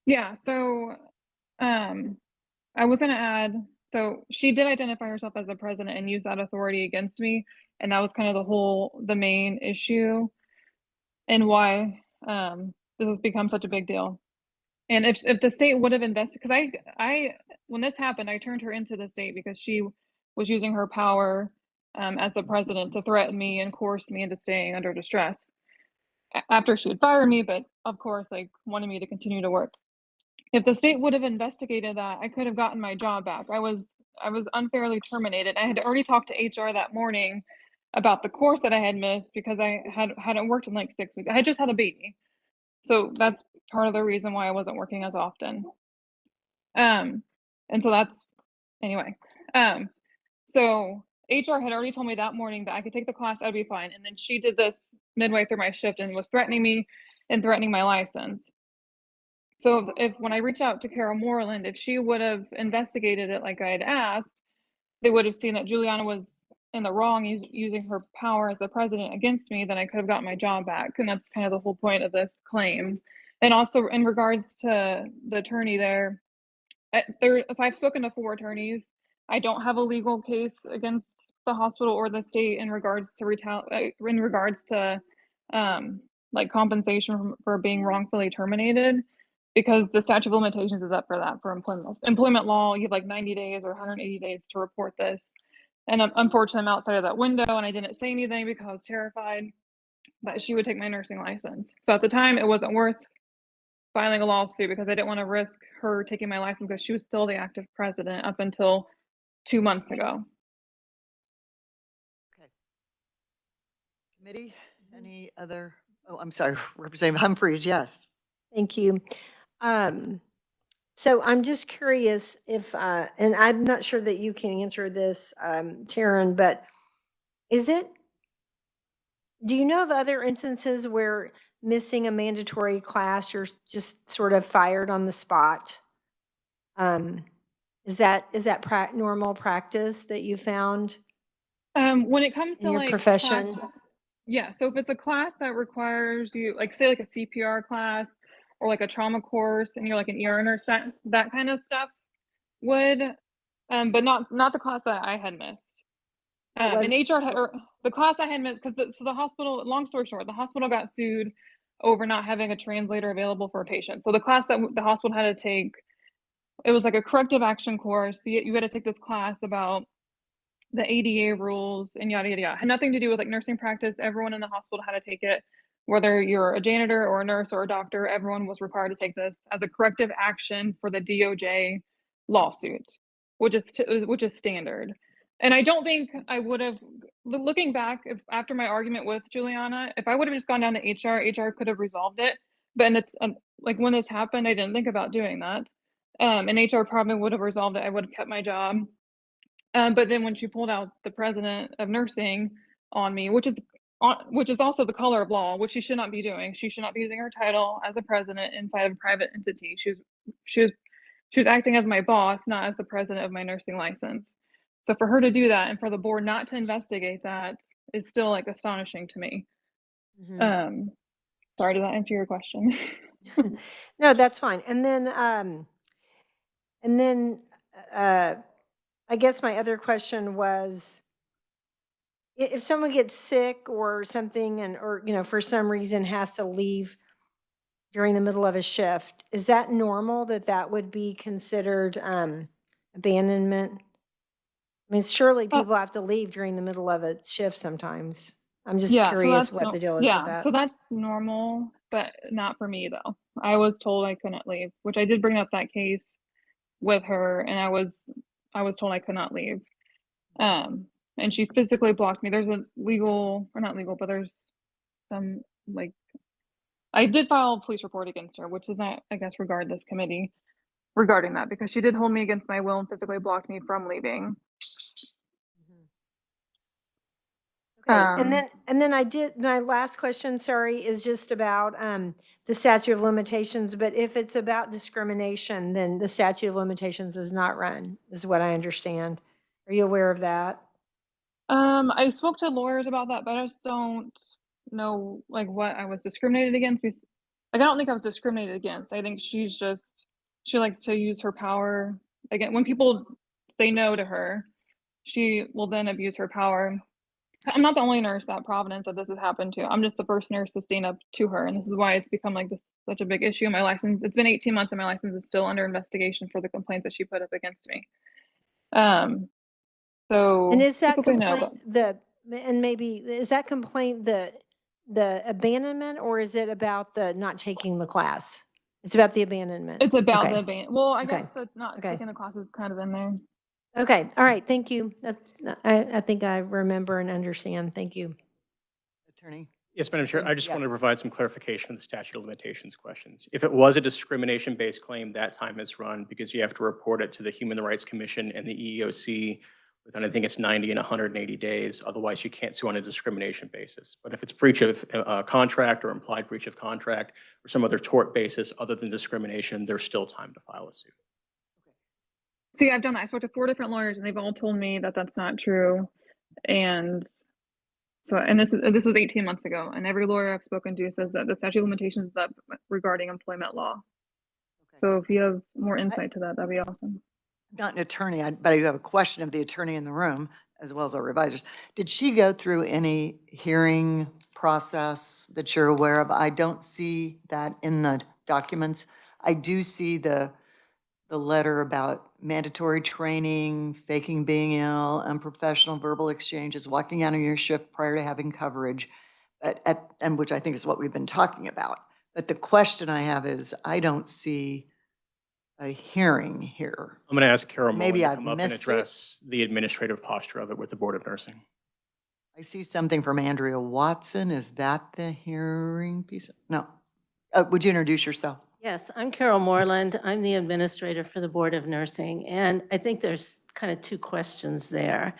Yeah, so I was going to add, so she did identify herself as the president and use that authority against me. And that was kind of the main issue and why this has become such a big deal. And if the state would have invested, because I when this happened, I turned her into the state because she was using her power as the president to threaten me and coerce me into staying under distress after she had fired me, but of course, like, wanted me to continue to work. If the state would have investigated that, I could have gotten my job back. I was unfairly terminated. I had already talked to HR that morning about the course that I had missed because I hadn't worked in like 6 weeks. I had just had a baby. So that's part of the reason why I wasn't working as often. And so that's anyway. So HR had already told me that morning that I could take the class, I'd be fine. And then she did this midway through my shift and was threatening me and threatening my license. So if when I reached out to Carol Moreland, if she would have investigated it like I had asked, they would have seen that Juliana was in the wrong using her power as the president against me, then I could have gotten my job back. And that's kind of the whole point of this claim. And also in regards to the attorney there, so I've spoken to 4 attorneys. I don't have a legal case against the hospital or the state in regards to like compensation for being wrongfully terminated, because the statute of limitations is up for that for employment law. You have like 90 days or 180 days to report this. And unfortunately, I'm outside of that window, and I didn't say anything because I was terrified that she would take my nursing license. So at the time, it wasn't worth filing a lawsuit because I didn't want to risk her taking my license because she was still the active president up until 2 months ago. Okay. Committee, any other, oh, I'm sorry, Representative Humphries, yes. Thank you. So I'm just curious if, and I'm not sure that you can answer this, Taryn, but do you know of other instances where missing a mandatory class, you're just sort of fired on the spot? Is that normal practice that you found? When it comes to in your like profession? yeah, so if it's a class that requires you, like say like a CPR class or like a trauma course, and you're like an ER nurse, that kind of stuff would, but not the class that I had missed. And HR had, or the class I had missed, because the hospital, long story short, the hospital got sued over not having a translator available for a patient. So the class that the hospital had to take, it was like a corrective action course. So you had to take this class about the ADA rules and yada, yada, yada. It had nothing to do with like nursing practice. Everyone in the hospital had to take it, whether you're a janitor or a nurse or a doctor, everyone was required to take this as a corrective action for the DOJ lawsuit, which is standard. And I don't think I would have, looking back, if after my argument with Juliana, if I would have just gone down to HR could have resolved it. But it's like when this happened, I didn't think about doing that. And HR probably would have resolved it. I would have kept my job. But then when she pulled out the president of nursing on me, which is also the color of law, which she should not be doing. She should not be using her title as a president inside of a private entity. She was acting as my boss, not as the president of my nursing license. So for her to do that and for the board not to investigate that is still like astonishing to me. Sorry, did that answer your question? No, that's fine. And then I guess my other question was, if someone gets sick or something or for some reason has to leave during the middle of a shift, is that normal that would be considered abandonment? I mean, surely people have to leave during the middle of a shift sometimes. I'm just curious what the deal is with that. So that's normal, but not for me though. I was told I couldn't leave, which I did bring up that case with her, and I was told I could not leave. And she physically blocked me. There's a legal, or not legal, but there's some like, I did file a police report against her, which does not, I guess, regard this committee regarding that, because she did hold me against my will and physically blocked me from leaving. Okay, and then my last question, sorry, is just about the statute of limitations. But if it's about discrimination, then the statute of limitations is not run, is what I understand. Are you aware of that? I spoke to lawyers about that, but I just don't know like what I was discriminated against. Like I don't think I was discriminated against. I think she likes to use her power. Again, when people say no to her, she will then abuse her power I'm not the only nurse at Providence that this has happened to. I'm just the first nurse to stand up to her, and this is why it's become like this such a big issue. My license, it's been 18 months, and my license is still under investigation for the complaint that she put up against me. So And is that typically no, complaint and maybe, is that complaint the abandonment, or is it about the not taking the class? It's about the abandonment. it's about Okay. the ban. Well, I Okay. guess the not Okay. taking the class is kind of in there. Okay. All right. Thank you. That's, I think I remember and understand. Thank you. Attorney? Yes, Madam Chair, I just Yeah. wanted to provide some clarification on the statute of limitations questions. If it was a discrimination-based claim, that time is run because you have to report it to the Human Rights Commission and the EEOC within, I think it's 90 and 180 days. Otherwise, you can't sue on a discrimination basis. But if it's breach of contract or implied breach of contract or some other tort basis other than discrimination, there's still time to file a suit. See, I've done that. I spoke to 4 different lawyers, and they've all told me that that's not true. And so, and this was 18 months ago, and every lawyer I've spoken to says that the statute of limitations is up regarding employment law. Okay. So if you have more insight to that, that'd be awesome. I'm not an attorney, but I do have a question of the attorney in the room, as well as our revisers. Did she go through any hearing process that you're aware of? I don't see that in the documents. I do see the letter about mandatory training, faking being ill, unprofessional verbal exchanges, walking out of your shift prior to having coverage, and which I think is what we've been talking about. But the question I have is, I don't see a hearing here. I'm going to ask Carol Mullen Maybe to I've come up and missed it. address the administrative posture of it with the Board of Nursing. I see something from Andrea Watson. Is that the hearing piece? No. Would you introduce yourself? Yes, I'm Carol Moreland. I'm the administrator for the Board of Nursing, and I think there's kind of 2 questions there.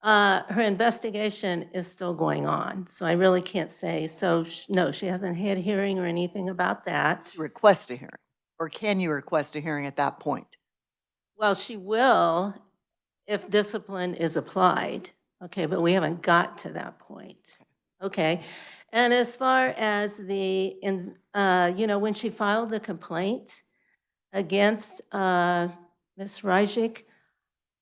Her investigation is still going on, so I really can't say. So no, she hasn't had a hearing or anything about that. Request a hearing, or can you request a hearing at that point? Well, she will if discipline is applied, okay, but we haven't got to that point, okay? And as far as the, when she filed the complaint against Ms. Rajik,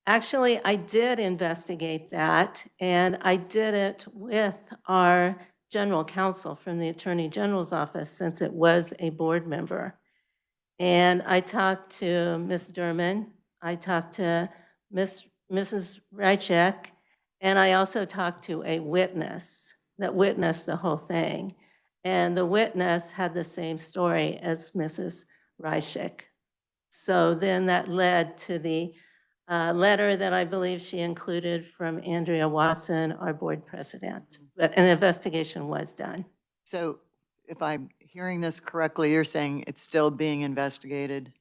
actually, I did investigate that, and I did it with our general counsel from the Attorney General's office, since it was a board member. And I talked to Ms. Derman, I talked to Mrs. Rychek, and I also talked to a witness that witnessed the whole thing. And the witness had the same story as Mrs. Rychek. So then that led to the letter that I believe she included from Andrea Watson, our board president. But an investigation was done. So if I'm hearing this correctly, you're saying it's still being investigated?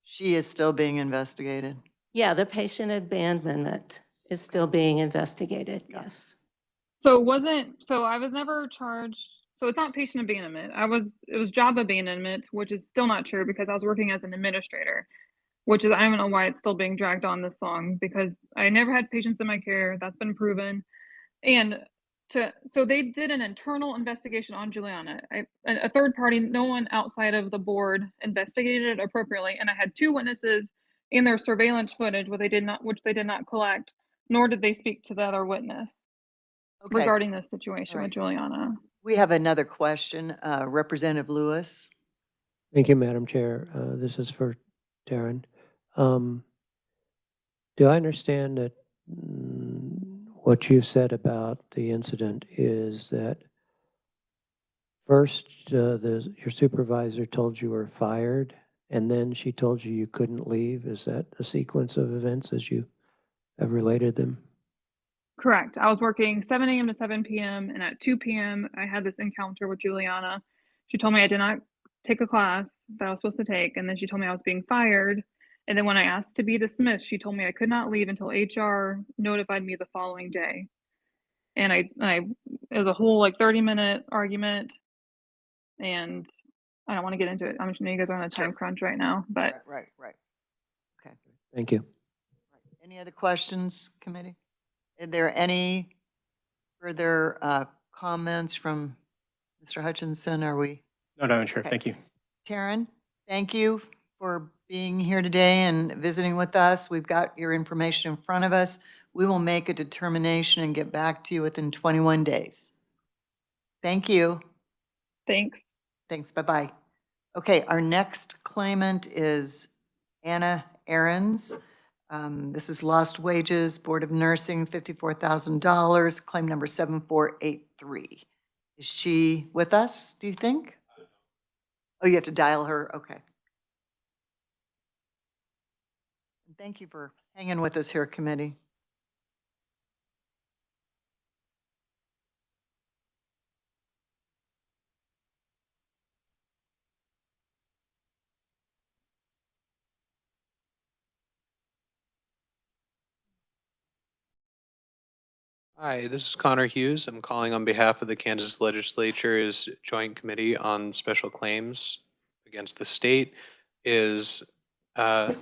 She is still being investigated? Yeah, the patient abandonment is still being investigated, yes. So I was never charged. So it's not patient abandonment. It was job abandonment, which is still not true because I was working as an administrator, which is, I don't know why it's still being dragged on this long, because I never had patients in my care. That's been proven. And so they did an internal investigation on Juliana. A third party, no one outside of the board investigated it appropriately. And I had 2 witnesses in their surveillance footage, which they did not collect, nor did they speak to the other witness regarding this situation with Juliana. We have another question. Representative Lewis. Thank you, Madam Chair. This is for Darren. Do I understand that what you said about the incident is that first your supervisor told you were fired, and then she told you you couldn't leave? Is that a sequence of events as you have related them? Correct. I was working 7 a.m. to 7 p.m. and at 2 p.m. I had this encounter with Juliana. She told me I did not take a class that I was supposed to take, and then she told me I was being fired. And then when I asked to be dismissed, she told me I could not leave until HR notified me the following day. And it was a whole 30-minute argument, and I don't want to get into it. I'm sure you guys are on a time crunch right now, but Right. Okay. Thank you. Any other questions, committee? Are there any further comments from Mr. Hutchinson? Are we? No, Madam Chair, Okay. thank you. Taryn, thank you for being here today and visiting with us. We've got your information in front of us. We will make a determination and get back to you within 21 days. Thank you. Thanks. Thanks, bye-bye. Okay, our next claimant is Anna Ahrens. This is lost wages, Board of Nursing, $54,000, claim number 7483. Is she with us, do you think? Oh, you have to dial her, okay. Thank you for hanging with us here, committee. Hi, this is Connor Hughes. I'm calling on behalf of the Kansas Legislature's Joint Committee on Special Claims against the state. Is Anna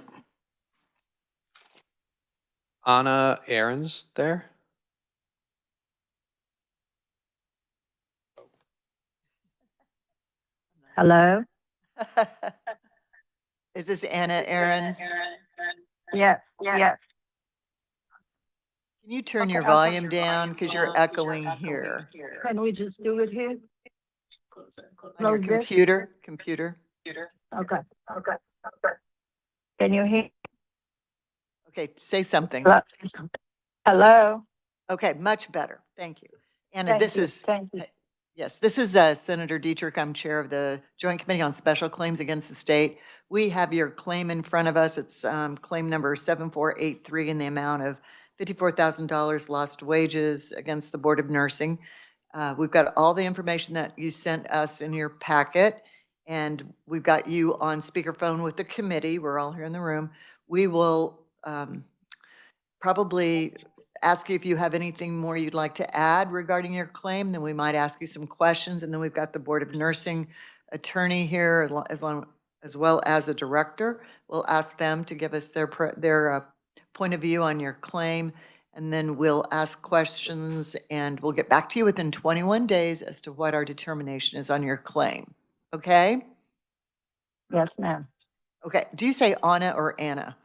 Ahrens there? Hello? Is this Anna Ahrens? Yes, yes. Can you turn Okay, your I'll turn volume down because you're echoing here? Can we just do it here? On your Close this? computer? Okay, okay, okay. Can you hear? Okay, say something. Hello? Okay, much better. Thank you. Anna, Thank this you, is, thank you. yes, this is Senator Dietrich. I'm chair of the Joint Committee on Special Claims Against the State. We have your claim in front of us. It's claim number 7483 in the amount of $54,000 lost wages against the Board of Nursing. We've got all the information that you sent us in your packet, and we've got you on speakerphone with the committee. We're all here in the room. We will probably ask you if you have anything more you'd like to add regarding your claim. Then we might ask you some questions, and then we've got the Board of Nursing attorney here as well as a director. We'll ask them to give us their point of view on your claim, and then we'll ask questions, and we'll get back to you within 21 days as to what our determination is on your claim. Okay? Yes, ma'am. Okay. Do you say Anna or Anna?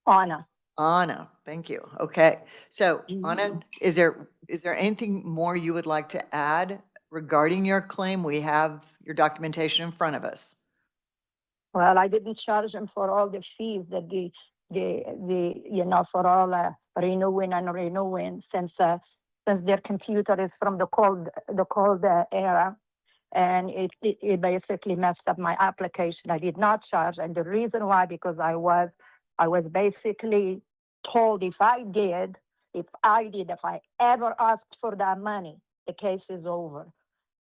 Anna. Anna, thank you. Okay. So Anna, is there anything more you would like to add regarding your claim? We have your documentation in front of us. Well, I didn't charge them for all the fees that for all renewing and renewing since their computer is from the cold era, and it basically messed up my application. I did not charge, and the reason why, because I was basically told if I ever asked for that money, the case is over.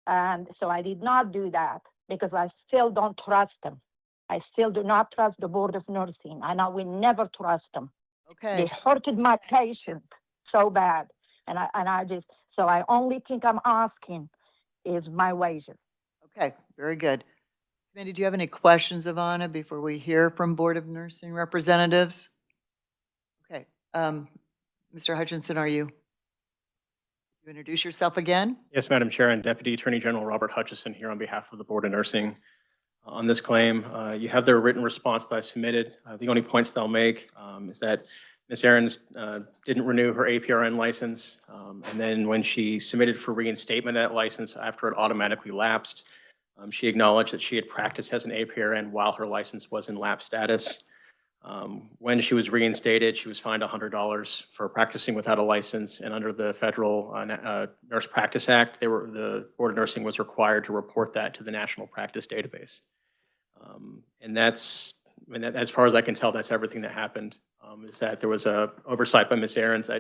And so I did not do that because I still don't trust them. I still do not trust the Board of Nursing, and I will never trust them. Okay. They hurted my patient so bad, and I only think I'm asking is my wages. Okay, very good. Committee, do you have any questions of Anna before we hear from Board of Nursing representatives? Okay, Mr. Hutchinson, you introduce yourself again? Yes, Madam Chair, and Deputy Attorney General Robert Hutchison here on behalf of the Board of Nursing. On this claim, you have their written response that I submitted. The only points they'll make is that Ms. Ahrens didn't renew her APRN license, and then when she submitted for reinstatement of that license after it automatically lapsed, she acknowledged that she had practiced as an APRN while her license was in lapse status. When she was reinstated, she was fined $100 for practicing without a license, and under the Federal Nurse Practice Act, the Board of Nursing was required to report that to the National Practice Database. And as far as I can tell, that's everything that happened, is that there was a oversight by Ms. Ahrens.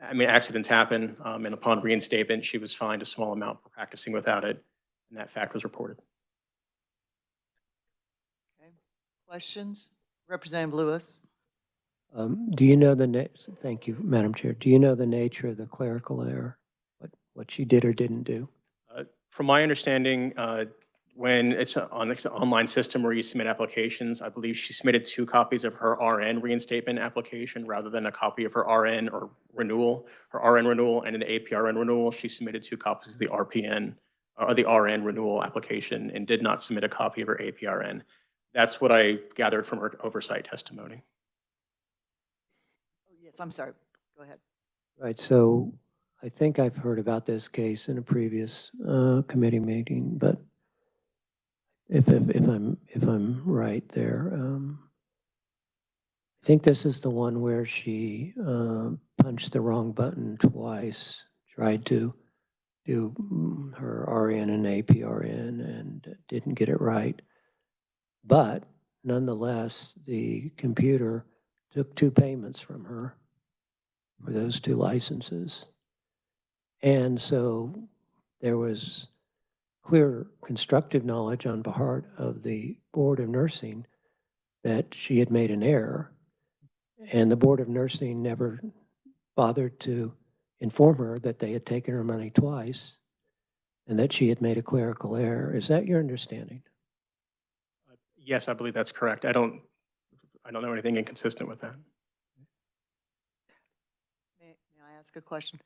Accidents happen, and upon reinstatement, she was fined a small amount for practicing without it, and that fact was reported. Okay. Questions? Representative Lewis. Do you know thank you, Madam Chair. Do you know the nature of the clerical error? What she did or didn't do? From my understanding, when it's on an online system where you submit applications, I believe she submitted 2 copies of her RN reinstatement application rather than a copy of her RN or renewal. Her RN renewal and an APRN renewal, she submitted 2 copies of the RPN or the RN renewal application and did not submit a copy of her APRN. That's what I gathered from her oversight testimony. Oh, yes, I'm sorry. Go ahead. Right, so I think I've heard about this case in a previous committee meeting, but if I'm right there, I think this is the one where she punched the wrong button twice, tried to do her RN and APRN and didn't get it right. But nonetheless, the computer took 2 payments from her for those 2 licenses. And so there was clear constructive knowledge on part of the Board of Nursing that she had made an error. And the Board of Nursing never bothered to inform her that they had taken her money twice and that she had made a clerical error. Is that your understanding? Yes, I believe that's correct. I don't know anything inconsistent with that. May I ask a question?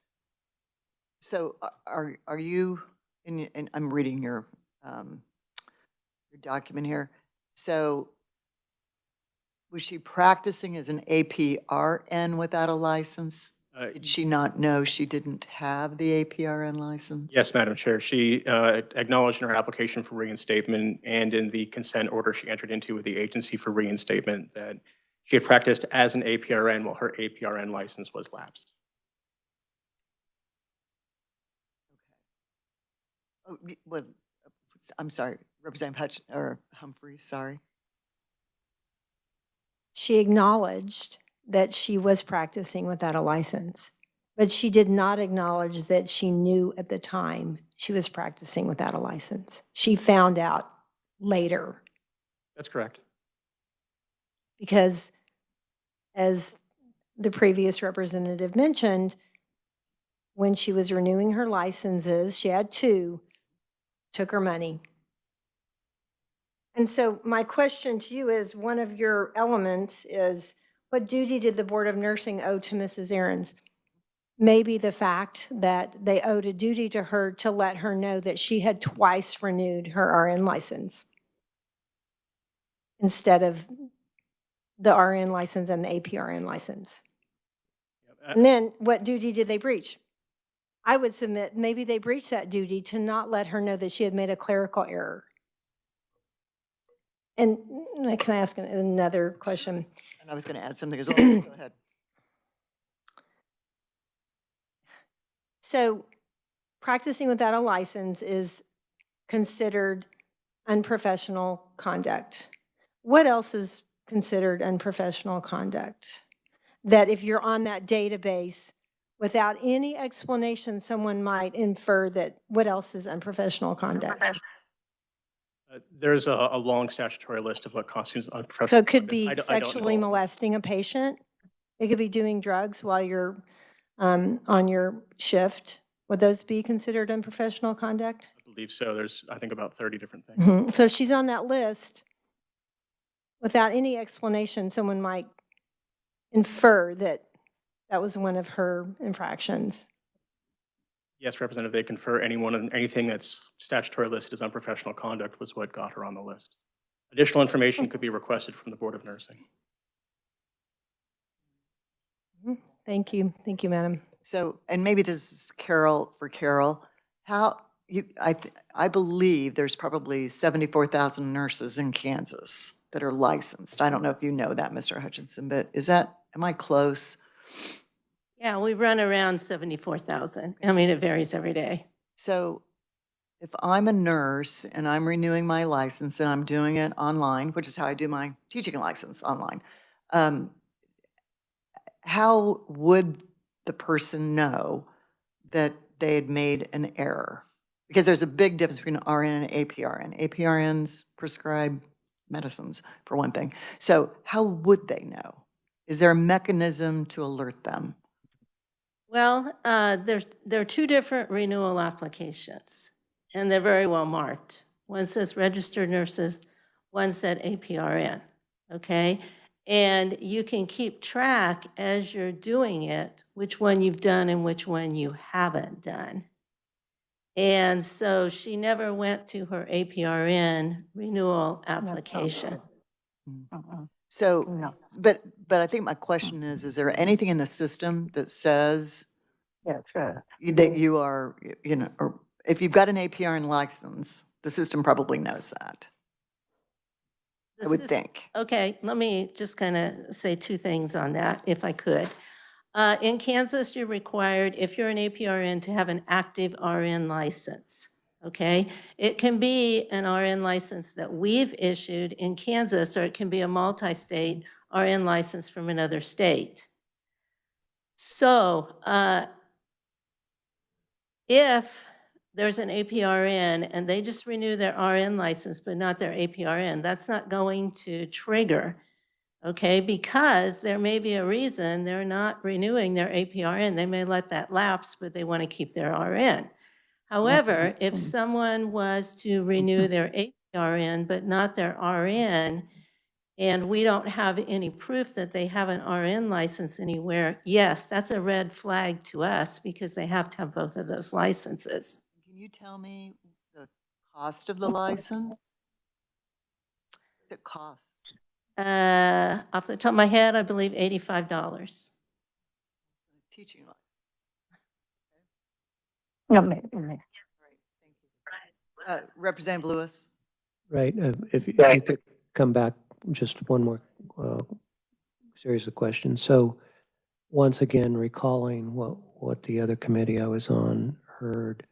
So are you, and I'm reading your document here. So was she practicing as an APRN without a license? Did she not know she didn't have the APRN license? Yes, Madam Chair. She acknowledged in her application for reinstatement and in the consent order she entered into with the agency for reinstatement that she had practiced as an APRN while her APRN license was lapsed. Oh, well, I'm sorry, Representative Humphreys, sorry. She acknowledged that she was practicing without a license, but she did not acknowledge that she knew at the time she was practicing without a license. She found out later. That's correct. Because as the previous representative mentioned, when she was renewing her licenses, she had 2, took her money. And so my question to you is, one of your elements is, what duty did the Board of Nursing owe to Mrs. Ahrens? Maybe the fact that they owed a duty to her to let her know that she had twice renewed her RN license instead of the RN license and the APRN license. And then what duty did they breach? I would submit maybe they breached that duty to not let her know that she had made a clerical error. And can I ask another question? And I was going to add something as well. Go ahead. So practicing without a license is considered unprofessional conduct. What else is considered unprofessional conduct? That if you're on that database, without any explanation, someone might infer that what else is unprofessional conduct? There's a long statutory list of what constitutes unprofessional. So it could be I don't sexually know. molesting a patient. It could be doing drugs while you're on your shift. Would those be considered unprofessional conduct? I believe so. There's, I think, about 30 different things. Mm-hmm. So she's on that list. Without any explanation, someone might infer that that was one of her infractions. Yes, Representative, they confer anyone and anything that's statutory listed as unprofessional conduct was what got her on the list. Additional information could be requested from the Board of Nursing. Thank you. Thank you, Madam. So, and maybe this is Carol, I believe there's probably 74,000 nurses in Kansas that are licensed. I don't know if you know that, Mr. Hutchinson, but am I close? Yeah, we run around 74,000. I mean, it varies every day. So if I'm a nurse and I'm renewing my license and I'm doing it online, which is how I do my teaching license online, how would the person know that they had made an error? Because there's a big difference between RN and APRN. APRNs prescribe medicines, for one thing. So how would they know? Is there a mechanism to alert them? Well, there are 2 different renewal applications, and they're very well marked. One says registered nurses, one said APRN, okay? And you can keep track as you're doing it, which one you've done and which one you haven't done. And so she never went to her APRN renewal application. So, No. but I think my question is there anything in the system that says Yes, sure. that you are, you know, or if you've got an APRN license, the system probably knows that, I would think. Okay, let me just kind of say two things on that, if I could. In Kansas, you're required, if you're an APRN, to have an active RN license, okay? It can be an RN license that we've issued in Kansas, or it can be a multi-state RN license from another state. So if there's an APRN and they just renew their RN license but not their APRN, that's not going to trigger, okay? Because there may be a reason they're not renewing their APRN. They may let that lapse, but they want to keep their RN. However, if someone was to renew their APRN but not their RN, and we don't have any proof that they have an RN license anywhere, yes, that's a red flag to us because they have to have both of those licenses. Can you tell me the cost of the license? The cost? Off the top of my head, I believe $85. Teaching license. No, ma'am. Representative Lewis? Right, if you could come back, just one more series of questions. So once again, recalling what the other committee I was on heard,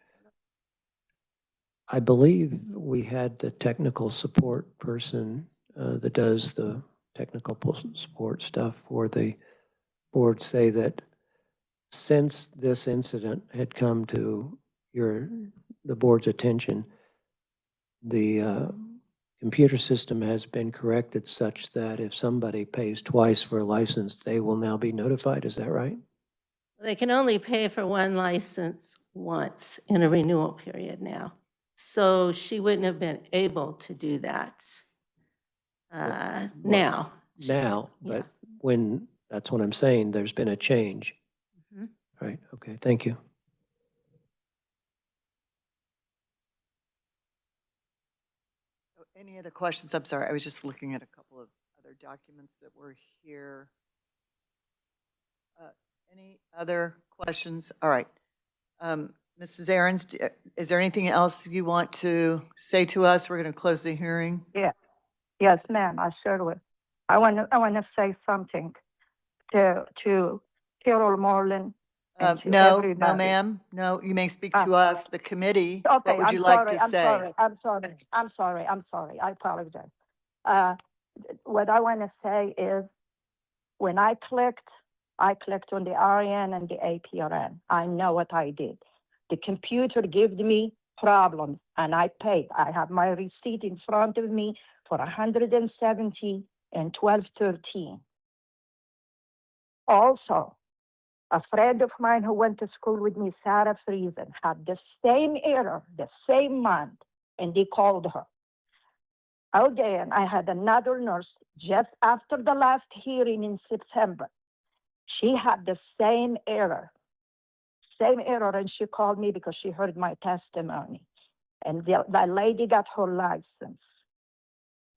I believe we had the technical support person that does the technical support stuff for the board say that since this incident had come to the board's attention, the computer system has been corrected such that if somebody pays twice for a license, they will now be notified. Is that right? They can only pay for one license once in a renewal period now. So she wouldn't have been able to do that now. Now, but when, that's what I'm saying, there's been a change. Mhm. Right, okay, thank you. Any other questions? I'm sorry, I was just looking at a couple of other documents that were here. Any other questions? All right. Mrs. Ahrens, is there anything else you want to say to us? We're going to close the hearing. Yeah. Yes, ma'am, I sure will. I want to say something to Carol Moreland and to No, everybody. no, ma'am. No, you may speak to us, the committee. Okay, What would you I'm like sorry, to say? I'm sorry. I apologize. What I want to say is when I clicked on the RN and the APRN. I know what I did. The computer gave me problems and I paid. I have my receipt in front of me for 170 and 1213. Also, a friend of mine who went to school with me, Sarah Friesen, had the same error, the same month, and they called her. Again, I had another nurse just after the last hearing in September. She had the same error, and she called me because she heard my testimony. And the lady got her license.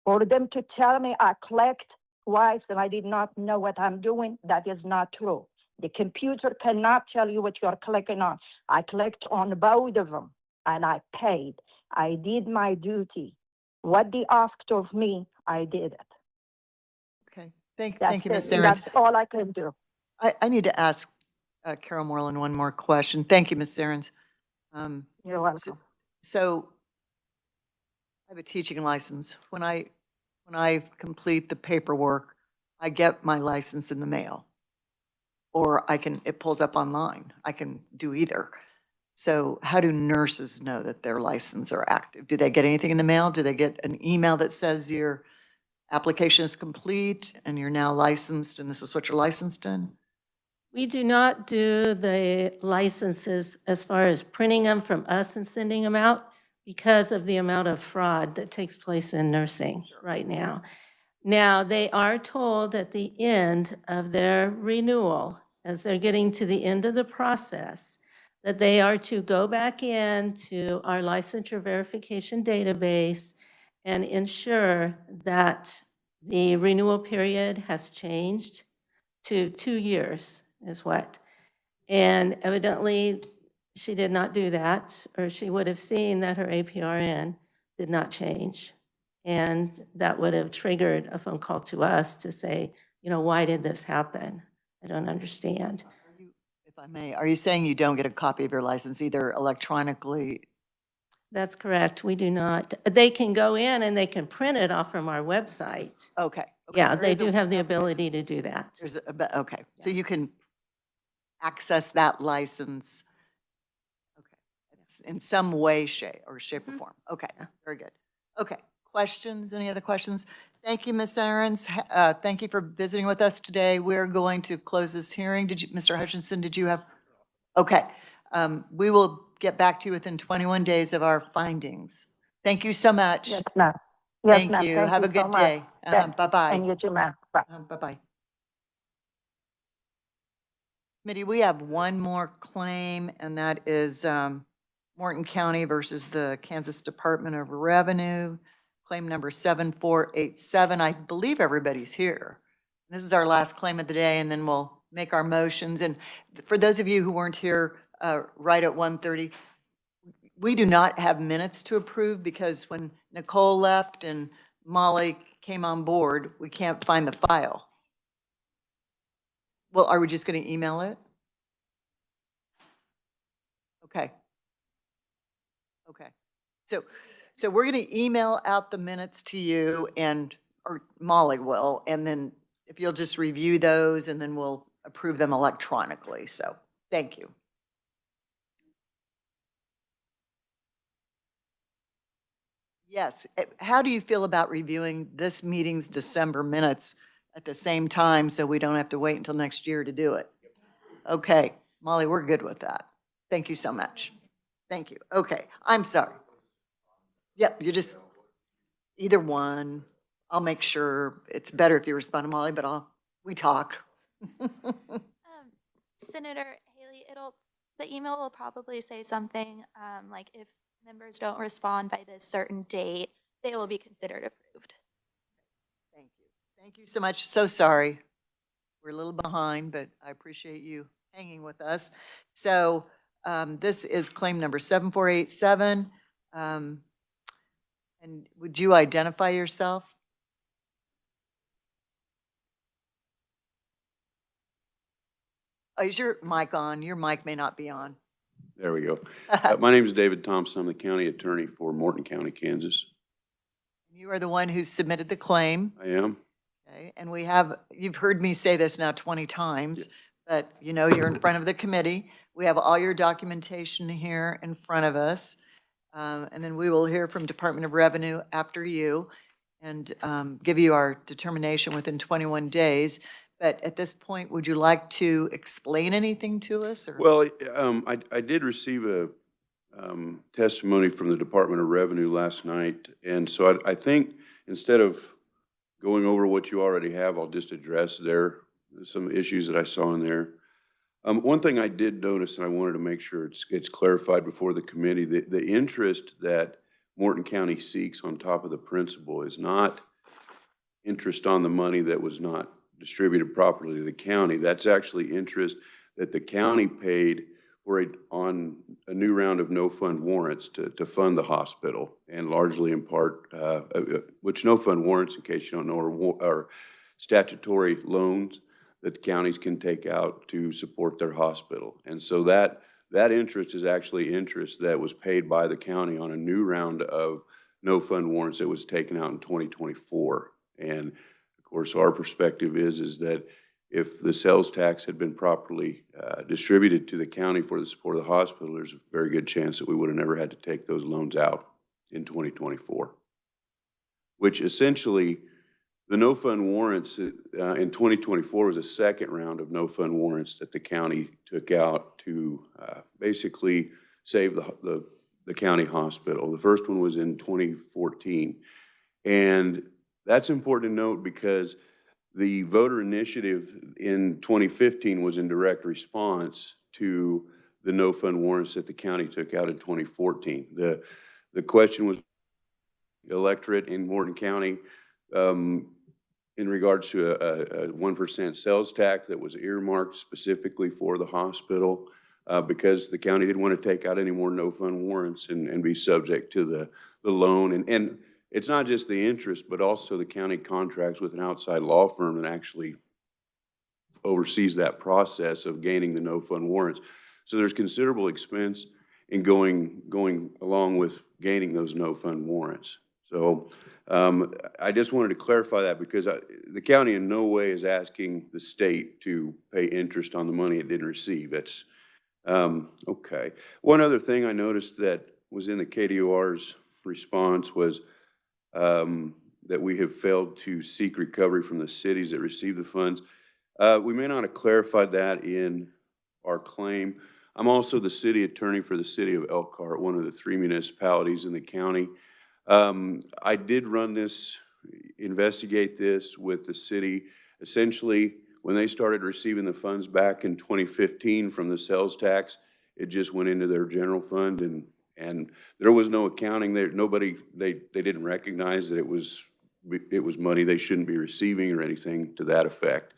For them to tell me I clicked twice and I did not know what I'm doing, that is not true. The computer cannot tell you what you're clicking on. I clicked on both of them and I paid. I did my duty. What they asked of me, I did it. Okay, thank you, Ms. Ahrens. That's all I can do. I need to ask Carol Moreland one more question. Thank you, Ms. Ahrens. You're welcome. So I have a teaching license. When I complete the paperwork, I get my license in the mail. Or it pulls up online. I can do either. So how do nurses know that their license are active? Do they get anything in the mail? Do they get an email that says your application is complete and you're now licensed and this is what you're licensed in? We do not do the licenses as far as printing them from us and sending them out because of the amount of fraud that takes place in nursing right now. Now, they are told at the end of their renewal, as they're getting to the end of the process, that they are to go back into our licensure verification database and ensure that The renewal period has changed to 2 years is what. And evidently, she did not do that, or she would have seen that her APRN did not change. And that would have triggered a phone call to us to say, you know, why did this happen? I don't understand. If I may, are you saying you don't get a copy of your license either electronically? That's correct. We do not. They can go in and they can print it off from our website. Okay. Yeah, there they is a- do have the ability to do that. There's okay, so you can access that license. Okay, it's in some way, shape or form. Okay, very good. Okay, questions? Any other questions? Thank you, Ms. Aarons. Thank you for visiting with us today. We're going to close this hearing. Did you, Mr. Hutchinson, did you have? Okay, we will get back to you within 21 days of our findings. Thank you so much. Yes, ma'am. Yes, Thank ma'am. you. Thank Have you a good so day. much. Bye-bye. And you too, ma'am. Bye. Bye-bye. Committee, we have one more claim, and that is Morton County versus the Kansas Department of Revenue, claim number 7487. I believe everybody's here. This is our last claim of the day, and then we'll make our motions. And for those of you who weren't here right at 1:30, we do not have minutes to approve because when Nicole left and Molly came on board, we can't find the file. Well, are we just going to email it? Okay. Okay. So we're going to email out the minutes to you or Molly will, and then if you'll just review those and then we'll approve them electronically. So thank you. Yes. How do you feel about reviewing this meeting's December minutes at the same time so we don't have to wait until next year to do it? Okay, Molly, we're good with that. Thank you so much. Thank you. Okay, I'm sorry. Yep, you just, either one. I'll make sure. It's better if you respond to Molly, but we talk. Senator Haley, the email will probably say something like if members don't respond by this certain date, they will be considered approved. Thank you. Thank you so much. So sorry. We're a little behind, but I appreciate you hanging with us. So this is claim number 7487. And would you identify yourself? Oh, is your mic on? Your mic may not be on. There we go. My name is David Thompson. I'm the county attorney for Morton County, Kansas. You are the one who submitted the claim. I am. Okay, and you've heard me say this now 20 times, but you know, you're in front of the committee. We have all your documentation here in front of us. And then we will hear from Department of Revenue after you and give you our determination within 21 days. But at this point, would you like to explain anything to us? Or? Well, I did receive a testimony from the Department of Revenue last night. And so I think instead of going over what you already have, I'll just address some issues that I saw in there. One thing I did notice, and I wanted to make sure it's clarified before the committee, the interest that Morton County seeks on top of the principal is not interest on the money that was not distributed properly to the county. That's actually interest that the county paid on a new round of no-fund warrants to fund the hospital, and largely in part, which no-fund warrants, in case you don't know, are statutory loans that the counties can take out to support their hospital. And so that interest is actually interest that was paid by the county on a new round of no-fund warrants that was taken out in 2024. And of course, our perspective is that if the sales tax had been properly distributed to the county for the support of the hospital, there's a very good chance that we would have never had to take those loans out in 2024, which essentially the no-fund warrants in 2024 was a second round of no-fund warrants that the county took out to basically save the county hospital. The first one was in 2014. And that's important to note because the voter initiative in 2015 was in direct response to the no-fund warrants that the county took out in 2014. The question was, electorate in Morton County, in regards to a 1% sales tax that was earmarked specifically for the hospital, because the county didn't want to take out any more no-fund warrants and be subject to the loan. And it's not just the interest, but also the county contracts with an outside law firm that actually oversees that process of gaining the no-fund warrants. So there's considerable expense in going along with gaining those no-fund warrants. So I just wanted to clarify that, because the county in no way is asking the state to pay interest on the money it didn't receive. It's okay. One other thing I noticed that was in the KDOR's response was that we have failed to seek recovery from the cities that receive the funds. We may not have clarified that in our claim. I'm also the city attorney for the city of Elkhart, one of the 3 municipalities in the county. I did investigate this with the city. Essentially, when they started receiving the funds back in 2015 from the sales tax, it just went into their general fund, and there was no accounting there. They didn't recognize that it was money they shouldn't be receiving or anything to that effect.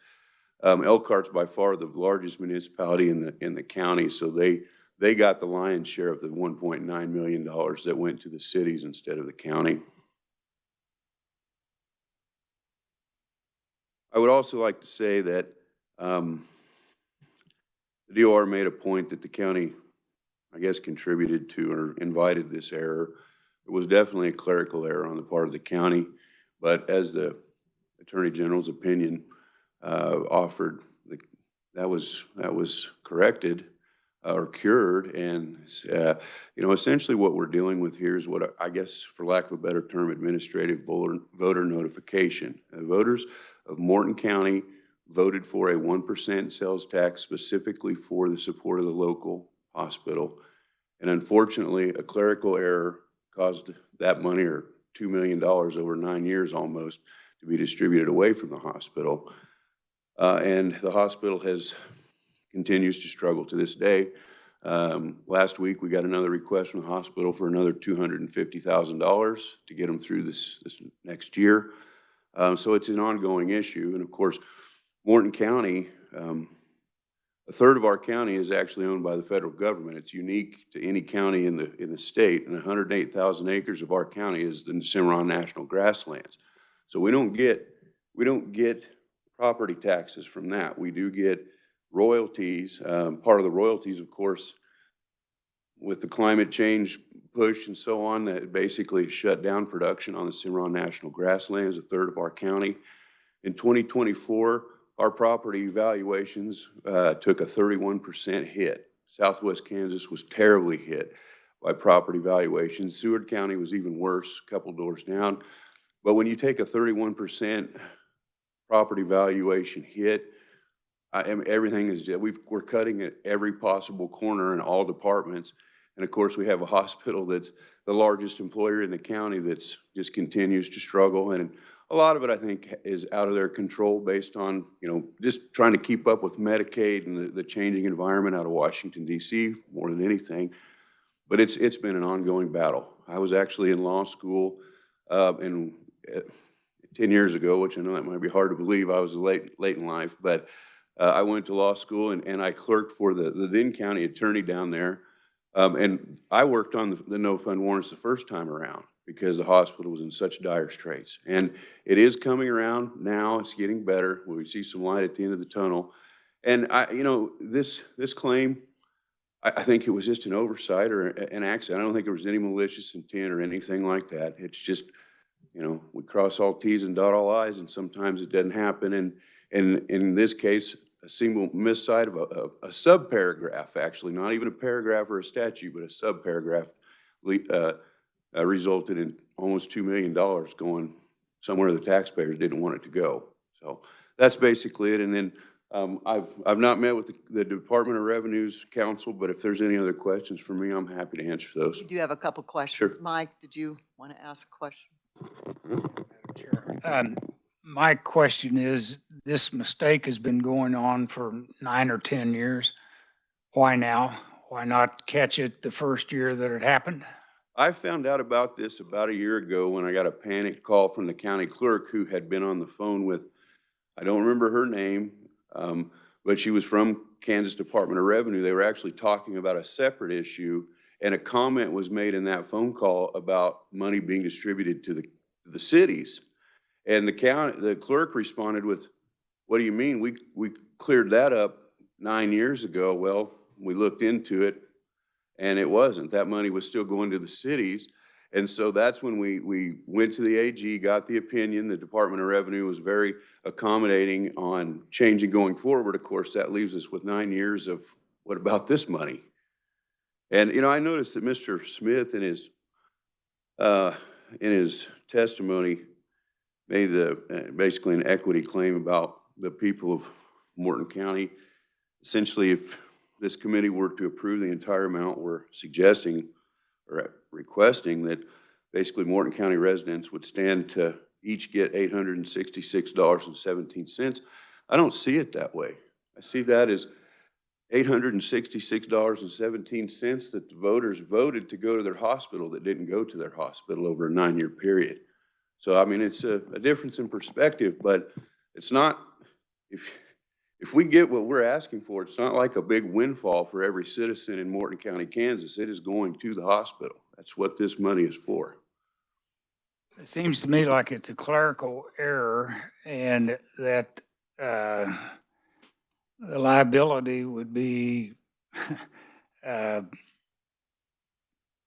Elkhart's by far the largest municipality in the county, so they got the lion's share of the $1.9 million that went to the cities instead of the county. I would also like to say that the DOR made a point that the county, I guess, contributed to or invited this error. It was definitely a clerical error on the part of the county, but as the Attorney General's opinion offered, that was corrected or cured. And essentially what we're dealing with here is what I guess, for lack of a better term, administrative voter notification. The voters of Morton County voted for a 1% sales tax specifically for the support of the local hospital. And unfortunately, a clerical error caused that money, or $2 million over 9 years almost, to be distributed away from the hospital. And the hospital continues to struggle to this day. Last week, we got another request from the hospital for another $250,000 to get them through this next year. So it's an ongoing issue. And of course, Morton County, a third of our county is actually owned by the federal government. It's unique to any county in the state, and 108,000 acres of our county is the Cimarron National Grasslands. So we don't get property taxes from that. We do get royalties. Part of the royalties, of course, with the climate change push and so on, that basically shut down production on the Cimarron National Grasslands, a third of our county. In 2024, our property valuations took a 31% hit. Southwest Kansas was terribly hit by property valuations. Seward County was even worse, a couple doors down. But when you take a 31% property valuation hit, everything is, we're cutting at every possible corner in all departments. And of course, we have a hospital that's the largest employer in the county that's just continues to struggle. And a lot of it, I think, is out of their control based on, just trying to keep up with Medicaid and the changing environment out of Washington, D.C. more than anything. But it's been an ongoing battle. I was actually in law school 10 years ago, which I know that might be hard to believe. I was late in life, but I went to law school and I clerked for the then county attorney down there. And I worked on the no-fund warrants the first time around because the hospital was in such dire straits. And it is coming around now. It's getting better. We see some light at the end of the tunnel. And this claim, I think it was just an oversight or an accident. I don't think there was any malicious intent or anything like that. It's just, we cross all T's and dot all I's, and sometimes it doesn't happen. And in this case, a single miscite of a subparagraph, actually, not even a paragraph or a statute, but a subparagraph resulted in almost $2 million going somewhere the taxpayers didn't want it to go. So that's basically it. And then I've not met with the Department of Revenue's counsel, but if there's any other questions for me, I'm happy to answer those. We do have a couple questions. Sure. Mike, did you want to ask a question? Sure. My question is, this mistake has been going on for 9 or 10 years. Why now? Why not catch it the first year that it happened? I found out about this about a year ago when I got a panic call from the county clerk who had been on the phone with, I don't remember her name, but she was from Kansas Department of Revenue. They were actually talking about a separate issue, and a comment was made in that phone call about money being distributed to the cities. And the clerk responded with, "What do you mean? We cleared that up 9 years ago." Well, we looked into it, and it wasn't. That money was still going to the cities. And so that's when we went to the AG, got the opinion. The Department of Revenue was very accommodating on changing going forward. Of course, that leaves us with 9 years of, what about this money? And, you know, I noticed that Mr. Smith in his testimony made basically an equity claim about the people of Morton County. Essentially, if this committee were to approve the entire amount, we're suggesting or requesting that basically Morton County residents would stand to each get $866.17. I don't see it that way. I see that as $866.17 that the voters voted to go to their hospital that didn't go to their hospital over a 9-year period. So, I mean, it's a difference in perspective, but it's not, if we get what we're asking for, it's not like a big windfall for every citizen in Morton County, Kansas. It is going to the hospital. That's what this money is for. It seems to me like it's a clerical error and that the liability would be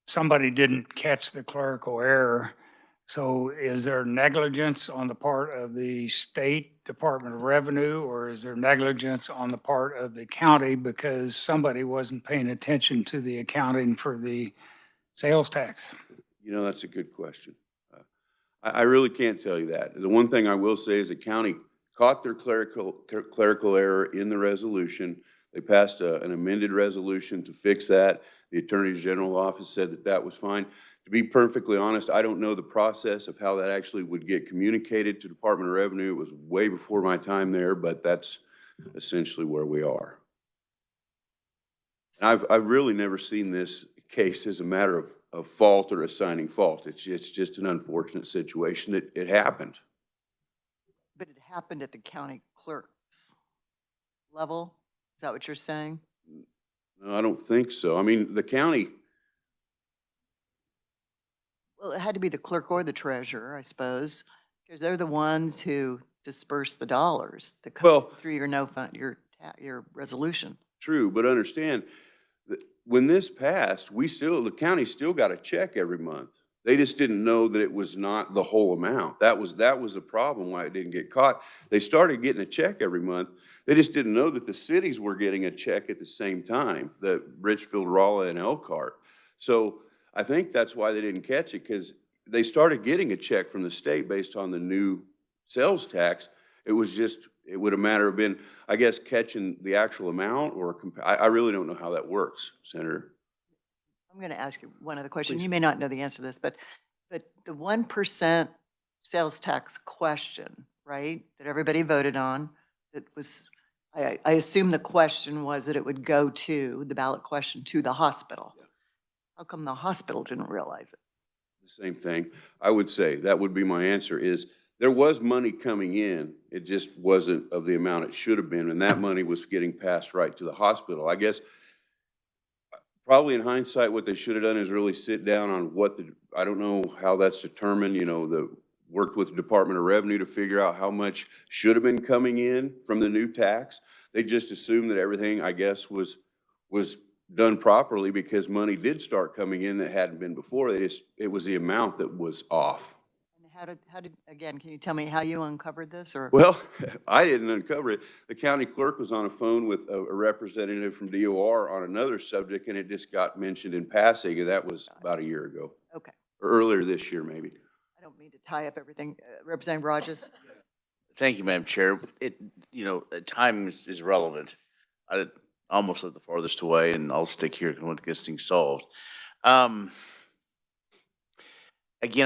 somebody didn't catch the clerical error. So is there negligence on the part of the State Department of Revenue, or is there negligence on the part of the county because somebody wasn't paying attention to the accounting for the sales tax? You know, that's a good question. I really can't tell you that. The one thing I will say is the county caught their clerical error in the resolution. They passed an amended resolution to fix that. The Attorney General's office said that that was fine. To be perfectly honest, I don't know the process of how that actually would get communicated to Department of Revenue. It was way before my time there, but that's essentially where we are. And I've really never seen this case as a matter of fault or assigning fault. It's just an unfortunate situation that it happened. But it happened at the county clerk's level? Is that what you're saying? No, I don't think so. I mean, the county, Well, it had to be the clerk or the treasurer, I suppose, because they're the ones who disperse the dollars that come through your your resolution. true, but understand that when this passed, the county still got a check every month. They just didn't know that it was not the whole amount. That was the problem why it didn't get caught. They started getting a check every month. They just didn't know that the cities were getting a check at the same time, the Richfield, Rolla, and Elkhart. So I think that's why they didn't catch it, because they started getting a check from the state based on the new sales tax. It was just, it would have matter of been, I guess, catching the actual amount, or I really don't know how that works, Senator. I'm going to ask you one other question. Please. You may not know the answer to this, but the 1% sales tax question, right, that everybody voted on, that was, I assume the question was that it would go to, the ballot question, to the hospital. Yeah. How come the hospital didn't realize it? The same thing. I would say that would be my answer is there was money coming in. It just wasn't of the amount it should have been. And that money was getting passed right to the hospital. I guess probably in hindsight, what they should have done is really sit down on I don't know how that's determined, worked with the Department of Revenue to figure out how much should have been coming in from the new tax. They just assumed that everything, I guess, was done properly because money did start coming in that hadn't been before. It was the amount that was off. And how did, again, can you tell me how you uncovered this, or? Well, I didn't uncover it. The county clerk was on a phone with a representative from DOR on another subject, and it just got mentioned in passing, and that was about a year ago. Okay. Or earlier this year, maybe. I don't mean to tie up everything. Representative Rogers? Thank you, Madam Chair. Time is relevant. I almost live the farthest away, and I'll stick here and want to get this thing solved. Again,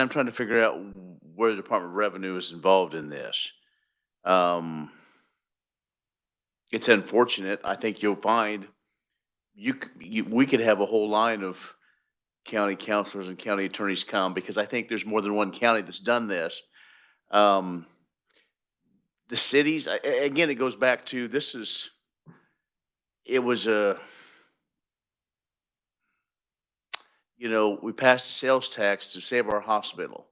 I'm trying to figure out where the Department of Revenue is involved in this. It's unfortunate. I think you'll find we could have a whole line of county counselors and county attorneys come, because I think there's more than one county that's done this. The cities, again, it goes back to, it was a, we passed a sales tax to save our hospital,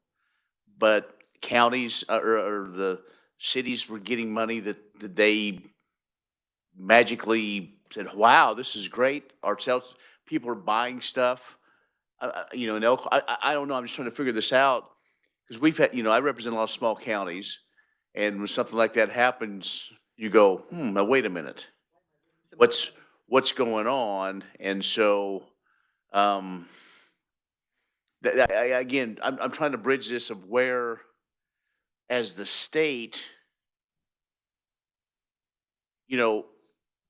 but counties or the cities were getting money that they magically said, wow, this is great. Our sales, people are buying stuff. In Elk, I don't know. I'm just trying to figure this out, because we've had, I represent a lot of small counties, and when something like that happens, you go, now wait a minute, what's going on? And so, again, I'm trying to bridge this of where, as the state, it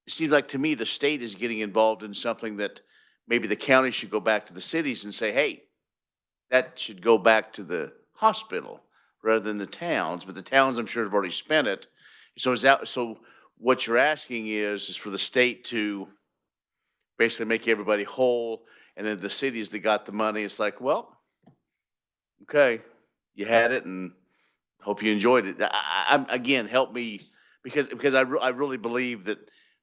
seems like to me the state is getting involved in something that maybe the county should go back to the cities and say, hey, that should go back to the hospital rather than the towns. But the towns, I'm sure, have already spent it. So what you're asking is for the state to basically make everybody whole, and then the cities that got the money, it's like, well, okay, you had it, and hope you enjoyed it. Again, help me, because I really believe that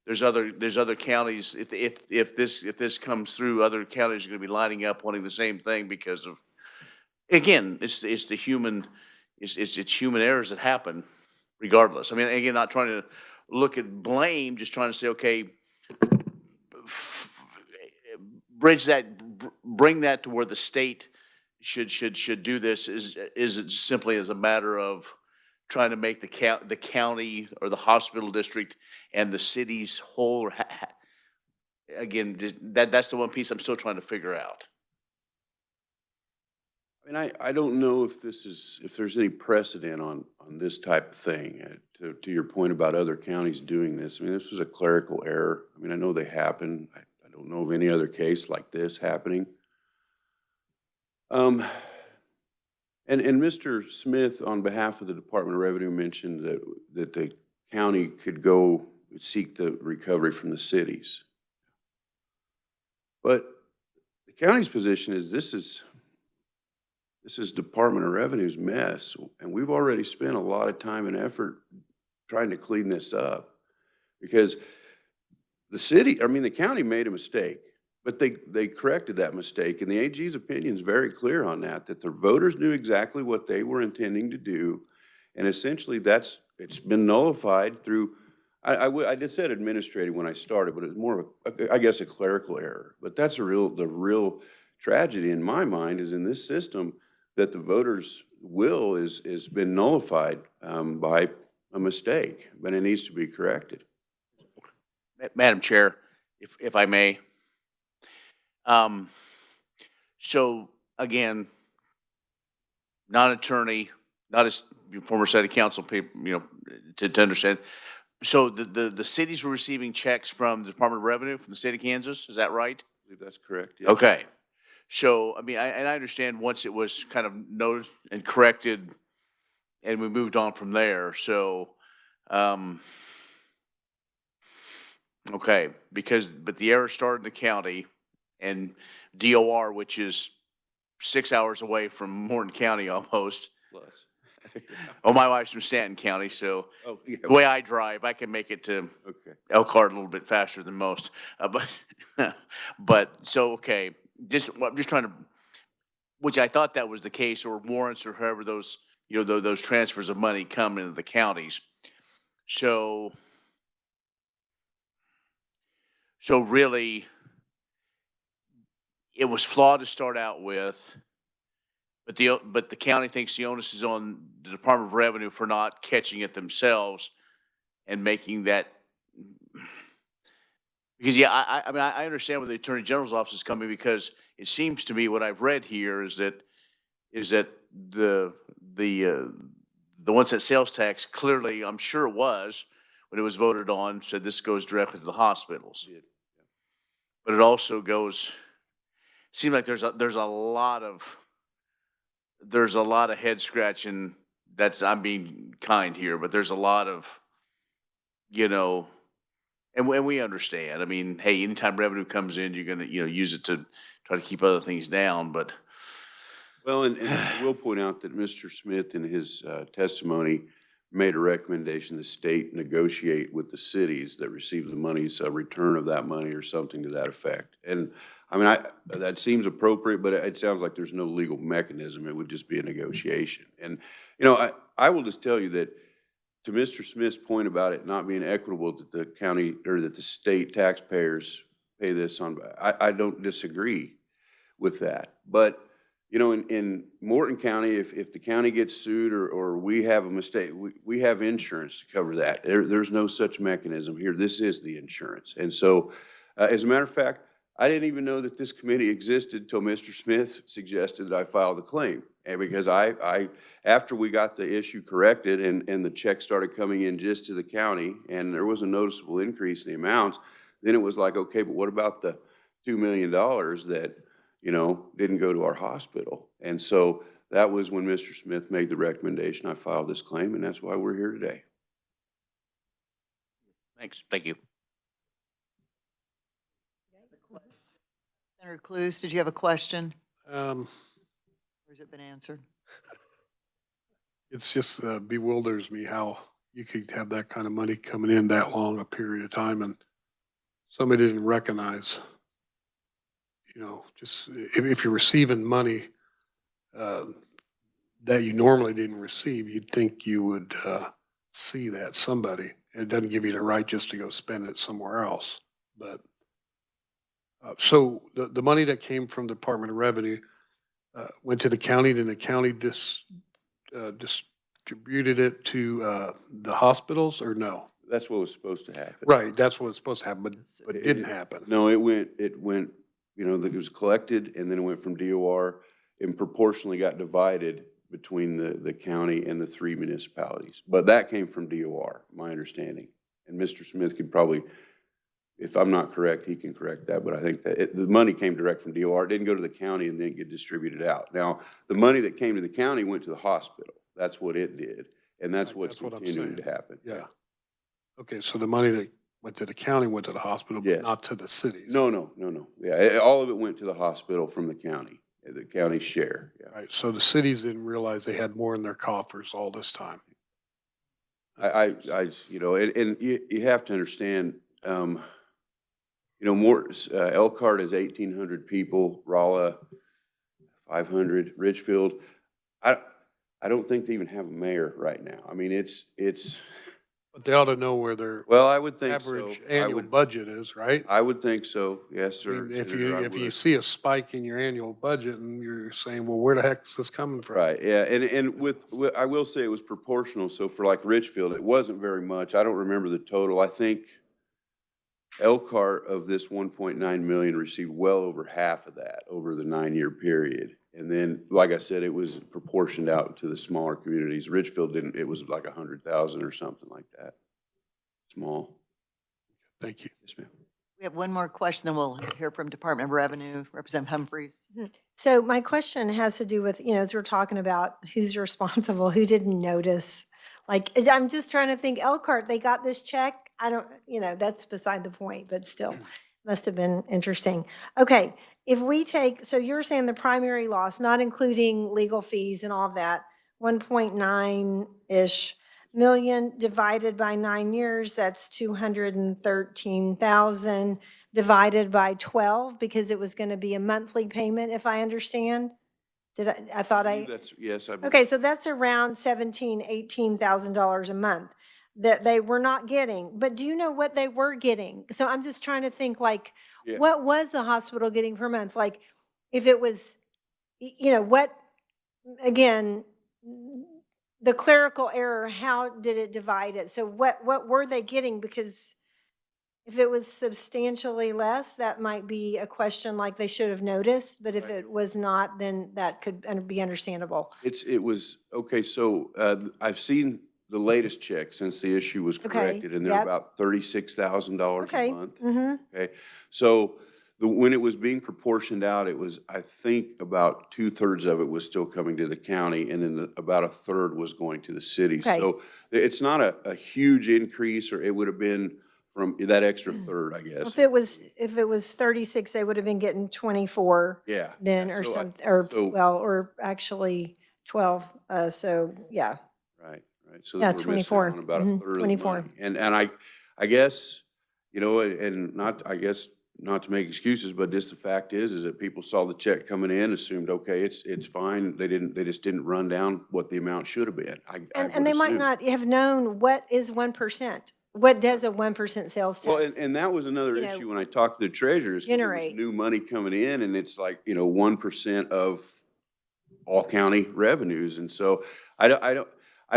there's other counties. If this comes through, other counties are going to be lining up wanting the same thing, because of, again, it's the human, it's human errors that happen regardless. I mean, again, not trying to look at blame, just trying to say, okay, bring that to where the state should do this. Is it simply as a matter of trying to make the county or the hospital district and the city's whole? Again, that's the one piece I'm still trying to figure out. I mean, I don't know if there's any precedent on this type of thing. To your point about other counties doing this, I mean, this was a clerical error. I mean, I know they happen. I don't know of any other case like this happening. And Mr. Smith, on behalf of the Department of Revenue, mentioned that the county could go seek the recovery from the cities. But the county's position is this is Department of Revenue's mess, and we've already spent a lot of time and effort trying to clean this up, because the county made a mistake, but they corrected that mistake, and the AG's opinion is very clear on that the voters knew exactly what they were intending to do, and essentially it's been nullified through, I just said administrative when I started, but it's more of I guess a clerical error. But that's the real tragedy in my mind, is in this system that the voters' will is been nullified by a mistake, but it needs to be corrected. Madam Chair, if I may. So again, not attorney, not a former city council people, to understand. So the cities were receiving checks from the Department of Revenue from the state of Kansas. Is that right? I believe that's correct. Yeah. Okay. So, I mean, I understand once it was kind of noted and corrected and we moved on from there. So, okay, but the error started in the county, and DOR, which is 6 hours away from Morton County almost. Plus. Oh, my wife's from Stanton County, so yeah. the way I drive, I can make it to Elkhart a little bit faster than most. But so, okay, I'm just trying to, which I thought that was the case, or warrants, or however those, those transfers of money come into the counties. So really, it was flawed to start out with. But the county thinks the onus is on the Department of Revenue for not catching it themselves and making that. Because I mean, I understand where the Attorney General's office is coming, because it seems to me what I've read here is that the ones that sales tax, clearly, I'm sure it was when it was voted on, said this goes directly to the hospitals. But it also goes. Seems like there's a lot of head scratching. I'm being kind here, but there's a lot of, and we understand. I mean, hey, anytime revenue comes in, you're going to, use it to try to keep other things down, but. Well, and I will point out that Mr. Smith in his testimony made a recommendation the state negotiate with the cities that receive the monies, a return of that money or something to that effect. And I mean, that seems appropriate, but it sounds like there's no legal mechanism. It would just be a negotiation. And, you know, I will just tell you that to Mr. Smith's point about it not being equitable that the county or that the state taxpayers pay this on, I don't disagree with that. But you know, in Morton County, if the county gets sued or we have a mistake, we have insurance to cover that. There's no such mechanism here. This is the insurance. And so, as a matter of fact, I didn't even know that this committee existed until Mr. Smith suggested that I file the claim. And because after we got the issue corrected and the check started coming in just to the county and there was a noticeable increase in the amounts, then it was like, okay, but what about the $2 million that, you know, didn't go to our hospital? And so that was when Mr. Smith made the recommendation. I filed this claim, and that's why we're here today. Thanks. Thank you. Senator Clues, did you have a question? Um, Or has it been answered? It's just bewilders me how you could have that kind of money coming in that long a period of time and somebody didn't recognize, you know, just if you're receiving money that you normally didn't receive, you'd think you would see that somebody. It doesn't give you the right just to go spend it somewhere else. But so the money that came from the Department of Revenue went to the county, then the county distributed it to the hospitals, or no? That's what was supposed to happen. Right, that's what was supposed to happen, but it didn't happen. No, it went, you know, it was collected and then it went from DOR and proportionally got divided between the county and the 3 municipalities. But that came from DOR, my understanding. And Mr. Smith could probably, if I'm not correct, he can correct that, but I think that the money came direct from DOR. It didn't go to the county and then get distributed out. Now, the money that came to the county went to the hospital. That's what it did. And that's what's continuing to happen. Yeah. Okay, so the money that went to the county went to the hospital, but Yes. not to the cities. No. Yeah, all of it went to the hospital from the county's share. Yeah. Right, so the cities didn't realize they had more in their coffers all this time. You know, and you have to understand, you know, more, Elkhart is 1,800 people, Rolla, 500, Ridgefield. I don't think they even have a mayor right now. I mean, it's. But they ought to know where their Well, I would think so. average annual budget is, right? I would think so. Yes, I sir. mean, if Senator, I you would. see a spike in your annual budget and you're saying, well, where the heck is this coming from? Right, yeah, and with, I will say it was proportional. So for like Richfield, it wasn't very much. I don't remember the total. I think Elkhart of this 1.9 million received well over half of that over the 9-year period. And then, like I said, it was proportioned out to the smaller communities. Ridgefield didn't, it was like 100,000 or something like that. Small. Thank you. Yes, ma'am. We have one more question, then we'll hear from Department of Revenue, Representative Humphreys. So my question has to do with, you know, as we're talking about who's responsible, who didn't notice. Like, I'm just trying to think, Elkhart, they got this check. I don't, you know, that's beside the point, but still, must have been interesting. Okay, if we take, so you're saying the primary loss, not including legal fees and all of that, 1.9-ish million divided by 9 years, that's 213,000 divided by 12, because it was going to be a monthly payment, if I understand. I thought I. Yes, I believe. Okay, so that's around $17,000, $18,000 a month that they were not getting. But do you know what they were getting? So I'm just trying to think, like, Yeah. what was the hospital getting per month? Like, if it was, you know, what, again, the clerical error, how did it divide it? So what were they getting? Because if it was substantially less, that might be a question like they should have noticed, but if it was not, then that could be understandable. It was, okay, so I've seen the latest check since the issue was Okay, corrected, and they're yep. about $36,000 Okay. a month. Mm-hmm. Okay, so when it was being proportioned out, it was, I think, about 2/3 of it was still coming to the county, and then about 1/3 was going to the city. Okay. So it's not a huge increase, or it would have been from that extra third, I guess. If it was 36, they would have been getting 24 Yeah. then, yeah, or so I- something, or, so- well, or actually 12. So, yeah. Right, right. So Yeah, then we're missing 24. on about a Mhm, third of the 24. money. And I guess, you know, and not, I guess, not to make excuses, but just the fact is that people saw the check coming in, assumed, okay, it's fine. They just didn't run down what the amount should have been. I And would they might assume. not have known what is 1%. What does a 1% sales Well, tax? and that was another you know, issue when I talked to the treasurers, 'cause there was generate? new money coming in and it's like, 1% of all county revenues. And so I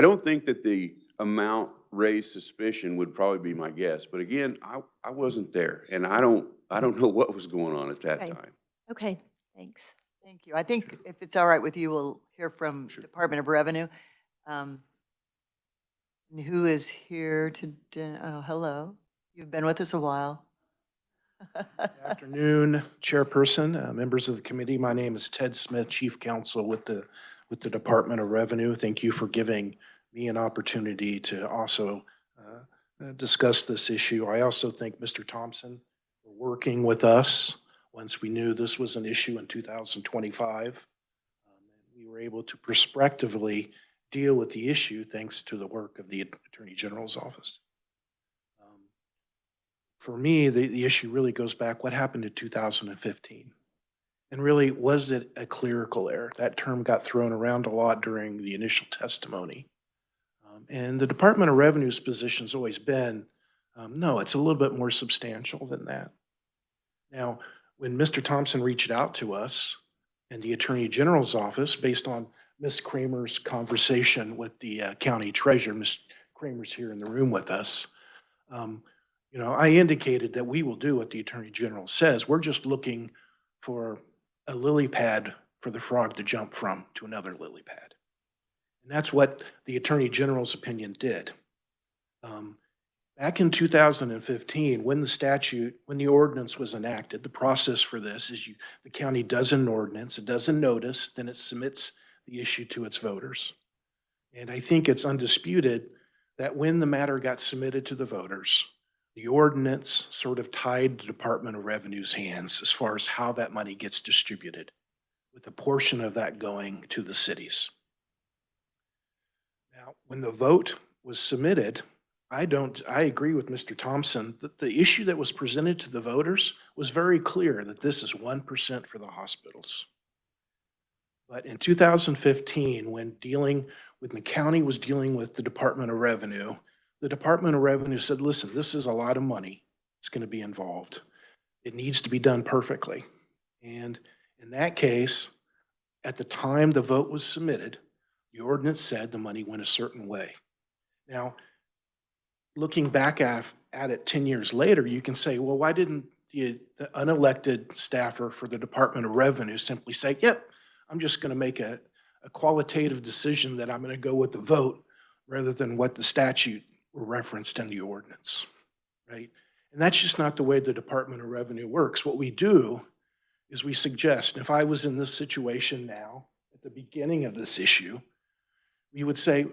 don't think that the amount raised suspicion would probably be my guess. But again, I wasn't there and I don't know what was going on at that Okay. time. Okay, thanks. Thank you. I think if it's all right with you, we'll hear from Department of Revenue. And who is here today? Oh, hello. You've been with us a while. Afternoon, Chairperson, members of the committee. My name is Ted Smith, Chief Counsel with the Department of Revenue. Thank you for giving me an opportunity to also discuss this issue. I also thank Mr. Thompson for working with us once we knew this was an issue in 2025. We were able to prospectively deal with the issue thanks to the work of the Attorney General's office. For me, the issue really goes back, what happened in 2015? And really, was it a clerical error? That term got thrown around a lot during the initial testimony. And the Department of Revenue's position's always been, no, it's a little bit more substantial than that. Now, when Mr. Thompson reached out to us and the Attorney General's office, based on Ms. Kramer's conversation with the county treasurer, Ms. Kramer's here in the room with us, I indicated that we will do what the Attorney General says. We're just looking for a lily pad for the frog to jump from to another lily pad. And that's what the Attorney General's opinion did. Back in 2015, when the ordinance was enacted, the process for this is the county does an ordinance, it does a notice, then it submits the issue to its voters. And I think it's undisputed that when the matter got submitted to the voters, the ordinance sort of tied the Department of Revenue's hands as far as how that money gets distributed, with a portion of that going to the cities. Now, when the vote was submitted, I agree with Mr. Thompson that the issue that was presented to the voters was very clear that this is 1% for the hospitals. But in 2015, when the county was dealing with the Department of Revenue, the Department of Revenue said, listen, this is a lot of money that's going to be involved. It needs to be done perfectly. And in that case, at the time the vote was submitted, the ordinance said the money went a certain way. Now, looking back at it 10 years later, you can say, well, why didn't the unelected staffer for the Department of Revenue simply say, yep, I'm just going to make a qualitative decision that I'm going to go with the vote rather than what the statute were referenced in the ordinance, right? And that's just not the way the Department of Revenue works. What we do is we suggest, if I was in this situation now, at the beginning of this issue, we would say,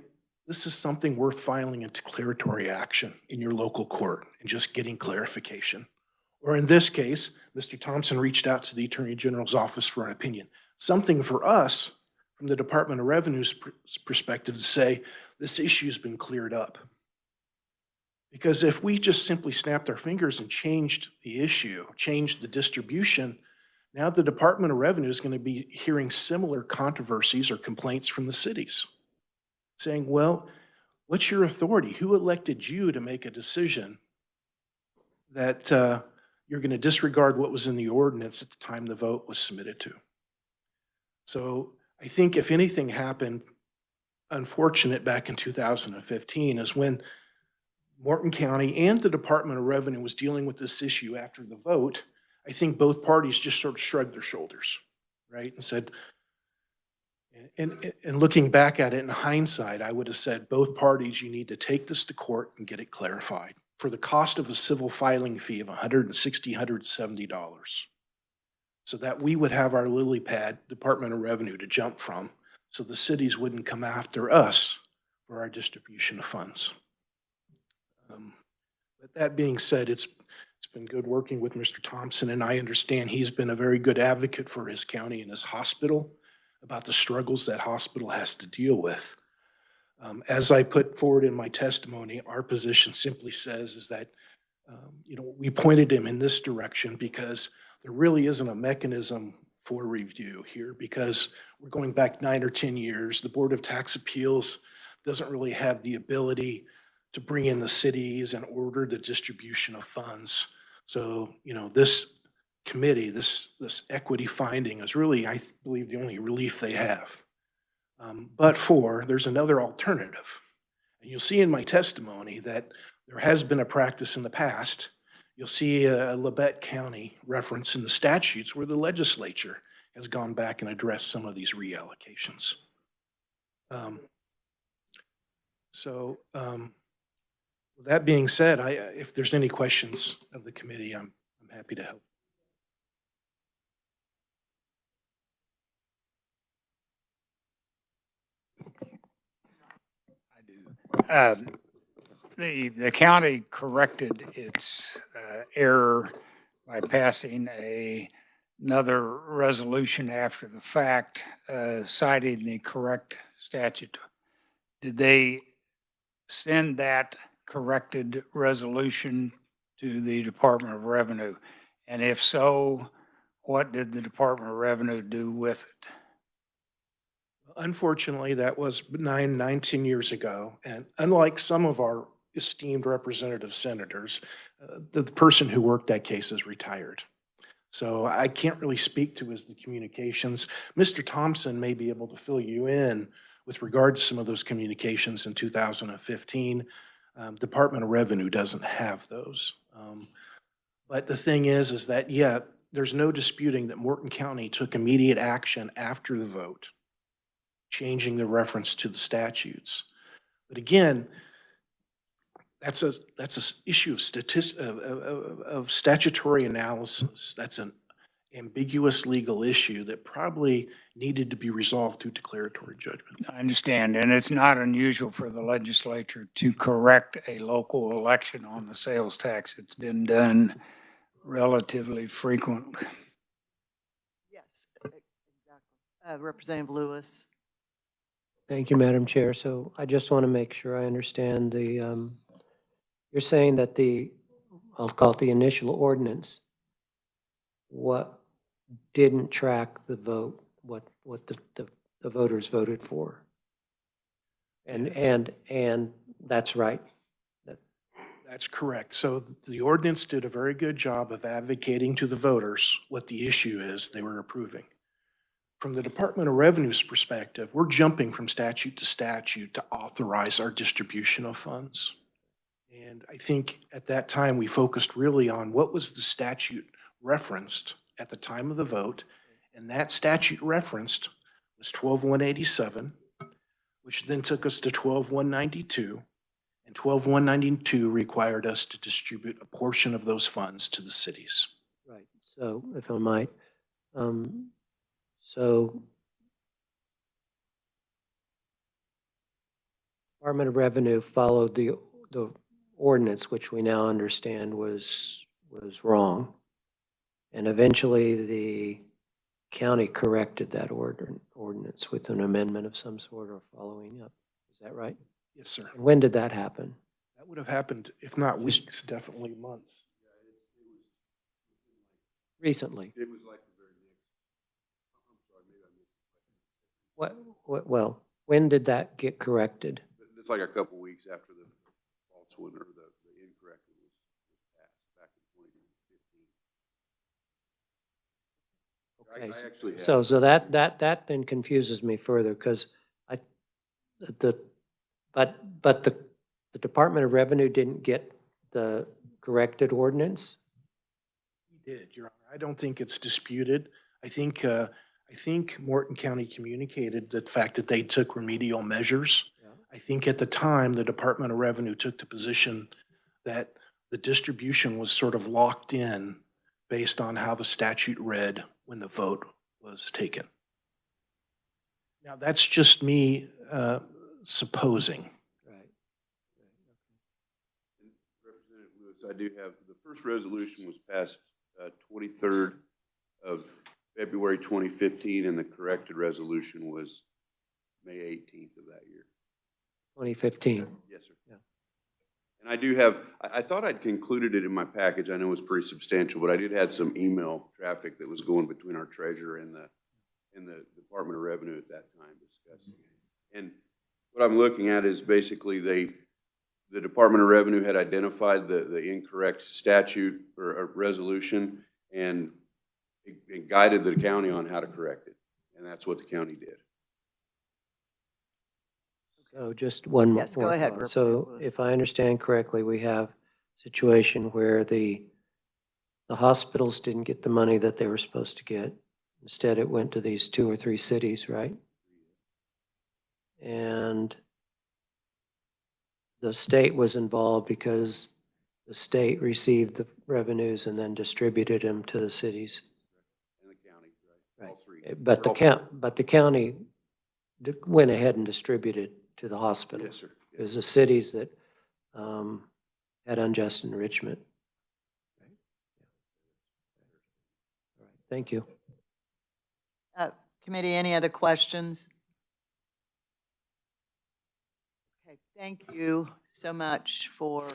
this is something worth filing a declaratory action in your local court and just getting clarification. Or in this case, Mr. Thompson reached out to the Attorney General's office for an opinion. Something for us, from the Department of Revenue's perspective, to say, this issue's been cleared up. Because if we just simply snapped our fingers and changed the issue, changed the distribution, now the Department of Revenue is going to be hearing similar controversies or complaints from the cities, saying, well, what's your authority? Who elected you to make a decision that you're going to disregard what was in the ordinance at the time the vote was submitted to? So I think if anything happened unfortunate back in 2015 is when Morton County and the Department of Revenue was dealing with this issue after the vote, I think both parties just sort of shrugged their shoulders, right? And said, and looking back at it in hindsight, I would have said, both parties, you need to take this to court and get it clarified for the cost of a civil filing fee of $160, $170. So that we would have our lily pad, Department of Revenue, to jump from, so the cities wouldn't come after us for our distribution of funds. But that being said, it's been good working with Mr. Thompson, and I understand he's been a very good advocate for his county and his hospital about the struggles that hospital has to deal with. As I put forward in my testimony, our position simply says is that, we pointed him in this direction because there really isn't a mechanism for review here because we're going back 9 or 10 years. The Board of Tax Appeals doesn't really have the ability to bring in the cities and order the distribution of funds. So, this committee, this equity finding is really, I believe, the only relief they have. There's another alternative. And you'll see in my testimony that there has been a practice in the past. You'll see a Labette County reference in the statutes where the legislature has gone back and addressed some of these reallocations. With that being said, if there's any questions of the committee, I'm happy to help. The county corrected its error by passing another resolution after the fact, citing the correct statute. Did they send that corrected resolution to the Department of Revenue? And if so, what did the Department of Revenue do with it? Unfortunately, that was 19 years ago. And unlike some of our esteemed representative senators, the person who worked that case is retired. So I can't really speak to the communications. Mr. Thompson may be able to fill you in with regard to some of those communications in 2015. Department of Revenue doesn't have those. But the thing is that, yeah, there's no disputing that Morton County took immediate action after the vote, changing the reference to the statutes. But again, that's a issue of statutory analysis. That's an ambiguous legal issue that probably needed to be resolved through declaratory judgment. I understand, and it's not unusual for the legislature to correct a local election on the sales tax. It's been done relatively frequently. Yes, exactly. Representative Lewis. Thank you, Madam Chair. So I just want to make sure I understand you're saying that I'll call it the initial ordinance, what didn't track the vote, what the voters voted for. And that's right. That's correct. So the ordinance did a very good job of advocating to the voters what the issue is they were approving. From the Department of Revenue's perspective, we're jumping from statute to statute to authorize our distribution of funds. And I think at that time, we focused really on what was the statute referenced at the time of the vote. And that statute referenced was 12-187, which then took us to 12-192. And 12-192 required us to distribute a portion of those funds to the cities. Right. So if I might, so Department of Revenue followed the ordinance, which we now understand was wrong. And eventually the county corrected that ordinance with an amendment of some sort or following up. Is that right? Yes, sir. And when did that happen? That would have happened, if not weeks, definitely months. Recently. It was like the very next. I'm sorry, maybe I missed. Well, when did that get corrected? It's like a couple weeks after the false one or the incorrect one was passed back in 2015. Okay. I actually have. So that then confuses me further because the Department of Revenue didn't get the corrected ordinance? We did, Your Honor. I don't think it's disputed. I think Morton County communicated the fact that they took remedial measures. Yeah. I think at the time, the Department of Revenue took the position that the distribution was sort of locked in based on how the statute read when the vote was taken. Now, that's just me supposing. Right. And Representative Lewis, I do have, the first resolution was passed 23rd of February 2015, and the corrected resolution was May 18th of that year. 2015. Yes, sir. Yeah. And I do have, I thought I'd concluded it in my package. I know it was pretty substantial, but I did have some email traffic that was going between our treasurer and the Department of Revenue at that time discussing it. And what I'm looking at is basically the Department of Revenue had identified the incorrect statute or resolution and it guided the county on how to correct it. And that's what the county did. So just one more. Yes, go ahead, thought. So Representative if I understand correctly, we have a situation where the hospitals didn't get the money that they were supposed to get. Instead, it went to these 2 or 3 cities, right? And the state was involved because the state received the revenues and then distributed them to the cities. And the county, right? All three. But the county went ahead and distributed to the hospitals. Yes, sir. It was the cities that had unjust enrichment. Right? All right, thank you. Committee, any other questions? Okay, thank you so much for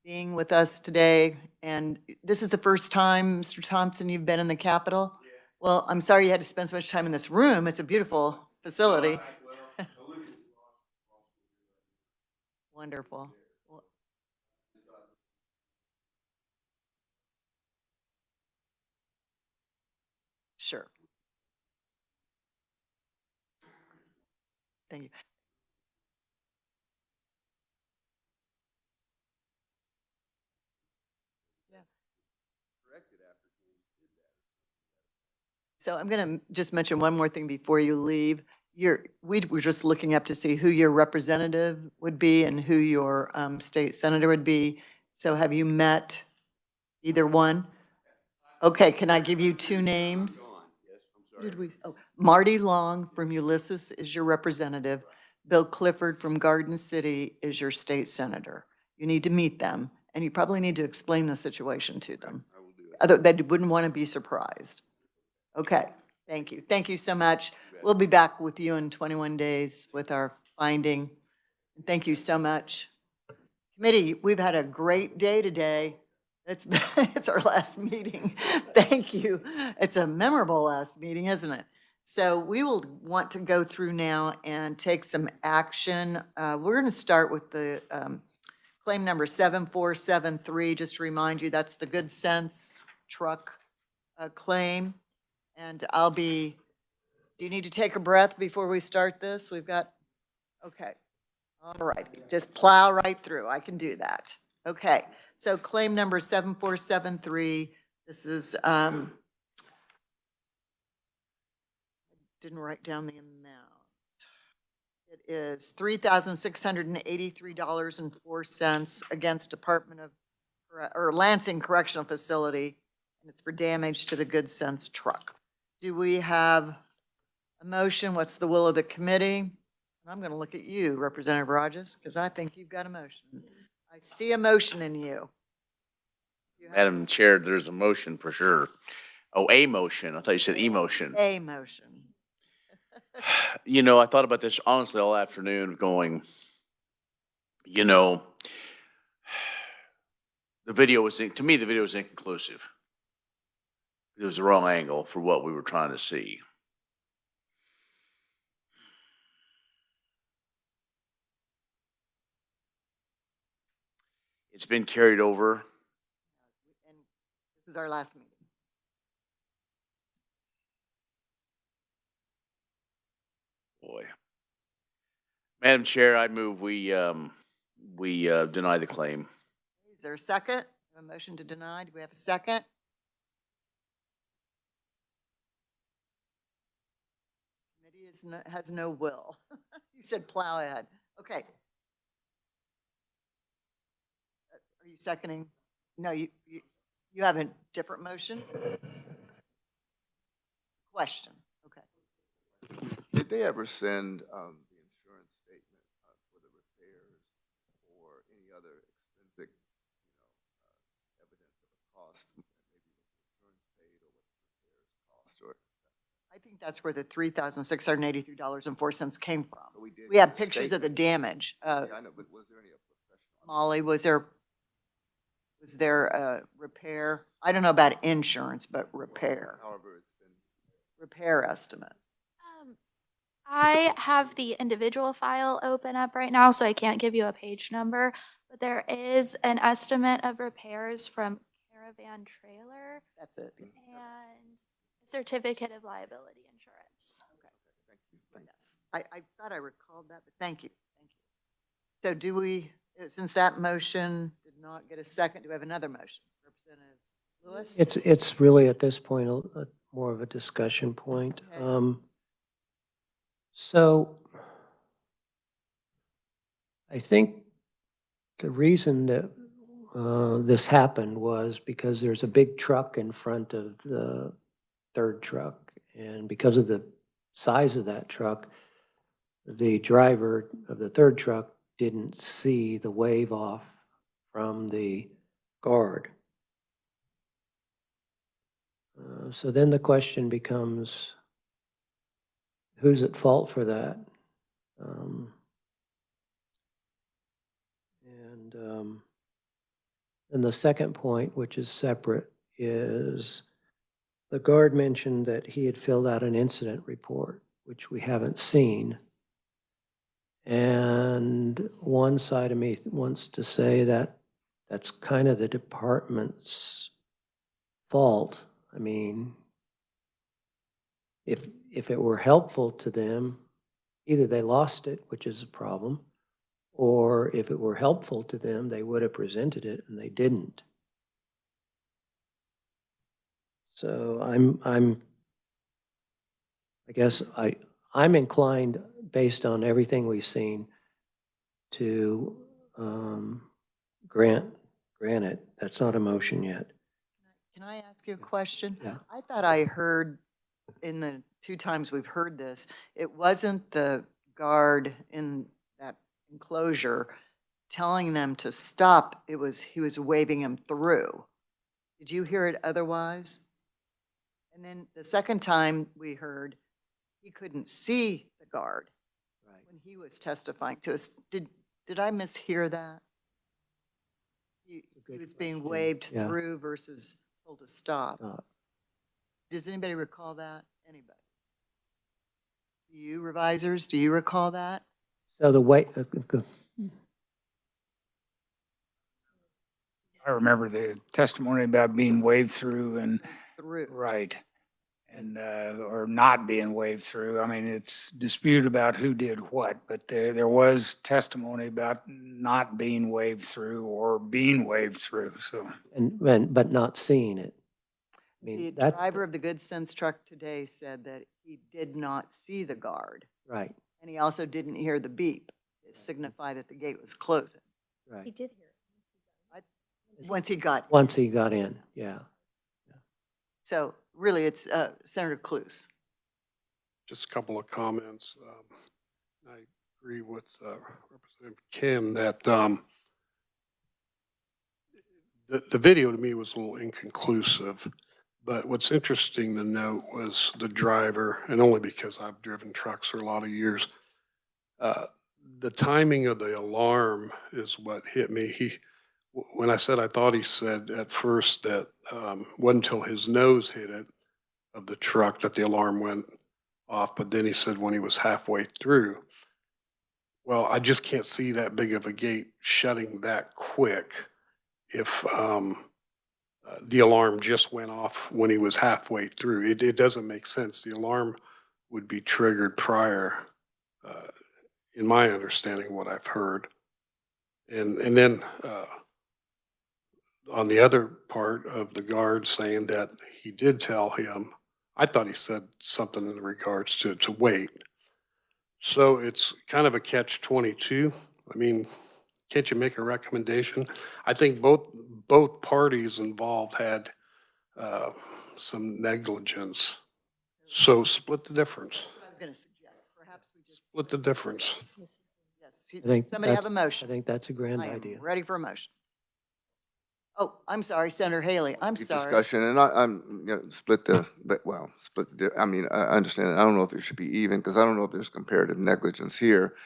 being with us today. And this is the first time, Mr. Thompson, you've been in the Capitol? Yeah. Well, I'm sorry you had to spend so much time in this room. It's a beautiful facility. Wonderful. Sure. Thank you. Yeah. So I'm going to just mention one more thing before you leave. We were just looking up to see who your representative would be and who your state senator would be. So have you met either one? Okay, can I give you 2 names? Marty Long from Ulysses is your representative. Bill Clifford from Garden City is your state senator. You need to meet them, and you probably need to explain the situation to them. They wouldn't want to be surprised. Okay, thank you. Thank you so much. We'll be back with you in 21 days with our finding. Thank you so much. Committee, we've had a great day today. It's our last meeting. Thank you. It's a memorable last meeting, isn't it? So we will want to go through now and take some action. We're going to start with the claim number 7473. Just to remind you, that's the Good Sense truck claim. And do you need to take a breath before we start this? Okay. All right, just plow right through. I can do that. Okay, so claim number 7473. This is, didn't write down the amount. It is $3,683.04 against Department of, or Lansing Correctional Facility, and it's for damage to the Good Sense truck. Do we have a motion? What's the will of the committee? I'm going to look at you, Representative Rogers, because I think you've got a motion. I see a motion in you. Madam Chair, there's a motion for sure. Oh, a motion. I thought you said emotion. A motion. You know, I thought about this honestly all afternoon going, you know, to me, the video was inconclusive. It was the wrong angle for what we were trying to see. It's been carried over. And this is our last meeting. Boy. Madam Chair, I move we deny the claim. Is there a second? A motion to deny? Do we have a second? Committee has no will. You said plow ahead. Okay. Are you seconding? No, you have a different motion? Question. Okay. Did they ever send the insurance statement for the repairs or any other expensive, cost, maybe what the insurance paid or what the repairs cost, or I think that's where the $3,683.04 came from. so we did We have get a pictures of the statement. damage. Yeah, I know, but was there any professional? Molly, was there a repair? I don't know about insurance, but repair, However, it's been. repair estimate. I have the individual file open up right now, so I can't give you a page number, but there is an estimate of repairs from Caravan Trailer That's it. and a certificate of liability insurance. Yes, I thought I recalled that, but thank you, thank you. So do we, since that motion did not get a second, do we have another motion? Representative Lewis? It's really at this point, more of a discussion point. Okay. So I think the reason that this happened was because there's a big truck in front of the third truck. And because of the size of that truck, the driver of the third truck didn't see the wave off from the guard. So then the question becomes, who's at fault for that? And the second point, which is separate, is the guard mentioned that he had filled out an incident report, which we haven't seen. And one side of me wants to say that that's kind of the department's fault. I mean, if it were helpful to them, either they lost it, which is a problem, or if it were helpful to them, they would have presented it, and they didn't. So I guess I'm inclined, based on everything we've seen, to grant it. That's not a motion yet. Can I ask you a question? Yeah. I thought I heard in the 2 times we've heard this, it wasn't the guard in that enclosure telling them to stop. It was, he was waving them through. Did you hear it otherwise? And then the second time we heard, he couldn't see the guard when he was testifying to us. Did I mishear that? He was being waved Yeah. through versus told to stop. Does anybody recall that? Anybody? Do you revisers, do you recall that? So the way, I remember the testimony about being waved through and, Through. right, and, or not being waved through. I mean, it's dispute about who did what, but there was testimony about not being waved through or being waved through, so. but not seeing it. I The mean, that, driver of the Good Sense truck today said that he did not see the guard. right, And he also didn't hear the beep to signify that the gate was closing. right. He did hear it. Once he got, Once he got in, yeah. so really it's Senator Cluse. Just a couple of comments. I agree with Representative Kim that the video to me was a little inconclusive. But what's interesting to note was the driver, and only because I've driven trucks for a lot of years, the timing of the alarm is what hit me. When I said I thought he said at first that wasn't until his nose hit it of the truck that the alarm went off, but then he said when he was halfway through. Well, I just can't see that big of a gate shutting that quick if the alarm just went off when he was halfway through. It doesn't make sense. The alarm would be triggered prior, in my understanding, what I've heard. And then on the other part of the guard saying that he did tell him, I thought he said something in regards to wait. So it's kind of a catch-22. I mean, can't you make a recommendation? I think both parties involved had some negligence. So split the difference. I was going to suggest, perhaps we just. Split the difference. Yes, I think somebody have a that's- motion. I think that's a grand I am idea. ready for a motion. Oh, I'm sorry, Senator Haley, I'm sorry. Discussion, and I'm, you know, split the, I mean, I understand. I don't know if it should be even, because I don't know if there's comparative negligence here.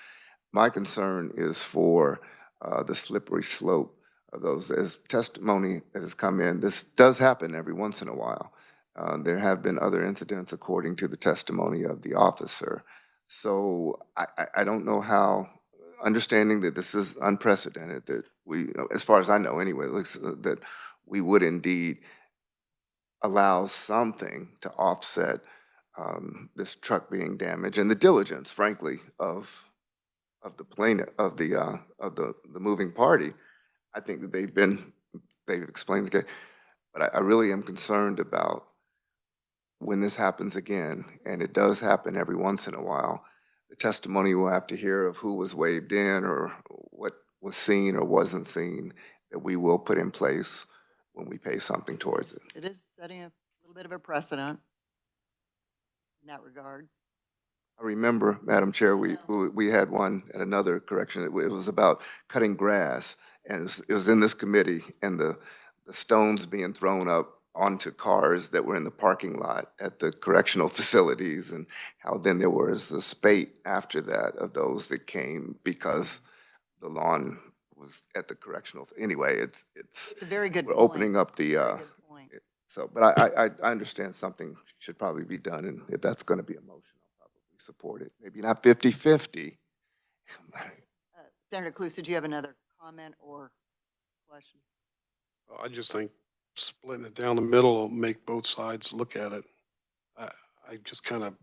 My concern is for the slippery slope of those. As testimony that has come in, this does happen every once in a while. There have been other incidents according to the testimony of the officer. So I don't know how, understanding that this is unprecedented, that we, as far as I know anyway, it looks that we would indeed allow something to offset this truck being damaged and the diligence, frankly, of the plaintiff, of the moving party. I think that they've explained the case, but I really am concerned about when this happens again, and it does happen every once in a while, the testimony we'll have to hear of who was waved in or what was seen or wasn't seen, that we will put in place when we pay something towards it. It is setting a little bit of a precedent in that regard. I remember, Madam Chair, we had one at another correction. It was about cutting grass, and it was in this committee, and the stones being thrown up onto cars that were in the parking lot at the correctional facilities, and how then there was a spate after that of those that came because the lawn was at the correctional. Anyway, it's a very good we're point. opening up the so, but I understand something should probably be done, and if that's going to be a motion, I'll probably support it. Maybe not 50-50. Senator Cluse, did you have another comment or question? I just think splitting it down the middle will make both sides look at it. I just kind of,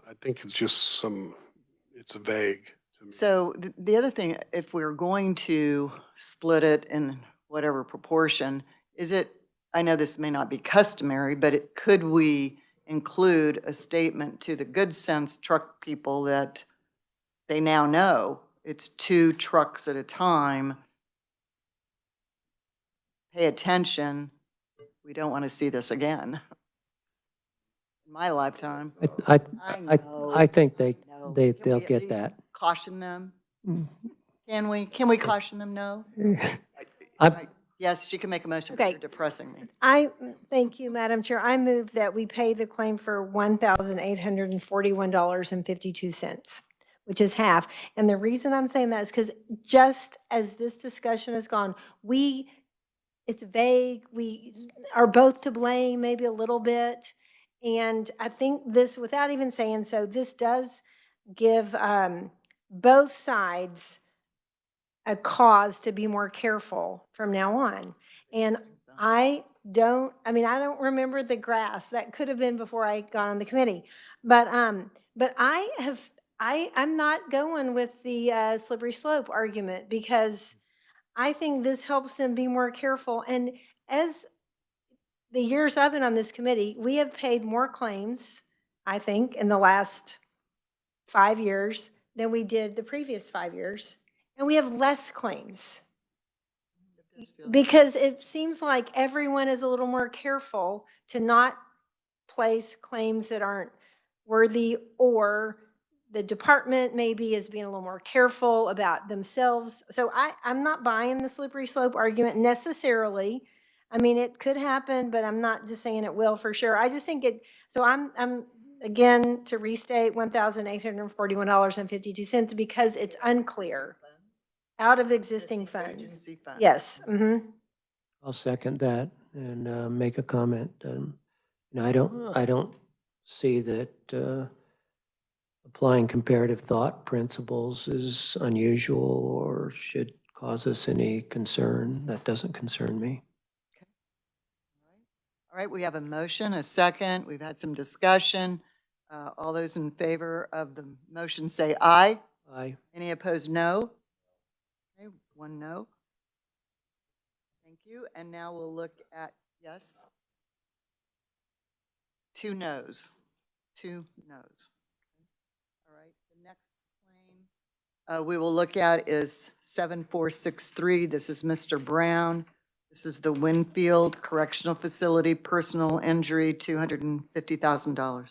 I think it's just it's vague to me. So the other thing, if we're going to split it in whatever proportion, is it, I know this may not be customary, but could we include a statement to the good sense truck people that they now know it's 2 trucks at a time? Pay attention. We don't want to see this again. In my lifetime. I know, think know. Can we they'll at get least that. Caution them? Mm. Can we caution them? No? I, Yes, she can make a motion, but Okay. you're depressing me. Thank you, Madam Chair. I move that we pay the claim for $1,841.52, which is half. And the reason I'm saying that is because just as this discussion has gone, it's vague. We are both to blame, maybe a little bit. And I think this, without even saying so, this does give both sides a cause to be more careful from now on. And I don't remember the grass. That could have been before I got on the committee. But I'm not going with the slippery slope argument, because I think this helps them be more careful. And as the years I've been on this committee, we have paid more claims, I think, in the last 5 years than we did the previous 5 years. And we have less claims, because it seems like everyone is a little more careful to not place claims that aren't worthy, or the department maybe is being a little more careful about themselves. So I'm not buying the slippery slope argument necessarily. I mean, it could happen, but I'm not just saying it will for sure. I just think so I'm again, to restate, $1,841.52, because it's unclear. Out of existing funds. Agency funds. Yes. I'll second that and make a comment. I don't see that applying comparative thought principles is unusual or should cause us any concern. That doesn't concern me. All right, we have a motion, a second. We've had some discussion. All those in favor of the motion say aye. Aye. Any opposed, no? Okay, 1 no. Thank you. And now we'll look at yes. 2 noes. 2 noes. All right, the next claim we will look at is 7463. This is Mr. Brown. This is the Winfield Correctional Facility, personal injury, $250,000.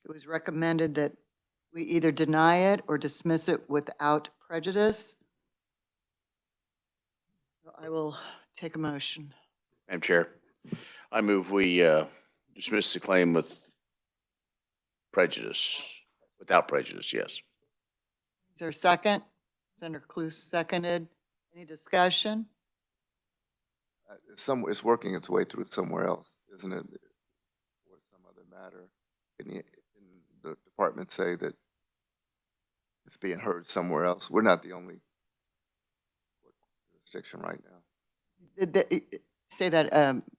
It was recommended that we either deny it or dismiss it without prejudice. I will take a motion. Madam Chair, I move we dismiss the claim with prejudice, without prejudice, yes. Is there a second? Senator Cluse seconded. Any discussion? It's working its way through somewhere else, isn't it? Or some other matter. Can the department say that it's being heard somewhere else? We're not the only jurisdiction right now. Say that,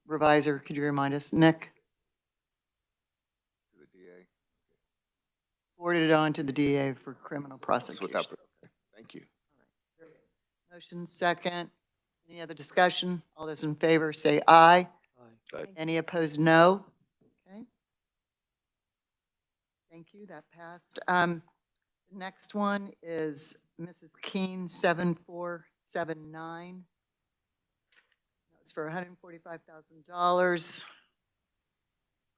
revisor, could you remind us? Nick? To the DA. Forwarded it on to the DA for criminal prosecution. Okay, thank you. Motion second. Any other discussion? All those in favor say aye. Aye. Any opposed, no. Okay. Thank you, that passed. The next one is Mrs. Keen, 7479. That's for $145,000.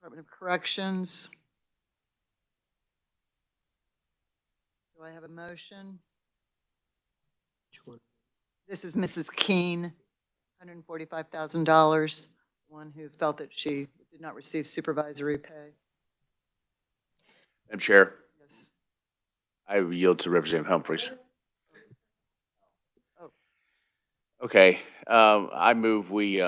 Department of Corrections. Do I have a motion? This is Mrs. Keen, $145,000, one who felt that she did not receive supervisory pay. Madam Chair, Yes. I yield to Representative Humphries. Oh. Okay, I move we,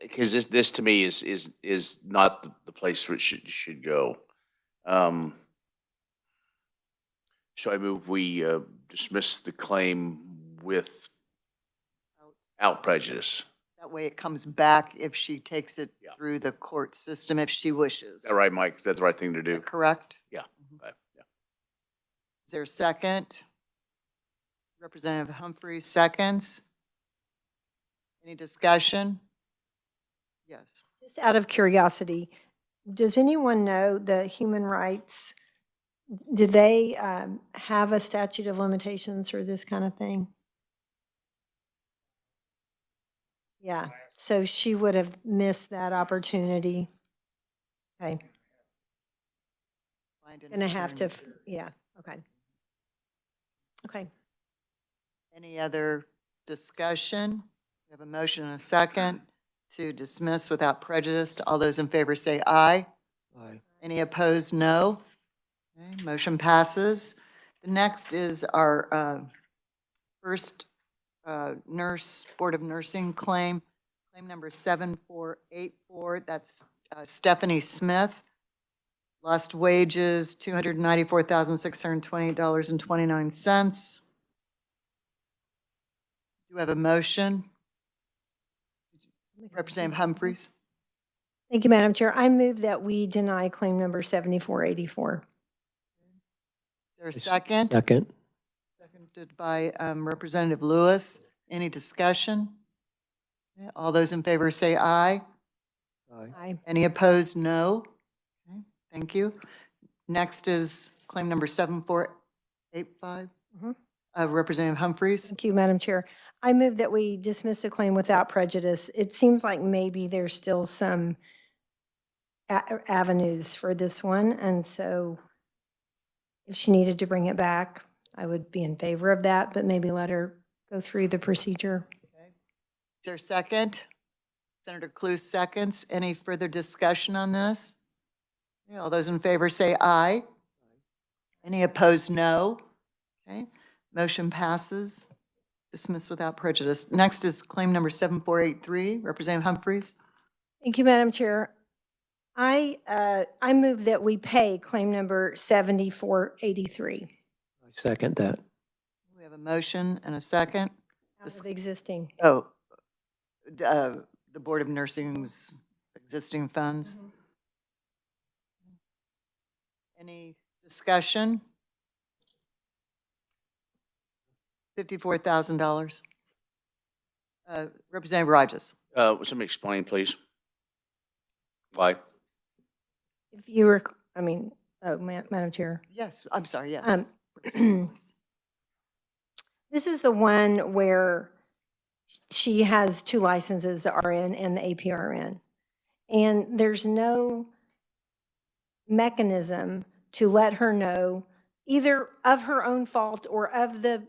because this to me is not the place where it should go. So I move we dismiss the claim without prejudice. That way it comes back if she takes it Yeah. through the court system, if she wishes. Is that right, Mike? Is that the right thing to Is do? that correct? Yeah. Okay, yeah. Is there a second? Representative Humphries seconds. Any discussion? Yes. Just out of curiosity, does anyone know the human rights? Do they have a statute of limitations for this kind of thing? Yeah, so she would have missed that opportunity. Okay, Find an gonna have to, attorney. yeah, okay. Okay. Any other discussion? We have a motion and a second to dismiss without prejudice. All those in favor say aye. Aye. Any opposed, no. Okay, motion passes. The next is our first nurse, Board of Nursing claim, claim number 7484. That's Stephanie Smith. Lost wages, $294,620.29. Do we have a motion? Representative Humphries? Thank you, Madam Chair. I move that we deny claim number 7484. Is there a second? Second. Seconded by Representative Lewis. Any discussion? Okay, all those in favor say aye. Aye. Aye. Any opposed, no. Okay, thank you. Next is claim number 7485. Mhm. Representative Humphries. Thank you, Madam Chair. I move that we dismiss the claim without prejudice. It seems like maybe there's still some avenues for this one, and so if she needed to bring it back, I would be in favor of that, but maybe let her go through the procedure. Okay. Is there a second? Senator Cluse seconds. Any further discussion on this? Okay, all those in favor say aye. Any opposed, no. Okay, motion passes. Dismissed without prejudice. Next is claim number 7483. Representative Humphries. Thank you, Madam Chair. I move that we pay claim number 7483 I second that. We have a motion and a second. out of existing. Oh, the Board of Nursing's existing funds. Any discussion? $54,000. Representative Rogers. Would somebody explain, please? Why? If you were, I mean, oh, Madam Chair. Yes, I'm sorry, yes. This is the one where she has two licenses, the RN and the APRN. And there's no mechanism to let her know, either of her own fault or of the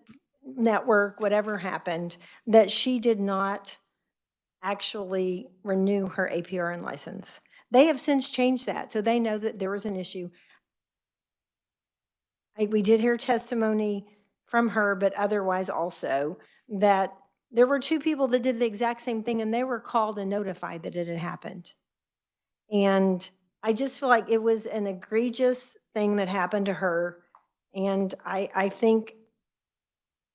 network, whatever happened, that she did not actually renew her APRN license. They have since changed that, so they know that there was an issue. We did hear testimony from her, but otherwise also, that there were two people that did the exact same thing, and they were called and notified that it had happened. And I just feel like it was an egregious thing that happened to her. And I think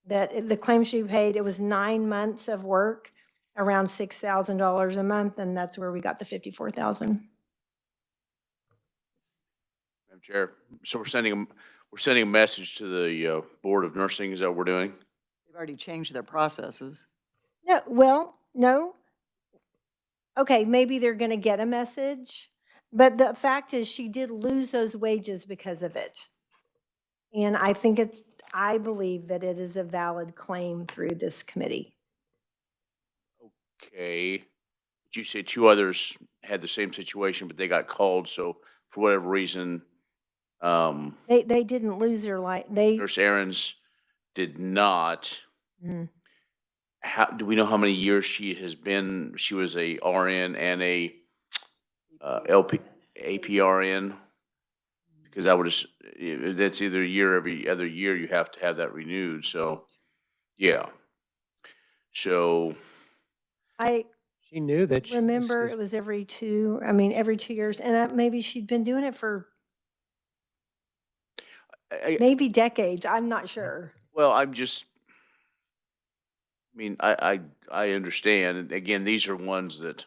that the claim she paid, it was 9 months of work, around $6,000 a month, and that's where we got the 54,000. Madam Chair, so we're sending a message to the Board of Nursing, is that what we're doing? They've already changed their processes. No, well, no. Okay, maybe they're going to get a message, but the fact is she did lose those wages because of it. And I believe that it is a valid claim through this committee. Okay. But you said two others had the same situation, but they got called, so for whatever reason, They didn't lose their Nurse Aaron's did not. Mm. How, do we know how many years she was a RN and a APRN? Because I would just, that's either a year, every other year you have to have that renewed, so, yeah. So, She knew that she, remember it was every 2 years, and maybe she'd been doing it for maybe decades. I'm not sure. well, I mean, I understand, and again, these are ones that,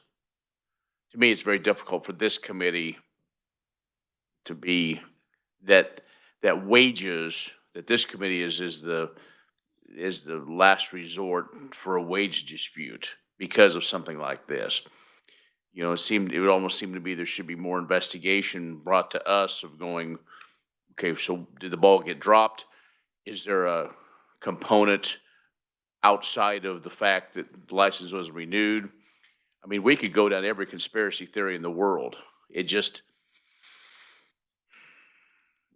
to me, it's very difficult for this committee to be, that wages, that this committee is the last resort for a wage dispute because of something like this. You know, it would almost seem to be there should be more investigation brought to us of going, okay, so did the ball get dropped? Is there a component outside of the fact that the license was renewed? I mean, we could go down every conspiracy theory in the world. It just,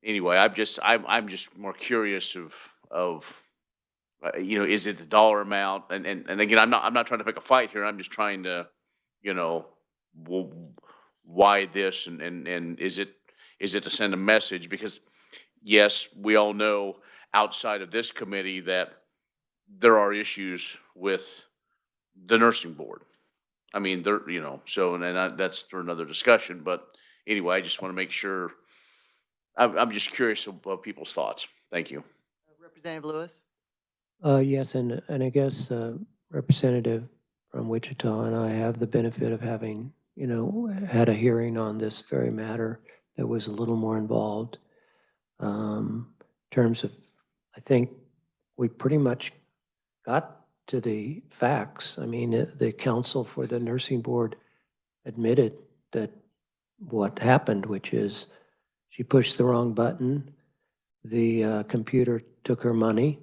anyway, I'm just more curious of you know, is it the dollar amount? And again, I'm not trying to pick a fight here. I'm just trying to, you know, why this and is it to send a message? Because yes, we all know outside of this committee that there are issues with the nursing board. I mean, there, you know, so, and that's for another discussion, but anyway, I just want to make sure, I'm just curious about people's thoughts. Thank you. Representative Lewis? Yes, and I guess Representative from Wichita and I have the benefit of having, you know, had a hearing on this very matter that was a little more involved. In terms of, I think we pretty much got to the facts. I mean, the counsel for the nursing board admitted that what happened, which is she pushed the wrong button, the computer took her money.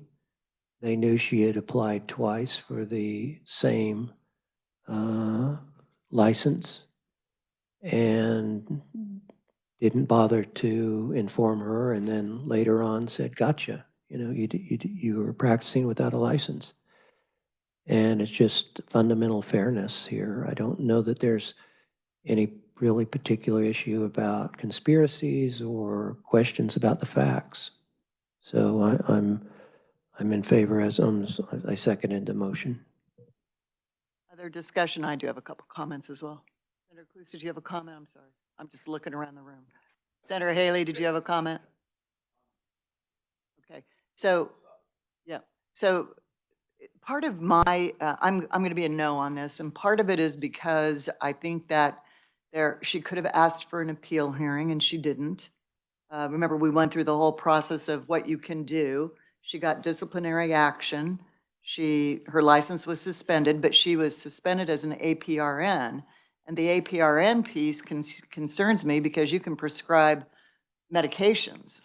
They knew she had applied twice for the same license and didn't bother to inform her, and then later on said, gotcha, you know, you were practicing without a license. And it's just fundamental fairness here. I don't know that there's any really particular issue about conspiracies or questions about the facts. So I'm in favor, as I seconded the motion. Other discussion? I do have a couple comments as well. Senator Cluse, did you have a comment? I'm sorry. I'm just looking around the room. Senator Haley, did you have a comment? Okay, so, yeah. So part of my, I'm going to be a no on this, and part of it is because I think that she could have asked for an appeal hearing and she didn't. Remember, we went through the whole process of what you can do. She got disciplinary action. Her license was suspended, but she was suspended as an APRN. And the APRN piece concerns me because you can prescribe medications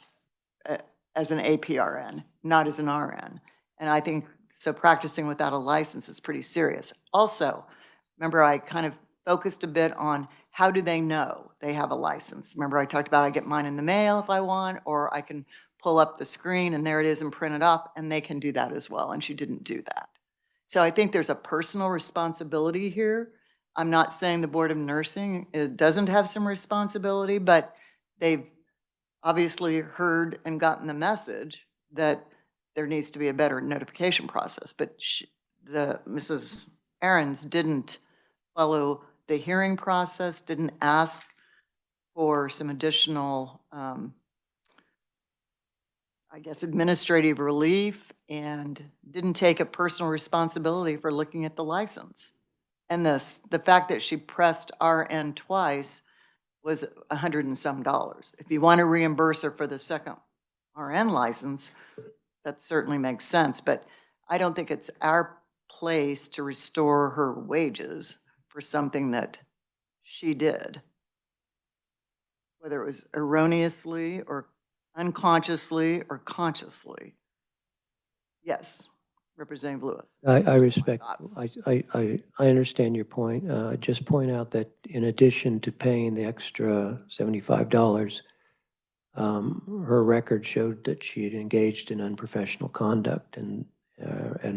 as an APRN, not as an RN. And I think, so practicing without a license is pretty serious. Also, remember I kind of focused a bit on how do they know they have a license? Remember I talked about I get mine in the mail if I want, or I can pull up the screen and there it is and print it off, and they can do that as well, and she didn't do that. So I think there's a personal responsibility here. I'm not saying the Board of Nursing doesn't have some responsibility, but they've obviously heard and gotten the message that there needs to be a better notification process. But Mrs. Aarons didn't follow the hearing process, didn't ask for some additional, I guess, administrative relief, and didn't take a personal responsibility for looking at the license. And the fact that she pressed RN twice was $100 and some. If you want to reimburse her for the second RN license, that certainly makes sense, but I don't think it's our place to restore her wages for something that she did, whether it was erroneously or unconsciously or consciously. Yes, Representative Lewis. I respect, I understand your point. Just point out that in addition to paying the extra $75, her record showed that she had engaged in unprofessional conduct and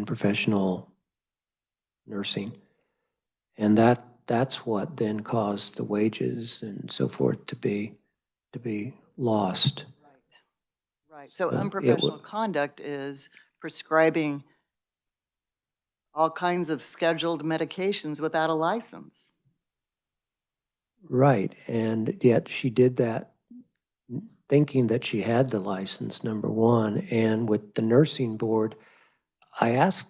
professional nursing. And that's what then caused the wages and so forth to be lost. Right. So unprofessional conduct is prescribing all kinds of scheduled medications without a license. Right. And yet she did that thinking that she had the license, number one. And with the nursing board, I asked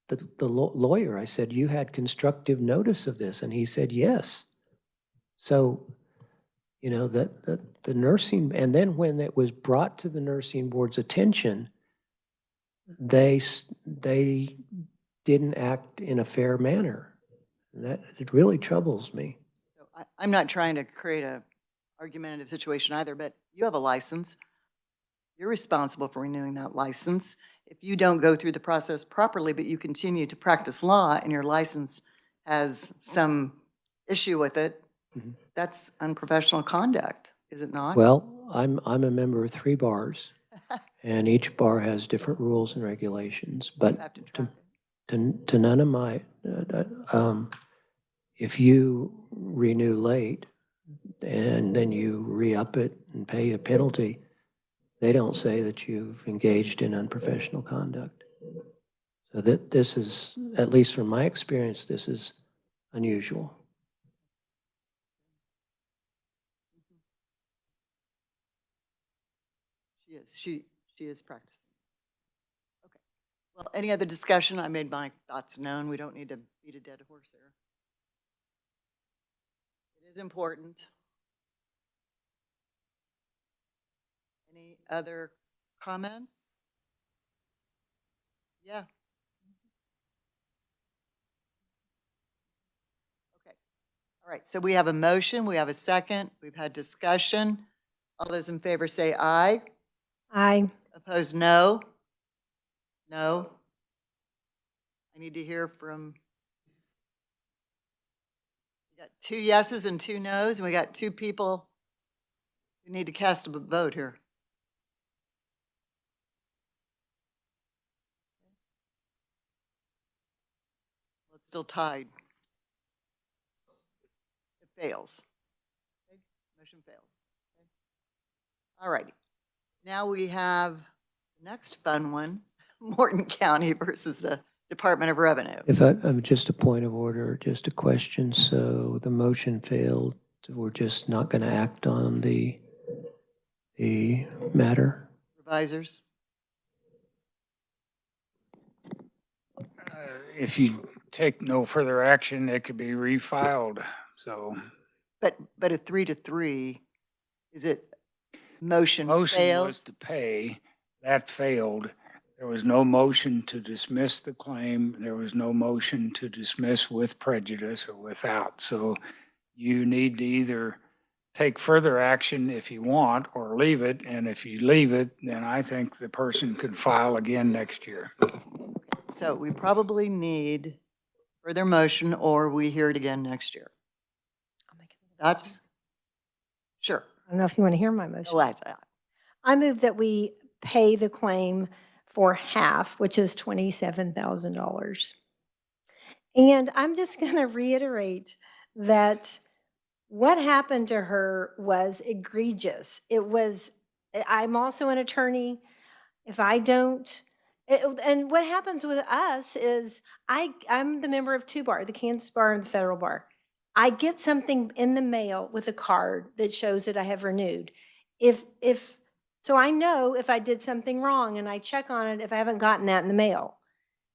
the lawyer, I said, you had constructive notice of this? And he said, yes. So, you know, the nursing, and then when it was brought to the nursing board's attention, they didn't act in a fair manner. It really troubles me. So I'm not trying to create a argumentative situation either, but you have a license. You're responsible for renewing that license. If you don't go through the process properly, but you continue to practice law and your license has some issue with it, that's unprofessional conduct, is it not? Well, I'm a member of 3 bars, and each bar has different rules and regulations. But to none of my, if you renew late and then you re-up it and pay a penalty, they don't say that you've engaged in unprofessional conduct. So that this is, at least from my experience, this is unusual. She is practicing. Okay. Well, any other discussion? I made my thoughts known. We don't need to beat a dead horse here. It is important. Any other comments? Yeah. Okay. All right. So we have a motion. We have a second. We've had discussion. All those in favor say aye. Aye. Opposed, no? No? I need to hear from, we got 2 yeses and 2 nos, and we got 2 people who need to cast a vote here. Well, it's still tied. It fails. Okay. Motion fails. Okay. All righty. Now we have the next fun one, Morton County versus the Department of Revenue. If I'm just a point of order, just a question. So the motion failed. We're just not going to act on the matter. Revisers. If you take no further action, it could be refiled. So. But a 3-3, is it motion Motion fails? was to pay. That failed. There was no motion to dismiss the claim. There was no motion to dismiss with prejudice or without. So you need to either take further action if you want or leave it. And if you leave it, then I think the person could file again next year. So we probably need further motion or we hear it again next year. That's, sure. I don't know if you want to hear my motion. Let's. I move that we pay the claim for half, which is $27,000. And I'm just going to reiterate that what happened to her was egregious. It was, I'm also an attorney. If I don't, and what happens with us is I'm the member of two bar, the Kansas bar and the federal bar. I get something in the mail with a card that shows that I have renewed. So I know if I did something wrong and I check on it if I haven't gotten that in the mail.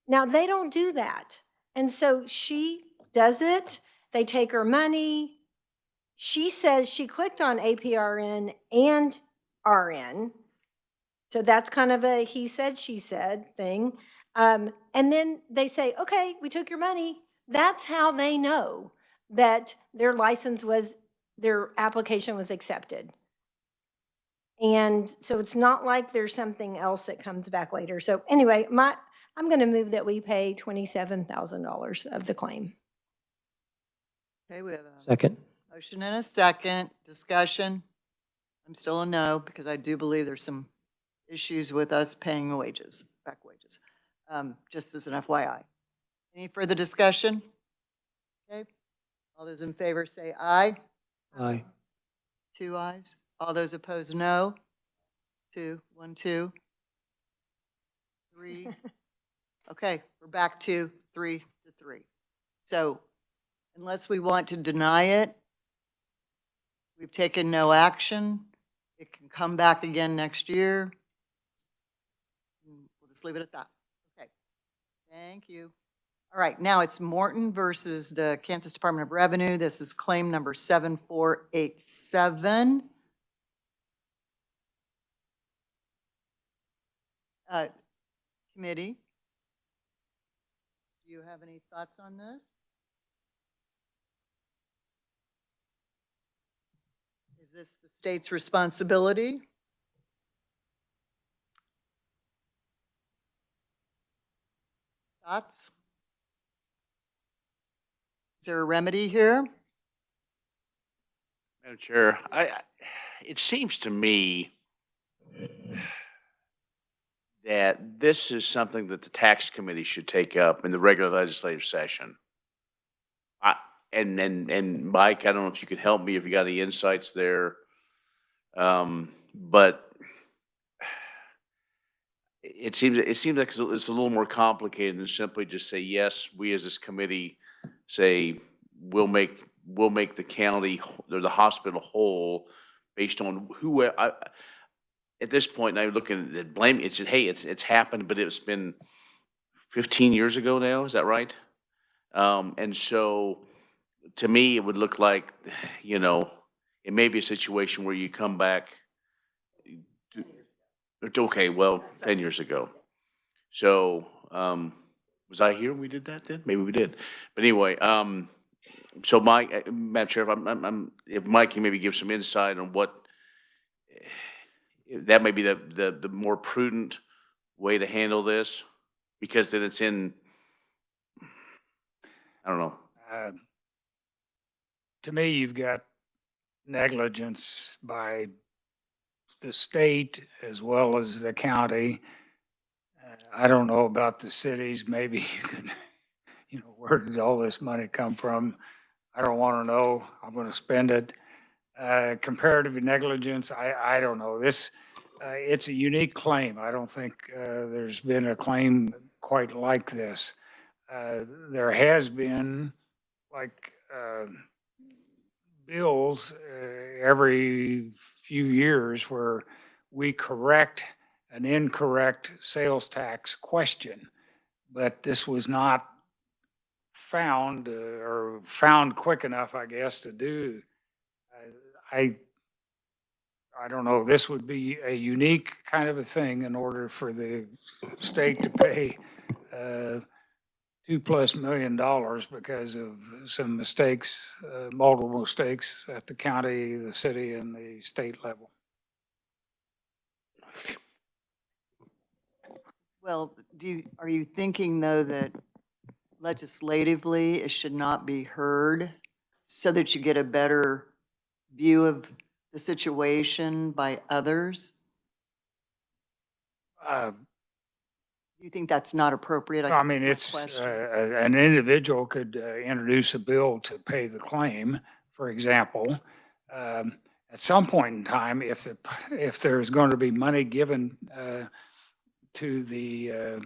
Now they don't do that. And so she does it. They take her money. She says she clicked on APRN and RN. So that's kind of a he said, she said thing. And then they say, okay, we took your money. That's how they know that their their application was accepted. And so it's not like there's something else that comes back later. So anyway, I'm going to move that we pay $27,000 of the claim. Okay, we have a Second. motion and a second. Discussion. I'm still a no because I do believe there's some issues with us paying wages, back wages, just as an FYI. Any further discussion? Okay. All those in favor say aye. Aye. 2 ayes. All those opposed, no. 2, 1, 2, 3. Okay, we're back to 3 to 3. So unless we want to deny it, we've taken no action. It can come back again next year. We'll just leave it at that. Okay, thank you. All right, now it's Morton versus the Kansas Department of Revenue. This is claim number 7487. Committee, do you have any thoughts on this? Is this the state's responsibility? Thoughts? Is there a remedy here? Madam Chair, it seems to me that this is something that the tax committee should take up in the regular legislative session. And Mike, I don't know if you could help me if you got any insights there. But it seems like it's a little more complicated than simply just say, yes, we as this committee say, we'll make the county or the hospital whole based on who, at this point, now you're looking at blame, it's, hey, it's happened, but it's been 15 years ago now, is that right? And so, to me, it would look like, it may be a situation where you come back, okay, well, 10 years ago. So, was I here when we did that then? Maybe we did. But anyway, so Mike, Madam Chair, if Mike can maybe give some insight on what, that may be the more prudent way to handle this, because then it's in, I don't know. To me, you've got negligence by the state as well as the county. I don't know about the cities. Maybe you can, where did all this money come from? I don't want to know. I'm going to spend it. Comparative negligence, I don't know. This, it's a unique claim. I don't think there's been a claim quite like this. There has been like bills every few years where we correct an incorrect sales tax question, but this was not found or found quick enough, I guess, to do. I don't know. This would be a unique kind of a thing in order for the state to pay $2+ million because of some mistakes, multiple mistakes at the county, the city, and the state level. Well, are you thinking though that legislatively it should not be heard so that you get a better view of the situation by others? You think that's not appropriate? I guess mean, is my it's, question. an individual could introduce a bill to pay the claim, for example. At some point in time, if there's going to be money given to the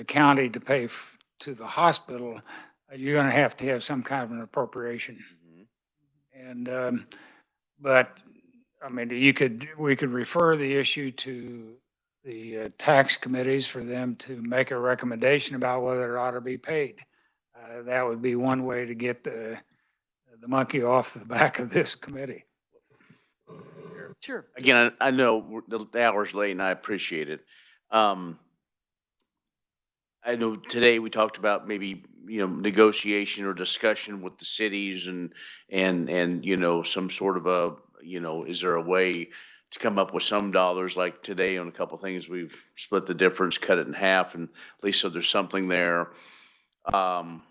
county to pay to the hospital, you're going to have some kind of an appropriation. And, but, I mean, we could refer the issue to the tax committees for them to make a recommendation about whether it ought to be paid. That would be one way to get the monkey off the back of this committee. Sure. Again, I know the hour's late and I appreciate it. I know today we talked about maybe, negotiation or discussion with the cities and, some sort of a, is there a way to come up with some dollars like today on a couple things, we've split the difference, cut it in half, and at least so there's something there. I'm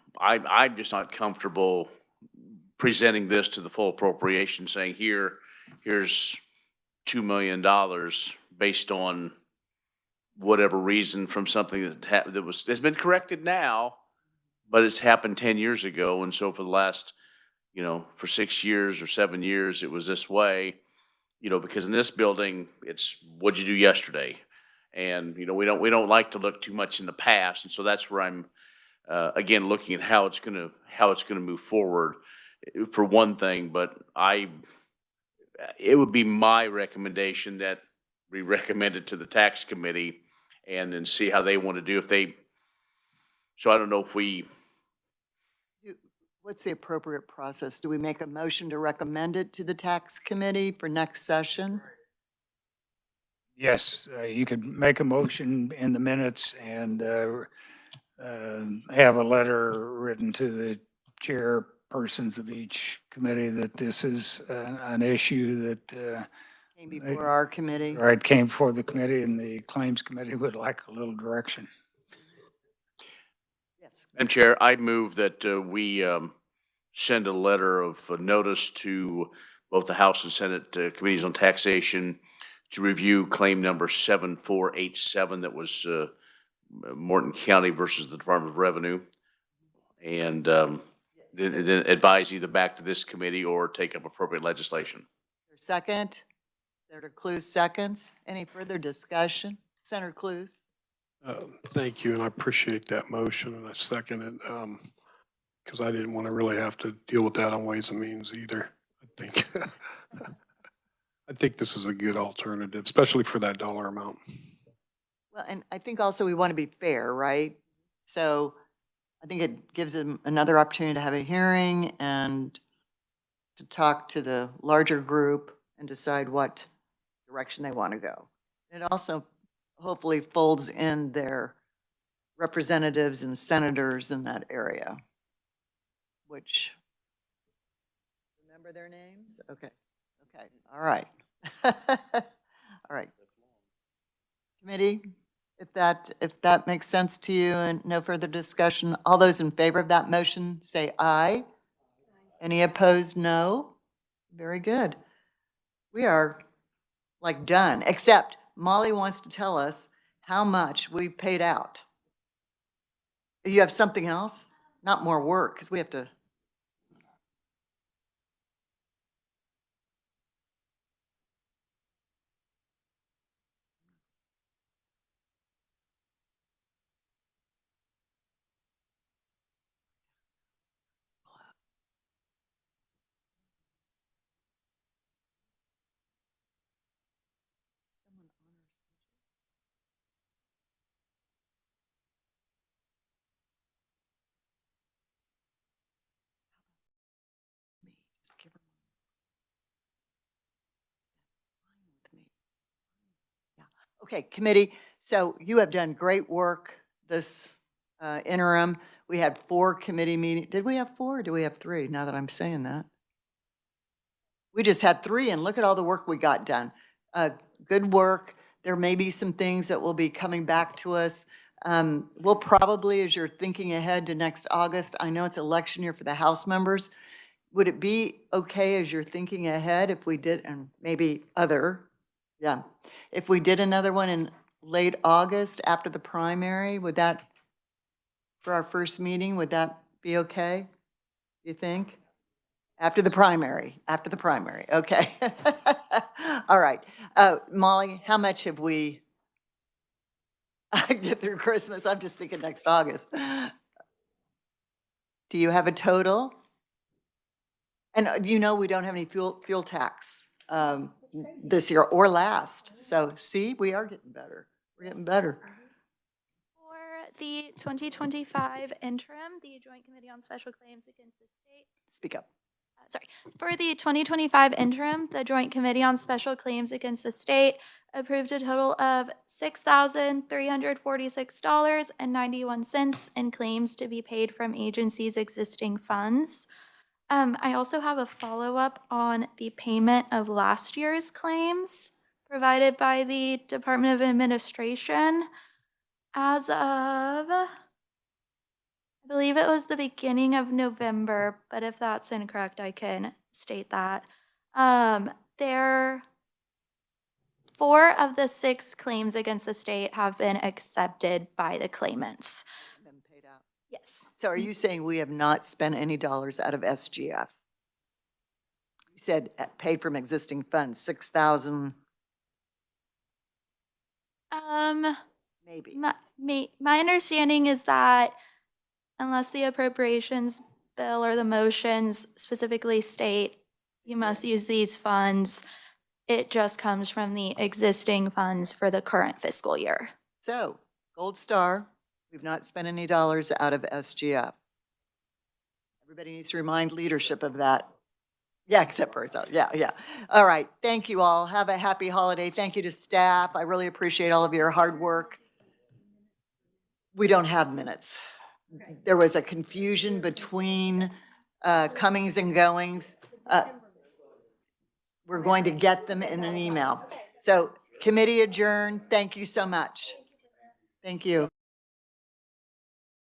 just not comfortable presenting this to the full appropriation, saying here's $2 million based on whatever reason from something that's been corrected now, but it's happened 10 years ago. And so for the last, for 6 years or 7 years, it was this way, because in this building, it's what'd you do yesterday? And, we don't like to look too much in the past. And so that's where I'm, again, looking at how it's gonna move forward for one thing, but it would be my recommendation that we recommend it to the tax committee and then see how they want to do so I don't know if What's the appropriate process? Do we make a motion to recommend it to the tax committee for next session? Yes, you could make a motion in the minutes and have a letter written to the chairpersons of each committee that this is an issue that Came before our committee? right, came before the committee, and the claims committee would like a little direction. Yes. Madam Chair, I move that we send a letter of notice to both the House and Senate committees on taxation to review claim number 7487 that was Morton County versus the Department of Revenue, and then advise either back to this committee or take up appropriate legislation. Second? Senator Clues seconds. Any further discussion? Senator Clues? Thank you, and I appreciate that motion, and I second it, because I didn't want to really have to deal with that on Ways and Means either. I think this is a good alternative, especially for that dollar amount. Well, and I think also we want to be fair, right? So I think it gives them another opportunity to have a hearing and to talk to the larger group and decide what direction they want to go. It also hopefully folds in their representatives and senators in that area, which, remember their names? Okay, all right. All right. Committee, if that makes sense to you and no further discussion, all those in favor of that motion say aye. Any opposed, no? Very good. We are like done, except Molly wants to tell us how much we paid out. You have something else? Not more work, because we have to. Okay, committee, so you have done great work this interim. We had 4 committee meetings. Did we have 4 or do we have 3 now that I'm saying that? We just had 3 and look at all the work we got done. Good work. There may be some things that will be coming back to us. We'll probably, as you're thinking ahead to next August, I know it's election year for the House members. Would it be okay as you're thinking ahead if we did, and maybe if we did another one in late August after the primary. Would that, for our first meeting, would that be okay? You think? After the primary, okay. All right. Molly, how much have we get through Christmas? I'm just thinking next August. Do you have a total? And you know, we don't have any fuel tax this year or last. So see, we are getting better. We're getting better. For the 2025 interim, the Joint Committee on Special Claims Against the State. Speak up. Sorry. For the 2025 interim, the Joint Committee on Special Claims Against the State approved a total of $6,346.91 in claims to be paid from agencies' existing funds. I also have a follow-up on the payment of last year's claims provided by the Department of Administration. As of, I believe it was the beginning of November, but if that's incorrect, I can state that. There, 4 of the 6 claims against the state have been accepted by the claimants. Been paid out. Yes. So are you saying we have not spent any dollars out of SGF? You said paid from existing funds, 6,000. Maybe. My understanding is that unless the appropriations bill or the motions specifically state you must use these funds, it just comes from the existing funds for the current fiscal year. So, gold star, we've not spent any dollars out of SGF. Everybody needs to remind leadership of that. Yeah, except for ourselves. Yeah. All right. Thank you all. Have a happy holiday. Thank you to staff. I really appreciate all of your hard work. We don't have minutes. There was a confusion between comings and goings. We're going to get them in an email. So committee adjourned. Thank you so much. Thank you.